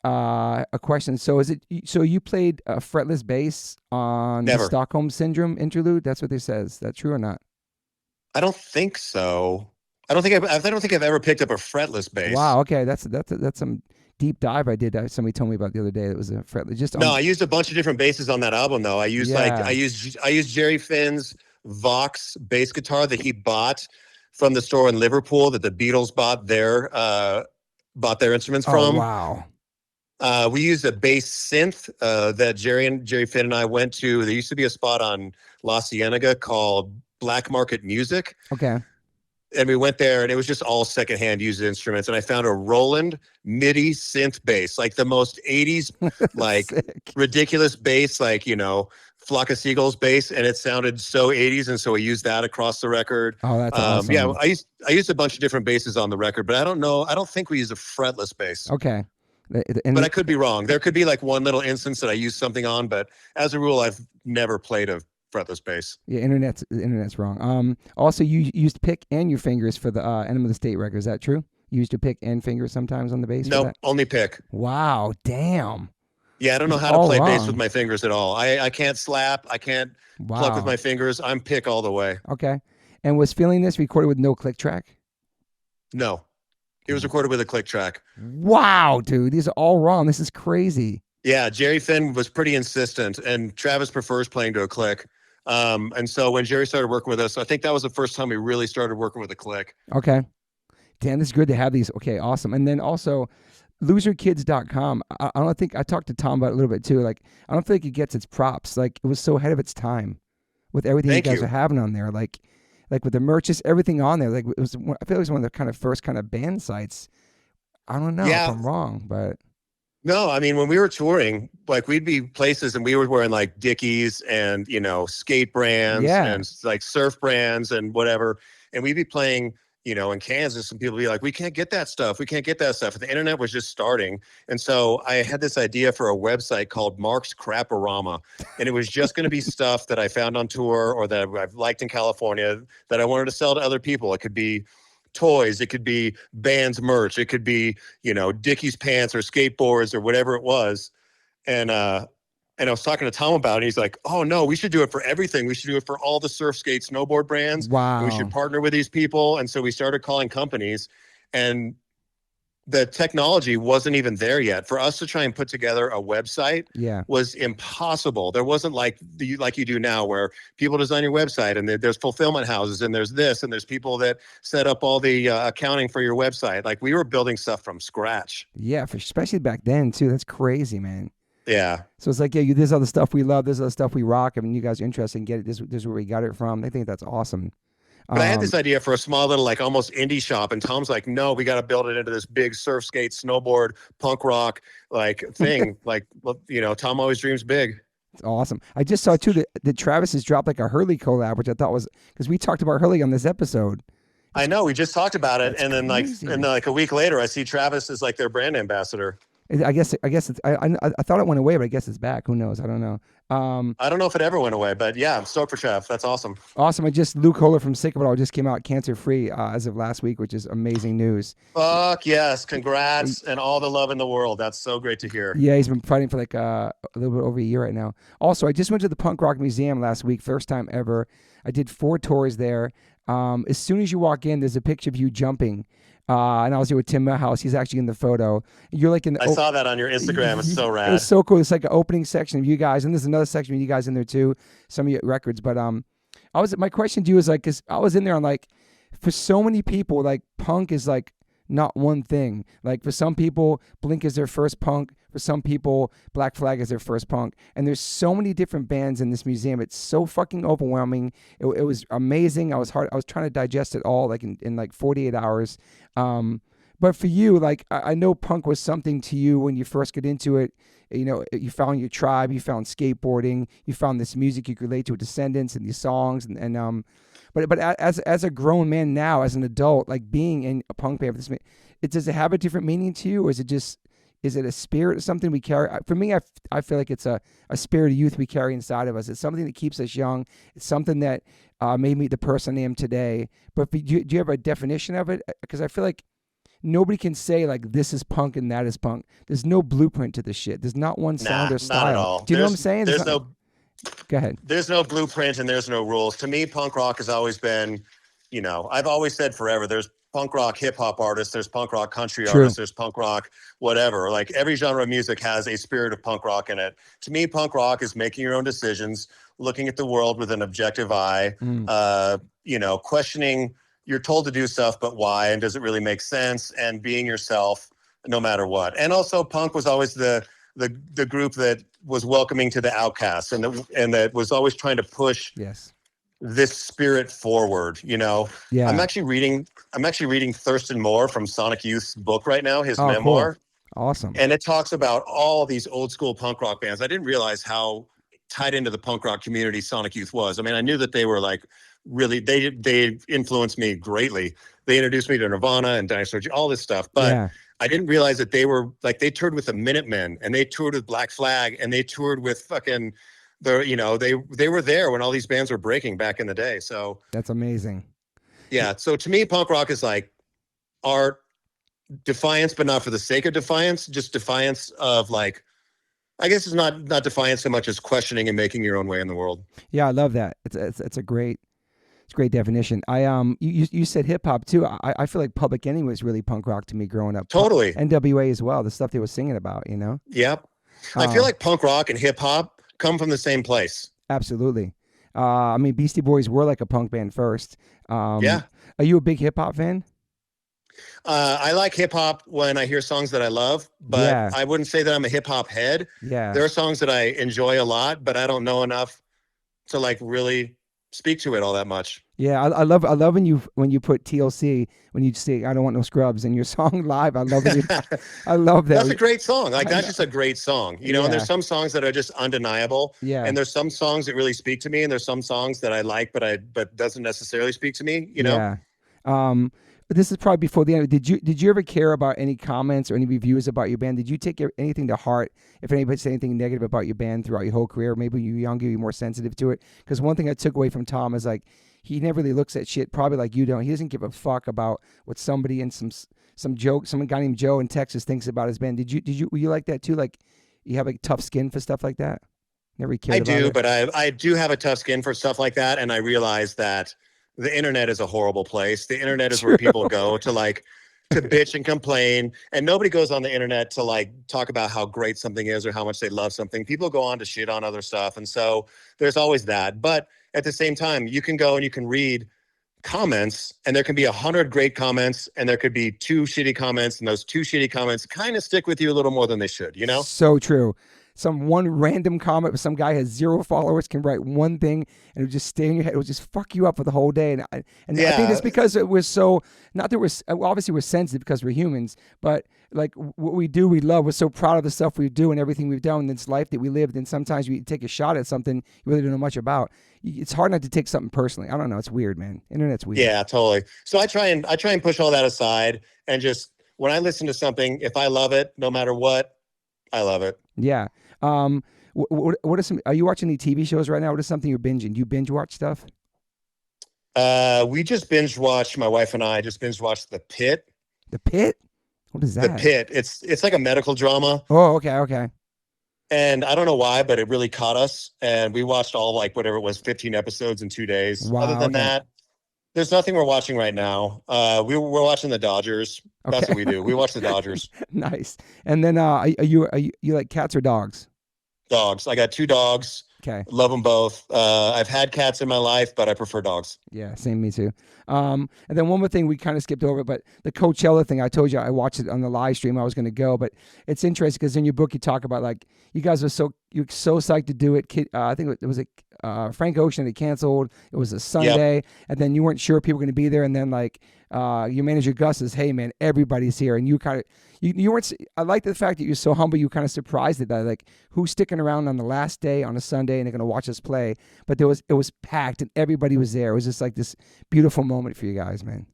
A question. So you played a fretless bass on the Stockholm Syndrome interlude? That's what they says. Is that true or not? I don't think so. I don't think I've ever picked up a fretless bass. Wow. Okay, that's some deep dive I did. Somebody told me about the other day. It was a fretless. I used a bunch of different basses on that album though. I used Jerry Finn's Vox bass guitar that he bought from the store in Liverpool that the Beatles bought their instruments from. Wow. We used a bass synth that Jerry Finn and I went to. There used to be a spot on La Cienega called Black Market Music. Okay. And we went there and it was just all secondhand used instruments. And I found a Roland MIDI synth bass, like the most 80s, like ridiculous bass, like, Flock of Seagulls bass, and it sounded so 80s, and so we used that across the record. Oh, that's awesome. Yeah, I used a bunch of different basses on the record, but I don't think we used a fretless bass. Okay. But I could be wrong. There could be like one little instance that I used something on, but as a rule, I've never played a fretless bass. Yeah, the internet's wrong. Also, you used pick and your fingers for the Enema of the State record. Is that true? You used your pick and fingers sometimes on the bass? No, only pick. Wow, damn. Yeah, I don't know how to play bass with my fingers at all. I can't slap. I can't pluck with my fingers. I'm pick all the way. Okay. And was Feeling This recorded with no click track? No. It was recorded with a click track. Wow, dude. These are all wrong. This is crazy. Yeah, Jerry Finn was pretty insistent, and Travis prefers playing to a click. And so when Jerry started working with us, I think that was the first time we really started working with a click. Okay. Damn, this is good to have these. Okay, awesome. And then also loserkids.com. I don't think I talked to Tom about it a little bit too. Like, I don't think it gets its props. Like, it was so ahead of its time with everything you guys are having on there. Like with the merch, just everything on there. Like, I feel like it was one of the kind of first kind of band sites. I don't know if I'm wrong, but. No, I mean, when we were touring, like we'd be places and we were wearing like Dickies and, skate brands and like surf brands and whatever. And we'd be playing, in Kansas, and people would be like, we can't get that stuff. We can't get that stuff. And the internet was just starting. And so I had this idea for a website called Mark's Craporama. And it was just going to be stuff that I found on tour or that I've liked in California that I wanted to sell to other people. It could be toys, it could be bands merch, it could be Dickies pants or skateboards or whatever it was. And I was talking to Tom about it. He's like, oh no, we should do it for everything. We should do it for all the surf, skate, snowboard brands. Wow. We should partner with these people. And so we started calling companies, and the technology wasn't even there yet. For us to try and put together a website was impossible. There wasn't like you do now, where people design your website and there's fulfillment houses and there's this and there's people that set up all the accounting for your website. Like, we were building stuff from scratch. Yeah, especially back then too. That's crazy, man. Yeah. So it's like, this other stuff we love, this other stuff we rock. I mean, you guys are interested in get it. This is where we got it from. I think that's awesome. But I had this idea for a small little, like almost indie shop, and Tom's like, no, we got to build it into this big surf, skate, snowboard, punk rock like thing. Tom always dreams big. It's awesome. I just saw too that Travis has dropped like a Hurley collab, which I thought was, because we talked about Hurley on this episode. I know, we just talked about it, and then like a week later, I see Travis is like their brand ambassador. I guess it's. I thought it went away, but I guess it's back. Who knows? I don't know. I don't know if it ever went away, but yeah, I'm stoked for Trav. That's awesome. Awesome. Luke Kohler from Sick of It All just came out cancer free as of last week, which is amazing news. Fuck yes, congrats and all the love in the world. That's so great to hear. Yeah, he's been fighting for like a little bit over a year right now. Also, I just went to the Punk Rock Museum last week, first time ever. I did 4 tours there. As soon as you walk in, there's a picture of you jumping. And I was here with Tim Millhouse. He's actually in the photo. You're like in the. I saw that on your Instagram. It's so rad. It's so cool. It's like an opening section of you guys, and there's another section of you guys in there too. Some of your records, but my question to you is like, cause I was in there on like, for so many people, like punk is like not one thing. Like for some people, Blink is their first punk. For some people, Black Flag is their first punk. And there's so many different bands in this museum. It's so fucking overwhelming. It was amazing. I was trying to digest it all like in like 48 hours. But for you, like I know punk was something to you when you first get into it. You found your tribe, you found skateboarding, you found this music you could relate to with Descendants and these songs. But as a grown man now, as an adult, like being in a punk band, does it have a different meaning to you, or is it a spirit or something we carry? For me, I feel like it's a spirit of youth we carry inside of us. It's something that keeps us young. It's something that made me the person I am today. But do you have a definition of it? Because I feel like nobody can say like this is punk and that is punk. There's no blueprint to this shit. There's not one sound or style. Not at all. Do you know what I'm saying? Go ahead. There's no blueprint and there's no rules. To me, punk rock has always been, I've always said forever, there's punk rock hip hop artists, there's punk rock country artists, there's punk rock whatever. Like every genre of music has a spirit of punk rock in it. To me, punk rock is making your own decisions, looking at the world with an objective eye, questioning. You're told to do stuff, but why? And does it really make sense? And being yourself no matter what. And also punk was always the group that was welcoming to the outcasts and that was always trying to push this spirit forward, Yeah. I'm actually reading Thurston Moore from Sonic Youth's book right now, his memoir. Cool. Awesome. And it talks about all these old school punk rock bands. I didn't realize how tied into the punk rock community Sonic Youth was. I mean, I knew that they were like really, they influenced me greatly. They introduced me to Nirvana and Dinosaur, all this stuff. But I didn't realize that they were like, they toured with the Minutemen and they toured with Black Flag and they toured with fucking they were there when all these bands were breaking back in the day. So that's amazing. Yeah. So to me, punk rock is like art, defiance, but not for the sake of defiance, just defiance of like I guess it's not defiant so much as questioning and making your own way in the world. Yeah, I love that. It's a great definition. You said hip hop too. I feel like Public Enemy was really punk rock to me growing up. Totally. NWA as well. The stuff they were singing about, you know. Yep. I feel like punk rock and hip hop come from the same place. Absolutely. I mean, Beastie Boys were like a punk band first. Yeah. Are you a big hip hop fan? I like hip hop when I hear songs that I love, but I wouldn't say that I'm a hip hop head. Yeah. There are songs that I enjoy a lot, but I don't know enough to like really speak to it all that much. Yeah, I love when you put TLC, when you say I don't want no scrubs in your song live. I love it. I love that. That's a great song. Like that's just a great song, you know. And there's some songs that are just undeniable. Yeah. And there's some songs that really speak to me, and there's some songs that I like, but doesn't necessarily speak to me. You know. Yeah. This is probably before the end. Did you ever care about any comments or any reviews about your band? Did you take anything to heart if anybody said anything negative about your band throughout your whole career? Maybe you were younger, you're more sensitive to it. Because one thing I took away from Tom is like he never really looks at shit probably like you don't. He doesn't give a fuck about what somebody in some guy named Joe in Texas thinks about his band. Were you like that too? Like you have like tough skin for stuff like that? Never cared about it? But I do have a tough skin for stuff like that, and I realize that the internet is a horrible place. The internet is where people go to bitch and complain, and nobody goes on the internet to like talk about how great something is or how much they love something. People go on to shit on other stuff, and so there's always that. But at the same time, you can go and you can read comments, and there can be 100 great comments, and there could be 2 shitty comments, and those 2 shitty comments kind of stick with you a little more than they should, you know? So true. Some one random comment where some guy has 0 followers can write one thing and it would just stay in your head. It would just fuck you up for the whole day. And I think it's because it was so, not that obviously we're sensitive because we're humans, but like what we do, we love. We're so proud of the stuff we do and everything we've done in this life that we lived. And sometimes we take a shot at something you really don't know much about. It's hard not to take something personally. I don't know. It's weird, man. Internet's weird. Yeah, totally. So I try and push all that aside and just, when I listen to something, if I love it, no matter what, I love it. Yeah. What are some? Are you watching any TV shows right now? What is something you're binging? Do you binge watch stuff? We just binge watched. My wife and I just binge watched The Pit. The Pit? What is that? The Pit. It's like a medical drama. Oh, okay. And I don't know why, but it really caught us. And we watched all like whatever it was, 15 episodes in 2 days. Wow, Other than that, there's nothing we're watching right now. We're watching the Dodgers. That's what we do. We watch the Dodgers. Nice. And then are you like cats or dogs? Dogs. I got 2 dogs. Okay. Love them both. I've had cats in my life, but I prefer dogs. Yeah, same, me too. And then one more thing we kind of skipped over, but the Coachella thing, I told you I watched it on the live stream. I was going to go, but it's interesting because in your book you talk about like you guys are you're so psyched to do it. I think it was Frank Ocean had canceled. It was a Sunday, and then you weren't sure people were going to be there, and then like your manager Gus says, "Hey man, everybody's here," and you kind of. You weren't. I like the fact that you're so humble. You kind of surprised at that, like who's sticking around on the last day on a Sunday and they're gonna watch us play. But it was packed and everybody was there. It was just like this beautiful moment for you guys, man.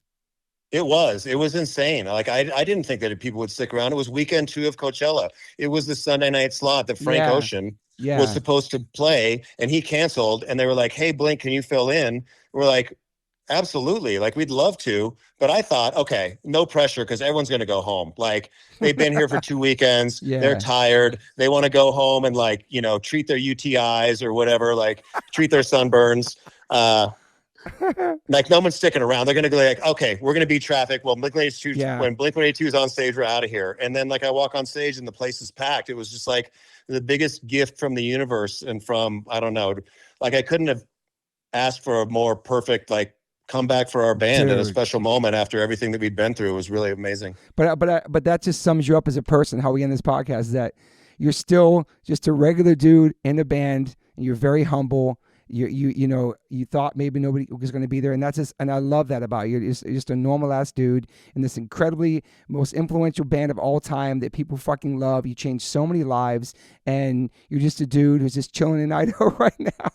It was insane. Like I didn't think that people would stick around. It was weekend 2 of Coachella. It was the Sunday night slot that Frank Ocean was supposed to play, and he canceled. And they were like, "Hey, Blink, can you fill in?" We're like, "Absolutely, like we'd love to." But I thought, okay, no pressure because everyone's going to go home. Like they've been here for 2 weekends. They're tired. They want to go home and like, you know, treat their UTIs or whatever, like treat their sunburns. Like no one's sticking around. They're going to go like, okay, we're going to beat traffic. Well, when Blink-182 is on stage, we're out of here. And then like I walk on stage and the place is packed. It was just like the biggest gift from the universe. And from, I don't know, like I couldn't have asked for a more perfect, like, come back for our band at a special moment after everything that we'd been through. It was really amazing. But that just sums you up as a person. How we end this podcast is that you're still just a regular dude in a band, and you're very humble. You thought maybe nobody was going to be there, and that's just, and I love that about you. You're just a normal ass dude in this incredibly most influential band of all time that people fucking love. You changed so many lives, and you're just a dude who's just chilling in Idaho right now.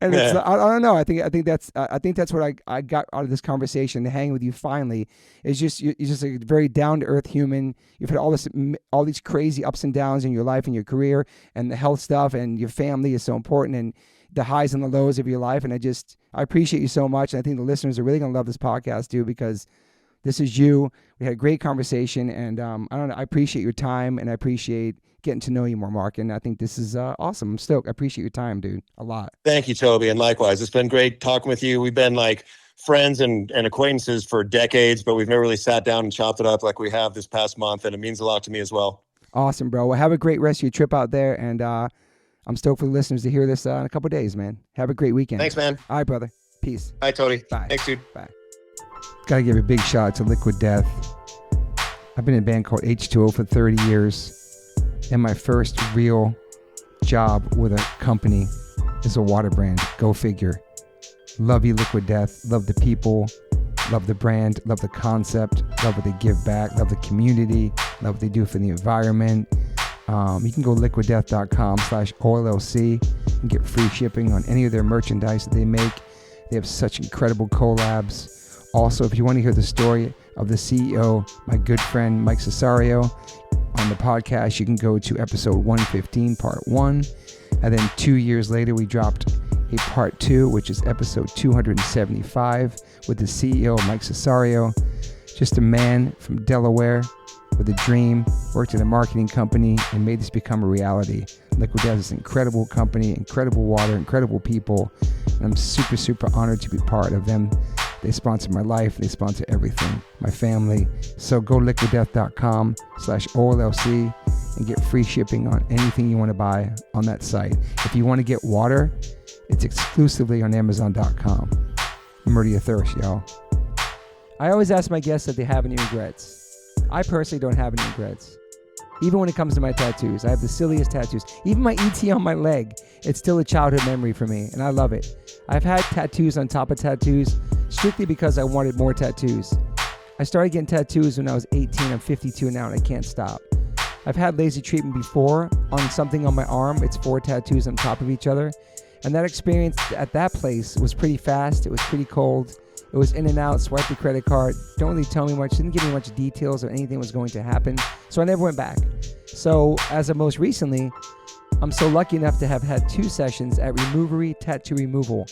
And it's, I don't know. I think that's what I got out of this conversation. To hang with you finally is just you're just a very down to earth human. You've had all these crazy ups and downs in your life and your career, and the health stuff, and your family is so important, and the highs and the lows of your life. And I appreciate you so much. And I think the listeners are really going to love this podcast too, because This is you. We had a great conversation, and I don't know. I appreciate your time, and I appreciate getting to know you more, Mark. And I think this is awesome. I'm stoked. I appreciate your time, dude, a lot. Thank you, Toby. And likewise, it's been great talking with you. We've been like friends and acquaintances for decades, but we've never really sat down and chopped it up like we have this past month. And it means a lot to me as well. Awesome, bro. Well, have a great rest of your trip out there. And I'm stoked for the listeners to hear this in a couple of days, man. Have a great weekend. Thanks, man. All right, brother. Peace. All right, Tony. Bye. Thanks, dude. Bye. Gotta give a big shout out to Liquid Death. I've been in a band called H2O for 30 years. And my first real job with a company is a water brand. Go figure. Love you, Liquid Death. Love the people. Love the brand. Love the concept. Love what they give back. Love the community. Love what they do for the environment. You can go liquiddeath.com/OLLC and get free shipping on any of their merchandise that they make. They have such incredible collabs. Also, if you want to hear the story of the CEO, my good friend Mike Cesario, on the podcast, you can go to episode 115, part 1. And then 2 years later, we dropped a part 2, which is episode 275 with the CEO, Mike Cesario. Just a man from Delaware with a dream, worked at a marketing company, and made this become a reality. Liquid Death is an incredible company, incredible water, incredible people. And I'm super, super honored to be part of them. They sponsor my life. They sponsor everything, my family. So go liquiddeath.com/OLLC and get free shipping on anything you want to buy on that site. If you want to get water, it's exclusively on Amazon.com. Murder your thirst, y'all. I always ask my guests if they have any regrets. I personally don't have any regrets. Even when it comes to my tattoos, I have the silliest tattoos. Even my ET on my leg, it's still a childhood memory for me, and I love it. I've had tattoos on top of tattoos strictly because I wanted more tattoos. I started getting tattoos when I was 18. I'm 52 now, and I can't stop. I've had laser treatment before on something on my arm. It's 4 tattoos on top of each other. And that experience at that place was pretty fast. It was pretty cold. It was in and out, swipe the credit card. Don't really tell me much. Didn't give me much details of anything was going to happen. So I never went back. So as of most recently, I'm so lucky enough to have had 2 sessions at Removery Tattoo Removal.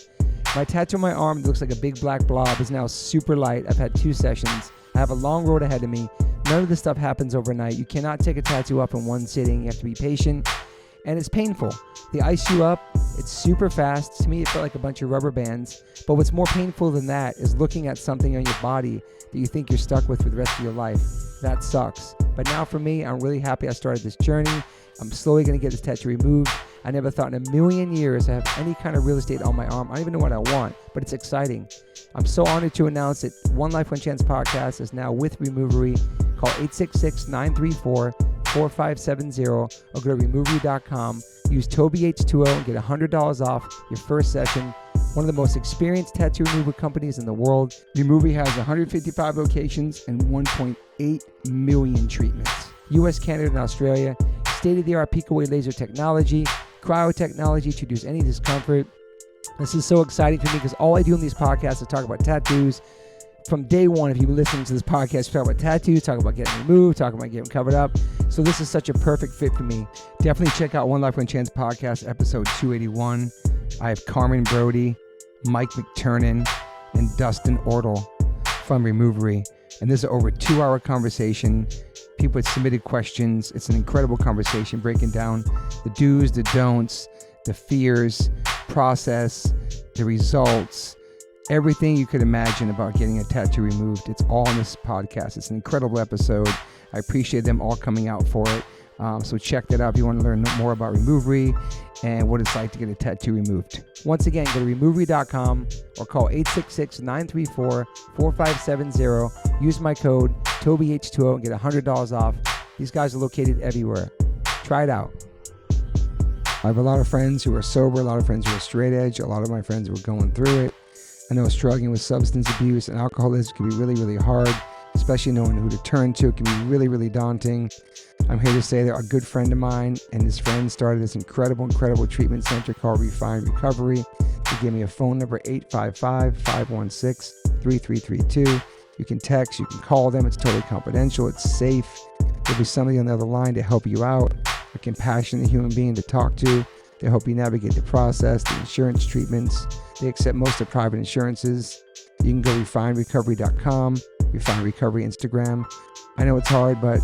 My tattoo on my arm that looks like a big black blob is now super light. I've had 2 sessions. I have a long road ahead of me. None of this stuff happens overnight. You cannot take a tattoo up in one sitting. You have to be patient. And it's painful. They ice you up. It's super fast. To me, it felt like a bunch of rubber bands. But what's more painful than that is looking at something on your body that you think you're stuck with for the rest of your life. That sucks. But now for me, I'm really happy I started this journey. I'm slowly going to get this tattoo removed. I never thought in a million years I have any kind of real estate on my arm. I don't even know what I want, but it's exciting. I'm so honored to announce that One Life, One Chance podcast is now with Removery. Call 866-934-4570 or go to removery.com. Use TobyH2O and get $100 off your first session. One of the most experienced tattoo removal companies in the world. Removery has 155 locations and 1.8 million treatments. US, Canada, and Australia. State-of-the-art peak-away laser technology, cryo technology to reduce any discomfort. This is so exciting for me because all I do in these podcasts is talk about tattoos. From day one, if you've been listening to this podcast, we talk about tattoos, talk about getting removed, talk about getting covered up. So this is such a perfect fit for me. Definitely check out One Life, One Chance podcast, episode 281. I have Carmen Brody, Mike McTurnan, and Dustin Ortle from Removery. And this is over a 2-hour conversation. People had submitted questions. It's an incredible conversation breaking down the do's, the don'ts, the fears, process, the results, everything you could imagine about getting a tattoo removed. It's all in this podcast. It's an incredible episode. I appreciate them all coming out for it. So check that out if you want to learn more about Removery and what it's like to get a tattoo removed. Once again, go to removery.com or call 866-934-4570. Use my code TobyH2O and get $100 off. These guys are located everywhere. Try it out. I have a lot of friends who are sober, a lot of friends who are straight edge, a lot of my friends who are going through it. I know struggling with substance abuse and alcoholism can be really, really hard, especially knowing who to turn to. It can be really, really daunting. I'm here to say that a good friend of mine and his friend started this incredible treatment center called Refined Recovery. He gave me a phone number, 855-516-3332. You can text, you can call them. It's totally confidential. It's safe. There'll be somebody on the other line to help you out, a compassionate human being to talk to. They help you navigate the process, the insurance treatments. They accept most of private insurances. You can go refinerecovery.com Refine Recovery Instagram. I know it's hard, but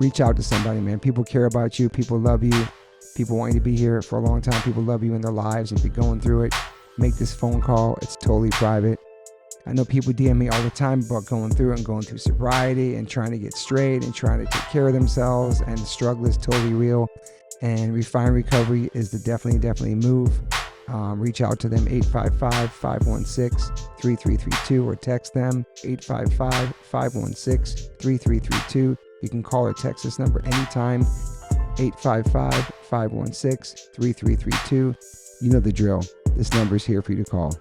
reach out to somebody, man. People care about you. People love you. People want you to be here for a long time. People love you in their lives. If you're going through it, make this phone call. It's totally private. I know people DM me all the time about going through it and going through sobriety and trying to get straight and trying to take care of themselves, and the struggle is totally real. And Refine Recovery is the definitely move. Reach out to them, 855-516-3332, or text them, 855-516-3332. You can call or text this number anytime, 855-516-3332. You know the drill. This number is here for you to call.